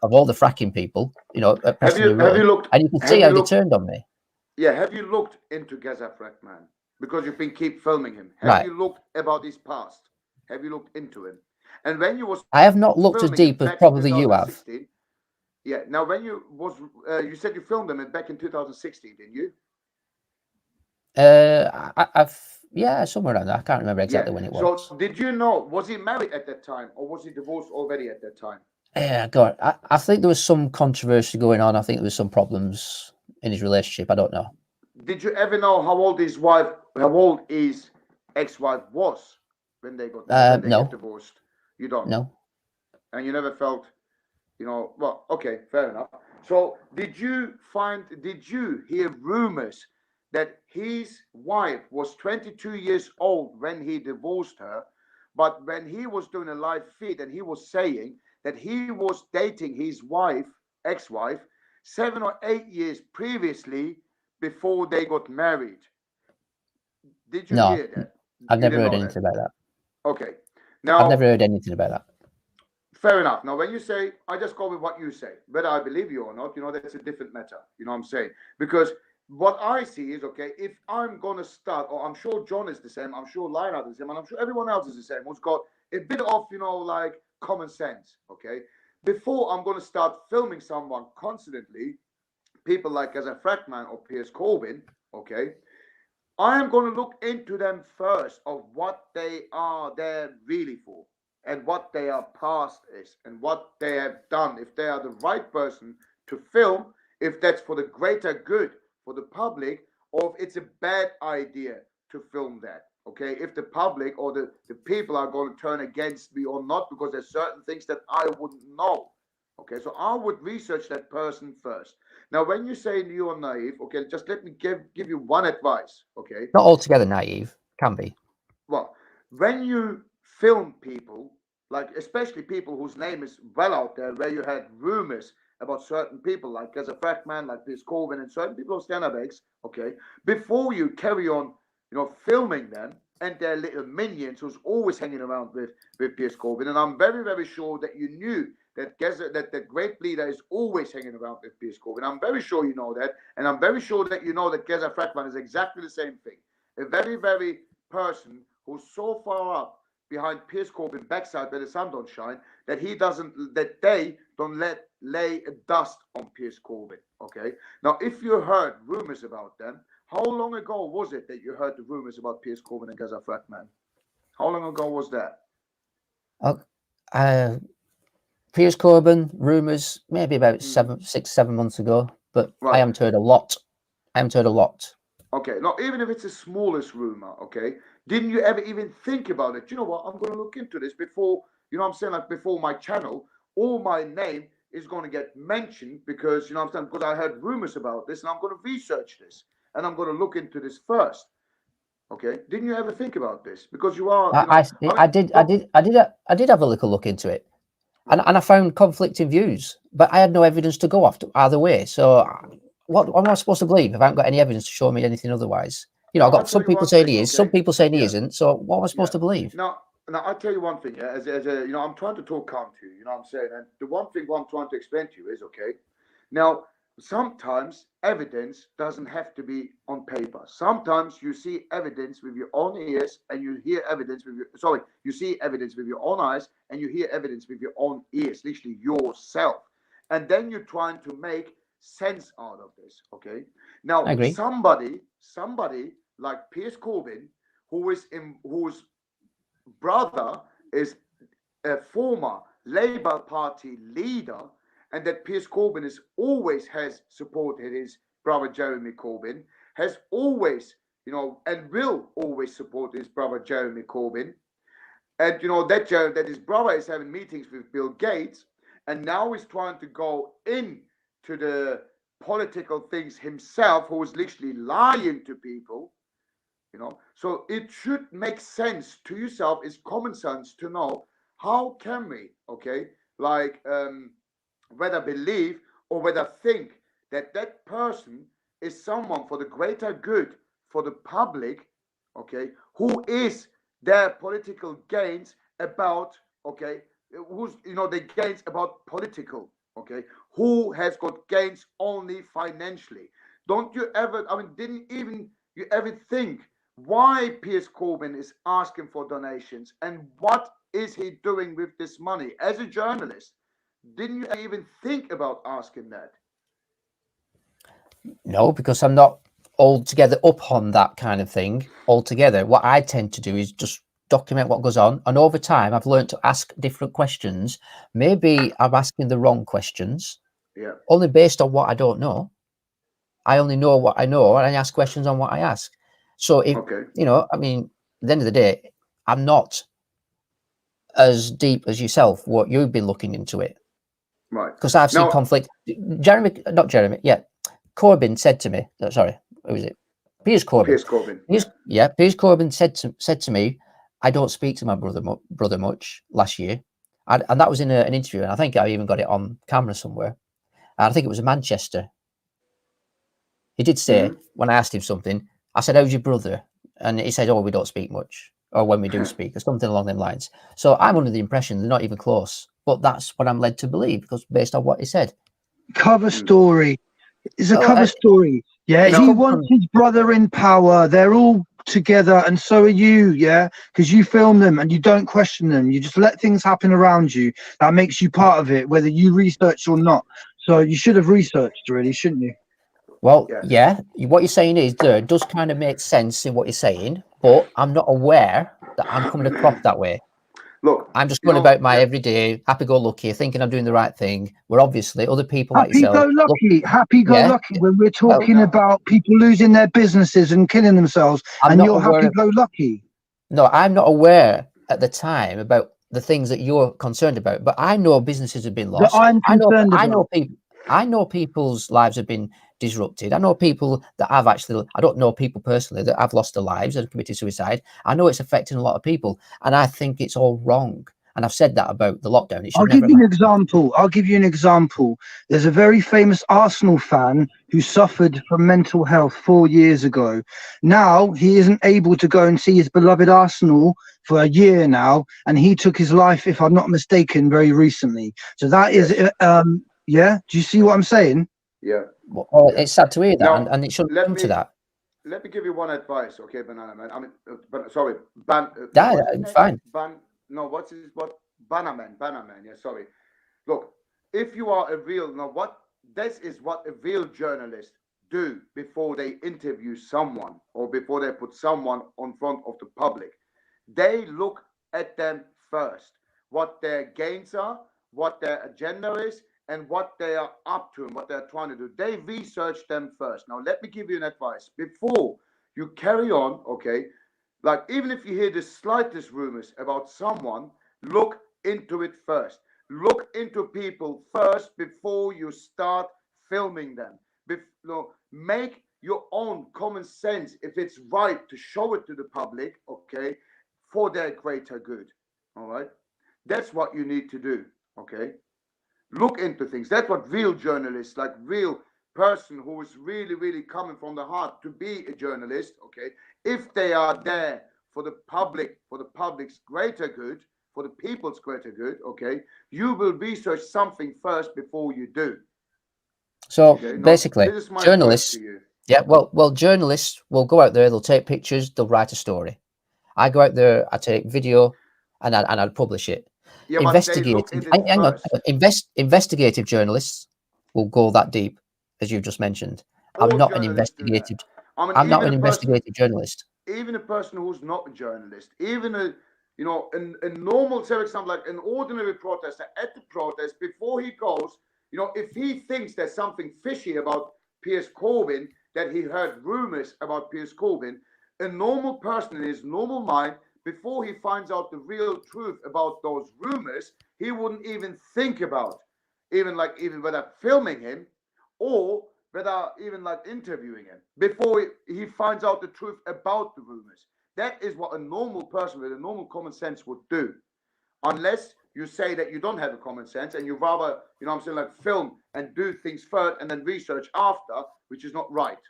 [SPEAKER 5] all the fracking people, you know.
[SPEAKER 4] Have you looked?
[SPEAKER 5] And you can see how they turned on me.
[SPEAKER 4] Yeah. Have you looked into Gazer Frackman? Because you've been keep filming him. Have you looked about his past? Have you looked into him? And when you was,
[SPEAKER 5] I have not looked as deep as probably you have.
[SPEAKER 4] Yeah. Now, when you was, you said you filmed him back in 2016, didn't you?
[SPEAKER 5] Yeah, somewhere around there. I can't remember exactly when it was.
[SPEAKER 4] So, did you know? Was he married at that time, or was he divorced already at that time?
[SPEAKER 5] Yeah, God, I think there was some controversy going on. I think there was some problems in his relationship. I don't know.
[SPEAKER 4] Did you ever know how old his ex-wife was when they got divorced? You don't.
[SPEAKER 5] No.
[SPEAKER 4] And you never felt, you know. Well, okay, fair enough. So, did you hear rumors that his wife was 22 years old when he divorced her, but when he was doing a live feed and he was saying that he was dating his ex-wife, 7 or 8 years previously before they got married? Did you hear that?
[SPEAKER 5] I've never heard anything about that.
[SPEAKER 4] Okay. Now,
[SPEAKER 5] I've never heard anything about that.
[SPEAKER 4] Fair enough. Now, when you say, I just go with what you say, whether I believe you or not, you know, that's a different matter. You know what I'm saying? Because what I see is, okay, if I'm going to start, or I'm sure John is the same, I'm sure Lionel is the same, and I'm sure everyone else is the same, who's got a bit of, you know, like common sense, okay? Before I'm going to start filming someone constantly, people like Gazer Frackman or Piers Corbyn, okay, I am going to look into them first of what they are there really for and what their past is and what they have done. If they are the right person to film, if that's for the greater good for the public, or if it's a bad idea to film that, okay? If the public or the people are going to turn against me or not, because there's certain things that I wouldn't know, okay? So I would research that person first. Now, when you say you are naive, okay, just let me give you one advice, okay?
[SPEAKER 5] Not altogether naive, can be.
[SPEAKER 4] Well, when you film people, like especially people whose name is well out there, where you had rumors about certain people, like as a fact man, like this Corbin and certain people of Stanabeks, okay, before you carry on, filming them and their little minions who's always hanging around with Piers Corbin, and I'm very, very sure that you knew that that Greybleeder is always hanging around with Piers Corbin. I'm very sure you know that, and I'm very sure that you know that Geza Fratman is exactly the same thing. A very, very person who's so far up behind Piers Corbin backside where the sun don't shine that they don't lay a dust on Piers Corbin. Okay. Now, if you heard rumors about them, how long ago was it that you heard the rumors about Piers Corbin and Geza Fratman? How long ago was that?
[SPEAKER 5] Piers Corbin rumors maybe about 6-7 months ago, but right. I haven't heard a lot. Okay,
[SPEAKER 4] now even if it's the smallest rumor, okay, didn't you ever even think about it? You know what? I'm going to look into this before, like before my channel, or my name is going to get mentioned because, because I heard rumors about this and I'm going to research this and I'm going to look into this first. Okay, didn't you ever think about this? Because you are.
[SPEAKER 5] I did have a little look into it, and I found conflicting views, but I had no evidence to go after either way. So what am I supposed to believe if I haven't got any evidence to show me anything otherwise? I've got some people saying he is, some people saying he isn't. So what am I supposed to believe?
[SPEAKER 4] Now I'll tell you one thing. Yeah, as I'm trying to talk calm to you. You know what I'm saying? And the one thing what I'm trying to explain to you is, okay, now sometimes evidence doesn't have to be on paper. Sometimes you see evidence with your own ears and you hear evidence with you see evidence with your own eyes and you hear evidence with your own ears, literally yourself. And then you're trying to make sense out of this. Okay. Now somebody like Piers Corbin, whose brother is a former Labour Party leader, and that Piers Corbin has supported his brother Jeremy Corbyn, has always, and will always support his brother Jeremy Corbyn. And, that his brother is having meetings with Bill Gates, and now he's trying to go into the political things himself, who is literally lying to people, So it should make sense to yourself, it's common sense to know how can we, okay, like, whether believe or whether think that person is someone for the greater good for the public, okay, who is their political gains about, okay, who's, the gains about political, okay, who has got gains only financially. Don't you ever, didn't even you ever think why Piers Corbin is asking for donations and what is he doing with this money as a journalist? Didn't you even think about asking that?
[SPEAKER 5] No, because I'm not altogether up on that kind of thing altogether. What I tend to do is just document what goes on. And over time, I've learned to ask different questions. Maybe I'm asking the wrong questions.
[SPEAKER 4] Yeah.
[SPEAKER 5] Only based on what I don't know. I only know what I know, and I ask questions on what I ask. So if, at the end of the day, I'm not as deep as yourself, what you've been looking into it.
[SPEAKER 4] Right.
[SPEAKER 5] Because I've seen conflict. Corbyn said to me, sorry, who was it? Piers Corbyn.
[SPEAKER 4] Piers Corbyn.
[SPEAKER 5] Piers Corbyn said to me, I don't speak to my brother much last year. And that was in an interview, and I think I even got it on camera somewhere. And I think it was in Manchester. He did say, when I asked him something, I said, how's your brother? And he said, oh, we don't speak much. Or when we do speak, or something along them lines. So I'm under the impression they're not even close. But that's what I'm led to believe, because based on what he said.
[SPEAKER 2] Cover story. It's a cover story. Yeah, he wants his brother in power. They're all together, and so are you. Yeah, because you film them and you don't question them. You just let things happen around you. That makes you part of it, whether you research or not. So you should have researched, really, shouldn't you?
[SPEAKER 5] Well, yeah. What you're saying is there does kind of make sense in what you're saying, but I'm not aware that I'm coming across that way.
[SPEAKER 4] Look,
[SPEAKER 5] I'm just going about my everyday happy-go-lucky, thinking I'm doing the right thing. Where obviously other people like yourself,
[SPEAKER 2] happy-go-lucky. When we're talking about people losing their businesses and killing themselves, and you're happy-go-lucky.
[SPEAKER 5] No, I'm not aware at the time about the things that you're concerned about. But I know businesses have been lost.
[SPEAKER 2] That I'm concerned about.
[SPEAKER 5] I know people. I know people's lives have been disrupted. I know people that have actually, I don't know people personally that have lost their lives and committed suicide. I know it's affecting a lot of people, and I think it's all wrong. And I've said that about the lockdown.
[SPEAKER 2] I'll give you an example. I'll give you an example. There's a very famous Arsenal fan who suffered from mental health 4 years ago. Now he isn't able to go and see his beloved Arsenal for a year now, and he took his life, if I'm not mistaken, very recently. So that is, yeah. Do you see what I'm saying?
[SPEAKER 4] Yeah.
[SPEAKER 5] Well, it's sad to hear that, and it shouldn't come to that.
[SPEAKER 4] Let me give you one advice, okay, Banaman. I mean, sorry,
[SPEAKER 5] fine.
[SPEAKER 4] No, what Banaman? Yeah, sorry. Look, if you are a real, this is what a real journalist do before they interview someone or before they put someone on front of the public. They look at them first, what their gains are, what their agenda is, and what they are up to and what they're trying to do. They research them first. Now, let me give you an advice. Before you carry on, okay, like even if you hear the slightest rumors about someone, look into it first. Look into people first before you start filming them. Make your own common sense if it's right to show it to the public, okay, for their greater good. All right. That's what you need to do. Okay. Look into things. That's what real journalists, like real person who is really, really coming from the heart to be a journalist, okay, if they are there for the public, for the public's greater good, for the people's greater good, okay, you will research something first before you do.
[SPEAKER 5] So basically, journalists, journalists will go out there, they'll take pictures, they'll write a story. I go out there, I take video, and I'd publish it.
[SPEAKER 4] Yeah,
[SPEAKER 5] investigative journalists will go that deep, as you've just mentioned. I'm not an investigative. I'm not an investigative journalist.
[SPEAKER 4] Even a person who's not a journalist, even a normal, say for example, like an ordinary protester at the protest, before he goes, if he thinks there's something fishy about Piers Corbyn, that he heard rumors about Piers Corbyn, a normal person in his normal mind, before he finds out the real truth about those rumors, he wouldn't even think about even whether filming him or whether even like interviewing him before he finds out the truth about the rumors. That is what a normal person with a normal common sense would do. Unless you say that you don't have a common sense and you rather, like film and do things first and then research after, which is not right.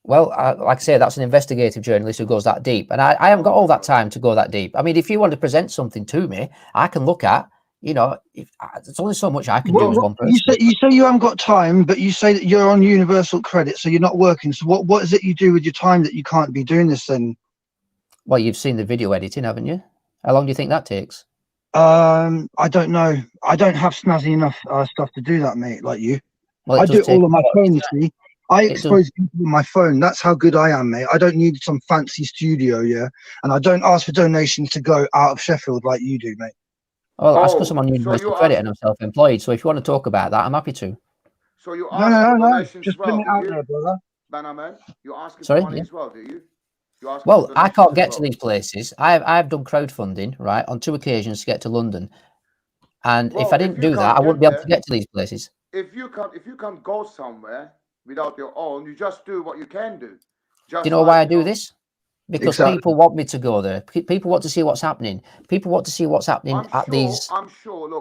[SPEAKER 5] Well, like I say, that's an investigative journalist who goes that deep. And I haven't got all that time to go that deep. I mean, if you want to present something to me, I can look at, there's only so much I can do as one person.
[SPEAKER 2] You say you haven't got time, but you say that you're on universal credit, so you're not working. So what is it you do with your time that you can't be doing this then?
[SPEAKER 5] Well, you've seen the video editing, haven't you? How long do you think that takes?
[SPEAKER 2] I don't know. I don't have snazzy enough stuff to do that, mate, like you. Well, I do it all on my phone, you see. I expose people on my phone. That's how good I am, mate. I don't need some fancy studio, yeah? And I don't ask for donations to go out of Sheffield like you do, mate.
[SPEAKER 5] Well, that's because I'm on universal credit and I'm self-employed. So if you want to talk about that, I'm happy to.
[SPEAKER 4] So you ask for donations
[SPEAKER 2] just
[SPEAKER 4] as well,
[SPEAKER 2] put it out there, brother.
[SPEAKER 4] Banaman, you asking for money as well, do you?
[SPEAKER 5] Well, I can't get to these places. I've done crowdfunding, right, on 2 occasions to get to London. And if I didn't do that, I wouldn't be able to get to these places.
[SPEAKER 4] If you can't go somewhere without your own, you just do what you can do.
[SPEAKER 5] Do you know why I do this? Because people want me to go there. People want to see what's happening. People want to see what's happening these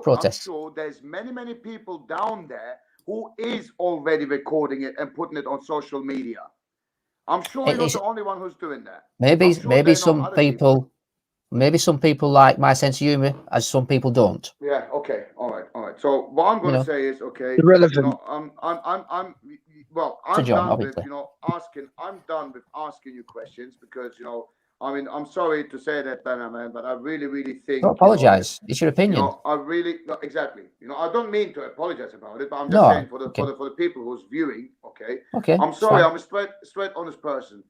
[SPEAKER 5] protests.
[SPEAKER 4] I'm sure there's many people down there who is already recording it and putting it on social media. I'm sure you're not the only one who's doing that.
[SPEAKER 5] Maybe some people like my sense of humor, as some people don't.
[SPEAKER 4] Yeah. Okay. All right. So what I'm going to say is, okay,
[SPEAKER 2] irrelevant.
[SPEAKER 4] I'm done with asking you questions because I'm sorry to say that, Banaman, but I really think.
[SPEAKER 5] Don't apologize. It's your opinion.
[SPEAKER 4] Exactly. I don't mean to apologize about it, but I'm just saying for the people who's viewing. Okay. I'm sorry. I'm a straight honest person.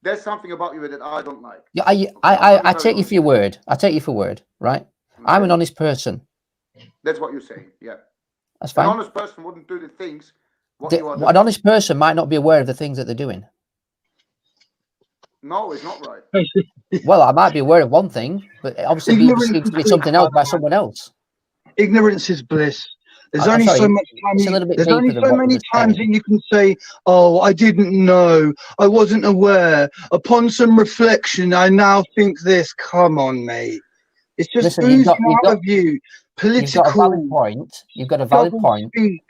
[SPEAKER 4] There's something about you that I don't like.
[SPEAKER 5] Yeah, I take you for your word. I take you for word, right? Okay. I'm an honest person.
[SPEAKER 4] That's what you're saying. Yeah.
[SPEAKER 5] That's fine.
[SPEAKER 4] An honest person wouldn't do the things. An
[SPEAKER 5] honest person might not be aware of the things that they're doing.
[SPEAKER 4] No, it's not right.
[SPEAKER 5] Well, I might be aware of one thing, but obviously it seems to be something else by someone else.
[SPEAKER 2] Ignorance is bliss. There's only so much time. There's only so many times that you can say, "Oh, I didn't know. I wasn't aware. Upon some reflection, I now think this." Come on, mate. It's just oozing out of you. Political.
[SPEAKER 5] You've got a valid point. You've got a valid point.
[SPEAKER 2] Speak.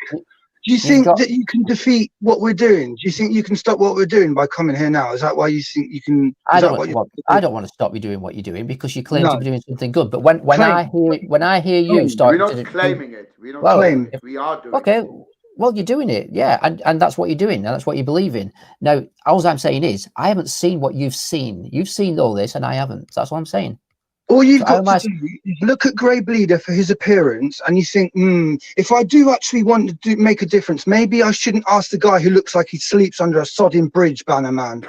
[SPEAKER 2] Do you think that you can defeat what we're doing? Do you think you can stop what we're doing by coming here now? Is that why you think you can?
[SPEAKER 5] I don't want to stop you doing what you're doing because you claim to be doing something good. But when I hear you start,
[SPEAKER 4] we're not claiming it. We don't claim it. We are doing it.
[SPEAKER 5] Okay. Well, you're doing it, yeah, and that's what you're doing, and that's what you believe in. Now, all I'm saying is, I haven't seen what you've seen. You've seen all this, and I haven't. That's what I'm saying.
[SPEAKER 2] All you've got to do is look at Greybleeder for his appearance, and you think, if I do actually want to make a difference, maybe I shouldn't ask the guy who looks like he sleeps under a sodding bridge, Banaman.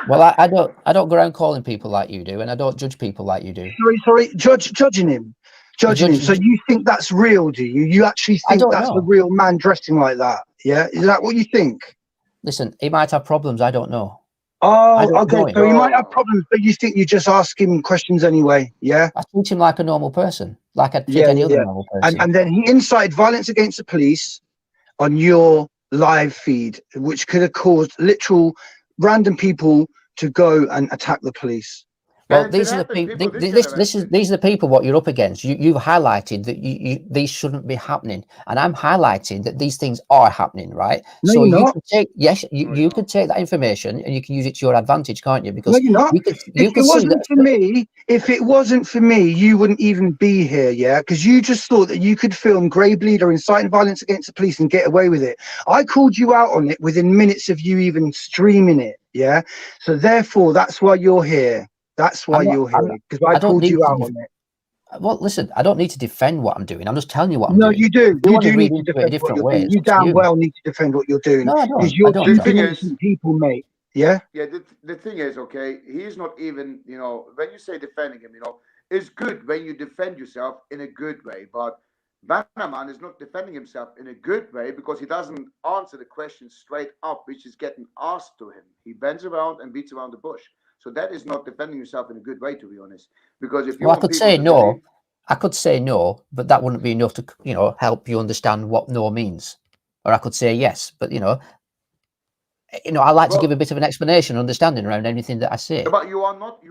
[SPEAKER 5] Well, I don't go around calling people like you do, and I don't judge people like you do.
[SPEAKER 2] Sorry, judging him. So you think that's real, do you? You actually think that's a real man dressing like that? Yeah, is that what you think?
[SPEAKER 5] Listen, he might have problems. I don't know.
[SPEAKER 2] Oh, okay. So he might have problems, but you think you just ask him questions anyway, yeah?
[SPEAKER 5] I treat him like a normal person, like I'd treat any other normal person.
[SPEAKER 2] And then he incited violence against the police on your live feed, which could have caused literal random people to go and attack the police.
[SPEAKER 5] Well, these are the people. These are the people. What you're up against. You've highlighted that these shouldn't be happening, and I'm highlighting that these things are happening, right?
[SPEAKER 2] No,
[SPEAKER 5] so
[SPEAKER 2] you
[SPEAKER 5] can take you could take that information and you can use it to your advantage, can't you? Because
[SPEAKER 2] no, you're not. If it wasn't for me, you wouldn't even be here, yeah? Because you just thought that you could film Greybleeder inciting violence against the police and get away with it. I called you out on it within minutes of you even streaming it, yeah? So therefore, that's why you're here. That's why you're here, because I called you out on it.
[SPEAKER 5] Well, listen, I don't need to defend what I'm doing. I'm just telling you what I'm doing.
[SPEAKER 2] No, you do. You do need to defend what you're doing. You damn well need to defend what you're doing.
[SPEAKER 5] No, I don't.
[SPEAKER 2] Because you're keeping innocent people, mate. Yeah?
[SPEAKER 4] Yeah, the thing is, okay, he's not even, when you say defending him, it's good when you defend yourself in a good way. But Banaman is not defending himself in a good way because he doesn't answer the question straight up, which is getting asked to him. He bends around and beats around the bush. So that is not defending yourself in a good way, to be honest. Because if you
[SPEAKER 5] I could say no. I could say no, but that wouldn't be enough to, help you understand what no means. Or I could say yes, but I like to give a bit of an explanation, understanding around anything that I say.
[SPEAKER 4] But you are not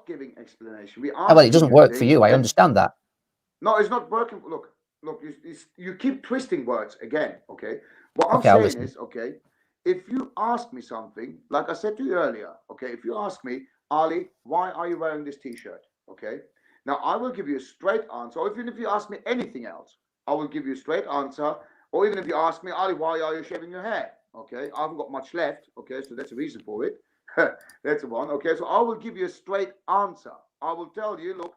[SPEAKER 4] giving explanation.
[SPEAKER 5] Well, it doesn't work for you. I understand that.
[SPEAKER 4] No, it's not working. Look, you keep twisting words again. Okay. What I'm saying is, okay. If you ask me something, like I said to you earlier, okay, if you ask me, Ali, why are you wearing this t-shirt? Okay. Now, I will give you a straight answer. Or even if you ask me anything else, I will give you a straight answer. Or even if you ask me, Ali, why are you shaving your hair? Okay. I haven't got much left. Okay. So that's a reason for it. That's the one. Okay. So I will give you a straight answer. I will tell you, look,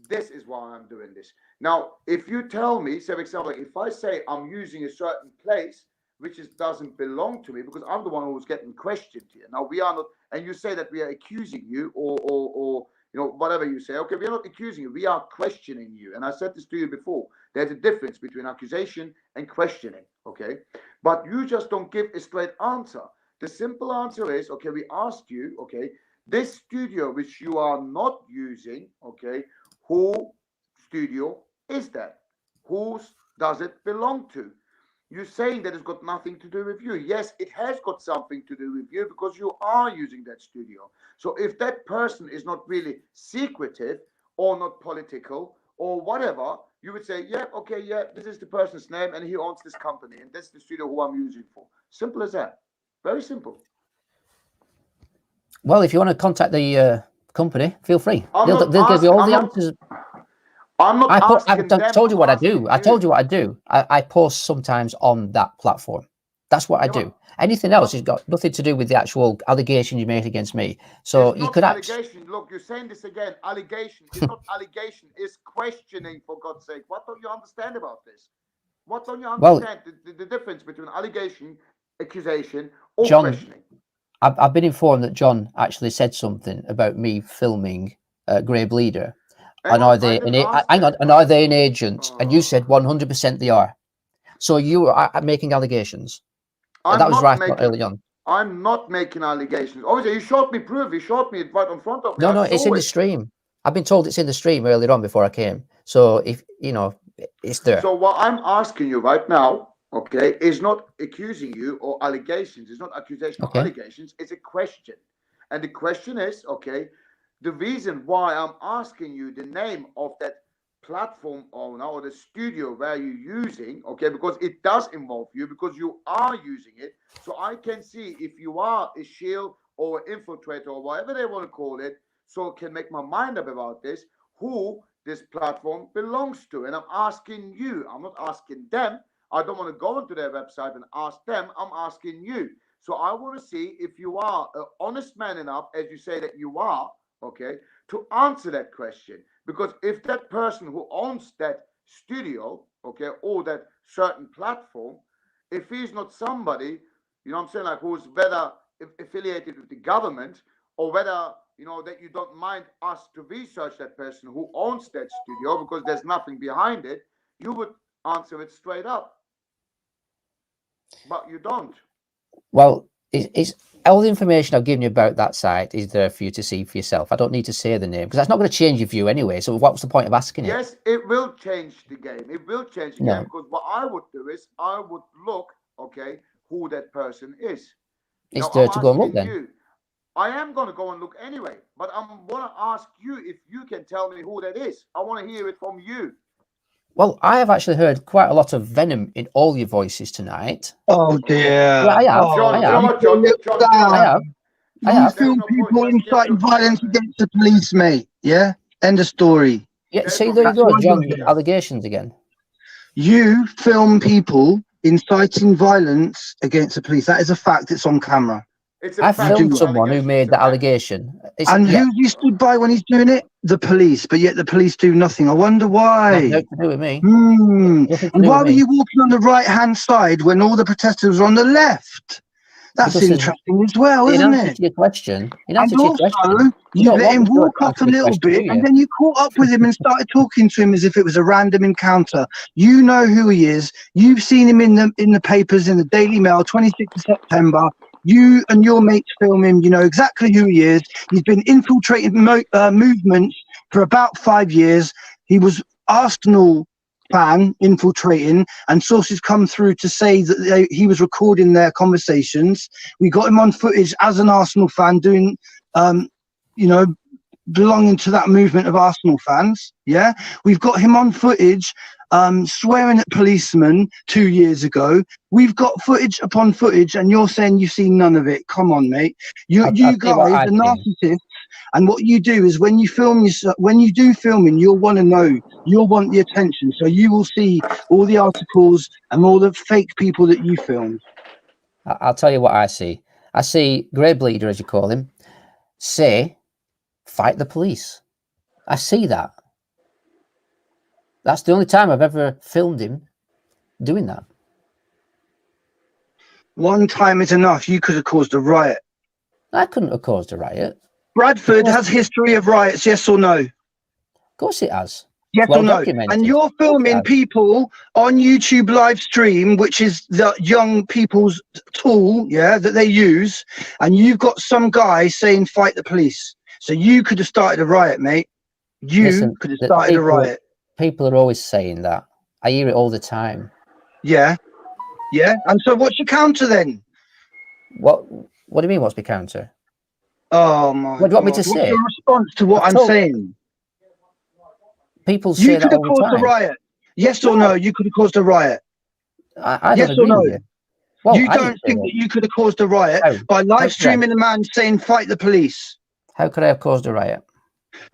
[SPEAKER 4] this is why I'm doing this. Now, if you tell me, say, for example, if I say I'm using a certain place, which doesn't belong to me because I'm the one who was getting questioned here. Now we are not, and you say that we are accusing you or whatever you say. Okay, we are not accusing you. We are questioning you. And I said this to you before. There's a difference between accusation and questioning. Okay, but you just don't give a straight answer. The simple answer is, okay, we asked you, okay, this studio which you are not using, okay, whose studio is that? Whose does it belong to? You're saying that it's got nothing to do with you. Yes, it has got something to do with you because you are using that studio. So if that person is not really secretive or not political or whatever, you would say, yeah, okay, yeah, this is the person's name and he owns this company and that's the studio who I'm using for. Simple as that. Very simple.
[SPEAKER 5] Well, if you want to contact the company, feel free. They'll give you all the answers. I've told you what I do. I told you what I do. I post sometimes on that platform. That's what I do. Anything else has got nothing to do with the actual allegation you made against me. So you could
[SPEAKER 4] allegation. Look, you're saying this again. Allegation. It's not allegation. It's questioning, for God's sake. What don't you understand about this? What don't you understand? The difference between allegation, accusation, or questioning.
[SPEAKER 5] I've been informed that John actually said something about me filming Greybleeder. And are they an agent? And you said 100% they are. So you are making allegations. That was right early on.
[SPEAKER 4] I'm not making allegations. Obviously, you showed me proof. You showed me right in front of me.
[SPEAKER 5] No, it's in the stream. I've been told it's in the stream earlier on before I came. So if It's there.
[SPEAKER 4] So what I'm asking you right now, okay, is not accusing you or allegations. It's not accusation or allegations. It's a question. And the question is, okay, the reason why I'm asking you the name of that platform owner or the studio where you're using, okay, because it does involve you, because you are using it. So I can see if you are a shield or an infiltrator or whatever they want to call it, so I can make my mind up about this, who this platform belongs to. And I'm asking you, I'm not asking them. I don't want to go into their website and ask them. I'm asking you. So I want to see if you are an honest man enough, as you say that you are, okay, to answer that question. Because if that person who owns that studio, okay, or that certain platform, if he's not somebody, you know what I'm saying, like who's whether affiliated with the government, or whether, you know, that you don't mind us to research that person who owns that studio, because there's nothing behind it, you would answer it straight up. But you don't.
[SPEAKER 5] Well, it's all the information I've given you about that site is there for you to see for yourself. I don't need to say the name because that's not going to change your view anyway. So what's the point of asking it?
[SPEAKER 4] Yes, it will change the game. It will change the game, because what I would do is I would look, okay, who that person is.
[SPEAKER 5] It's there to go and look then.
[SPEAKER 4] You, I am going to go and look anyway, but I want to ask you if you can tell me who that is. I want to hear it from you.
[SPEAKER 5] Well, I have actually heard quite a lot of venom in all your voices tonight.
[SPEAKER 2] Oh dear!
[SPEAKER 5] Yeah, I have.
[SPEAKER 2] I have. You feel people inciting violence against the police, mate. Yeah. End of story.
[SPEAKER 5] Yeah. See, there you go, John. Allegations again.
[SPEAKER 2] You film people inciting violence against the police. That is a fact. It's on camera.
[SPEAKER 5] I filmed someone who made that allegation.
[SPEAKER 2] And who you stood by when he's doing it? The police. But yet the police do nothing. I wonder why.
[SPEAKER 5] Nothing to do with me.
[SPEAKER 2] And why were you walking on the right-hand side when all the protesters were on the left? That's interesting as well, isn't it?
[SPEAKER 5] In answer to your question,
[SPEAKER 2] and also, you let him walk off a little bit, and then you caught up with him and started talking to him as if it was a random encounter. You know who he is. You've seen him in the papers, in the Daily Mail, 26th of September. You and your mates film him. You know exactly who he is. He's been infiltrating movements for about 5 years. He was Arsenal fan infiltrating, and sources come through to say that he was recording their conversations. We got him on footage as an Arsenal fan doing, you know, belonging to that movement of Arsenal fans. Yeah, we've got him on footage swearing at policemen 2 years ago. We've got footage upon footage, and you're saying you've seen none of it. Come on, mate. You guys are narcissists. And what you do is when you film when you do filming, you'll want to know, you'll want the attention. So you will see all the articles and all the fake people that you filmed.
[SPEAKER 5] I'll tell you what I see. I see Greybleeder, as you call him, say, fight the police. I see that. That's the only time I've ever filmed him doing that.
[SPEAKER 2] One time is enough. You could have caused a riot.
[SPEAKER 5] I couldn't have caused a riot.
[SPEAKER 2] Bradford has history of riots, yes or no?
[SPEAKER 5] Of course it has.
[SPEAKER 2] Yes or no? And you're filming people on YouTube live stream, which is the young people's tool, yeah, that they use. And you've got some guy saying fight the police. So you could have started a riot, mate. You could have started a riot.
[SPEAKER 5] People are always saying that. I hear it all the time.
[SPEAKER 2] Yeah. Yeah. And so what's your counter then?
[SPEAKER 5] What do you mean what's my counter?
[SPEAKER 2] Oh my!
[SPEAKER 5] What do you want me to say?
[SPEAKER 2] What's your response to what I'm saying?
[SPEAKER 5] People say that all the time.
[SPEAKER 2] You could have caused a riot. Yes or no? You could have caused a riot.
[SPEAKER 5] I
[SPEAKER 2] yes or no? Well, you don't think that you could have caused a riot by live streaming a man saying fight the police?
[SPEAKER 5] How could I have caused a riot?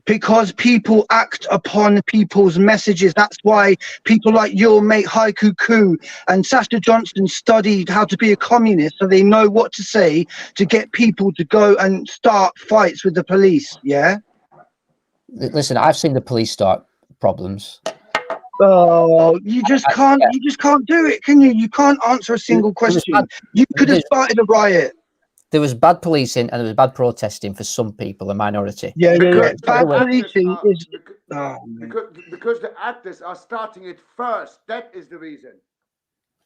[SPEAKER 2] Because people act upon people's messages. That's why people like your mate Haiku Koo and Sasha Johnson studied how to be a communist, so they know what to say to get people to go and start fights with the police. Yeah.
[SPEAKER 5] Listen, I've seen the police start problems.
[SPEAKER 2] Oh, you just can't. You just can't do it, can you? You can't answer a single question. You could have started a riot.
[SPEAKER 5] There was bad policing and there was bad protesting for some people, a minority.
[SPEAKER 2] Yeah. Bad policing is
[SPEAKER 4] because the actors are starting it first. That is the reason.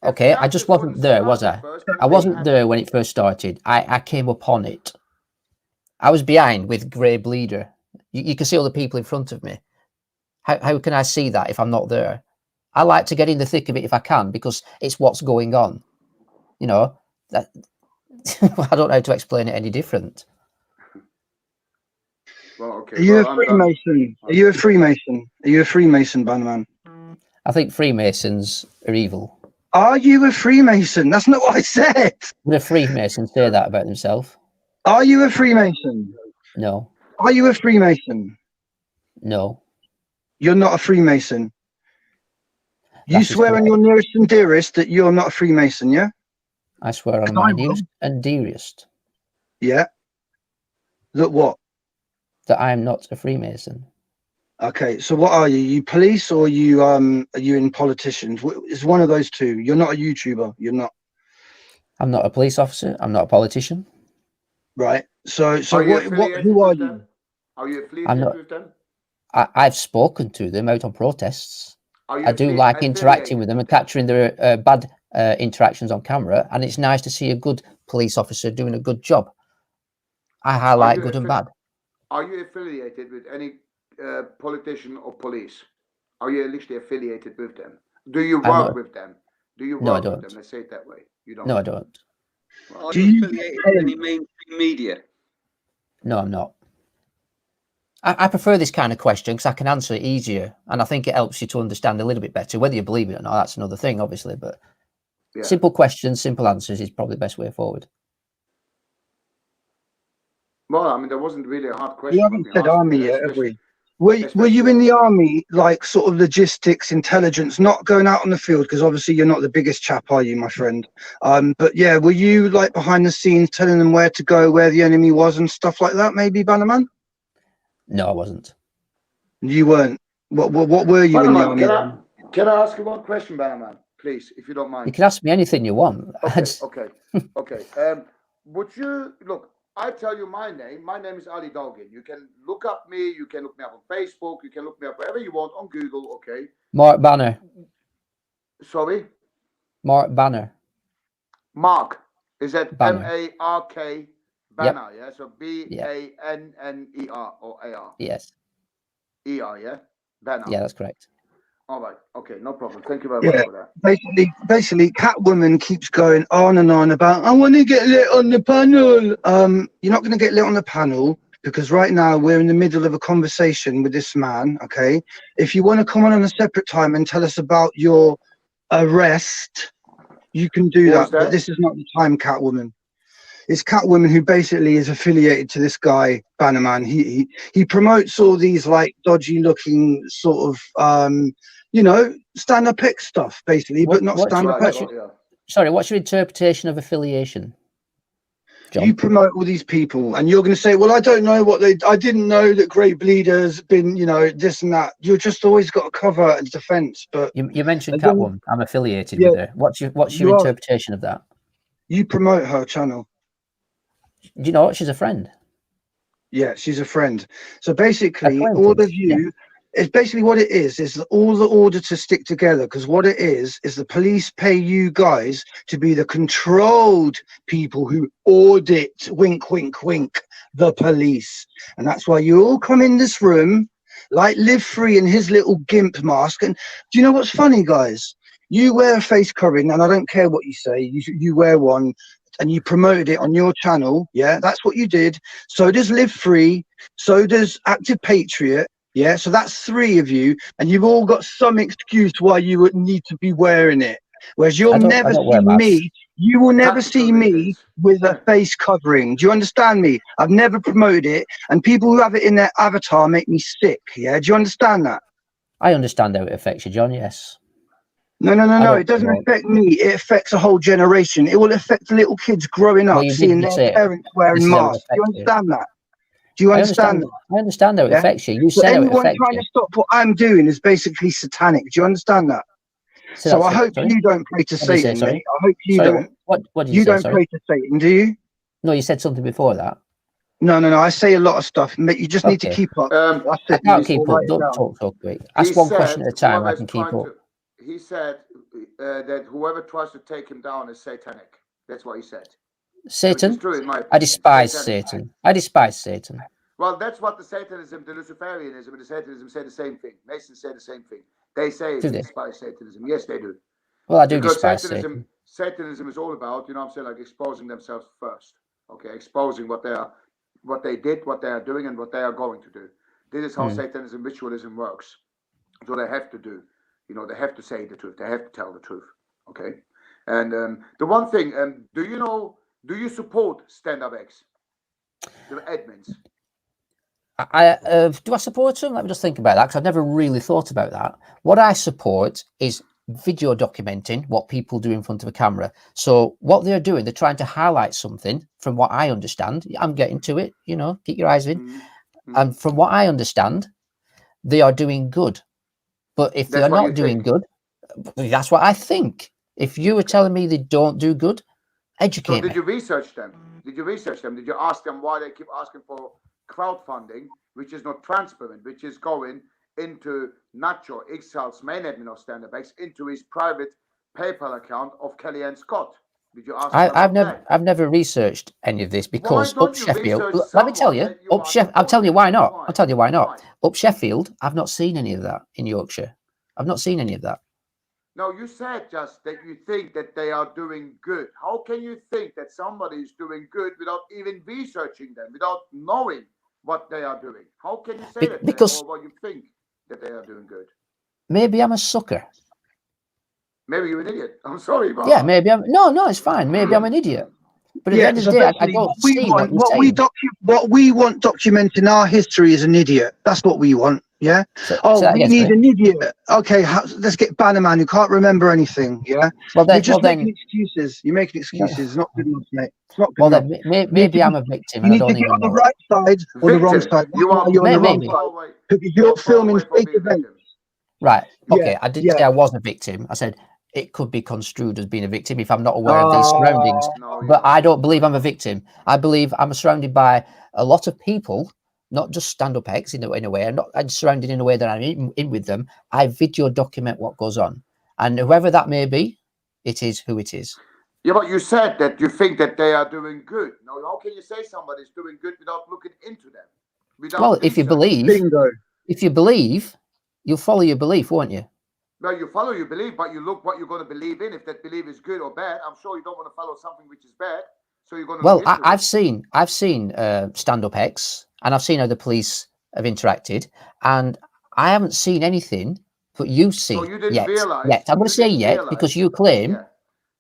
[SPEAKER 5] Okay, I just wasn't there, was I? I wasn't there when it first started. I came upon it. I was behind with Greybleeder. You can see all the people in front of me. How can I see that if I'm not there? I like to get in the thick of it if I can, because it's what's going on. You know, that I don't know how to explain it any different.
[SPEAKER 4] Well, okay.
[SPEAKER 2] Are you a Freemason? Are you a Freemason? Are you a Freemason, Banaman?
[SPEAKER 5] I think Freemasons are evil.
[SPEAKER 2] Are you a Freemason? That's not what I said.
[SPEAKER 5] Would a Freemason say that about himself?
[SPEAKER 2] Are you a Freemason?
[SPEAKER 5] No.
[SPEAKER 2] Are you a Freemason?
[SPEAKER 5] No.
[SPEAKER 2] You're not a Freemason. You
[SPEAKER 5] That is
[SPEAKER 2] swear on
[SPEAKER 5] correct.
[SPEAKER 2] your nearest and dearest that you're not a Freemason, yeah?
[SPEAKER 5] I swear on my nearest and dearest
[SPEAKER 2] Yeah. Look what?
[SPEAKER 5] that I am not a Freemason.
[SPEAKER 2] Okay, so what are you? You police or are you in politicians? It's one of those two. You're not a YouTuber. You're not.
[SPEAKER 5] I'm not a police officer. I'm not a politician.
[SPEAKER 2] Right. So who are you?
[SPEAKER 4] Are you affiliated with them?
[SPEAKER 5] I've spoken to them out on protests. I do like interacting with them and capturing their bad interactions on camera, and it's nice to see a good police officer doing a good job. I highlight good and bad.
[SPEAKER 4] Are you affiliated with any politician or police? Are you actually affiliated with them? Do you work with them? Do you work with them? Let's say it that way. You don't.
[SPEAKER 5] No, I don't.
[SPEAKER 1] Well, are you affiliated with any mainstream media?
[SPEAKER 5] No, I'm not. I prefer this kind of question because I can answer it easier, and I think it helps you to understand a little bit better. Whether you believe it or not, that's another thing, obviously. But simple questions, simple answers is probably the best way forward.
[SPEAKER 4] Well, I mean, there wasn't really a hard question.
[SPEAKER 2] We haven't said army yet, have we? Were you in the army, like sort of logistics, intelligence, not going out on the field? Because obviously you're not the biggest chap, are you, my friend? But yeah, were you like behind the scenes telling them where to go, where the enemy was and stuff like that, maybe, Banaman?
[SPEAKER 5] No, I wasn't.
[SPEAKER 2] You weren't. What were you in the army?
[SPEAKER 4] Can I ask you one question, Banaman, please, if you don't mind?
[SPEAKER 5] You can ask me anything you want.
[SPEAKER 4] Okay. Would you look? I tell you my name. My name is Ali Dolgin. You can look up me. You can look me up on Facebook. You can look me up wherever you want on Google. Okay.
[SPEAKER 5] Mark Banner.
[SPEAKER 4] Sorry.
[SPEAKER 5] Mark Banner.
[SPEAKER 4] Mark. Is that
[SPEAKER 5] Banner.
[SPEAKER 4] M-A-R-K? Banner.
[SPEAKER 5] Yep.
[SPEAKER 4] Yeah. So B-A-N-N-E-R or A-R.
[SPEAKER 5] Yes.
[SPEAKER 4] E-R. Yeah. Banner.
[SPEAKER 5] Yeah, that's correct.
[SPEAKER 4] All right. Okay. No problem. Thank you very much for
[SPEAKER 2] that. Basically, Catwoman keeps going on and on about, I want to get lit on the panel. You're not going to get lit on the panel because right now we're in the middle of a conversation with this man. Okay. If you want to come on a separate time and tell us about your arrest, you can do that. But this is not the time, Catwoman. It's Catwoman who basically is affiliated to this guy, Banaman. He promotes all these like dodgy looking sort of, stand-up X stuff, basically, but not stand-up X.
[SPEAKER 5] Sorry, what's your interpretation of affiliation, John?
[SPEAKER 2] You promote all these people, and you're going to say, well, I don't know I didn't know that Greybleeder's been, this and that. You've just always got to cover and defense. But
[SPEAKER 5] you mentioned Catwoman. I'm affiliated with her. What's your interpretation of that? You
[SPEAKER 2] promote her channel.
[SPEAKER 5] Do you know what? She's a friend.
[SPEAKER 2] Yeah, she's a friend. So basically, all of you, it's basically what it is all the auditors stick together, because what it is the police pay you guys to be the controlled people who audit, wink, wink, wink, the police. And that's why you all come in this room like Live Free in his little gimp mask. And do you know what's funny, guys? You wear a face covering, and I don't care what you say, you wear one, and you promoted it on your channel. Yeah, that's what you did. So does Live Free, so does Active Patriot. Yeah, so that's 3 of you, and you've all got some excuse why you would need to be wearing it. Whereas you'll never see me, you will never see me with a face covering. Do you understand me? I've never promoted it, and people who have it in their avatar make me sick. Yeah, do you understand that?
[SPEAKER 5] I understand how it affects you, John, yes.
[SPEAKER 2] No, it doesn't affect me. It affects a whole generation. It will affect little kids growing up, seeing their parents wearing masks. Do you understand that? Do you understand that?
[SPEAKER 5] I understand how it affects you. You said how it affects you.
[SPEAKER 2] Anyone trying to stop what I'm doing is basically satanic. Do you understand that? So I hope you don't pray to Satan, mate. I hope you don't.
[SPEAKER 5] What did you say?
[SPEAKER 2] You don't pray to Satan, do you?
[SPEAKER 5] No, you said something before that.
[SPEAKER 2] No. I say a lot of stuff. You just need to keep up.
[SPEAKER 5] I can't keep up. Don't talk so quick. Ask one question at a time. I can keep up.
[SPEAKER 4] He said that whoever tries to take him down is satanic. That's what he said.
[SPEAKER 5] Satan? I despise Satan. I despise Satan.
[SPEAKER 4] Well, that's what the Satanism, the Luciferianism, and the Satanism say the same thing. Masons say the same thing. They say they despise Satanism. Yes, they do.
[SPEAKER 5] Well, I do
[SPEAKER 4] because
[SPEAKER 5] despise
[SPEAKER 4] Satanism is all about, you know what I'm saying, like exposing themselves first. Okay, exposing what they did, what they are doing, and what they are going to do. This is how Satanism, ritualism works. So they have to do, you know, they have to say the truth. They have to tell the truth. Okay. And the one thing, do you support stand-up acts? The admins?
[SPEAKER 5] Do I support them? Let me just think about that, because I've never really thought about that. What I support is video documenting what people do in front of a camera. So what they're doing, they're trying to highlight something. From what I understand, I'm getting to it, you know, keep your eyes in. And from what I understand, they are doing good. But if they are not doing good, that's what I think. If you were telling me they don't do good, educate me.
[SPEAKER 4] Did you research them? Did you ask them why they keep asking for crowdfunding, which is not transparent, which is going into Nacho, Ixal's main admin of Stand-Up Acts, into his private PayPal account of Kellyanne Scott? Did you ask them
[SPEAKER 5] I've never researched any of this, because up Sheffield, let me tell you, I'll tell you why not. I'll tell you why not. Up Sheffield, I've not seen any of that. In Yorkshire, I've not seen any of that.
[SPEAKER 4] No, you said just that you think that they are doing good. How can you think that somebody is doing good without even researching them, without knowing what they are doing? How can you say that? Because or what you think that they are doing good?
[SPEAKER 5] Maybe I'm a sucker.
[SPEAKER 4] Maybe you're an idiot. I'm sorry, but
[SPEAKER 5] yeah, maybe I'm. No, it's fine. Maybe I'm an idiot. But at the end of the day, I don't see
[SPEAKER 2] what we want documented in our history is an idiot. That's what we want. Yeah. We need an idiot. Okay, let's get Banaman who can't remember anything. Yeah.
[SPEAKER 5] Well, then,
[SPEAKER 2] you're making excuses. You're making excuses. Not good enough, mate. It's not good enough.
[SPEAKER 5] Then maybe I'm a victim.
[SPEAKER 2] You need to get on the right side or the wrong side. You're on the wrong side because you're filming fake events.
[SPEAKER 5] Right. Okay. I didn't say I was a victim. I said it could be construed as being a victim if I'm not aware of these surroundings. But I don't believe I'm a victim. I believe I'm surrounded by a lot of people, not just stand-up acts in a way. I'm surrounded in a way that I'm in with them. I video document what goes on. And whoever that may be, it is who it is.
[SPEAKER 4] Yeah, but you said that you think that they are doing good. Now, how can you say somebody's doing good without looking into them?
[SPEAKER 5] Well, if you believe, you'll follow your belief, won't you?
[SPEAKER 4] No, you follow your belief, but you look what you're going to believe in. If that belief is good or bad, I'm sure you don't want to follow something which is bad. So you're going to.
[SPEAKER 5] Well, I've seen stand-up acts, and I've seen how the police have interacted, and I haven't seen anything. But you've seen yet. I'm going to say yet because you claim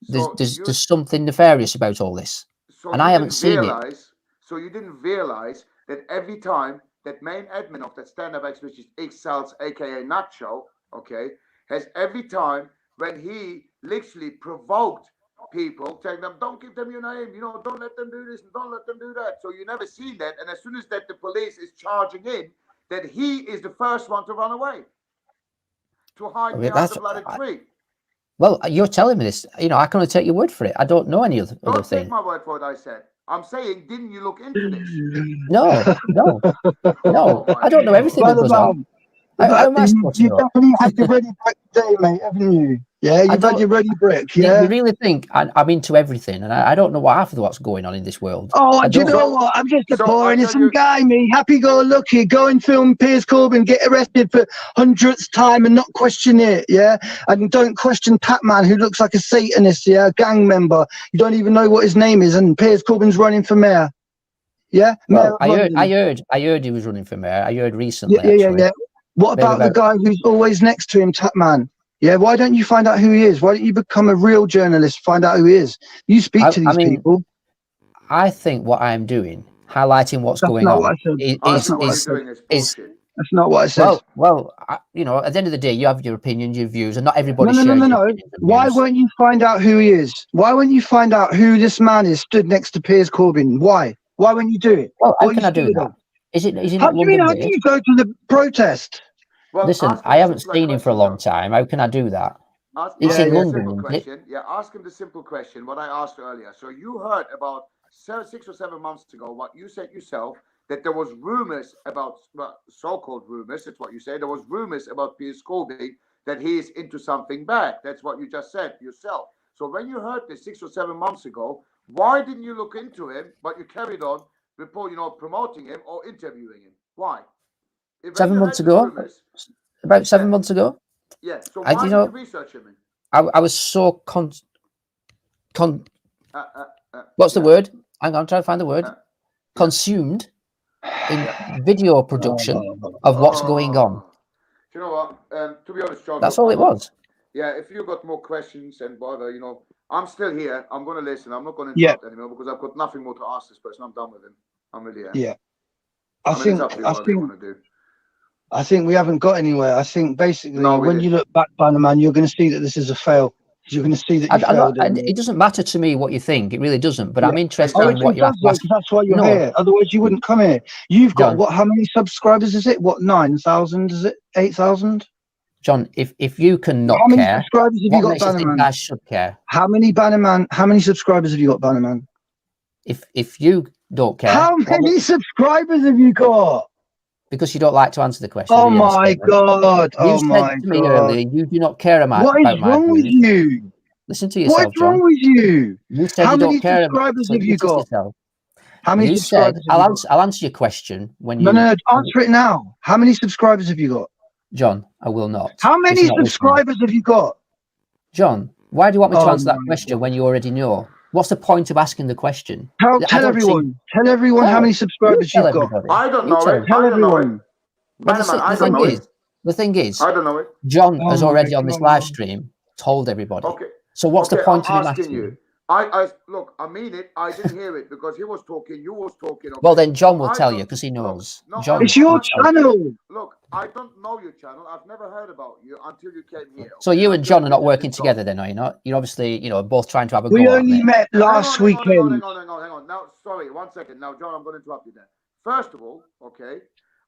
[SPEAKER 5] there's something nefarious about all this, and I haven't seen it.
[SPEAKER 4] So you didn't realize that every time that main admin of that stand-up acts, which is Ixals, aka Nacho, okay, has every time when he literally provoked people, telling them, don't give them your name, you know, don't let them do this and don't let them do that. So you never see that. And as soon as that the police is charging in, that he is the first one to run away, to hide behind the bloody tree.
[SPEAKER 5] Well, you're telling me this. You know, I can only take your word for it. I don't know any other thing.
[SPEAKER 4] Don't take my word for what I said. I'm saying, didn't you look into this?
[SPEAKER 5] No. I don't know everything that goes on.
[SPEAKER 2] You definitely had your ready brick today, mate, haven't you? Yeah, you've had your ready brick. Yeah,
[SPEAKER 5] you really think I'm into everything, and I don't know half of what's going on in this world.
[SPEAKER 2] Oh, do you know what? I'm just a poor innocent guy, me. Happy-go-lucky, go and film Piers Corbyn, get arrested for 100th time and not question it. Yeah, and don't question Pac-Man, who looks like a Satanist. Yeah, a gang member. You don't even know what his name is, and Piers Corbyn's running for mayor. Yeah,
[SPEAKER 5] well, I heard he was running for mayor. I heard recently.
[SPEAKER 2] Yeah. What about the guy who's always next to him, Tapman? Yeah, why don't you find out who he is? Why don't you become a real journalist, find out who he is? You speak to these people.
[SPEAKER 5] I think what I'm doing, highlighting what's going on, is
[SPEAKER 2] that's not what I said.
[SPEAKER 5] Well, you know, at the end of the day, you have your opinions, your views, and not everybody shares.
[SPEAKER 2] No. Why won't you find out who he is? Why won't you find out who this man is stood next to Piers Corbyn? Why won't you do it?
[SPEAKER 5] Well, how can I do that? Is it
[SPEAKER 2] how do you go to the protest?
[SPEAKER 5] Well, listen, I haven't seen him for a long time. How can I do that? It's in London.
[SPEAKER 4] Ask him the simple question, what I asked earlier. So you heard about 6 or 7 months ago what you said yourself, that there was rumors about, so-called rumors, that's what you said, there was rumors about Piers Corbyn that he is into something bad. That's what you just said yourself. So when you heard this 6 or 7 months ago, why didn't you look into him, but you carried on report, promoting him or interviewing him? Why?
[SPEAKER 5] 7 months ago? About 7 months ago?
[SPEAKER 4] Yeah. So why did you research him?
[SPEAKER 5] I was so what's the word? Hang on, trying to find the word. Consumed in video production of what's going on.
[SPEAKER 4] You know what? To be honest, John,
[SPEAKER 5] that's all it was.
[SPEAKER 4] Yeah, if you've got more questions and whatever, I'm still here. I'm going to listen. I'm not going to interrupt anymore because I've got nothing more to ask this person. I'm done with him. I'm really here.
[SPEAKER 2] Yeah.
[SPEAKER 4] I
[SPEAKER 2] think we haven't got anywhere. I think basically when you look back, Banaman, you're going to see that this is a fail. You're going to see that you failed.
[SPEAKER 5] And it doesn't matter to me what you think. It really doesn't. But I'm interested in what you have to ask.
[SPEAKER 2] That's why you're here. Otherwise, you wouldn't come here. You've got how many subscribers is it? 9,000? Is it 8,000?
[SPEAKER 5] John, if you can not care,
[SPEAKER 2] subscribers have you got, Banaman?
[SPEAKER 5] I should care.
[SPEAKER 2] How many subscribers have you got, Banaman?
[SPEAKER 5] If you don't care,
[SPEAKER 2] how many subscribers have you got?
[SPEAKER 5] Because you don't like to answer the question.
[SPEAKER 2] Oh my God!
[SPEAKER 5] You said to me earlier, you do not care about
[SPEAKER 2] what is wrong with you?
[SPEAKER 5] Listen to yourself,
[SPEAKER 2] What's wrong with you?
[SPEAKER 5] You said you don't care. How many subscribers have you got?
[SPEAKER 2] How many subscribers?
[SPEAKER 5] I'll answer your question when you.
[SPEAKER 2] No, answer it now. How many subscribers have you got?
[SPEAKER 5] John, I will not.
[SPEAKER 2] How many subscribers have you got?
[SPEAKER 5] John, why do you want me to answer that question when you already know? What's the point of asking the question?
[SPEAKER 2] Tell everyone. Tell everyone how many subscribers you've got.
[SPEAKER 4] I don't know it.
[SPEAKER 2] Tell everyone.
[SPEAKER 5] The thing is,
[SPEAKER 4] I don't know it.
[SPEAKER 5] John has already on this live stream told everybody.
[SPEAKER 4] Okay.
[SPEAKER 5] So what's the point of him
[SPEAKER 4] asking you? Look, I mean it. I didn't hear it because he was talking, you was talking. Okay?
[SPEAKER 5] Well, then John will tell you because he knows. John,
[SPEAKER 2] it's your channel.
[SPEAKER 4] Look, I don't know your channel. I've never heard about you until you came here.
[SPEAKER 5] So you and John are not working together then, are you not? You're obviously, both trying to have a go.
[SPEAKER 2] We only met last weekend.
[SPEAKER 4] Hang on. Now, sorry, 1 second. Now, John, I'm going to interrupt you there. First of all, okay,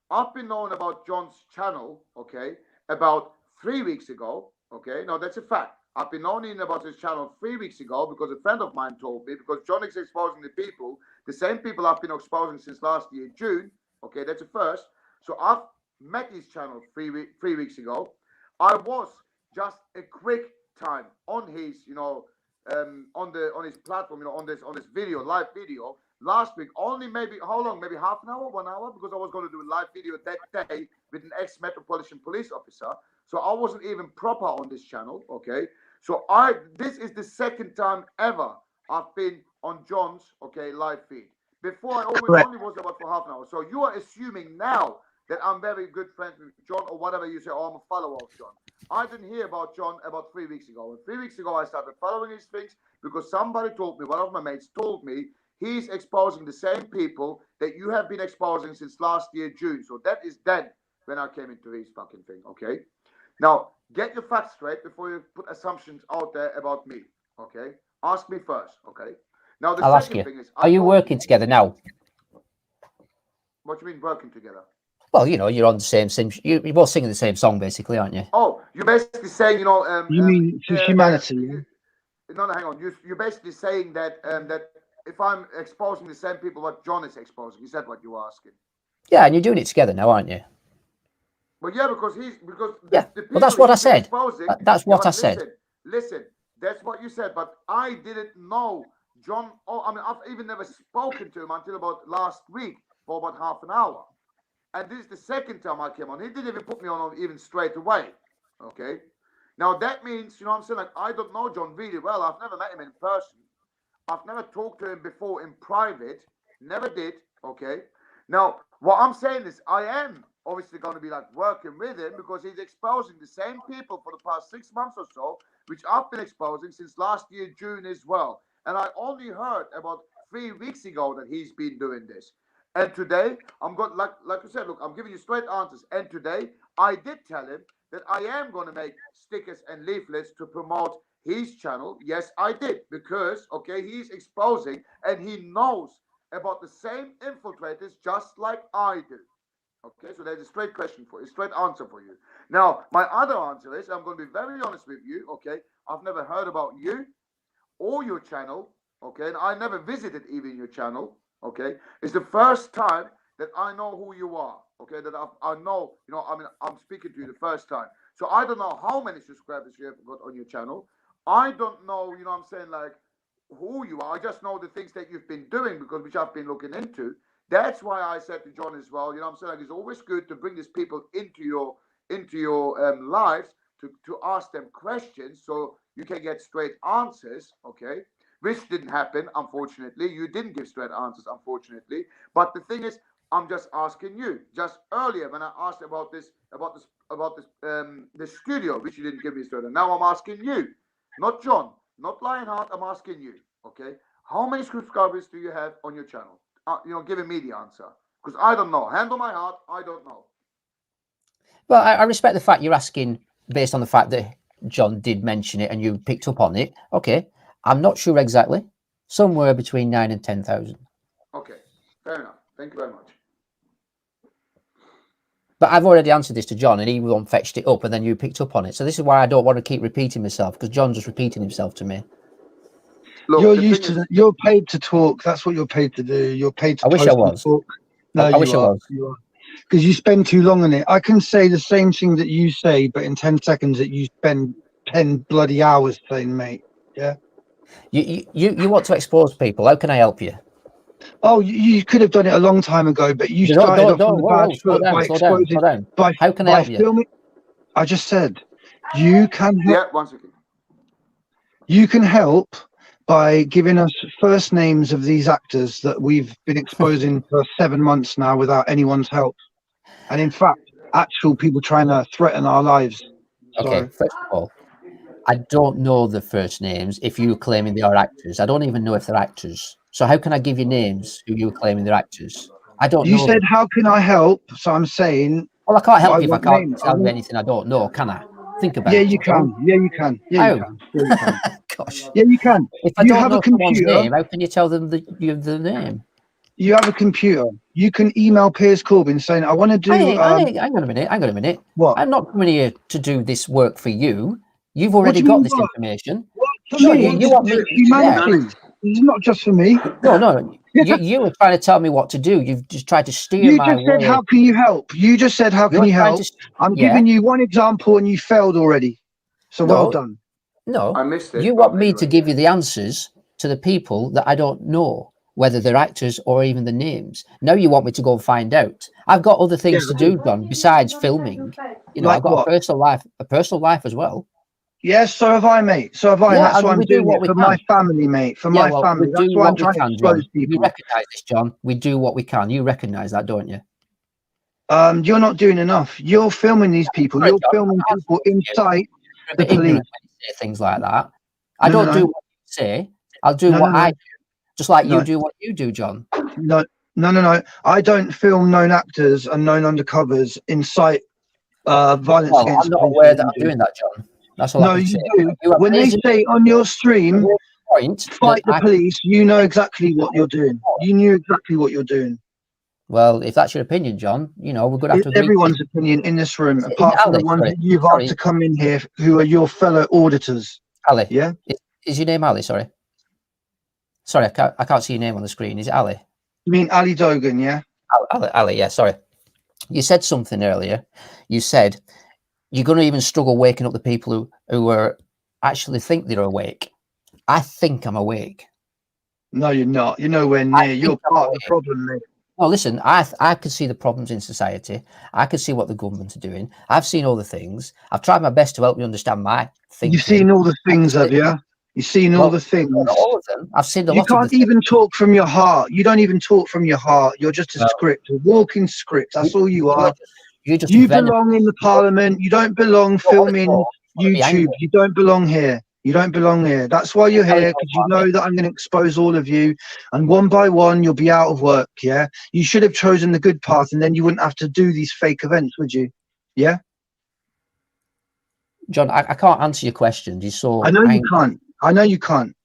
[SPEAKER 4] I've been knowing about John's channel, okay, about 3 weeks ago, okay? Now, that's a fact. I've been knowing about his channel 3 weeks ago because a friend of mine told me, because John is exposing the same people I've been exposing since last year, June. Okay, that's a first. So I've met his channel 3 weeks ago. I was just a quick time on his, on his platform, on this live video last week. Only maybe, how long? Maybe half an hour, 1 hour, because I was going to do a live video that day with an ex-Metropolitan Police officer. So I wasn't even proper on this channel, okay? So this is the second time ever I've been on John's live feed. Before I only was about for half an hour. So you are assuming now that I'm very good friends with John or whatever you say, I'm a follower of John. I didn't hear about John about 3 weeks ago. And 3 weeks ago I started following his things because somebody told me, one of my mates told me, he's exposing the same people that you have been exposing since last year, June. So that is then when I came into his fucking thing, okay? Now, get your facts straight before you put assumptions out there about me, okay? Ask me first, okay? Now,
[SPEAKER 5] I'll second thing is... Are you working together now?
[SPEAKER 4] What do you mean working together?
[SPEAKER 5] Well, you're on the same... You're both singing the same song, basically, aren't you?
[SPEAKER 4] Oh, you're basically saying,
[SPEAKER 2] you mean humanity?
[SPEAKER 4] No, hang on. You're basically saying that that if I'm exposing the same people what John is exposing, is that what you're asking?
[SPEAKER 5] Yeah, and you're doing it together now, aren't you?
[SPEAKER 4] Well, yeah, because
[SPEAKER 5] well, that's what I said. That's what I said.
[SPEAKER 4] Listen, that's what you said, but I didn't know John. Oh, I mean, I've even never spoken to him until about last week for about half an hour, and this is the second time I came on. He didn't even put me on even straight away. Okay, now that means I'm saying, like, I don't know John really well. I've never met him in person. I've never talked to him before in private. Never did. Okay, now what I'm saying is I am obviously going to be like working with him because he's exposing the same people for the past 6 months or so, which I've been exposing since last year, June as well. And I only heard about 3 weeks ago that he's been doing this. And today, I'm going, like I said, look, I'm giving you straight answers. And today, I did tell him that I am going to make stickers and leaflets to promote his channel. Yes, I did, because, he's exposing and he knows about the same infiltrators just like I do. Okay, so there's a straight question for you, a straight answer for you. Now, my other answer is, I'm going to be very honest with you, okay? I've never heard about you or your channel, okay? And I never visited even your channel, okay? It's the first time that I know who you are, okay? That I know, I'm speaking to you the first time. So I don't know how many subscribers you have got on your channel. I don't know, I'm saying, like, who you are. I just know the things that you've been doing, which I've been looking into. That's why I said to John as well, you know what I'm saying? Like, it's always good to bring these people into your lives to ask them questions so you can get straight answers, okay? Which didn't happen, unfortunately. You didn't give straight answers, unfortunately. But the thing is, I'm just asking you. Just earlier when I asked about this the studio, which you didn't give me straight. And now I'm asking you, not John, not Lionheart. I'm asking you, okay? How many subscribers do you have on your channel? Giving me the answer, because I don't know. Hand on my heart, I don't know.
[SPEAKER 5] Well, I respect the fact you're asking based on the fact that John did mention it and you picked up on it. Okay, I'm not sure exactly. Somewhere between 9 and 10,000.
[SPEAKER 4] Okay, fair enough. Thank you very much.
[SPEAKER 5] But I've already answered this to John, and he fetched it up, and then you picked up on it. So this is why I don't want to keep repeating myself, because John's just repeating himself to me.
[SPEAKER 2] Look, you're paid to talk. That's what you're paid to do. You're paid to
[SPEAKER 5] I wish I was.
[SPEAKER 2] Talk. No,
[SPEAKER 5] I wish I was.
[SPEAKER 2] You are. Because you spend too long on it. I can say the same thing that you say, but in 10 seconds that you spend 10 bloody hours saying, mate. Yeah.
[SPEAKER 5] You want to expose people. How can I help you?
[SPEAKER 2] Oh, you could have done it a long time ago, but you started off on the bad foot by exposing.
[SPEAKER 5] How can I help you?
[SPEAKER 2] I just said you can help.
[SPEAKER 4] Yeah, 1 second.
[SPEAKER 2] You can help by giving us first names of these actors that we've been exposing for 7 months now without anyone's help. And in fact, actual people trying to threaten our lives.
[SPEAKER 5] Okay, first of all, I don't know the first names if you're claiming they are actors. I don't even know if they're actors. So how can I give you names who you're claiming they're actors? I don't know.
[SPEAKER 2] You said, how can I help? So I'm saying...
[SPEAKER 5] Well, I can't help you if I can't tell you anything I don't know, can I? Think about it.
[SPEAKER 2] Yeah, you can. Yeah, you can. Yeah, you can. Yeah, you can.
[SPEAKER 5] Gosh.
[SPEAKER 2] Yeah, you can.
[SPEAKER 5] If I don't know someone's name, how can you tell them the name?
[SPEAKER 2] You have a computer. You can email Piers Corbyn saying, I want to do...
[SPEAKER 5] Hang on a minute.
[SPEAKER 2] What?
[SPEAKER 5] I'm not coming here to do this work for you. You've already got this information.
[SPEAKER 2] Sure, you want me humanity. This is not just for me.
[SPEAKER 5] No. You were trying to tell me what to do. You've just tried to steer my way.
[SPEAKER 2] You just said, how can you help? You just said, how can you help? I'm giving you one example and you failed already. So well done.
[SPEAKER 5] No,
[SPEAKER 4] I missed it.
[SPEAKER 5] You want me to give you the answers to the people that I don't know, whether they're actors or even the names. Now you want me to go and find out. I've got other things to do, John, besides filming. You know, I've got a personal life as well.
[SPEAKER 2] Yes, so have I, mate. So have I.
[SPEAKER 5] Yeah,
[SPEAKER 2] that's why I'm doing it for my family, mate. For my family. That's why I'm trying to expose people.
[SPEAKER 5] You recognise this, John. We do what we can. You recognise that, don't you?
[SPEAKER 2] You're not doing enough. You're filming these people. You're filming people inside the police.
[SPEAKER 5] Things like that. I don't do what you say. I'll do what I do. Just like you do what you do, John.
[SPEAKER 2] No. I don't film known actors and known undercovers incite violence against
[SPEAKER 5] I'm not aware that I'm doing that, John. That's all I can say.
[SPEAKER 2] You do. When they say on your stream, fight the police, you know exactly what you're doing. You knew exactly what you're doing.
[SPEAKER 5] Well, if that's your opinion, John, you know, we're going to have to agree.
[SPEAKER 2] Everyone's opinion in this room, apart from the ones that you've asked to come in here, who are your fellow auditors.
[SPEAKER 5] Ali.
[SPEAKER 2] Yeah?
[SPEAKER 5] Is your name Ali? Sorry, I can't see your name on the screen. Is it Ali?
[SPEAKER 2] You mean Ali Dogan, yeah?
[SPEAKER 5] Ali, yeah, sorry. You said something earlier. You said you're going to even struggle waking up the people who are actually think they're awake. I think I'm awake.
[SPEAKER 2] No, you're not. You're nowhere near. You're part of the problem, mate.
[SPEAKER 5] No, listen, I can see the problems in society. I can see what the government are doing. I've seen all the things. I've tried my best to help you understand my thinking.
[SPEAKER 2] You've seen all the things, have you? You've seen all the things.
[SPEAKER 5] Not all of them. I've seen a lot of them.
[SPEAKER 2] You can't even talk from your heart. You don't even talk from your heart. You're just a script, a walking script. That's all you are. You belong in the parliament. You don't belong filming YouTube. You don't belong here. You don't belong here. That's why you're here, because you know that I'm going to expose all of you. And one by one, you'll be out of work, yeah? You should have chosen the good path, and then you wouldn't have to do these fake events, would you? Yeah?
[SPEAKER 5] John, I can't answer your questions. You're so
[SPEAKER 2] I know you can't. I know you can't.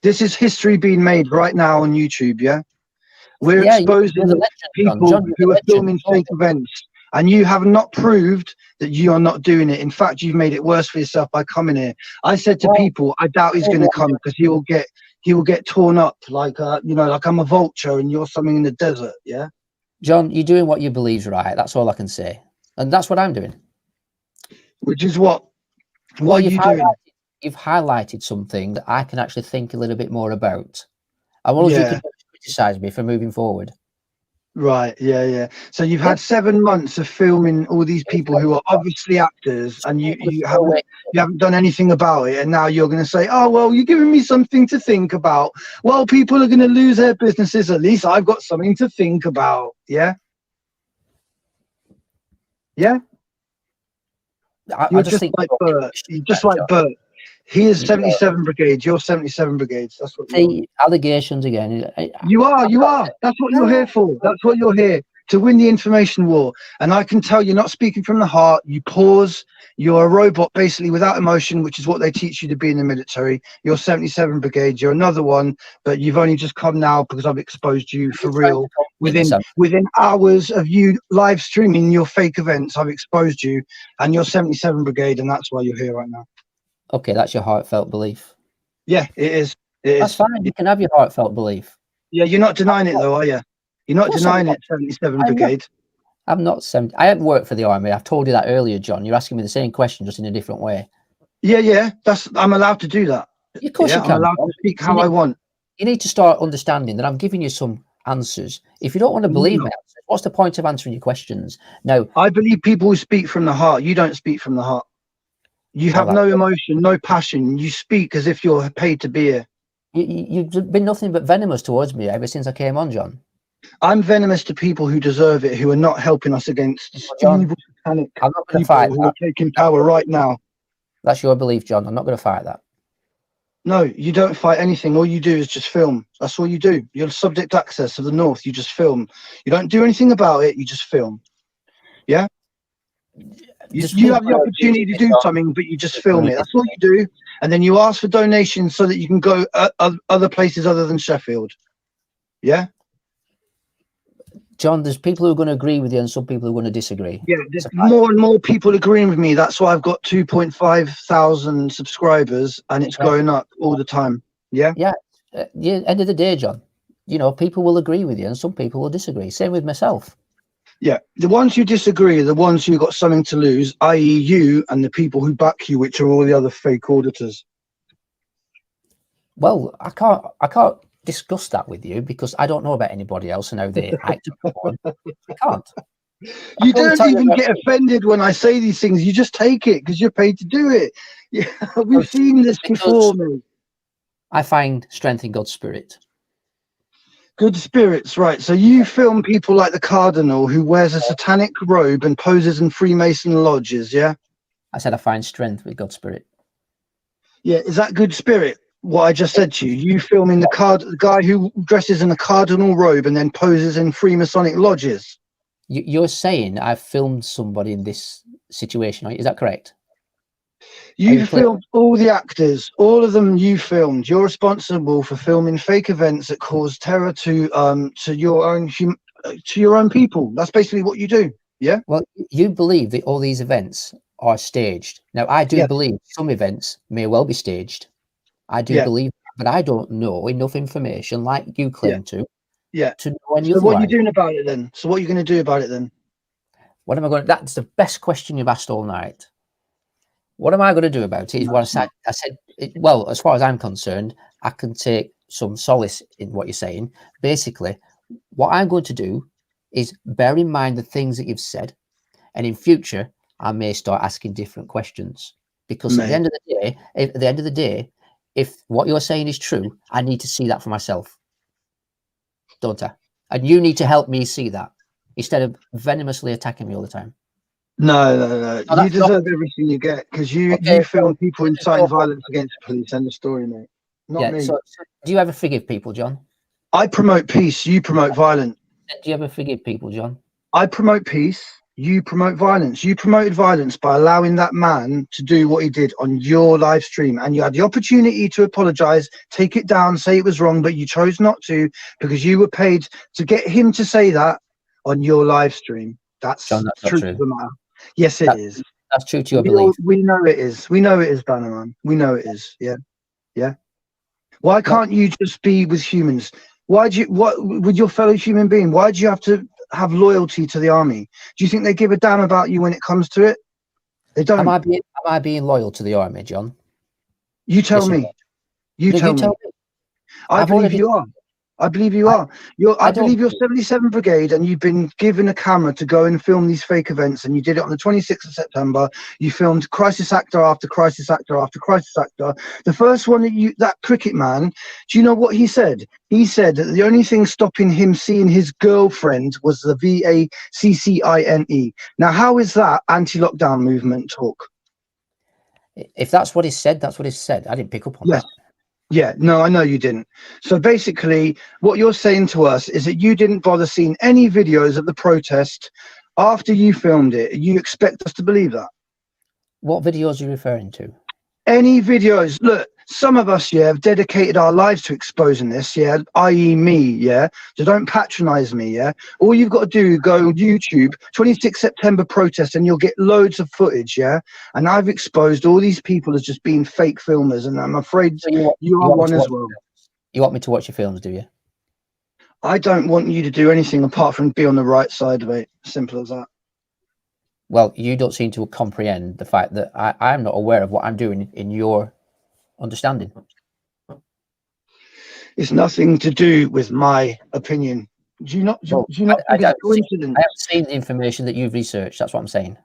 [SPEAKER 2] This is history being made right now on YouTube, yeah? We're exposing people who are filming fake events. And you have not proved that you are not doing it. In fact, you've made it worse for yourself by coming here. I said to people, I doubt he's going to come because he will get torn up like like I'm a vulture and you're something in the desert. Yeah,
[SPEAKER 5] John, you're doing what you believe's right. That's all I can say, and that's what I'm doing.
[SPEAKER 2] Which is what are you doing?
[SPEAKER 5] You've highlighted something that I can actually think a little bit more about. I want you to criticize me for moving forward.
[SPEAKER 2] Right, yeah. So you've had 7 months of filming all these people who are obviously actors, and you haven't done anything about it, and now you're going to say, oh well, you're giving me something to think about. Well, people are going to lose their businesses. At least I've got something to think about. Yeah. You're just like Bert. You're just like Bert. He is 77 Brigades. You're 77 Brigades. That's what you
[SPEAKER 5] The allegations again.
[SPEAKER 2] You are. That's what you're here for. That's what you're here to win the information war. And I can tell you're not speaking from the heart. You pause. You're a robot, basically, without emotion, which is what they teach you to be in the military. You're 77 Brigades. You're another one, but you've only just come now because I've exposed you for real. Within hours of you live streaming your fake events, I've exposed you, and you're 77 Brigade, and that's why you're here right now.
[SPEAKER 5] Okay, that's your heartfelt belief.
[SPEAKER 2] Yeah, it is.
[SPEAKER 5] That's fine. You can have your heartfelt belief.
[SPEAKER 2] Yeah, you're not denying it, though, are you? You're not denying it, 77 Brigade.
[SPEAKER 5] I'm not 70. I haven't worked for the army. I've told you that earlier, John. You're asking me the same question, just in a different way.
[SPEAKER 2] Yeah. I'm allowed to do that.
[SPEAKER 5] Of course you can.
[SPEAKER 2] I'm allowed to speak how I want.
[SPEAKER 5] You need to start understanding that I'm giving you some answers. If you don't want to believe my answers, what's the point of answering your questions? No.
[SPEAKER 2] I believe people who speak from the heart. You don't speak from the heart. You have no emotion, no passion. You speak as if you're paid to be here.
[SPEAKER 5] You've been nothing but venomous towards me ever since I came on, John.
[SPEAKER 2] I'm venomous to people who deserve it, who are not helping us against the evil satanic people who are taking power right now.
[SPEAKER 5] That's your belief, John. I'm not going to fight that.
[SPEAKER 2] No, you don't fight anything. All you do is just film. That's all you do. You're subject access of the North. You just film. You don't do anything about it. You just film. Yeah? You have the opportunity to do something, but you just film it. That's all you do. And then you ask for donations so that you can go other places other than Sheffield. Yeah?
[SPEAKER 5] John, there's people who are going to agree with you and some people who are going to disagree.
[SPEAKER 2] Yeah, there's more and more people agreeing with me. That's why I've got 2.5 thousand subscribers, and it's going up all the time. Yeah?
[SPEAKER 5] Yeah. End of the day, John, you know, people will agree with you and some people will disagree. Same with myself.
[SPEAKER 2] Yeah, the ones who disagree are the ones who got something to lose, i.e. you and the people who back you, which are all the other fake auditors.
[SPEAKER 5] Well, I can't discuss that with you because I don't know about anybody else and how they act. I can't.
[SPEAKER 2] You don't even get offended when I say these things. You just take it because you're paid to do it. Yeah, we've seen this before, mate.
[SPEAKER 5] I find strength in God's spirit.
[SPEAKER 2] Good spirits, right. So you film people like the Cardinal who wears a satanic robe and poses in Freemason lodges, yeah?
[SPEAKER 5] I said I find strength with God's spirit.
[SPEAKER 2] Yeah, is that good spirit? What I just said to you. You filming the guy who dresses in a Cardinal robe and then poses in Freemasonic lodges.
[SPEAKER 5] You're saying I've filmed somebody in this situation, right? Is that correct?
[SPEAKER 2] You filmed all the actors, all of them you filmed. You're responsible for filming fake events that cause terror to your own people. That's basically what you do. Yeah.
[SPEAKER 5] Well, you believe that all these events are staged. Now, I do believe some events may well be staged. I do believe that, but I don't know enough information like you claim to know any
[SPEAKER 2] So
[SPEAKER 5] other
[SPEAKER 2] what are you doing about it then? So what are you going to do about it then?
[SPEAKER 5] What am I going to? That's the best question you've asked all night. What am I going to do about it? Is what I said. Well, as far as I'm concerned, I can take some solace in what you're saying. Basically, what I'm going to do is bear in mind the things that you've said, and in future, I may start asking different questions. Because at the end of the day, if what you're saying is true, I need to see that for myself, don't I? And you need to help me see that instead of venomously attacking me all the time.
[SPEAKER 2] No. You deserve everything you get because you film people inciting violence against the police. End of story, mate. Not me.
[SPEAKER 5] So do you ever forgive people, John?
[SPEAKER 2] I promote peace. You promote violence.
[SPEAKER 5] Do you ever forgive people, John?
[SPEAKER 2] I promote peace. You promote violence. You promoted violence by allowing that man to do what he did on your live stream. And you had the opportunity to apologize, take it down, say it was wrong, but you chose not to because you were paid to get him to say that on your live stream. That's
[SPEAKER 5] John, that's
[SPEAKER 2] true.
[SPEAKER 5] Not true.
[SPEAKER 2] Yes, it is.
[SPEAKER 5] That's true to your belief.
[SPEAKER 2] We know it is. We know it is, Banaman. We know it is. Yeah. Why can't you just be with humans? What with your fellow human being? Why do you have to have loyalty to the army? Do you think they give a damn about you when it comes to it? They don't.
[SPEAKER 5] Am I being loyal to the army, John?
[SPEAKER 2] You tell me. You tell me. I believe you are. I believe you are. I believe you're 77 Brigade, and you've been given a camera to go and film these fake events, and you did it on the 26th of September. You filmed crisis actor after crisis actor after crisis actor. The first one that cricket man, do you know what he said? He said that the only thing stopping him seeing his girlfriend was the VACCINE. Now, how is that anti-lockdown movement talk?
[SPEAKER 5] If that's what he said, that's what he said. I didn't pick up on that.
[SPEAKER 2] Yeah, no, I know you didn't. So basically, what you're saying to us is that you didn't bother seeing any videos of the protest after you filmed it. You expect us to believe that?
[SPEAKER 5] What videos are you referring to?
[SPEAKER 2] Any videos? Look, some of us, have dedicated our lives to exposing this, i.e. me, So don't patronize me, All you've got to do, go on YouTube, 26 September protest, and you'll get loads of footage, And I've exposed all these people as just being fake filmers, and I'm afraid
[SPEAKER 5] So
[SPEAKER 2] you are one as well.
[SPEAKER 5] You want me to watch your films, do you?
[SPEAKER 2] I don't want you to do anything apart from be on the right side of it. Simple as that.
[SPEAKER 5] Well, you don't seem to comprehend the fact that I'm not aware of what I'm doing in your understanding.
[SPEAKER 2] It's nothing to do with my opinion. Do you not think it's a coincidence?
[SPEAKER 5] I haven't seen the information that you've researched. That's what I'm saying.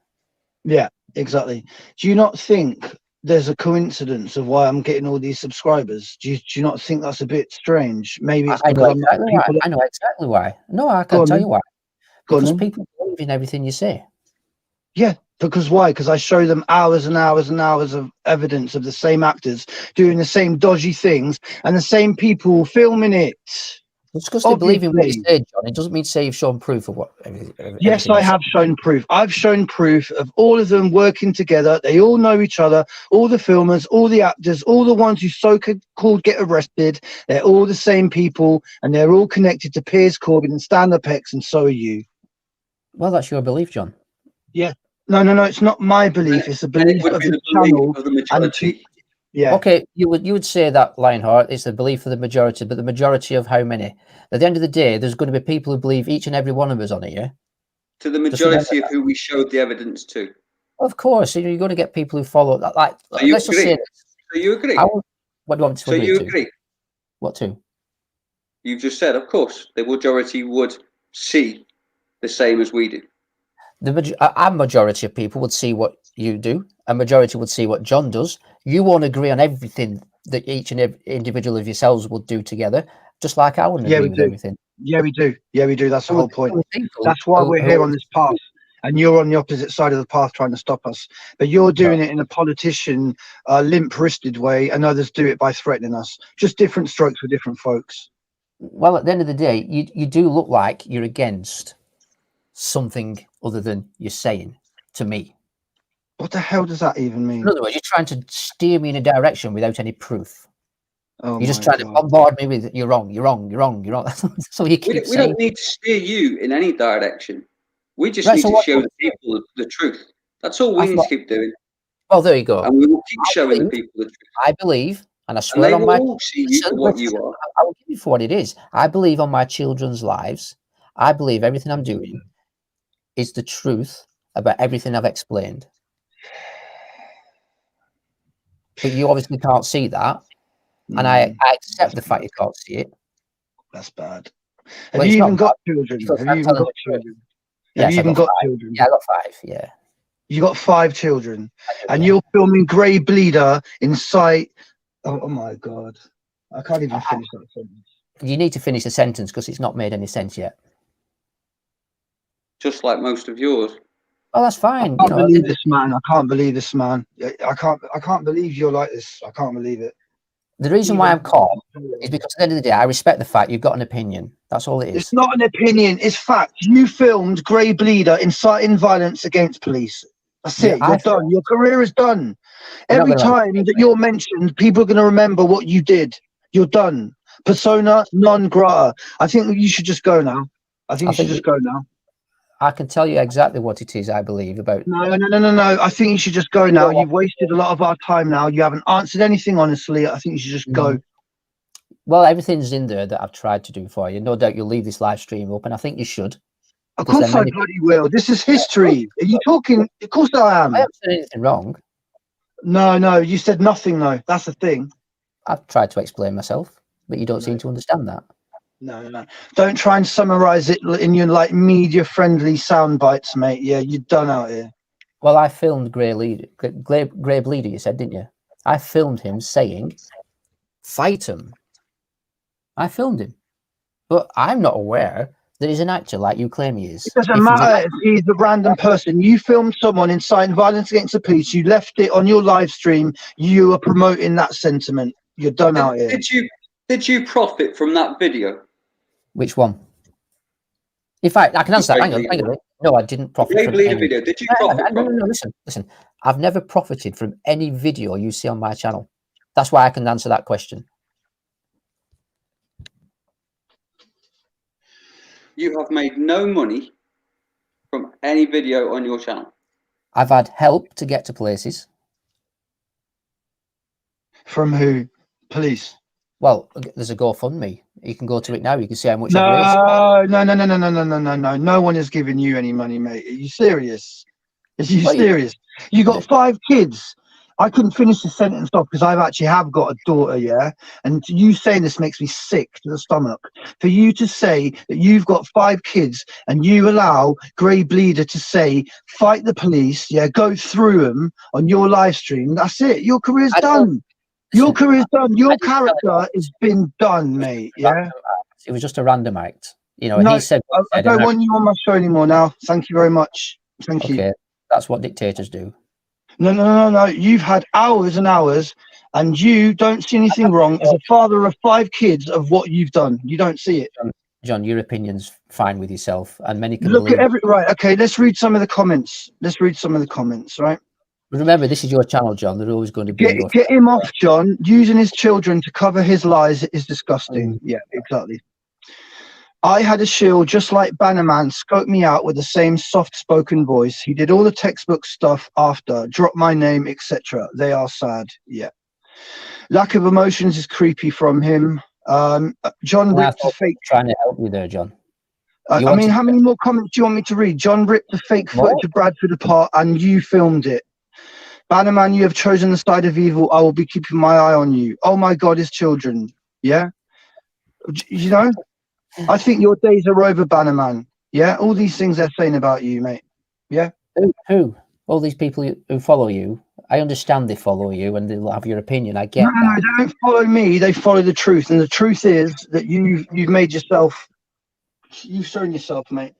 [SPEAKER 2] Yeah, exactly. Do you not think there's a coincidence of why I'm getting all these subscribers? Do you not think that's a bit strange? Maybe it's
[SPEAKER 5] I know
[SPEAKER 2] because
[SPEAKER 5] exactly why. I know exactly why. No, I can tell you why. Because people believe in everything you say.
[SPEAKER 2] Yeah, because why? Because I show them hours and hours and hours of evidence of the same actors doing the same dodgy things and the same people filming it.
[SPEAKER 5] It's because they believe in what you say, John. It doesn't mean to say you've shown proof of what.
[SPEAKER 2] Yes, I have shown proof. I've shown proof of all of them working together. They all know each other, all the filmers, all the actors, all the ones who so-called get arrested. They're all the same people, and they're all connected to Piers Corbyn and Stand Up X, and so are you.
[SPEAKER 5] Well, that's your belief, John.
[SPEAKER 2] Yeah. No, it's not my belief. It's the belief of the channel.
[SPEAKER 1] Of the majority.
[SPEAKER 2] Yeah.
[SPEAKER 5] Okay, you would say that, Lionheart, it's the belief of the majority, but the majority of how many? At the end of the day, there's going to be people who believe each and every one of us on it, yeah?
[SPEAKER 1] To the majority of who we showed the evidence to.
[SPEAKER 5] Of course, you're going to get people who follow that. Like,
[SPEAKER 1] so you agree? So you agree?
[SPEAKER 5] What do you want to agree to? So you agree? What to?
[SPEAKER 1] You've just said, of course, the majority would see the same as we do.
[SPEAKER 5] A majority of people would see what you do. A majority would see what John does. You won't agree on everything that each and every individual of yourselves would do together, just like I wouldn't agree with everything.
[SPEAKER 2] Yeah, we do. Yeah, we do. That's the whole point. That's why we're here on this path. And you're on the opposite side of the path trying to stop us. But you're doing it in a politician, limp-wristed way, and others do it by threatening us. Just different strokes for different folks.
[SPEAKER 5] Well, at the end of the day, you do look like you're against something other than you're saying to me.
[SPEAKER 2] What the hell does that even mean?
[SPEAKER 5] In other words, you're trying to steer me in a direction without any proof.
[SPEAKER 2] Oh,
[SPEAKER 5] you're just trying to bombard me with you're wrong. So you keep
[SPEAKER 1] we don't need to steer you in any direction. We just need to show the people the truth. That's all we need to keep doing.
[SPEAKER 5] Well, there you go.
[SPEAKER 1] And we will keep showing the people the truth.
[SPEAKER 5] I believe, and I swear on my.
[SPEAKER 1] See you for what you are.
[SPEAKER 5] I will give you for what it is. I believe on my children's lives. I believe everything I'm doing is the truth about everything I've explained. But you obviously can't see that. And I accept the fact you can't see it.
[SPEAKER 2] That's bad. Have you even got children? Have you even got children? Have you even got children?
[SPEAKER 5] Yeah, I got 5, yeah.
[SPEAKER 2] You got 5 children. And you're filming Greybleeder in sight. Oh my God. I can't even finish that sentence.
[SPEAKER 5] You need to finish the sentence because it's not made any sense yet.
[SPEAKER 1] Just like most of yours.
[SPEAKER 5] Oh, that's fine.
[SPEAKER 2] I can't believe this man. I can't believe this man. I can't believe you're like this. I can't believe it.
[SPEAKER 5] The reason why I'm calm is because at the end of the day, I respect the fact you've got an opinion. That's all it is.
[SPEAKER 2] It's not an opinion. It's fact. You filmed Greybleeder inciting violence against police. That's it. You're done. Your career is done. Every time that you're mentioned, people are going to remember what you did. You're done. Persona non grata. I think you should just go now. I think you should just go now.
[SPEAKER 5] I can tell you exactly what it is I believe about.
[SPEAKER 2] No. I think you should just go now. You've wasted a lot of our time now. You haven't answered anything honestly. I think you should just go.
[SPEAKER 5] Well, everything's in there that I've tried to do for you. No doubt you'll leave this live stream up, and I think you should.
[SPEAKER 2] Of course I bloody will. This is history. Are you talking? Of course I am.
[SPEAKER 5] I haven't said anything wrong.
[SPEAKER 2] No. You said nothing though. That's the thing.
[SPEAKER 5] I've tried to explain myself, but you don't seem to understand that.
[SPEAKER 2] No. Don't try and summarize it in your like media-friendly sound bites, mate. Yeah, you're done out here.
[SPEAKER 5] Well, I filmed Greybleeder, you said, didn't you? I filmed him saying, fight him. I filmed him. But I'm not aware that he's an actor like you claim he is.
[SPEAKER 2] It doesn't matter if he's a random person. You filmed someone inciting violence against the police. You left it on your live stream. You are promoting that sentiment. You're done out here.
[SPEAKER 1] Did you profit from that video?
[SPEAKER 5] Which one? In fact, I can answer that. Hang on. No, I didn't profit from any
[SPEAKER 1] video. Did you profit from?
[SPEAKER 5] No, listen. I've never profited from any video you see on my channel. That's why I can answer that question.
[SPEAKER 1] You have made no money from any video on your channel.
[SPEAKER 5] I've had help to get to places.
[SPEAKER 2] From who? Police.
[SPEAKER 5] Well, there's a GoFundMe. You can go to it now. You can see how much I've raised.
[SPEAKER 2] No. No one is giving you any money, mate. Are you serious? Are you serious? You got 5 kids. I couldn't finish the sentence off because I have got a daughter, yeah? And you saying this makes me sick to the stomach. For you to say that you've got 5 kids and you allow Greybleeder to say, fight the police, yeah, go through them on your live stream, that's it. Your career's done. Your career's done. Your character has been done, mate, yeah?
[SPEAKER 5] It was just a random act. You know,
[SPEAKER 2] no,
[SPEAKER 5] he said...
[SPEAKER 2] I don't want you on my show anymore now. Thank you very much. Thank you.
[SPEAKER 5] Okay, that's what dictators do.
[SPEAKER 2] No. You've had hours and hours, and you don't see anything wrong as a father of 5 kids of what you've done. You don't see it.
[SPEAKER 5] John, your opinion's fine with yourself, and many can
[SPEAKER 2] look at right. Okay, let's read some of the comments. Right?
[SPEAKER 5] Remember, this is your channel, John. They're always going to be.
[SPEAKER 2] Get him off, John. Using his children to cover his lies is disgusting. Yeah, exactly. I had a shield just like Banaman scoped me out with the same soft-spoken voice. He did all the textbook stuff after, dropped my name, etc. They are sad. Yeah. Lack of emotions is creepy from him. John ripped the fake.
[SPEAKER 5] Trying to help you there, John.
[SPEAKER 2] I mean, how many more comments do you want me to read? John ripped the fake footage of Bradford apart, and you filmed it. Banaman, you have chosen the side of evil. I will be keeping my eye on you. Oh my God, his children. Yeah. You know. I think your days are over, Banaman. Yeah, all these things they're saying about you, mate. Yeah.
[SPEAKER 5] Who? All these people who follow you. I understand they follow you and they'll have your opinion. I get that.
[SPEAKER 2] No, they don't follow me. They follow the truth, and the truth is that you've made yourself. You've shown yourself, mate.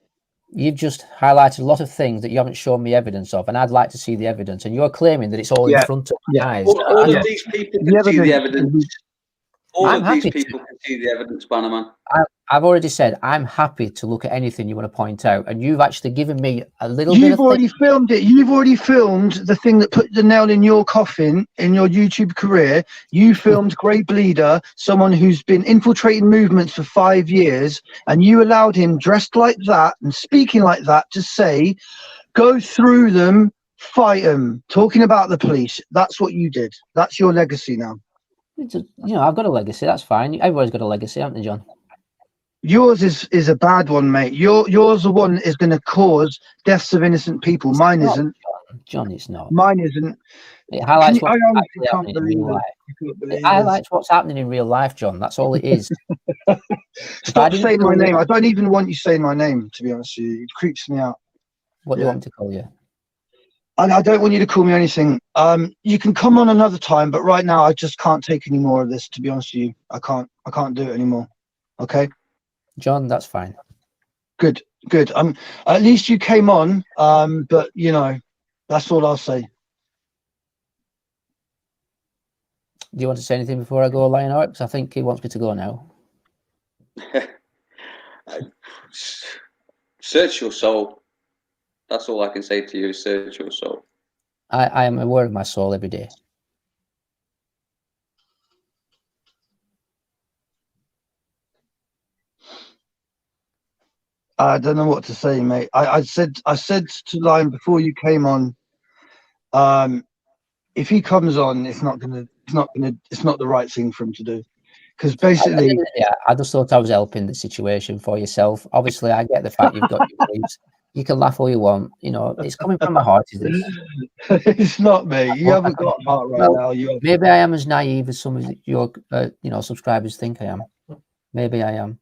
[SPEAKER 5] You've just highlighted a lot of things that you haven't shown me evidence of, and I'd like to see the evidence. And you're claiming that it's all in front of my eyes.
[SPEAKER 1] All of these people can see the evidence. All of these people can see the evidence, Banaman.
[SPEAKER 5] I've already said I'm happy to look at anything you want to point out, and you've actually given me a little bit of...
[SPEAKER 2] You've already filmed it. You've already filmed the thing that put the nail in your coffin in your YouTube career. You filmed Greybleeder, someone who's been infiltrating movements for 5 years, and you allowed him, dressed like that and speaking like that, to say, go through them, fight them, talking about the police. That's what you did. That's your legacy now.
[SPEAKER 5] You know, I've got a legacy. That's fine. Everybody's got a legacy, haven't they, John?
[SPEAKER 2] Yours is a bad one, mate. Yours the one is going to cause deaths of innocent people. Mine isn't.
[SPEAKER 5] John, it's not.
[SPEAKER 2] Mine isn't.
[SPEAKER 5] It highlights what's happening in real life. It highlights what's happening in real life, John. That's all it is.
[SPEAKER 2] Stop saying my name. I don't even want you saying my name, to be honest with you. It creeps me out.
[SPEAKER 5] What do you want me to call you?
[SPEAKER 2] I don't want you to call me anything. You can come on another time, but right now I just can't take any more of this, to be honest with you. I can't do it anymore. Okay?
[SPEAKER 5] John, that's fine.
[SPEAKER 2] Good. At least you came on, but you know, that's all I'll say.
[SPEAKER 5] Do you want to say anything before I go, Lionel? Because I think he wants me to go now.
[SPEAKER 1] Search your soul. That's all I can say to you. Search your soul.
[SPEAKER 5] I am aware of my soul every day.
[SPEAKER 2] I don't know what to say, mate. I said to Lion before you came on, if he comes on, it's not the right thing for him to do. Because basically,
[SPEAKER 5] I just thought I was helping the situation for yourself. Obviously, I get the fact you've got your beliefs. You can laugh all you want. You know, it's coming from my heart. Is this?
[SPEAKER 2] It's not, mate. You haven't got a heart right now.
[SPEAKER 5] Maybe I am as naive as some of your, subscribers think I am. Maybe I am.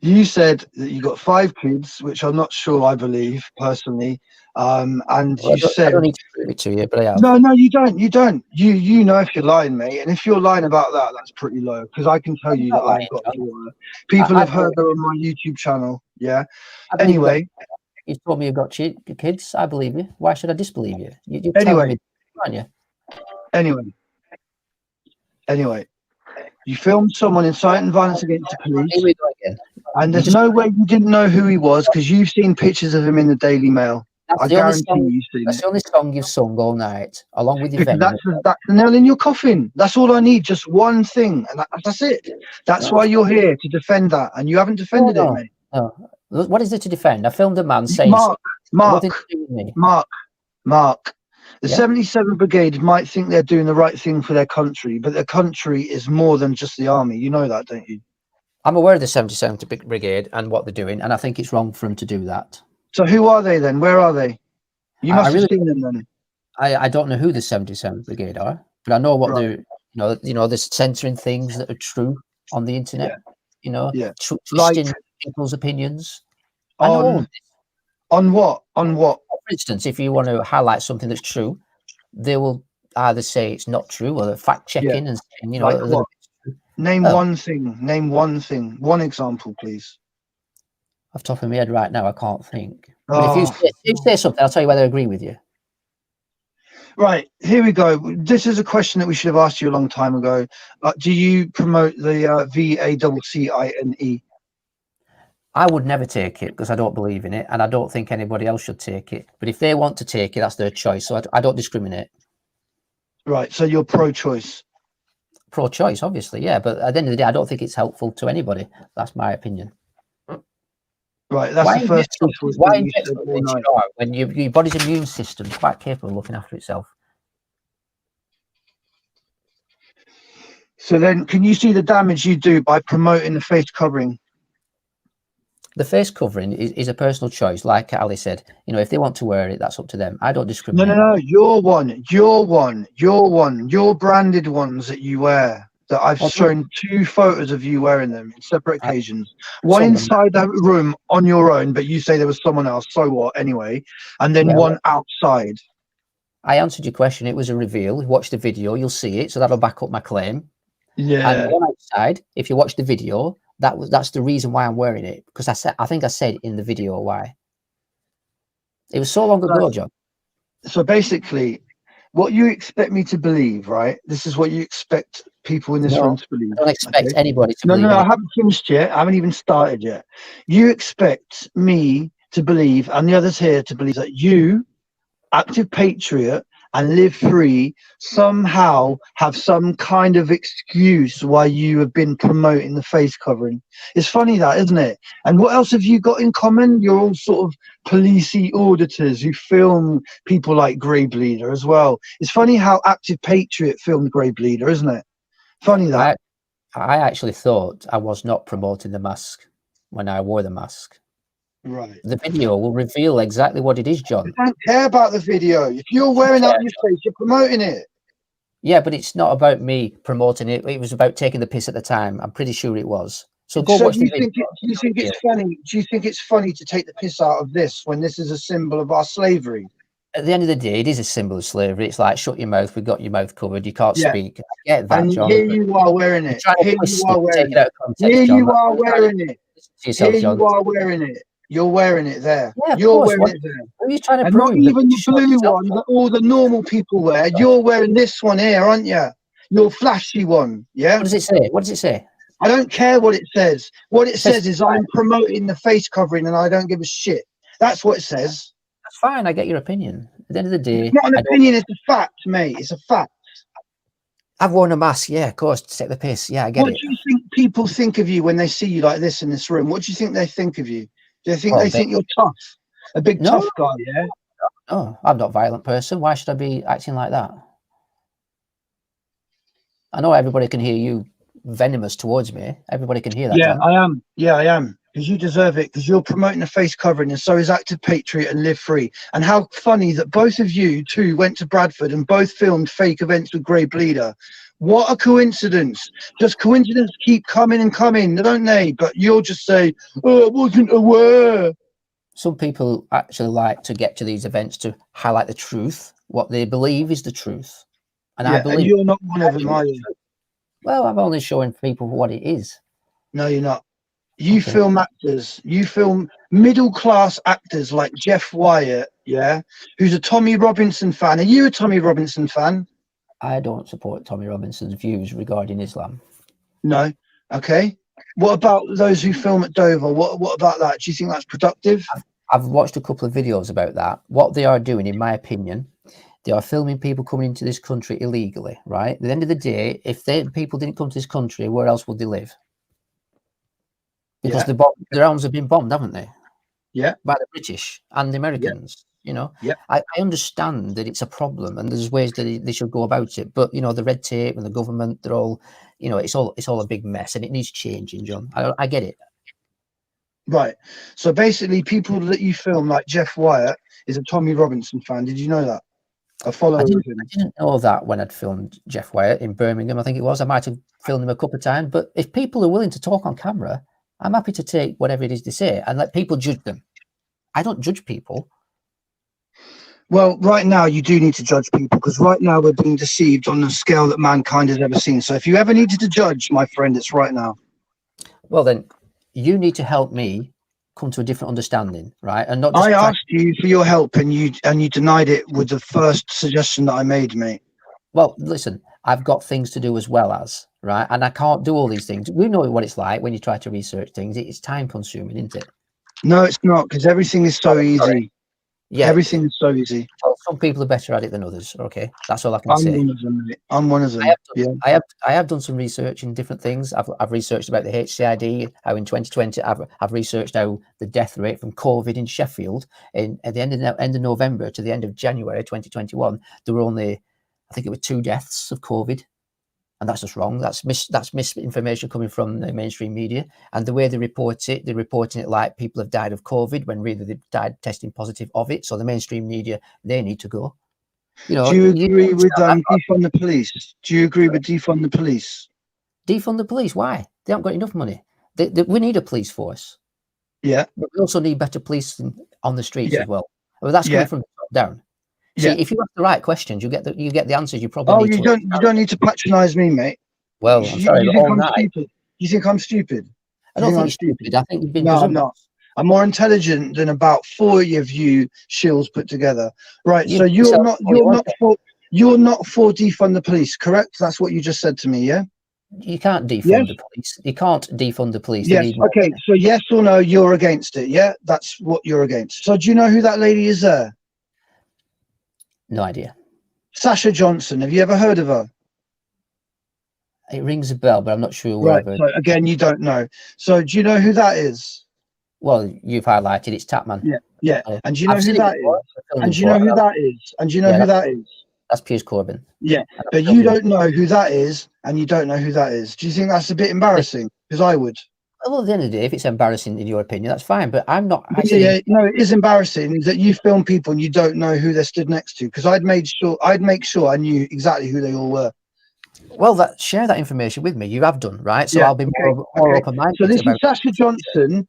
[SPEAKER 2] You said that you got 5 kids, which I'm not sure I believe personally. And
[SPEAKER 5] Well,
[SPEAKER 2] you
[SPEAKER 5] I
[SPEAKER 2] said
[SPEAKER 5] don't need to prove it to you, but I have.
[SPEAKER 2] no, you don't. You know if you're lying, mate. And if you're lying about that, that's pretty low. Because I can tell you that
[SPEAKER 5] lying,
[SPEAKER 2] I've got
[SPEAKER 5] John.
[SPEAKER 2] 4. People have heard
[SPEAKER 5] believe-
[SPEAKER 2] her on my YouTube channel. Yeah.
[SPEAKER 5] I believe
[SPEAKER 2] Anyway,
[SPEAKER 5] you've told me you've got kids. I believe you. Why should I disbelieve you? You're
[SPEAKER 2] Anyway.
[SPEAKER 5] telling me, aren't you?
[SPEAKER 2] Anyway, you filmed someone inciting violence against the police,
[SPEAKER 5] Here we go again.
[SPEAKER 2] and there's no way you didn't know who he was because you've seen pictures of him in the Daily Mail. I guarantee you've seen
[SPEAKER 5] That's
[SPEAKER 2] it.
[SPEAKER 5] the only song you've sung all night, along with your
[SPEAKER 2] Because
[SPEAKER 5] Venom.
[SPEAKER 2] that's the nail in your coffin. That's all I need, just one thing, and that's it. That's why you're here, to defend that, and you haven't defended it, mate.
[SPEAKER 5] No. What is there to defend? I filmed a man saying
[SPEAKER 2] Mark,
[SPEAKER 5] nothing to do with me.
[SPEAKER 2] Mark. The
[SPEAKER 5] Yeah.
[SPEAKER 2] 77th Brigade might think they're doing the right thing for their country, but their country is more than just the army. You know that, don't you?
[SPEAKER 5] I'm aware of the 77th Brigade and what they're doing, and I think it's wrong for them to do that.
[SPEAKER 2] So who are they then? Where are they? You must have seen them then.
[SPEAKER 5] I don't know who the 77th Brigade are, but I know what they're. They're censoring things that are true on the internet. Twisting people's opinions.
[SPEAKER 2] On what?
[SPEAKER 5] For instance, if you want to highlight something that's true, they will either say it's not true or they're fact checking and saying,
[SPEAKER 2] like what? Name one thing. Name one thing. One example, please.
[SPEAKER 5] Off the top of my head right now, I can't think. But if you say something, I'll tell you whether I agree with you.
[SPEAKER 2] Right, here we go. This is a question that we should have asked you a long time ago. Do you promote the VACCINE?
[SPEAKER 5] I would never take it because I don't believe in it, and I don't think anybody else should take it. But if they want to take it, that's their choice. So I don't discriminate.
[SPEAKER 2] Right, so you're pro-choice.
[SPEAKER 5] Pro-choice, obviously, yeah. But at the end of the day, I don't think it's helpful to anybody. That's my opinion.
[SPEAKER 2] Right, that's the first.
[SPEAKER 5] Why inject something when your body's immune system is quite capable of looking after itself?
[SPEAKER 2] So then, can you see the damage you do by promoting the face covering?
[SPEAKER 5] The face covering is a personal choice. Like Ali said, if they want to wear it, that's up to them. I don't discriminate.
[SPEAKER 2] No, your branded ones that you wear. That I've shown 2 photos of you wearing them in separate occasions. One inside that room on your own, but you say there was someone else. So what? Anyway, and then one outside.
[SPEAKER 5] I answered your question. It was a reveal. Watch the video, you'll see it. So that'll back up my claim.
[SPEAKER 2] Yeah.
[SPEAKER 5] And the one outside, if you watch the video, that's the reason why I'm wearing it, because I think I said in the video why. It was so long ago, John.
[SPEAKER 2] So basically, what you expect me to believe, right? This is what you expect people in this room to believe.
[SPEAKER 5] I don't expect anybody to believe.
[SPEAKER 2] No, I haven't finished yet. I haven't even started yet. You expect me to believe, and the others here to believe, that you, active patriot and live free, somehow have some kind of excuse why you have been promoting the face covering. It's funny that, isn't it? And what else have you got in common? You're all sort of policey auditors who film people like Greybleeder as well. It's funny how active patriot filmed Greybleeder, isn't it? Funny that.
[SPEAKER 5] I actually thought I was not promoting the mask when I wore the mask.
[SPEAKER 2] Right.
[SPEAKER 5] The video will reveal exactly what it is, John.
[SPEAKER 2] I don't care about the video. If you're wearing that on your face, you're promoting it.
[SPEAKER 5] Yeah, but it's not about me promoting it. It was about taking the piss at the time. I'm pretty sure it was. So go watch the video.
[SPEAKER 2] Do you think it's funny? Do you think it's funny to take the piss out of this when this is a symbol of our slavery?
[SPEAKER 5] At the end of the day, it is a symbol of slavery. It's like, shut your mouth. We've got your mouth covered. You can't speak. I get that,
[SPEAKER 2] and
[SPEAKER 5] John.
[SPEAKER 2] Here you are wearing it. Here you are wearing it. Here you are wearing it. Here you are wearing it. You're wearing it there.
[SPEAKER 5] Yeah,
[SPEAKER 2] you're wearing it there.
[SPEAKER 5] What are you trying to
[SPEAKER 2] and
[SPEAKER 5] prove?
[SPEAKER 2] Not even the blue one that all the normal people wear. You're wearing this one here, aren't you? Your flashy one. Yeah.
[SPEAKER 5] What does it say? What does it say?
[SPEAKER 2] I don't care what it says. What it says is I'm promoting the face covering and I don't give a shit. That's what it says.
[SPEAKER 5] That's fine. I get your opinion. At the end of the day,
[SPEAKER 2] it's not an opinion. It's a fact, mate. It's a fact.
[SPEAKER 5] I've worn a mask. Yeah, of course, to take the piss. Yeah, I get it.
[SPEAKER 2] What do you think people think of you when they see you like this in this room? What do you think they think of you? Do you think they think you're tough? A big tough guy, yeah?
[SPEAKER 5] No, I'm not a violent person. Why should I be acting like that? I know everybody can hear you venomous towards me. Everybody can hear that.
[SPEAKER 2] Yeah,
[SPEAKER 5] John.
[SPEAKER 2] I am. Yeah, I am. Because you deserve it. Because you're promoting a face covering, and so is Active Patriot and Live Free. And how funny that both of you two went to Bradford and both filmed fake events with Greybleeder. What a coincidence. Does coincidence keep coming and coming, don't they? But you'll just say, oh, I wasn't aware.
[SPEAKER 5] Some people actually like to get to these events to highlight the truth, what they believe is the truth. And I believe...
[SPEAKER 2] And you're not one of them, are you?
[SPEAKER 5] Well, I'm only showing people what it is.
[SPEAKER 2] No, you're not. You film actors. You film middle-class actors like Jeff Wyatt, yeah, who's a Tommy Robinson fan. Are you a Tommy Robinson fan?
[SPEAKER 5] I don't support Tommy Robinson's views regarding Islam.
[SPEAKER 2] No. Okay. What about those who film at Dover? What about that? Do you think that's productive?
[SPEAKER 5] I've watched a couple of videos about that. What they are doing, in my opinion, they are filming people coming into this country illegally, right? At the end of the day, if people didn't come to this country, where else would they live? Because their homes have been bombed, haven't they?
[SPEAKER 2] Yeah.
[SPEAKER 5] By the British and the Americans, you know?
[SPEAKER 2] Yeah.
[SPEAKER 5] I understand that it's a problem and there's ways that they should go about it. But, you know, the red tape and the government, they're all, you know, it's all a big mess and it needs changing, John. I get it.
[SPEAKER 2] Right. So basically, people that you film, like Jeff Wyatt, is a Tommy Robinson fan. Did you know that? A follower of him.
[SPEAKER 5] I didn't know that when I'd filmed Jeff Wyatt in Birmingham. I think it was. I might have filmed him a couple of times. But if people are willing to talk on camera, I'm happy to take whatever it is they say and let people judge them. I don't judge people.
[SPEAKER 2] Well, right now you do need to judge people, because right now we're being deceived on a scale that mankind has ever seen. So if you ever needed to judge, my friend, it's right now.
[SPEAKER 5] Well, then you need to help me come to a different understanding, right? And not just
[SPEAKER 2] I asked you for your help and you denied it with the first suggestion that I made, mate.
[SPEAKER 5] Well, listen, I've got things to do as well as, right? And I can't do all these things. We know what it's like when you try to research things. It's time consuming, isn't it?
[SPEAKER 2] No, it's not, because everything is so easy.
[SPEAKER 5] Sorry. Yeah,
[SPEAKER 2] everything is so easy.
[SPEAKER 5] Well, some people are better at it than others. Okay, that's all I can say.
[SPEAKER 2] One of them, mate. I'm one of them.
[SPEAKER 5] I have done some research in different things. I've researched about the HCID. How in 2020 I've researched how the death rate from COVID in Sheffield at the end of November to the end of January 2021, there were only, I think it were 2 deaths of COVID. And that's just wrong. That's misinformation coming from the mainstream media. And the way they report it, they're reporting it like people have died of COVID when really they've died testing positive of it. So the mainstream media, they need to go. You know,
[SPEAKER 2] do you agree with defund the police? Do you agree with defund the police?
[SPEAKER 5] Defund the police? Why? They haven't got enough money. We need a police force.
[SPEAKER 2] Yeah.
[SPEAKER 5] But we also need better police on the streets as well. Well, that's coming from the top down. See, if you ask the right questions, you get the answers you probably need.
[SPEAKER 2] You don't need to patronize me, mate.
[SPEAKER 5] Well, I'm sorry,
[SPEAKER 2] you think I'm stupid? You think I'm stupid?
[SPEAKER 5] I don't think you're stupid. I think you've been.
[SPEAKER 2] No, I'm not. I'm more intelligent than about 40 of you shills put together. Right. So you're not for defund the police, correct? That's what you just said to me, yeah?
[SPEAKER 5] You can't defund the police. You can't defund the police.
[SPEAKER 2] Yes. Okay. So yes or no, you're against it. Yeah, that's what you're against. So do you know who that lady is there?
[SPEAKER 5] No idea.
[SPEAKER 2] Sasha Johnson. Have you ever heard of her?
[SPEAKER 5] It rings a bell, but I'm not sure.
[SPEAKER 2] Right. So again, you don't know. So do you know who that is?
[SPEAKER 5] Well, you've highlighted it's Tapman.
[SPEAKER 2] Yeah. Yeah. And do you know who that is? And do you know who that is? And do you know who that is?
[SPEAKER 5] That's Piers Corbyn.
[SPEAKER 2] Yeah. But you don't know who that is, and you don't know who that is. Do you think that's a bit embarrassing? Because I would.
[SPEAKER 5] Well, at the end of the day, if it's embarrassing in your opinion, that's fine. But I'm not.
[SPEAKER 2] No, it is embarrassing that you film people and you don't know who they're stood next to. Because I'd make sure I knew exactly who they all were.
[SPEAKER 5] Well, share that information with me. You have done, right? So I'll be more open-minded.
[SPEAKER 2] So this is Sasha Johnson.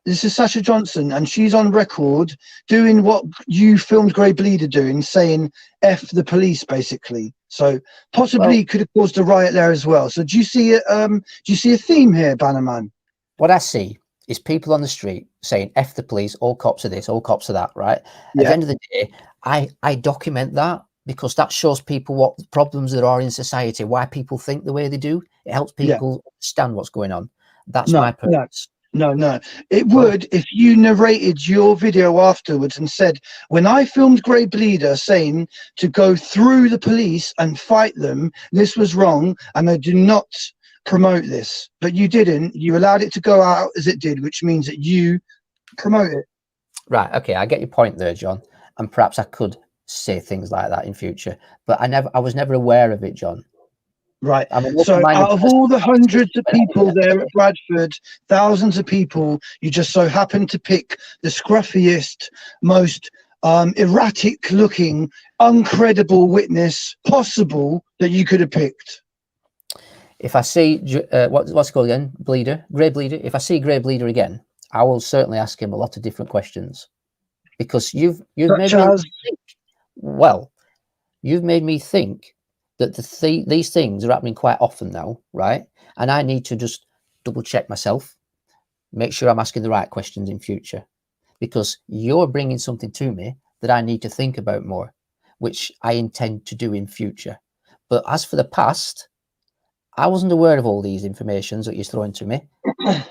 [SPEAKER 2] This is Sasha Johnson, and she's on record doing what you filmed Greybleeder doing, saying "F the police," basically. So possibly could have caused a riot there as well. So do you see a theme here, Banaman?
[SPEAKER 5] What I see is people on the street saying "F the police," all cops are this, all cops are that, right? At the end of the day, I document that because that shows people what problems there are in society, why people think the way they do. It helps people understand what's going on. That's my purpose.
[SPEAKER 2] No. It would if you narrated your video afterwards and said, when I filmed Greybleeder saying to go through the police and fight them, this was wrong and I do not promote this. But you didn't. You allowed it to go out as it did, which means that you promote it.
[SPEAKER 5] Right. Okay. I get your point there, John. And perhaps I could say things like that in future, but I was never aware of it, John.
[SPEAKER 2] Right. So out of all the hundreds of people there at Bradford, thousands of people, you just so happened to pick the scruffiest, most erratic looking, uncredible witness possible that you could have picked.
[SPEAKER 5] if I see what's it called again, Greybleeder. If I see Greybleeder again, I will certainly ask him a lot of different questions, because you've made me think. Well, you've made me think that these things are happening quite often now, right? And I need to just double check myself, make sure I'm asking the right questions in future, because you're bringing something to me that I need to think about more, which I intend to do in future. But as for the past, I wasn't aware of all these informations that you're throwing to me.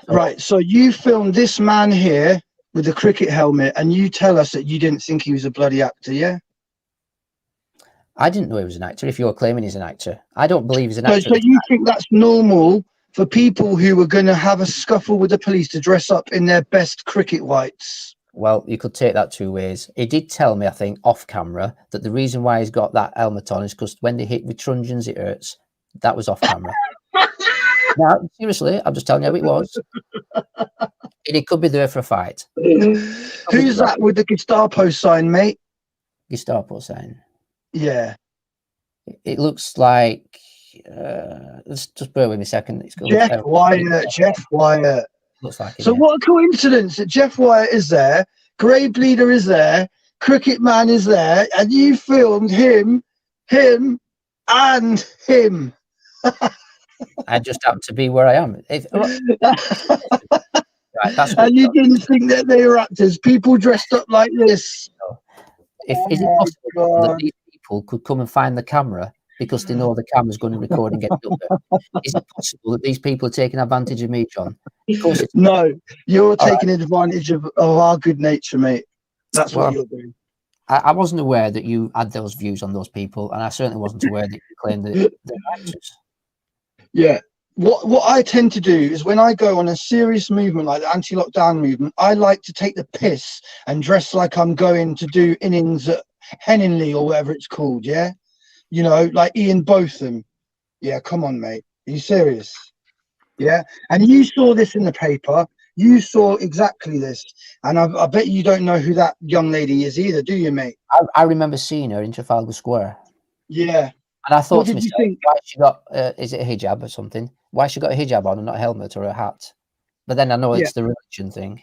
[SPEAKER 2] Right. So you filmed this man here with the cricket helmet, and you tell us that you didn't think he was a bloody actor, yeah?
[SPEAKER 5] I didn't know he was an actor. If you're claiming he's an actor, I don't believe he's an actor.
[SPEAKER 2] So you think that's normal for people who are going to have a scuffle with the police to dress up in their best cricket whites?
[SPEAKER 5] Well, you could take that two ways. He did tell me, I think, off camera, that the reason why he's got that helmet on is because when they hit with truncheons, it hurts. That was off camera. Now, seriously, I'm just telling you how it was. And it could be there for a fight.
[SPEAKER 2] Who's that with the Gestapo sign, mate?
[SPEAKER 5] Gestapo sign.
[SPEAKER 2] Yeah.
[SPEAKER 5] It looks like. Just bear with me a second. It's
[SPEAKER 2] Jeff Wyatt. Jeff Wyatt.
[SPEAKER 5] Looks like it.
[SPEAKER 2] So what a coincidence that Jeff Wyatt is there, Greybleeder is there, Cricket Man is there, and you filmed him, and him.
[SPEAKER 5] I just happen to be where I am. Right, that's
[SPEAKER 2] and you didn't think that they were actors, people dressed up like this.
[SPEAKER 5] Is it possible that these people could come and find the camera because they know the camera's going to record and get it up there? Is it possible that these people are taking advantage of me, John? Of course it's
[SPEAKER 2] no, you're taking advantage of our good nature, mate. That's what you're doing.
[SPEAKER 5] I wasn't aware that you had those views on those people, and I certainly wasn't aware that you claimed that they're actors.
[SPEAKER 2] Yeah. What I tend to do is when I go on a serious movement like the anti-lockdown movement, I like to take the piss and dress like I'm going to do innings at Henningley or whatever it's called, yeah? You know, like Ian Botham. Yeah, come on, mate. Are you serious? Yeah? And you saw this in the paper. You saw exactly this. And I bet you don't know who that young lady is either, do you, mate?
[SPEAKER 5] I remember seeing her in Trafalgar Square.
[SPEAKER 2] Yeah.
[SPEAKER 5] And I thought to myself, why she got, is it a hijab or something? Why she got a hijab on and not a helmet or a hat? But then I know it's the religion thing.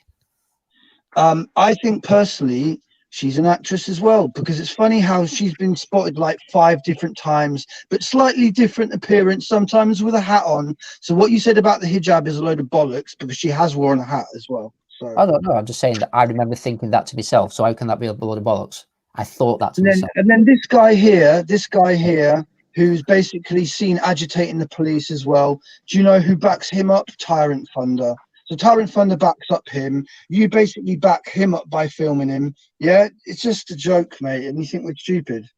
[SPEAKER 2] I think personally, she's an actress as well, because it's funny how she's been spotted like 5 different times, but slightly different appearance, sometimes with a hat on. So what you said about the hijab is a load of bollocks, because she has worn a hat as well. So
[SPEAKER 5] I don't know. I'm just saying that I remember thinking that to myself. So how can that be a load of bollocks? I thought that to myself.
[SPEAKER 2] And then this guy here, who's basically seen agitating the police as well. Do you know who backs him up? Tyrant Thunder. So Tyrant Thunder backs up him. You basically back him up by filming him. Yeah, it's just a joke, mate. And you think we're stupid?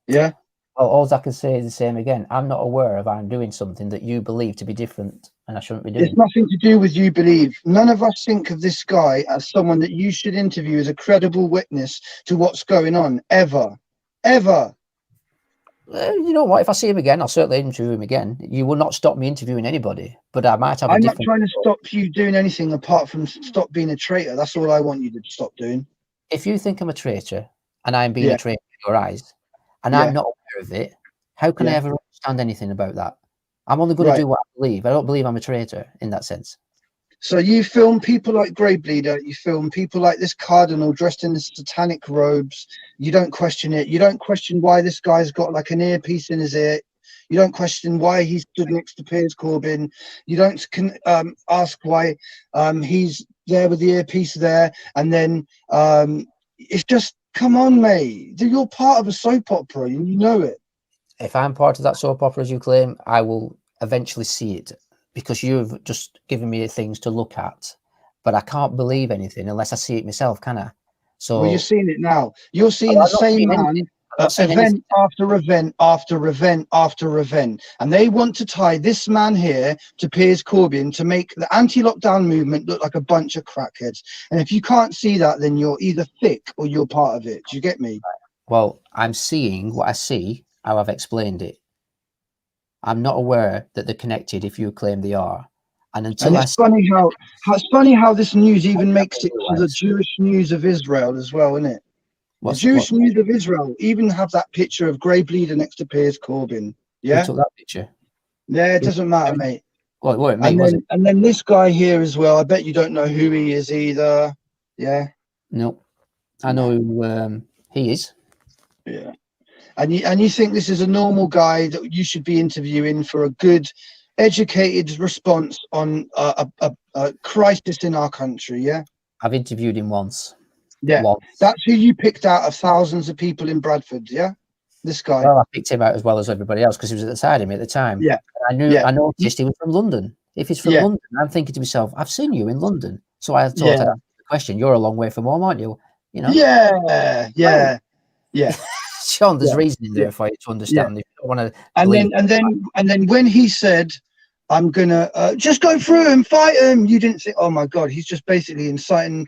[SPEAKER 2] Yeah.
[SPEAKER 5] Well, all I can say is the same again. I'm not aware of I'm doing something that you believe to be different, and I shouldn't be doing.
[SPEAKER 2] It's nothing to do with you believe. None of us think of this guy as someone that you should interview as a credible witness to what's going on. Ever.
[SPEAKER 5] You know what? If I see him again, I'll certainly interview him again. You will not stop me interviewing anybody, but I might have.
[SPEAKER 2] I'm not trying to stop you doing anything apart from stop being a traitor. That's all I want you to stop doing.
[SPEAKER 5] If you think I'm a traitor and I'm being a traitor in your eyes, and I'm not aware of it, how can I ever understand anything about that? I'm only going to do what I believe. I don't believe I'm a traitor in that sense.
[SPEAKER 2] So you film people like Greybleeder, you film people like this cardinal dressed in the satanic robes. You don't question it. You don't question why this guy's got like an earpiece in his ear. You don't question why he stood next to Piers Corbyn. You don't ask why he's there with the earpiece there. And then it's just, come on, mate. You're part of a soap opera and you know it.
[SPEAKER 5] If I'm part of that soap opera, as you claim, I will eventually see it, because you've just given me things to look at, but I can't believe anything unless I see it myself, can I? So
[SPEAKER 2] well, you're seeing it now. You're seeing the same man event after event after event after event, and they want to tie this man here to Piers Corbyn to make the anti-lockdown movement look like a bunch of crackheads. And if you can't see that, then you're either thick or you're part of it. Do you get me?
[SPEAKER 5] Well, I'm seeing what I see, how I've explained it. I'm not aware that they're connected if you claim they are. And until
[SPEAKER 2] it's funny how this news even makes it to the Jewish news of Israel as well, isn't it? The Jewish news of Israel even have that picture of Greybleeder next to Piers Corbyn. Yeah.
[SPEAKER 5] Who took that picture?
[SPEAKER 2] Yeah, it doesn't matter, mate.
[SPEAKER 5] Well, it weren't me, was it?
[SPEAKER 2] And then this guy here as well. I bet you don't know who he is either. Yeah.
[SPEAKER 5] No, I know who he is.
[SPEAKER 2] Yeah. And you think this is a normal guy that you should be interviewing for a good, educated response on a crisis in our country, yeah?
[SPEAKER 5] I've interviewed him once.
[SPEAKER 2] Yeah.
[SPEAKER 5] Once.
[SPEAKER 2] That's who you picked out of thousands of people in Bradford, yeah? This guy.
[SPEAKER 5] Well, I picked him out as well as everybody else because he was at the side of me at the time.
[SPEAKER 2] Yeah.
[SPEAKER 5] I noticed he was from London. If he's from London, I'm thinking to myself, I've seen you in London. So I thought I'd ask the question, you're a long way from home, aren't you? You know?
[SPEAKER 2] Yeah.
[SPEAKER 5] Sean, there's reasoning there for you to understand. If you don't want to
[SPEAKER 2] and then when he said, I'm gonna just go through and fight him, you didn't think, oh my god, he's just basically inciting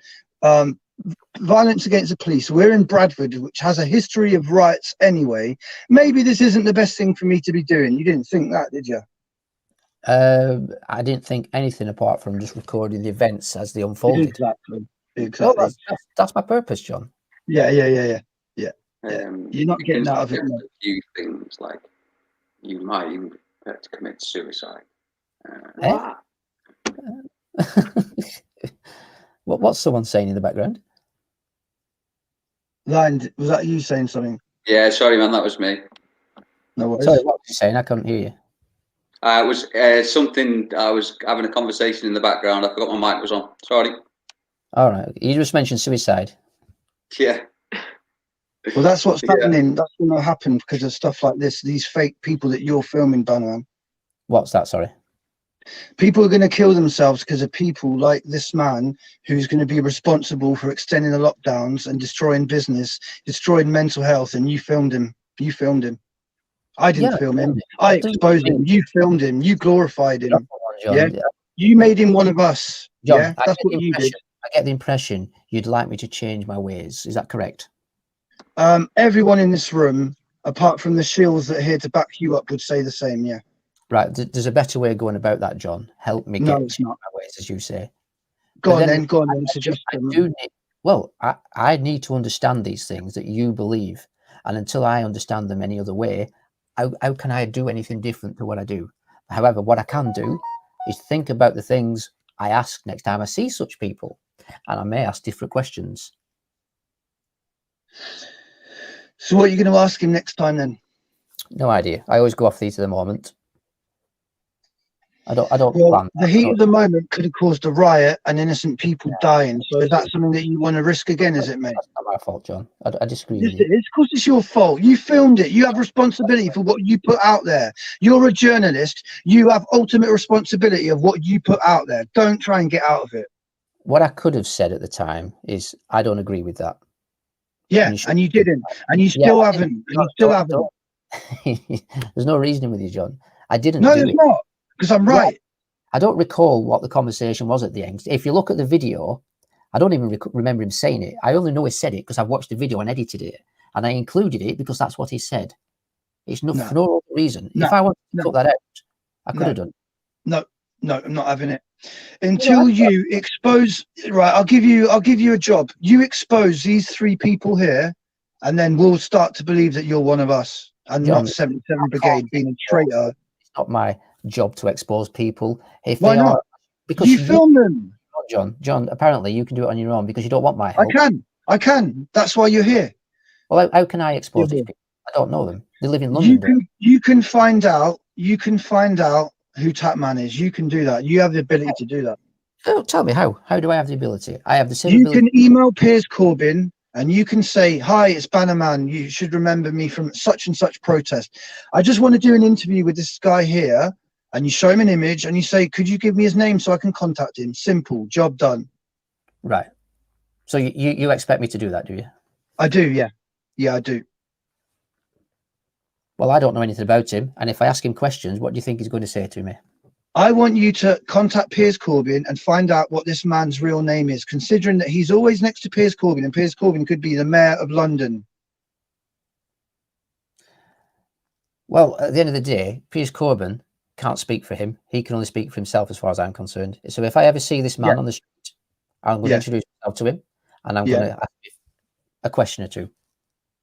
[SPEAKER 2] violence against the police. We're in Bradford, which has a history of riots anyway. Maybe this isn't the best thing for me to be doing. You didn't think that, did you?
[SPEAKER 5] I didn't think anything apart from just recording the events as they unfolded.
[SPEAKER 2] Exactly.
[SPEAKER 5] Well, that's my purpose, John.
[SPEAKER 2] Yeah. You're not getting out of it.
[SPEAKER 1] A few things like you might even have to commit suicide.
[SPEAKER 5] What's someone saying in the background?
[SPEAKER 2] Lion, was that you saying something?
[SPEAKER 1] Yeah, sorry, man, that was me.
[SPEAKER 2] No worries.
[SPEAKER 5] Sorry, what were you saying? I couldn't hear you.
[SPEAKER 1] It was something. I was having a conversation in the background. I forgot my mic was on. Sorry.
[SPEAKER 5] All right. You just mentioned suicide.
[SPEAKER 1] Yeah.
[SPEAKER 2] Well, that's what's happening. That's going to happen because of stuff like this. These fake people that you're filming, Banaman.
[SPEAKER 5] What's that? Sorry.
[SPEAKER 2] People are going to kill themselves because of people like this man who's going to be responsible for extending the lockdowns and destroying business, destroying mental health. And you filmed him. I didn't film him. I exposed him. You filmed him. You glorified him. Yeah. You made him one of us.
[SPEAKER 5] John,
[SPEAKER 2] yeah. That's what you did.
[SPEAKER 5] I get the impression you'd like me to change my ways. Is that correct?
[SPEAKER 2] Everyone in this room, apart from the shills that are here to back you up, would say the same. Yeah.
[SPEAKER 5] Right. There's a better way of going about that, John. Help me get my ways, as you say.
[SPEAKER 2] Go on then. Suggest them.
[SPEAKER 5] I need to understand these things that you believe. And until I understand them any other way, how can I do anything different to what I do? However, what I can do is think about the things I ask next time I see such people. And I may ask different questions.
[SPEAKER 2] So what are you going to ask him next time then?
[SPEAKER 5] No idea. I always go off these at the moment. I don't plan.
[SPEAKER 2] The heat of the moment could have caused a riot and innocent people dying. So is that something that you want to risk again, is it, mate?
[SPEAKER 5] That's not my fault, John. I disagree with you.
[SPEAKER 2] It is, of course it's your fault. You filmed it. You have responsibility for what you put out there. You're a journalist. You have ultimate responsibility of what you put out there. Don't try and get out of it.
[SPEAKER 5] What I could have said at the time is, I don't agree with that.
[SPEAKER 2] Yeah, and you didn't. And you still haven't. And you still haven't.
[SPEAKER 5] There's no reasoning with you, John. I didn't
[SPEAKER 2] No, there's not. Because I'm right.
[SPEAKER 5] I don't recall what the conversation was at the end. If you look at the video, I don't even remember him saying it. I only know he said it because I've watched the video and edited it. And I included it because that's what he said. It's for no reason. If I wanted to cut that out, I could have done.
[SPEAKER 2] No, I'm not having it. Until you expose, right, I'll give you a job. You expose these three people here, and then we'll start to believe that you're one of us and not 77 Brigade being a traitor.
[SPEAKER 5] It's not my job to expose people. If
[SPEAKER 2] Why
[SPEAKER 5] they
[SPEAKER 2] not?
[SPEAKER 5] are, because
[SPEAKER 2] you film them.
[SPEAKER 5] John, apparently you can do it on your own because you don't want my help.
[SPEAKER 2] I can. That's why you're here.
[SPEAKER 5] Well, how can I expose these people? I don't know them. They live in London.
[SPEAKER 2] You can find out who Tatman is. You can do that. You have the ability to do that.
[SPEAKER 5] Oh, tell me how. How do I have the ability? I have the same
[SPEAKER 2] You
[SPEAKER 5] ability.
[SPEAKER 2] can email Piers Corbyn and you can say, hi, it's Banaman. You should remember me from such and such protest. I just want to do an interview with this guy here. And you show him an image and you say, could you give me his name so I can contact him? Simple, job done.
[SPEAKER 5] Right. So you expect me to do that, do you?
[SPEAKER 2] I do, yeah. Yeah, I do.
[SPEAKER 5] Well, I don't know anything about him. And if I ask him questions, what do you think he's going to say to me?
[SPEAKER 2] I want you to contact Piers Corbyn and find out what this man's real name is, considering that he's always next to Piers Corbyn and Piers Corbyn could be the mayor of London.
[SPEAKER 5] Well, at the end of the day, Piers Corbyn can't speak for him. He can only speak for himself as far as I'm concerned. So if I ever see this man on the street, I'm going to introduce myself to him and I'm going to ask him a question or two.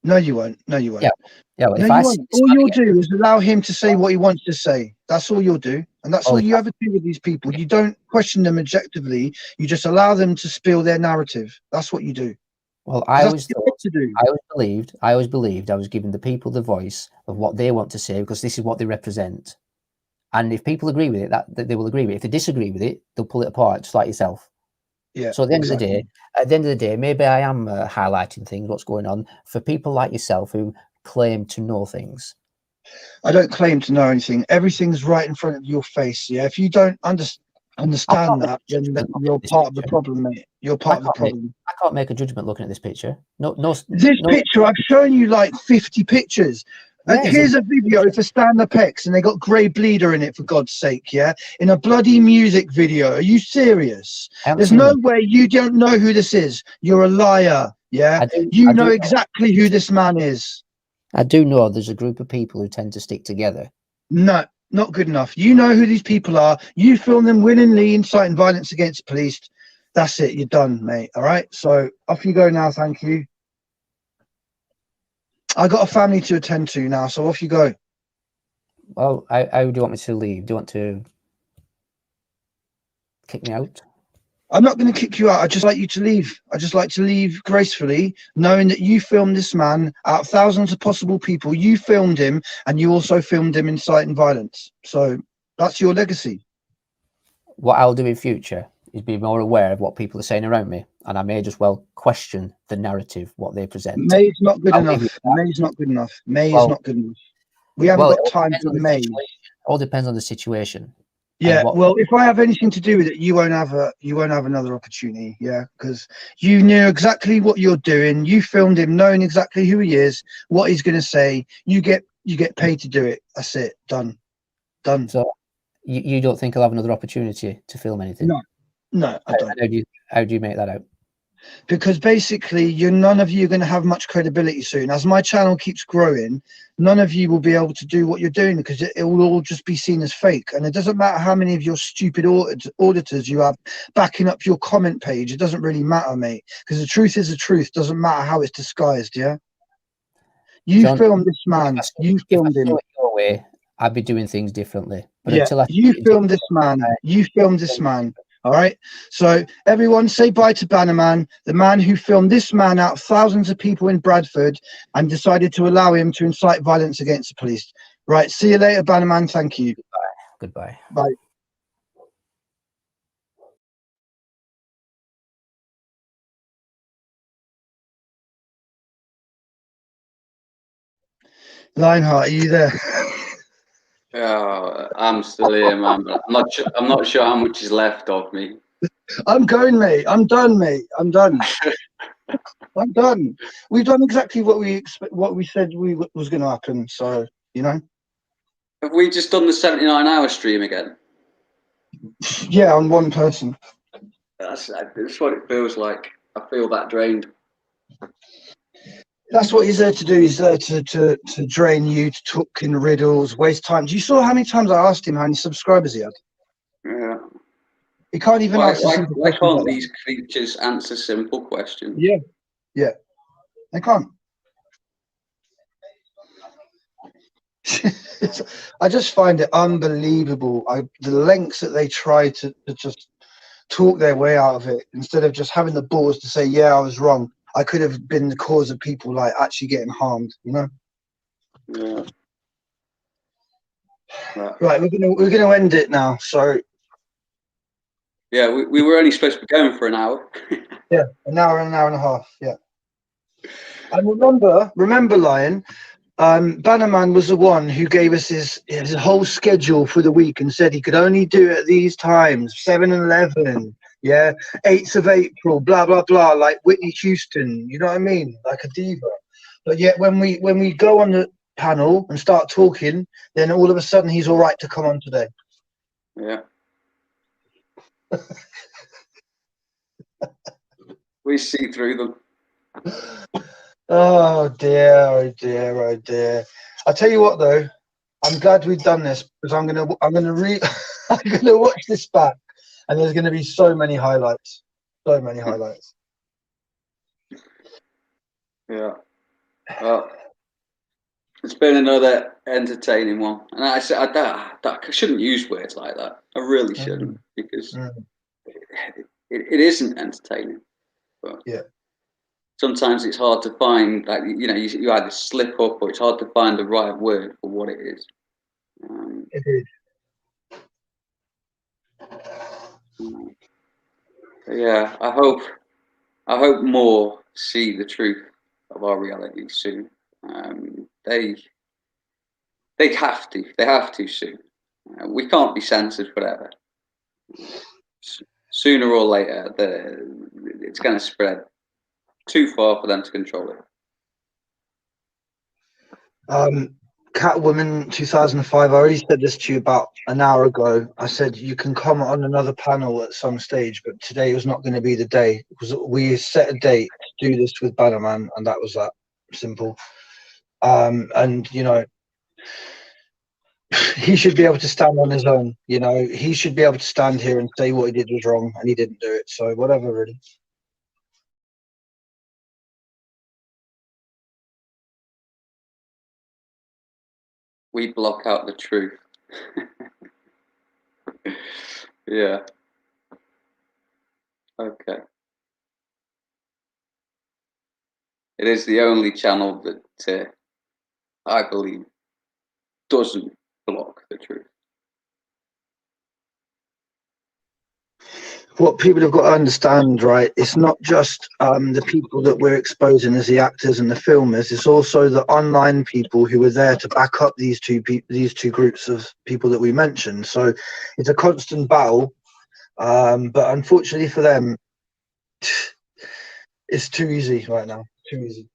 [SPEAKER 2] No, you won't. No, you won't.
[SPEAKER 5] Yeah. Yeah. Well,
[SPEAKER 2] No,
[SPEAKER 5] if
[SPEAKER 2] you
[SPEAKER 5] I
[SPEAKER 2] won't. All you'll do is allow him to say what he wants to say. That's all you'll do. And that's all you ever do with these people. You don't question them objectively. You just allow them to spill their narrative. That's what you do.
[SPEAKER 5] Well, I always thought,
[SPEAKER 2] to do.
[SPEAKER 5] I always believed I was giving the people the voice of what they want to say because this is what they represent. And if people agree with it, that they will agree with it. If they disagree with it, they'll pull it apart, just like yourself.
[SPEAKER 2] Yeah.
[SPEAKER 5] So at the end of the day, maybe I am highlighting things, what's going on for people like yourself who claim to know things.
[SPEAKER 2] I don't claim to know anything. Everything's right in front of your face. Yeah. If you don't understand that, then you're part of the problem, mate. You're part of the problem.
[SPEAKER 5] I can't make a judgment looking at this picture.
[SPEAKER 2] This picture, I've shown you like 50 pictures. And here's a video for stand-up X, and they got Greybleeder in it, for God's sake, yeah? In a bloody music video. Are you serious? There's no way you don't know who this is. You're a liar, yeah? You know exactly who this man is.
[SPEAKER 5] I do know there's a group of people who tend to stick together.
[SPEAKER 2] No, not good enough. You know who these people are. You film them willingly inciting violence against the police. That's it. You're done, mate. All right? So off you go now. Thank you. I got a family to attend to now, so off you go.
[SPEAKER 5] Well, how do you want me to leave? Do you want to kick me out?
[SPEAKER 2] I'm not going to kick you out. I'd just like you to leave. I'd just like to leave gracefully, knowing that you filmed this man out of thousands of possible people. You filmed him, and you also filmed him inciting violence. So that's your legacy. What
[SPEAKER 5] I'll do in future is be more aware of what people are saying around me, and I may just well question the narrative, what they present.
[SPEAKER 2] May's not good enough. May's not good enough. May is not good enough. We haven't got time for May.
[SPEAKER 5] All depends on the situation.
[SPEAKER 2] Yeah, well, if I have anything to do with it, you won't have another opportunity. Yeah, because you knew exactly what you're doing. You filmed him, knowing exactly who he is, what he's going to say. You get paid to do it. That's it. Done.
[SPEAKER 5] So you don't think I'll have another opportunity to film anything?
[SPEAKER 2] No, I don't.
[SPEAKER 5] How do you make that out?
[SPEAKER 2] Because basically, none of you are going to have much credibility soon. As my channel keeps growing, none of you will be able to do what you're doing because it will all just be seen as fake. And it doesn't matter how many of your stupid auditors you have backing up your comment page. It doesn't really matter, mate. Because the truth is the truth. Doesn't matter how it's disguised, yeah? You filmed this man. You filmed him.
[SPEAKER 5] Your way, I'd be doing things differently. But
[SPEAKER 2] yeah, you filmed this man. You filmed this man. All right. So everyone say bye to Banaman, the man who filmed this man out of thousands of people in Bradford and decided to allow him to incite violence against the police. Right. See you later, Banaman. Thank you.
[SPEAKER 5] Goodbye.
[SPEAKER 2] Bye. Lionheart, are you there?
[SPEAKER 1] Oh, I'm still here, man. But I'm not sure how much is left of me.
[SPEAKER 2] I'm going, mate. I'm done, mate. I'm done. I'm done. We've done exactly what we said was going to happen. So
[SPEAKER 1] Have we just done the 79-hour stream again?
[SPEAKER 2] Yeah, on one person.
[SPEAKER 1] That's what it feels like. I feel that drained.
[SPEAKER 2] That's what he's there to do. He's there to drain you, to talk in riddles, waste time. You saw how many times I asked him how many subscribers he had?
[SPEAKER 1] Yeah.
[SPEAKER 2] He can't even answer simple questions.
[SPEAKER 1] Why can't these creatures answer simple questions?
[SPEAKER 2] Yeah. Yeah. They can't. I just find it unbelievable. The lengths that they try to just talk their way out of it instead of just having the balls to say, yeah, I was wrong. I could have been the cause of people like actually getting harmed, you know?
[SPEAKER 1] Yeah.
[SPEAKER 2] Right, we're gonna end it now. So
[SPEAKER 1] yeah, we were only supposed to be going for an hour.
[SPEAKER 2] Yeah, an hour and a half. Yeah. And remember, Lion, Banaman was the one who gave us his whole schedule for the week and said he could only do it at these times, 7 and 11. Yeah, 8th of April, blah blah blah, like Whitney Houston. You know what I mean? Like a diva. But yet, when we go on the panel and start talking, then all of a sudden he's all right to come on today.
[SPEAKER 1] Yeah. We see through them.
[SPEAKER 2] Oh dear, oh dear, oh dear. I'll tell you what though, I'm glad we've done this because I'm gonna watch this back and there's gonna be so many highlights. So many highlights.
[SPEAKER 1] Yeah. Well, it's been another entertaining one, and I shouldn't use words like that. I really shouldn't, because it isn't entertaining. But
[SPEAKER 2] yeah,
[SPEAKER 1] sometimes it's hard to find that, you know, you either slip up, or it's hard to find the right word for what it is.
[SPEAKER 2] it is.
[SPEAKER 1] Yeah, I hope more see the truth of our reality soon. They have to soon. We can't be censored forever. Sooner or later, it's going to spread too far for them to control it.
[SPEAKER 2] Catwoman 2005, I already said this to you about an hour ago. I said you can come on another panel at some stage, but today was not going to be the day, because we set a date to do this with Banaman, and that was that simple. And, you know, he should be able to stand on his own. You know, he should be able to stand here and say what he did was wrong, and he didn't do it. So whatever, really.
[SPEAKER 1] We block out the truth. Yeah. Okay. It is the only channel that I believe doesn't block the truth.
[SPEAKER 2] What people have got to understand, right, it's not just the people that we're exposing as the actors and the filmers, it's also the online people who were there to back up these two groups of people that we mentioned. So it's a constant battle, but unfortunately for them, it's too easy right now, too easy.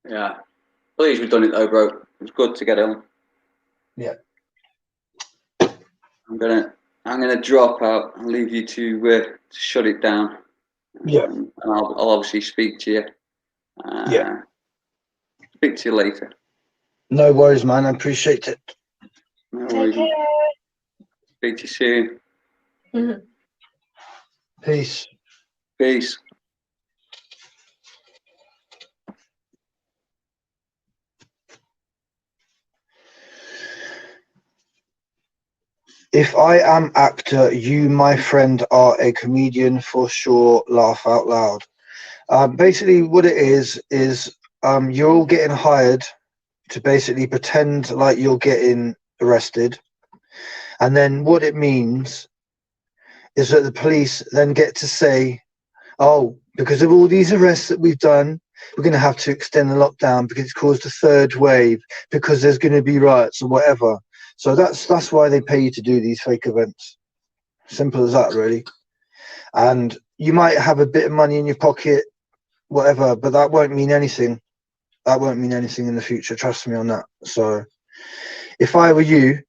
[SPEAKER 1] Yeah. Please, we've done it though, bro. It's good to get on.
[SPEAKER 2] Yeah.
[SPEAKER 1] I'm gonna drop out and leave you to shut it down.
[SPEAKER 2] Yeah.
[SPEAKER 1] And I'll obviously speak to you.
[SPEAKER 2] Yeah.
[SPEAKER 1] Speak to you later.
[SPEAKER 2] No worries, man. I appreciate it.
[SPEAKER 1] No worries.
[SPEAKER 6] Take care.
[SPEAKER 1] Speak to you soon.
[SPEAKER 2] Peace.
[SPEAKER 1] Peace.
[SPEAKER 2] If I am actor, you, my friend, are a comedian for sure. Laugh out loud. Basically, what it is you're all getting hired to basically pretend like you're getting arrested. And then what it means is that the police then get to say, oh, because of all these arrests that we've done, we're going to have to extend the lockdown because it's caused a third wave, because there's going to be riots or whatever. So that's why they pay you to do these fake events. Simple as that, really. And you might have a bit of money in your pocket, whatever, but that won't mean anything. That won't mean anything in the future. Trust me on that. So if I were you,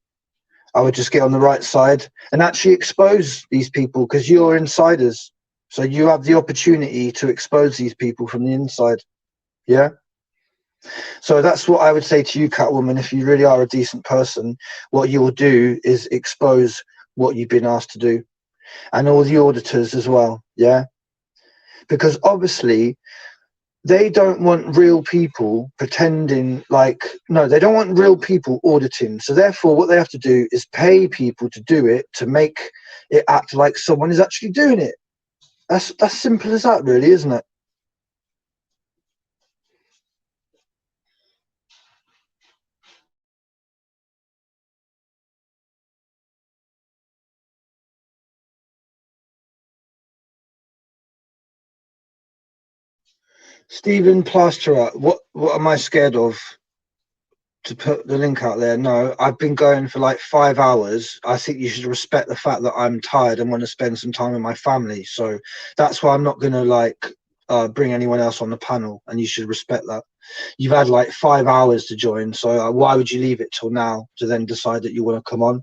[SPEAKER 2] I would just get on the right side and actually expose these people, because you're insiders. So you have the opportunity to expose these people from the inside. Yeah. So that's what I would say to you, Catwoman. If you really are a decent person, what you will do is expose what you've been asked to do, and all the auditors as well. Yeah. Because obviously they don't want real people pretending like, no, they don't want real people auditing. So therefore what they have to do is pay people to do it, to make it act like someone is actually doing it. That's simple as that, really, isn't it? Stephen Plasterer, what am I scared of? To put the link out there? No, I've been going for like 5 hours. I think you should respect the fact that I'm tired and want to spend some time with my family. So that's why I'm not going to like bring anyone else on the panel, and you should respect that. You've had like 5 hours to join, so why would you leave it till now to then decide that you want to come on?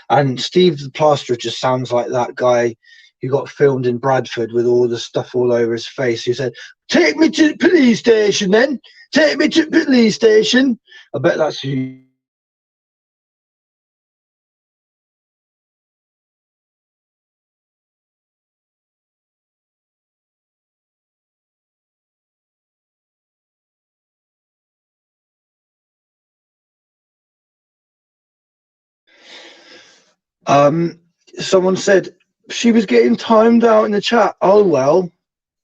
[SPEAKER 2] And Steve the Plasterer just sounds like that guy who got filmed in Bradford with all the stuff all over his face, who said, "Take me to the police station then, take me to the police station." I bet that's who Someone said she was getting timed out in the chat. Oh, well,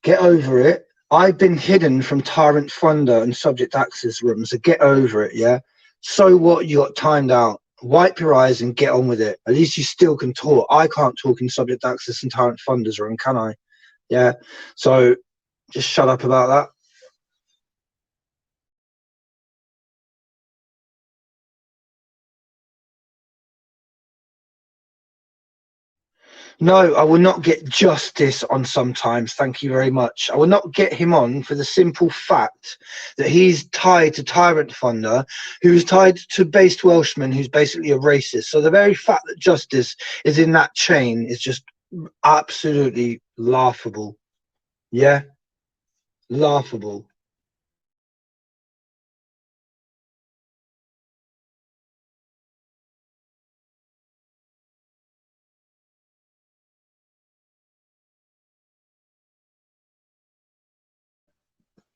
[SPEAKER 2] get over it. I've been hidden from Tyrant Funder and Subject Access rooms, so get over it, yeah? So what? You got timed out. Wipe your eyes and get on with it. At least you still can talk. I can't talk in Subject Access and Tyrant Funder's room, can I? Yeah? So just shut up about that. No, I will not get justice on Sometimes. Thank you very much. I will not get him on for the simple fact that he's tied to Tyrant Funder, who's tied to Based Welshman, who's basically a racist. So the very fact that justice is in that chain is just absolutely laughable. Yeah? Laughable.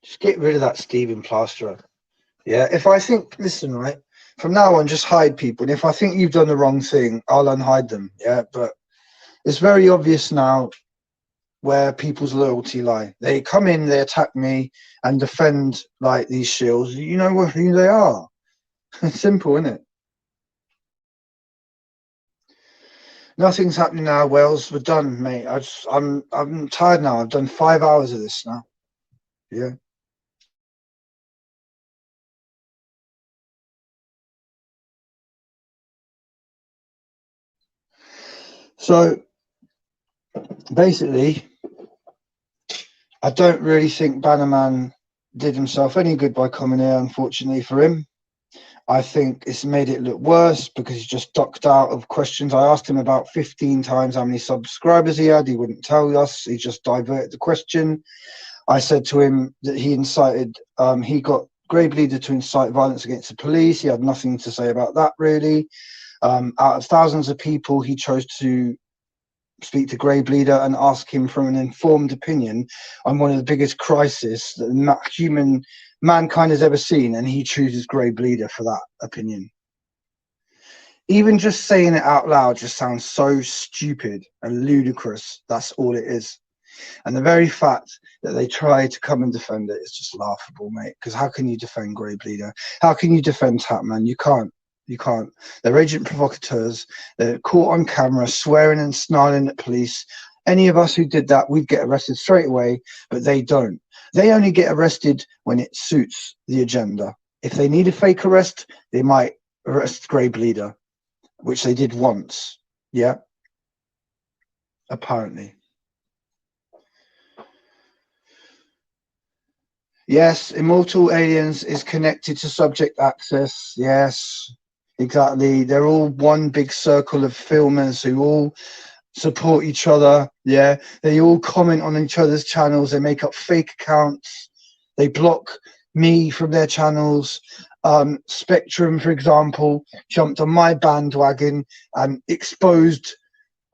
[SPEAKER 2] Just get rid of that Stephen Plasterer. Yeah, if I think, listen, right, from now on, just hide people. And if I think you've done the wrong thing, I'll unhide them. Yeah, but it's very obvious now where people's loyalty lie. They come in, they attack me and defend like these shills. You know who they are. It's simple, isn't it? Nothing's happening now, Wells. We're done, mate. I'm tired now. I've done 5 hours of this now. Yeah. So basically, I don't really think Banaman did himself any good by coming here, unfortunately for him. I think it's made it look worse because he's just ducked out of questions. I asked him about 15 times how many subscribers he had. He wouldn't tell us. He just diverted the question. I said to him that he incited, he got Greybleeder to incite violence against the police. He had nothing to say about that, really. Out of thousands of people, he chose to speak to Greybleeder and ask him for an informed opinion on one of the biggest crises that mankind has ever seen, and he chooses Greybleeder for that opinion. Even just saying it out loud just sounds so stupid and ludicrous. That's all it is. And the very fact that they try to come and defend it is just laughable, mate. Because how can you defend Greybleeder? How can you defend Tapman? You can't. You can't. They're agent provocateurs. They're caught on camera swearing and snarling at police. Any of us who did that, we'd get arrested straight away, but they don't. They only get arrested when it suits the agenda. If they need a fake arrest, they might arrest Greybleeder, which they did once. Yeah. Apparently. Yes, Immortal Aliens is connected to Subject Access. Yes. Exactly. They're all one big circle of filmers who all support each other. Yeah. They all comment on each other's channels. They make up fake accounts. They block me from their channels. Spectrum, for example, jumped on my bandwagon and exposed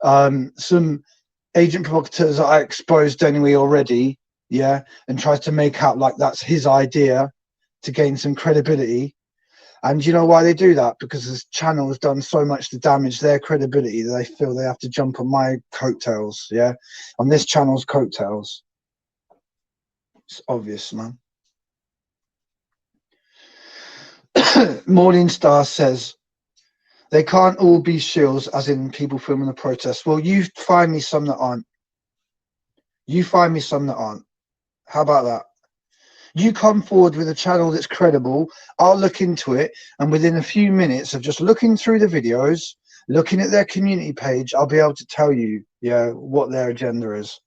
[SPEAKER 2] some agent provocateurs that I exposed anyway already. Yeah. And tries to make out like that's his idea to gain some credibility. And you know why they do that? Because this channel has done so much to damage their credibility that they feel they have to jump on my coattails, yeah? On this channel's coattails. It's obvious, man. Morningstar says, they can't all be shills, as in people filming the protest. Well, you find me some that aren't. You find me some that aren't. How about that? You come forward with a channel that's credible, I'll look into it, and within a few minutes of just looking through the videos, looking at their community page, I'll be able to tell you, yeah, what their agenda is.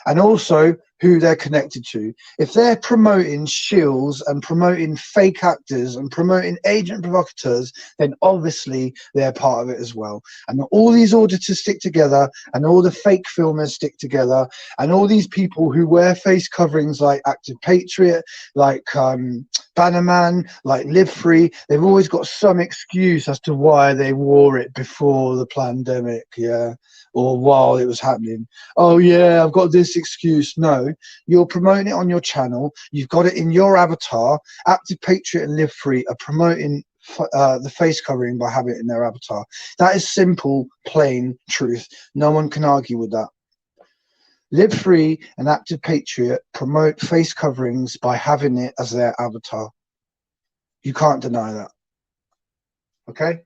[SPEAKER 2] And also who they're connected to. If they're promoting shills and promoting fake actors and promoting agent provocateurs, then obviously they're part of it as well. And all these auditors stick together, and all the fake filmers stick together, and all these people who wear face coverings like Active Patriot, like Banaman, like Live Free, they've always got some excuse as to why they wore it before the pandemic, yeah, or while it was happening. Oh yeah, I've got this excuse. No, you're promoting it on your channel. You've got it in your avatar. Active Patriot and Live Free are promoting the face covering by having it in their avatar. That is simple, plain truth. No one can argue with that. Live Free and Active Patriot promote face coverings by having it as their avatar. You can't deny that. Okay?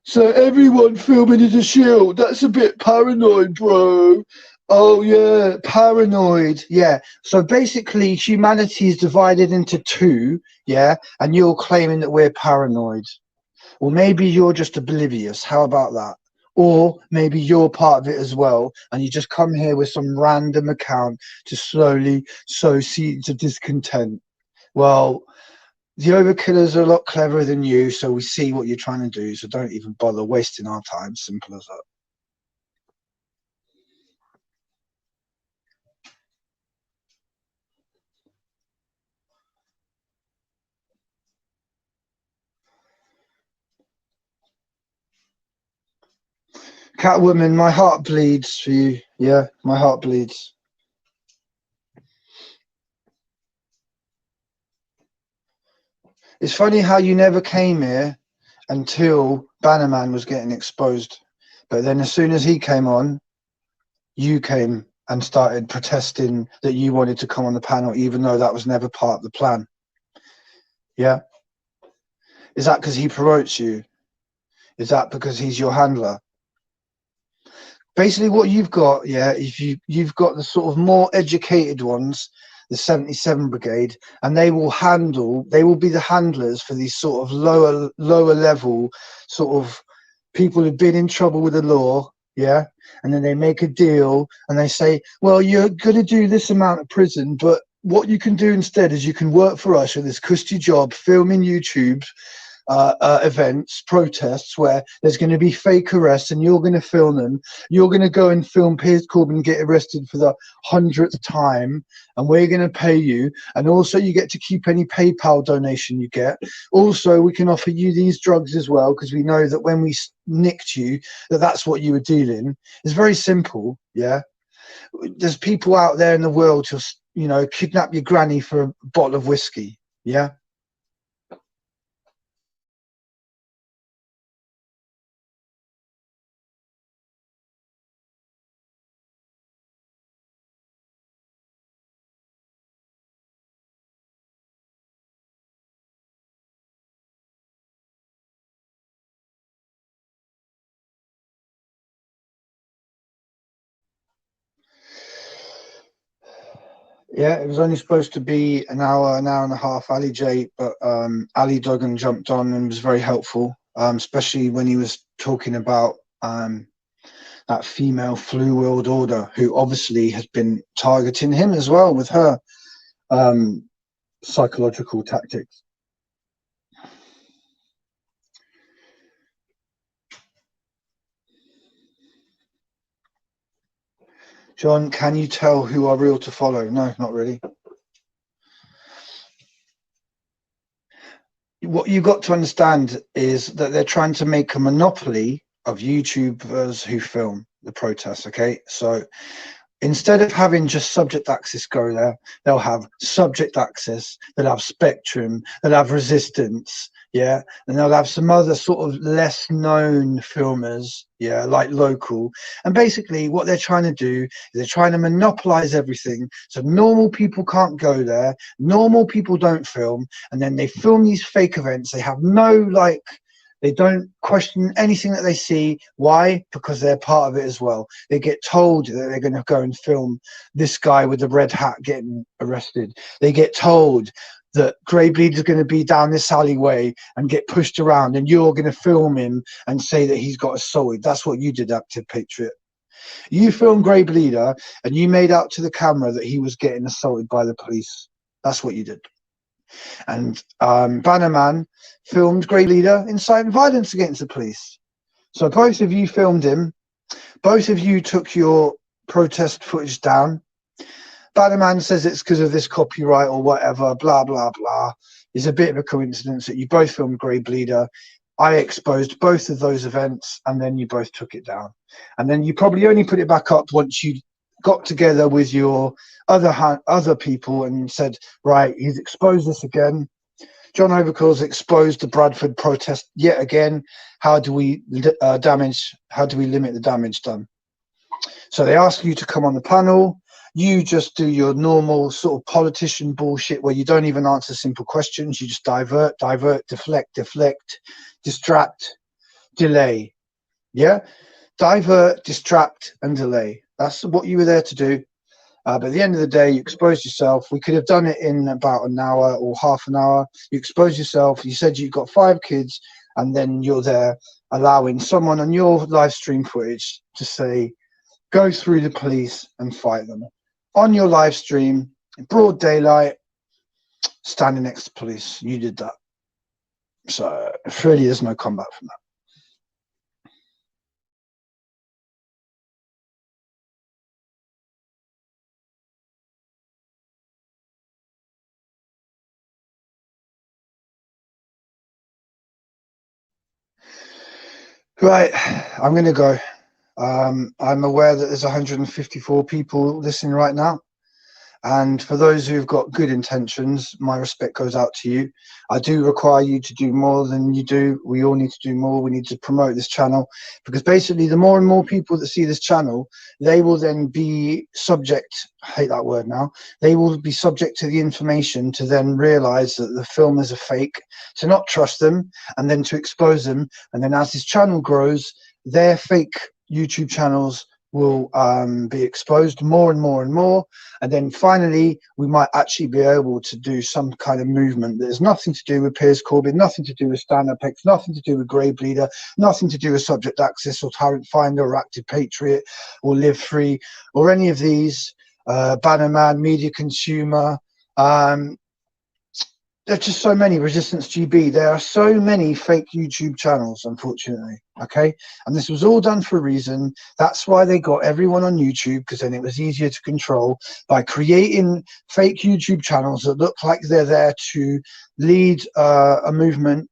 [SPEAKER 2] So everyone filming is a shield. That's a bit paranoid, bro. Oh, yeah, paranoid. Yeah. So basically, humanity is divided into two, yeah? And you're claiming that we're paranoid. Well, maybe you're just oblivious. How about that? Or maybe you're part of it as well, and you just come here with some random account to slowly sow seeds of discontent. Well, the Overkillers are a lot cleverer than you, so we see what you're trying to do, so don't even bother wasting our time. Simple as that. Catwoman, my heart bleeds for you. Yeah, my heart bleeds. It's funny how you never came here until Banaman was getting exposed. But then as soon as he came on, you came and started protesting that you wanted to come on the panel, even though that was never part of the plan. Yeah? Is that because he promotes you? Is that because he's your handler? Basically what you've got, yeah, if you've got the sort of more educated ones, the 77 Brigade, and they will be the handlers for these sort of lower level sort of people who've been in trouble with the law, yeah, and then they make a deal and they say, well, you're going to do this amount of prison, but what you can do instead is you can work for us with this cushy job filming YouTube events, protests where there's going to be fake arrests and you're going to film them. You're going to go and film Piers Corbyn get arrested for the 100th time, and we're going to pay you, and also you get to keep any PayPal donation you get. Also, we can offer you these drugs as well, because we know that when we nicked you, that's what you were dealing. It's very simple. Yeah, there's people out there in the world who'll, you know, kidnap your granny for a bottle of whiskey. Yeah. Yeah, it was only supposed to be an hour and a half, Ali J, but Ali Duggan jumped on and was very helpful, especially when he was talking about that female flu world order, who obviously has been targeting him as well with her psychological tactics. John, can you tell who are real to follow? No, not really. What you've got to understand is that they're trying to make a monopoly of YouTubers who film the protests, okay? So instead of having just subject access go there, they'll have subject access, they'll have Spectrum, they'll have Resistance, yeah, and they'll have some other sort of less known filmers, yeah, like local. And basically what they're trying to do is they're trying to monopolize everything, so normal people can't go there, normal people don't film, and then they film these fake events. They have no, like, they don't question anything that they see. Why? Because they're part of it as well. They get told that they're going to go and film this guy with the red hat getting arrested. They get told that Greybleeder is going to be down this alleyway and get pushed around, and you're going to film him and say that he's got assaulted. That's what you did, Active Patriot. You filmed Greybleeder and you made out to the camera that he was getting assaulted by the police. That's what you did. And Banaman filmed Greybleeder inciting violence against the police. So both of you filmed him. Both of you took your protest footage down. Banaman says it's because of this copyright or whatever, blah, blah, blah. It's a bit of a coincidence that you both filmed Greybleeder. I exposed both of those events, and then you both took it down. And then you probably only put it back up once you got together with your other people and said, right, he's exposed this again. John Overkill's exposed the Bradford protest yet again. How do we limit the damage done? So they ask you to come on the panel. You just do your normal sort of politician bullshit where you don't even answer simple questions. You just divert, deflect, distract, delay. Yeah? Divert, distract, and delay. That's what you were there to do. But at the end of the day, you exposed yourself. We could have done it in about an hour or half an hour. You exposed yourself. You said you've got 5 kids, and then you're there allowing someone on your live stream footage to say, go through the police and fight them. On your live stream, in broad daylight, standing next to police. You did that. So really, there's no comeback from that. Right, I'm going to go. I'm aware that there's 154 people listening right now. And for those who've got good intentions, my respect goes out to you. I do require you to do more than you do. We all need to do more. We need to promote this channel, because basically the more and more people that see this channel, they will then be subject, I hate that word now, they will be subject to the information to then realize that the filmers are fake, to not trust them, and then to expose them. And then as this channel grows, their fake YouTube channels will be exposed more and more and more, and then finally we might actually be able to do some kind of movement that has nothing to do with Piers Corbyn, nothing to do with Stand-Up X, nothing to do with Greybleeder, nothing to do with Subject Access or Tyrant Finder or Active Patriot or Live Free or any of these, Banaman, Media Consumer. There's just so many, Resistance GB. There are so many fake YouTube channels, unfortunately. Okay, and this was all done for a reason. That's why they got everyone on YouTube, because then it was easier to control by creating fake YouTube channels that look like they're there to lead a movement,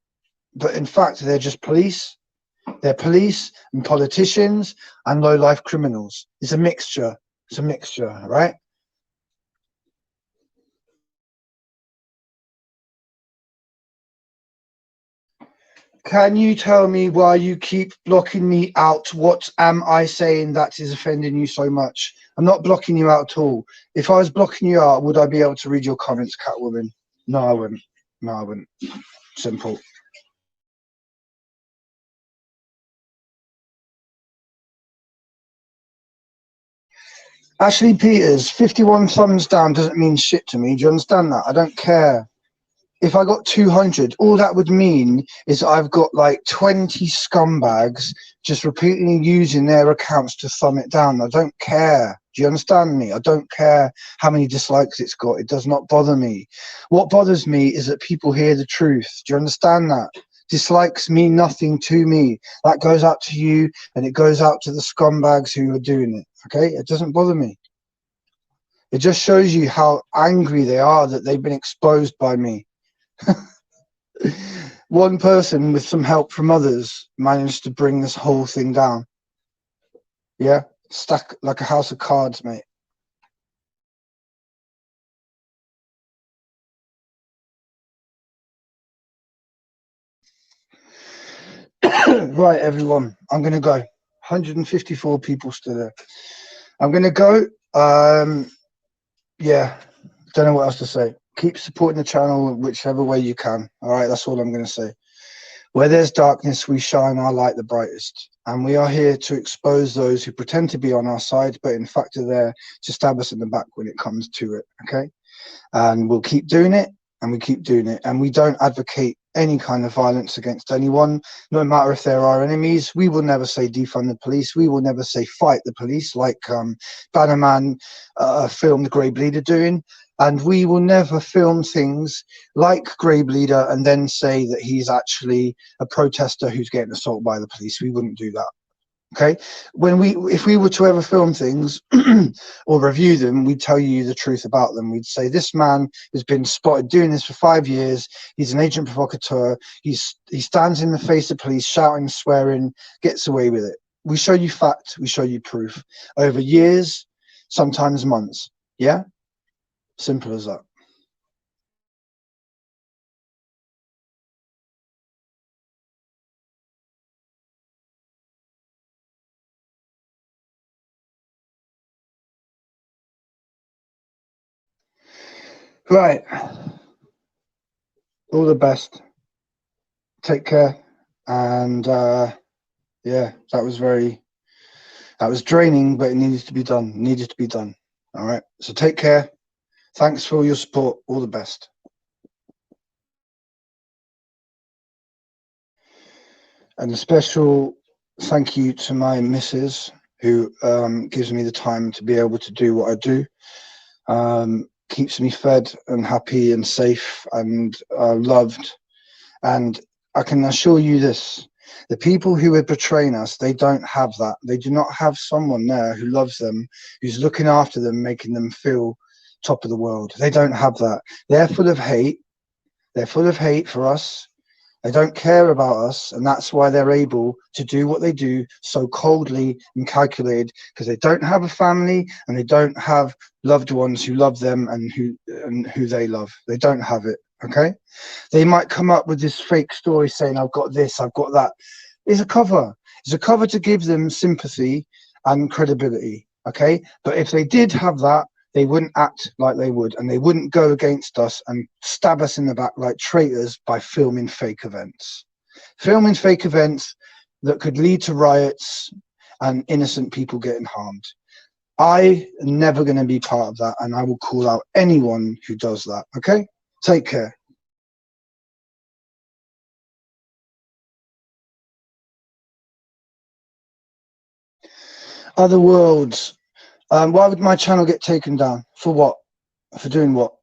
[SPEAKER 2] but in fact they're just police. They're police and politicians and low-life criminals. It's a mixture. It's a mixture, right? Can you tell me why you keep blocking me out? What am I saying that is offending you so much? I'm not blocking you out at all. If I was blocking you out, would I be able to read your comments, Catwoman? No, I wouldn't. No, I wouldn't. Simple. Ashley Peters, 51 thumbs down doesn't mean shit to me. Do you understand that? I don't care. If I got 200, all that would mean is I've got like 20 scumbags just repeatedly using their accounts to thumb it down. I don't care. Do you understand me? I don't care how many dislikes it's got. It does not bother me. What bothers me is that people hear the truth. Do you understand that? Dislikes mean nothing to me. That goes out to you, and it goes out to the scumbags who are doing it. Okay? It doesn't bother me. It just shows you how angry they are that they've been exposed by me. One person with some help from others managed to bring this whole thing down. Yeah, stack like a house of cards, mate. Right, everyone, I'm gonna go. 154 people still there. I'm gonna go. Yeah, don't know what else to say. Keep supporting the channel whichever way you can. All right, that's all I'm going to say. Where there's darkness, we shine our light the brightest. And we are here to expose those who pretend to be on our side, but in fact are there to stab us in the back when it comes to it. Okay? And we'll keep doing it, and we keep doing it. And we don't advocate any kind of violence against anyone, no matter if they're our enemies. We will never say defund the police. We will never say fight the police, like Banaman filmed Greybleeder doing. And we will never film things like Greybleeder and then say that he's actually a protester who's getting assaulted by the police. We wouldn't do that. Okay, if we were to ever film things or review them, we'd tell you the truth about them. We'd say this man has been spotted doing this for 5 years. He's an agent provocateur. He stands in the face of police, shouting, swearing, gets away with it. We show you fact. We show you proof. Over years, sometimes months. Yeah, simple as that. Right. All the best. Take care. And yeah, that was draining, but it needed to be done. All right. So take care. Thanks for all your support. All the best. And a special thank you to my missus, who gives me the time to be able to do what I do. Keeps me fed and happy and safe and loved. And I can assure you this, the people who are betraying us, they don't have that. They do not have someone there who loves them, who's looking after them, making them feel top of the world. They don't have that. They're full of hate. They're full of hate for us. They don't care about us, and that's why they're able to do what they do so coldly and calculated, because they don't have a family and they don't have loved ones who love them and who they love. They don't have it. Okay, they might come up with this fake story saying, I've got this, I've got that. It's a cover. It's a cover to give them sympathy and credibility. Okay, but if they did have that, they wouldn't act like they would, and they wouldn't go against us and stab us in the back like traitors by filming fake events. Filming fake events that could lead to riots and innocent people getting harmed. I am never going to be part of that, and I will call out anyone who does that. Okay? Take care. Other worlds. Why would my channel get taken down? For what? For doing what?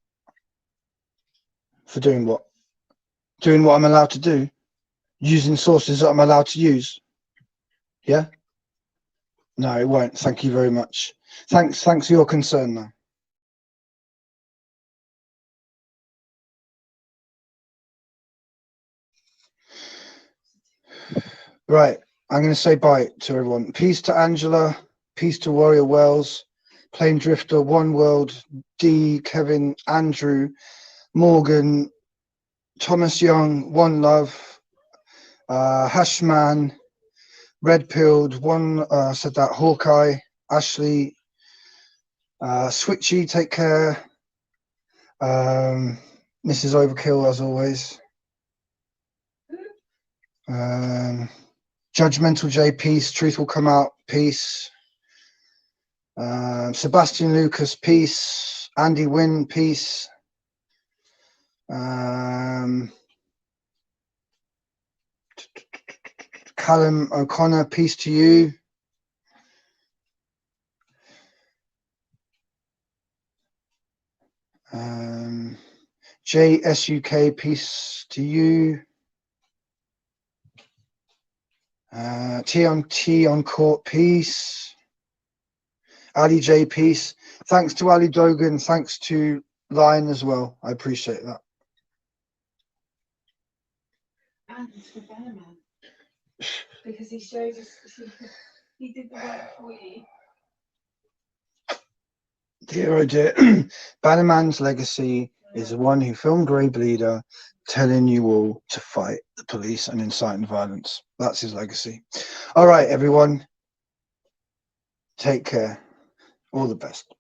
[SPEAKER 2] For doing what? Doing what I'm allowed to do? Using sources that I'm allowed to use? Yeah? No, it won't. Thank you very much. Thanks for your concern, though. Right, I'm going to say bye to everyone. Peace to Angela. Peace to Warrior Wells. Plain Drifter, One World, D, Kevin, Andrew, Morgan, Thomas Young, One Love, Hashman, Red Pilled, said that, Hawkeye, Ashley, Switchy, take care. Mrs. Overkill, as always. Judgmental J, peace. Truth will come out, peace. Sebastian Lucas, peace. Andy Wynn, peace. Callum O'Connor, peace to you. JSUK, peace to you. TNT on court, peace. Ali J, peace. Thanks to Ali Dogan. Thanks to Lion as well. I appreciate that.
[SPEAKER 6] And for Banaman, because he showed us, he did the work for you.
[SPEAKER 2] Dear oh dear. Banaman's legacy is the one who filmed Greybleeder telling you all to fight the police and inciting violence. That's his legacy. All right, everyone. Take care. All the best.